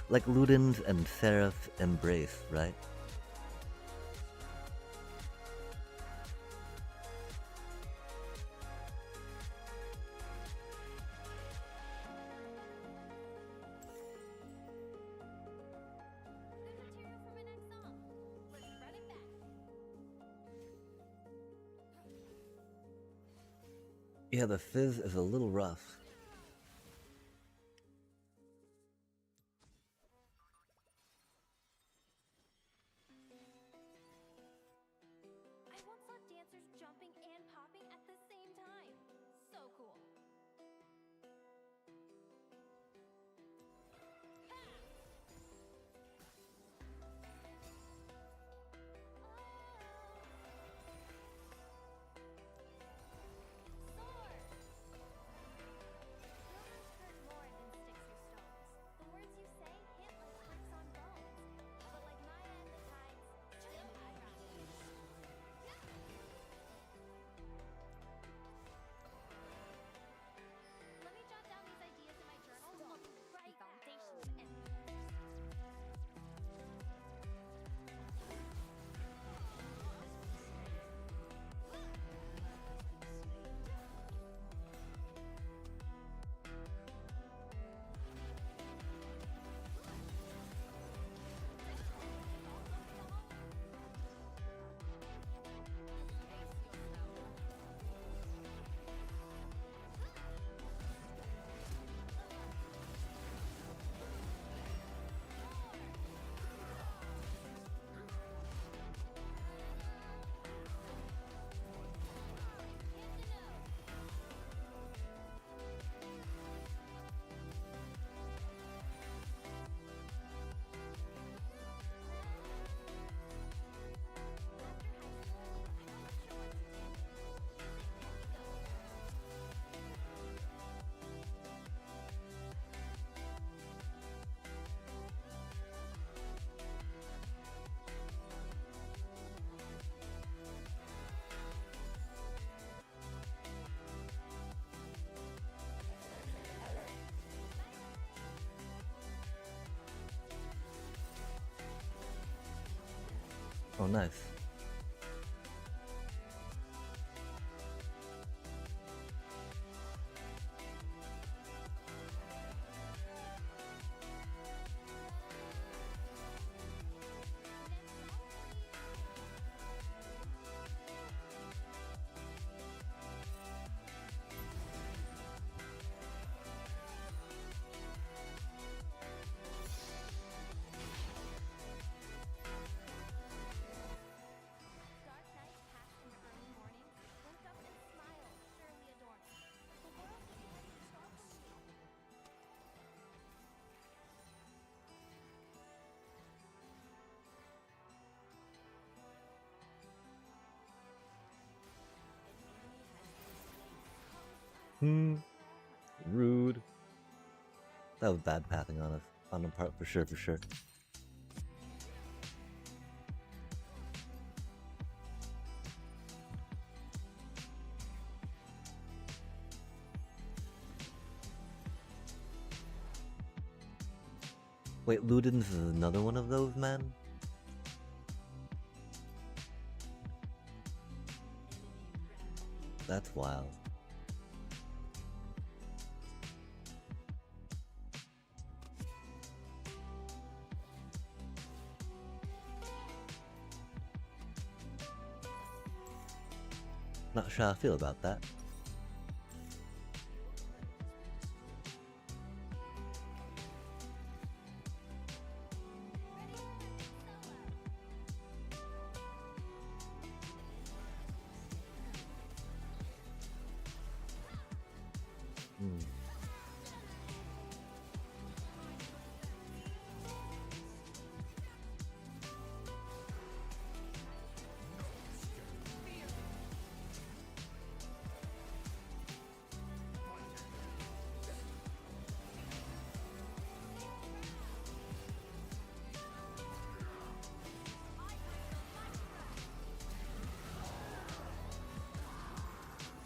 Like Luden's and Seraph's Embrace, right? Good material for my next song. Let's run it back. Yeah, the fizz is a little rough. I once saw dancers jumping and popping at the same time. So cool. The words you say hit like bricks on bones. But like Maya and the tides, still I rise. Let me jot down these ideas in my journal. I'll be right back. Oh, nice. Dark nights pass into early mornings. Wake up and smile, surely adorning. The world is ready to start for me. Rude. That was bad pathing on us. On the part, for sure, for sure. Wait, Ludens is another one of those, man? That's wild. Not sure how I feel about that. Hmm.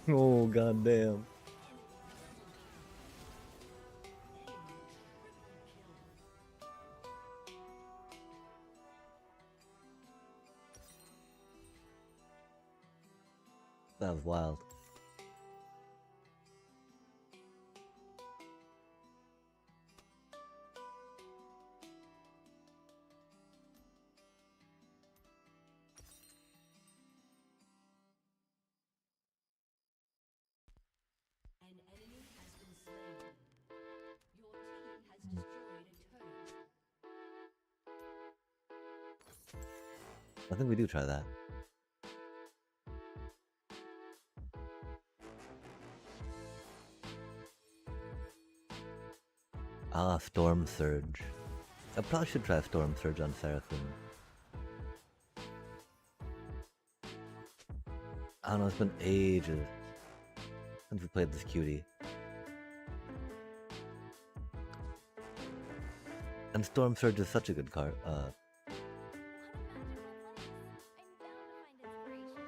Oh goddamn. That was wild. An enemy has been slain. Your team has destroyed a turret. I think we do try that. Ah, Storm Surge. I probably should try Storm Surge on Seraphim. I don't know, it's been ages since we played this cutie. And Storm Surge is such a good card. On a magical place. I'm bound to find inspiration.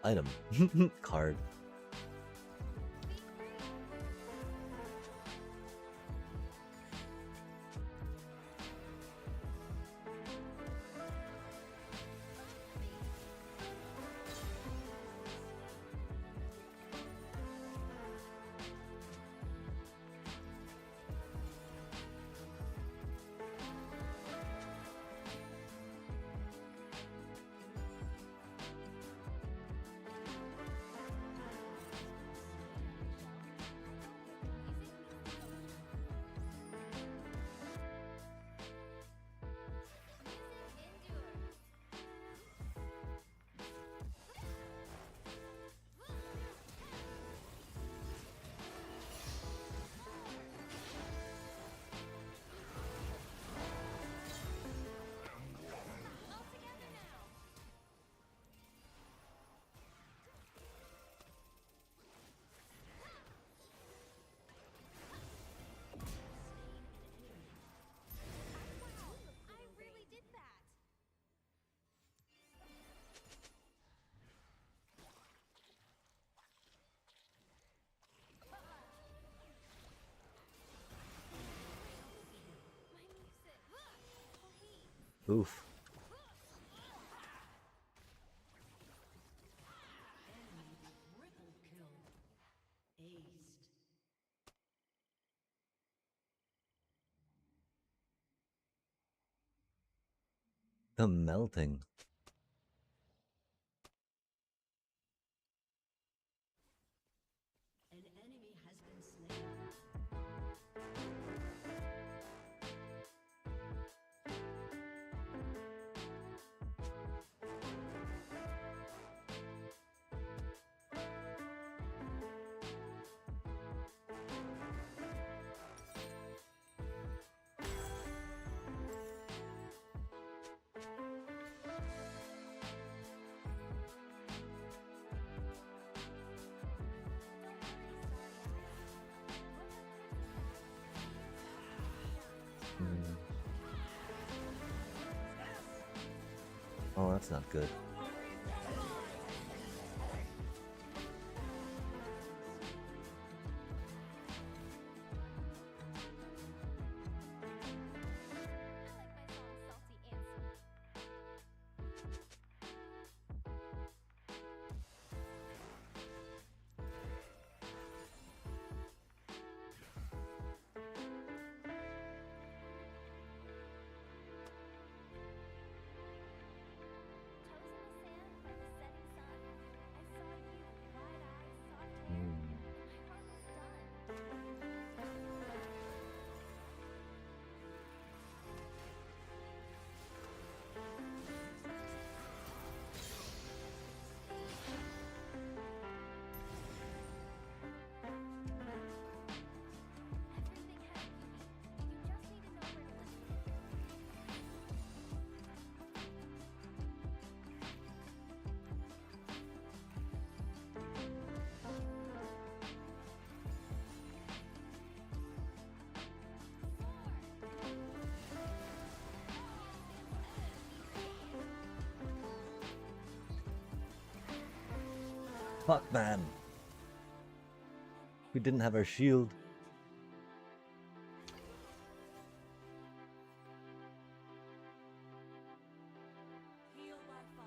Item. Card. I really did that. My music. Please. Oof. Enemy triple kill. Aced. The melting. An enemy has been slain. Hmm. Oh, that's not good. I like my song salty and sweet. Fuck, man. We didn't have our shield. Heal by fire.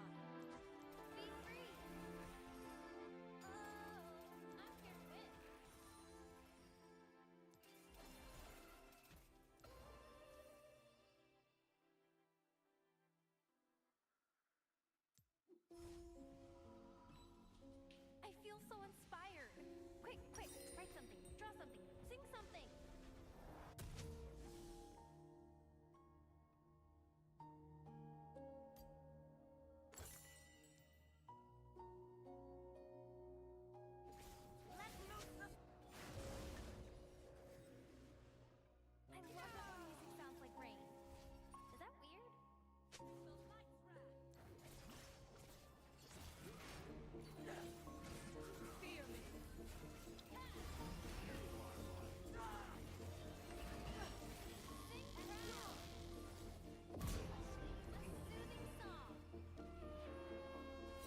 Be free. Oh, I'm here to win. I feel so inspired. Quick, quick, write something, draw something, sing something. Let loose the... I love it when music sounds like rain. Is that weird? Those lights rad. Fear me. Sing proud. A soothing song. Reach higher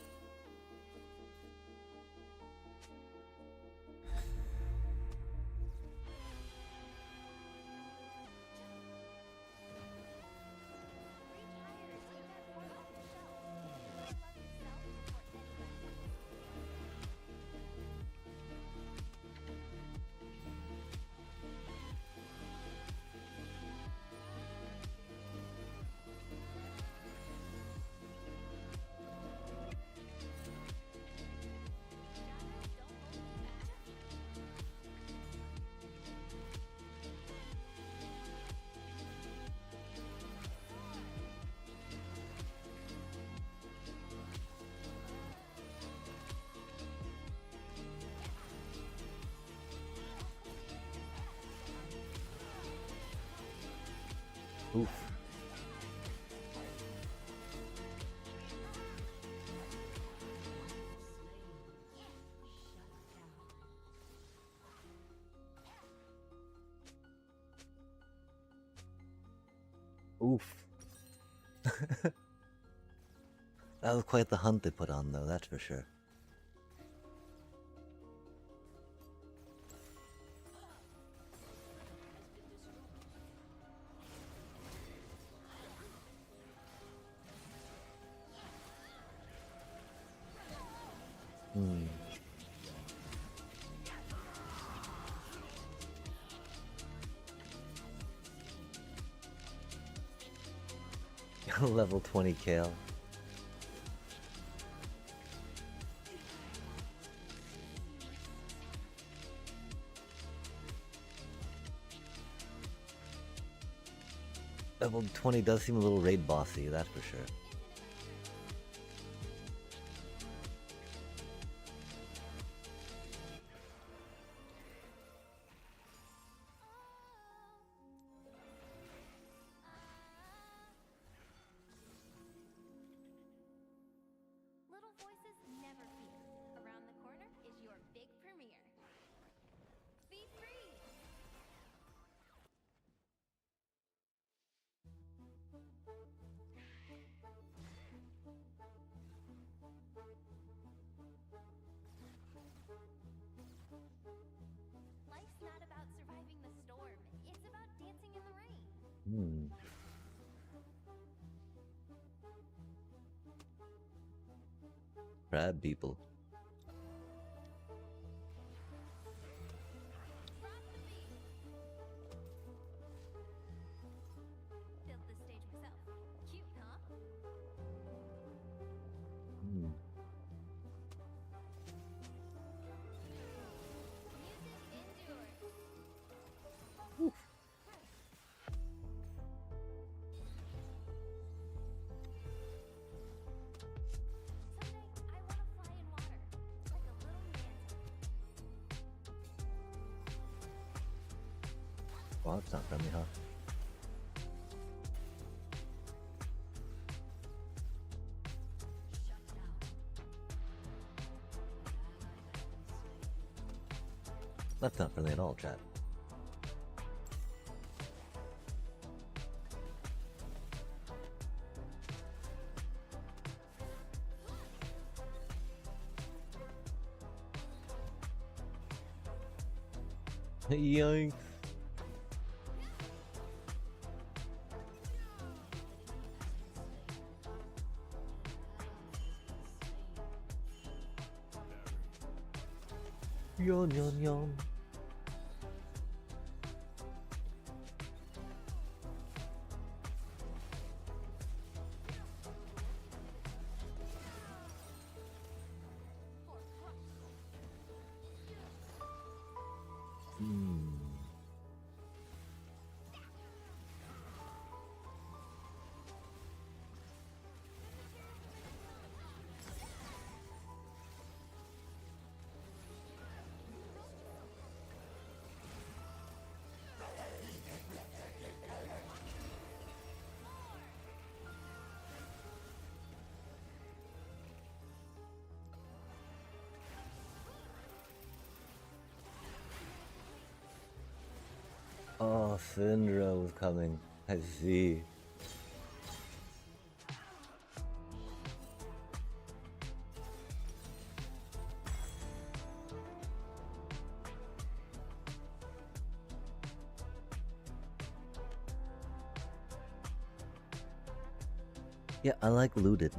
and take that form off the shelf. Love yourself before anybody else. Shadows don't hold me back. Oof. Oof. That was quite the hunt they put on, though, that's for sure. Hmm. Level 20 Kale. Level 20 does seem a little raid bossy, that's for sure. Little voices never fear. Around the corner is your big premiere. Be free! Life's not about surviving the storm. It's about dancing in the rain. Hmm. Crab people. Drop the beat! Built this stage myself. Cute, huh? Hmm. Music endures. Someday I want to fly in water, like a little manta. Well, that's not friendly, huh? Shut down. That's not friendly at all, chat. Yoink. Yon yon yon. Oh, Syndra was coming. I see. Yeah, I like looted.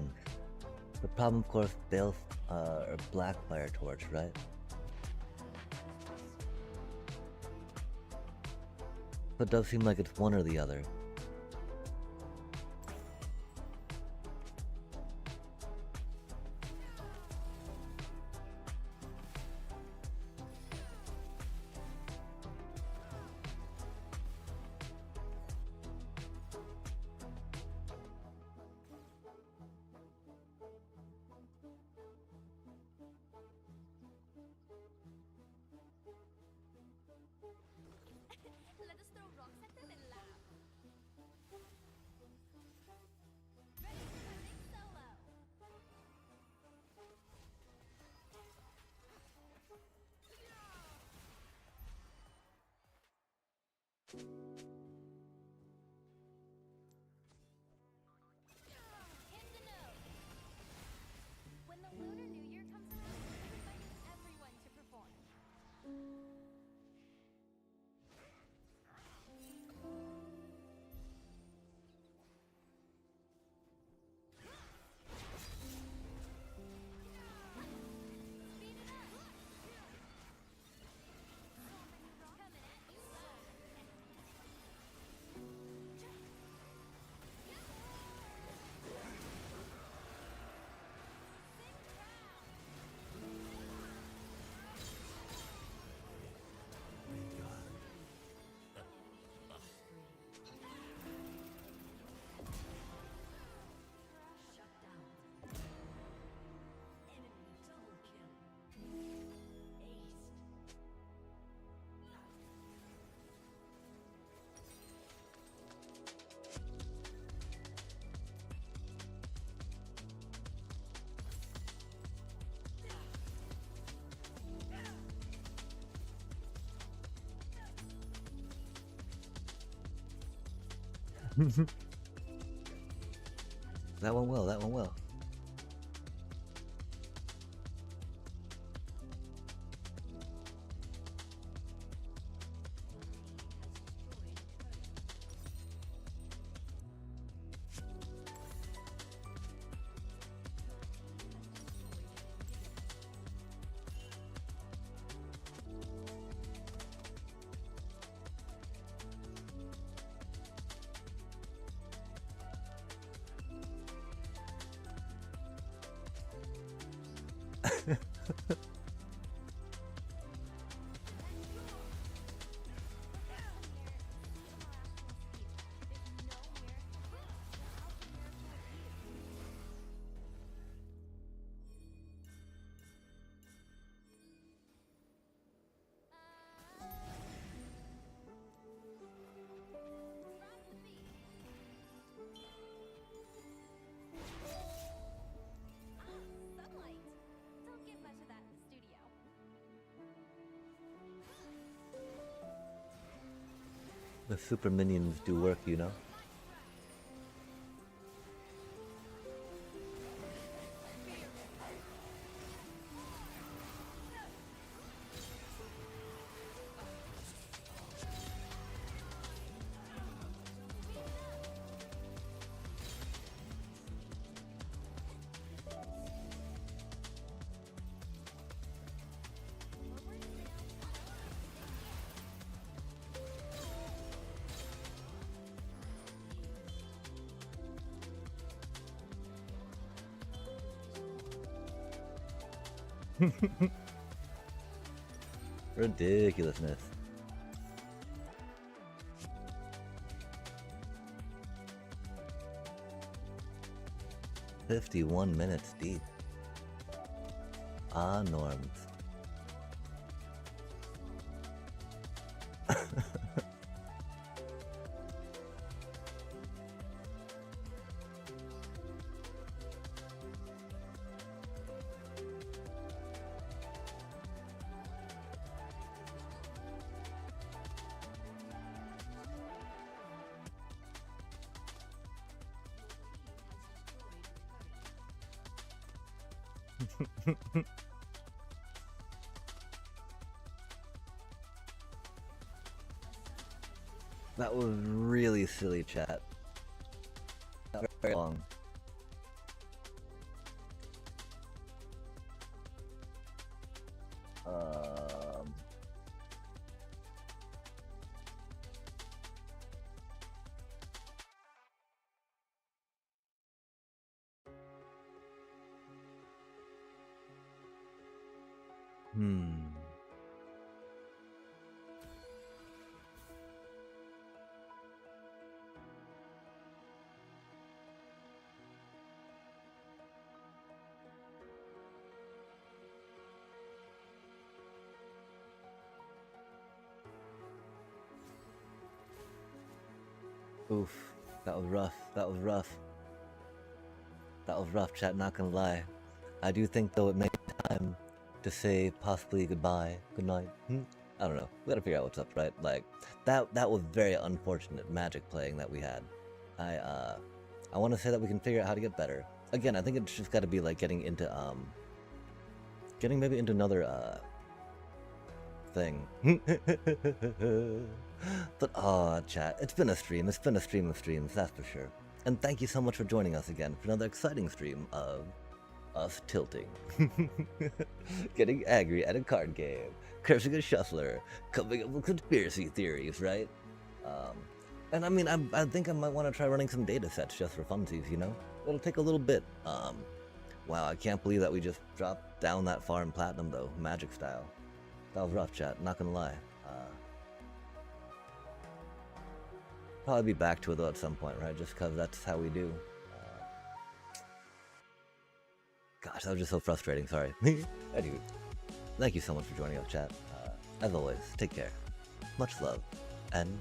The problem, of course, Bale or Blackfire Torch, right? But it does seem like it's one or the other. Let us throw rocks at them and laugh. Ready for my big solo. Hit the note. When the Lunar New Year comes around, I'm inviting everyone to perform. Speed it up. Coming at you live. Sing proud. Shut down. Enemy double kill. Aced. That went well, that went well. Sunlight. Don't get much of that in the studio. The super minions do work, you know? Ridiculousness. "51 minutes deep. Ah, norms." That was really silly, chat. Not very long. Um, hmm. Oof. That was rough. That was rough. That was rough, chat, not gonna lie. I do think, though, it may be time to say possibly goodbye, good night. I don't know. We gotta figure out what's up, right? Like, that was very unfortunate Magic playing that we had. I want to say that we can figure out how to get better. Again, I think it's just gotta be, like, getting maybe into another, thing. But, chat, it's been a stream. It's been a stream of streams, that's for sure. And thank you so much for joining us again for another exciting stream of us tilting, getting angry at a card game, cursing a shuffler, coming up with conspiracy theories, right? And I mean, I think I might want to try running some data sets just for funsies, you know? It'll take a little bit. Wow, I can't believe that we just dropped down that far in Platinum, though, Magic style. That was rough, chat, not gonna lie. Probably be back to it, though, at some point, right? Just because that's how we do. Gosh, that was just so frustrating, sorry. Anyway, thank you so much for joining us, chat. As always, take care. Much love, and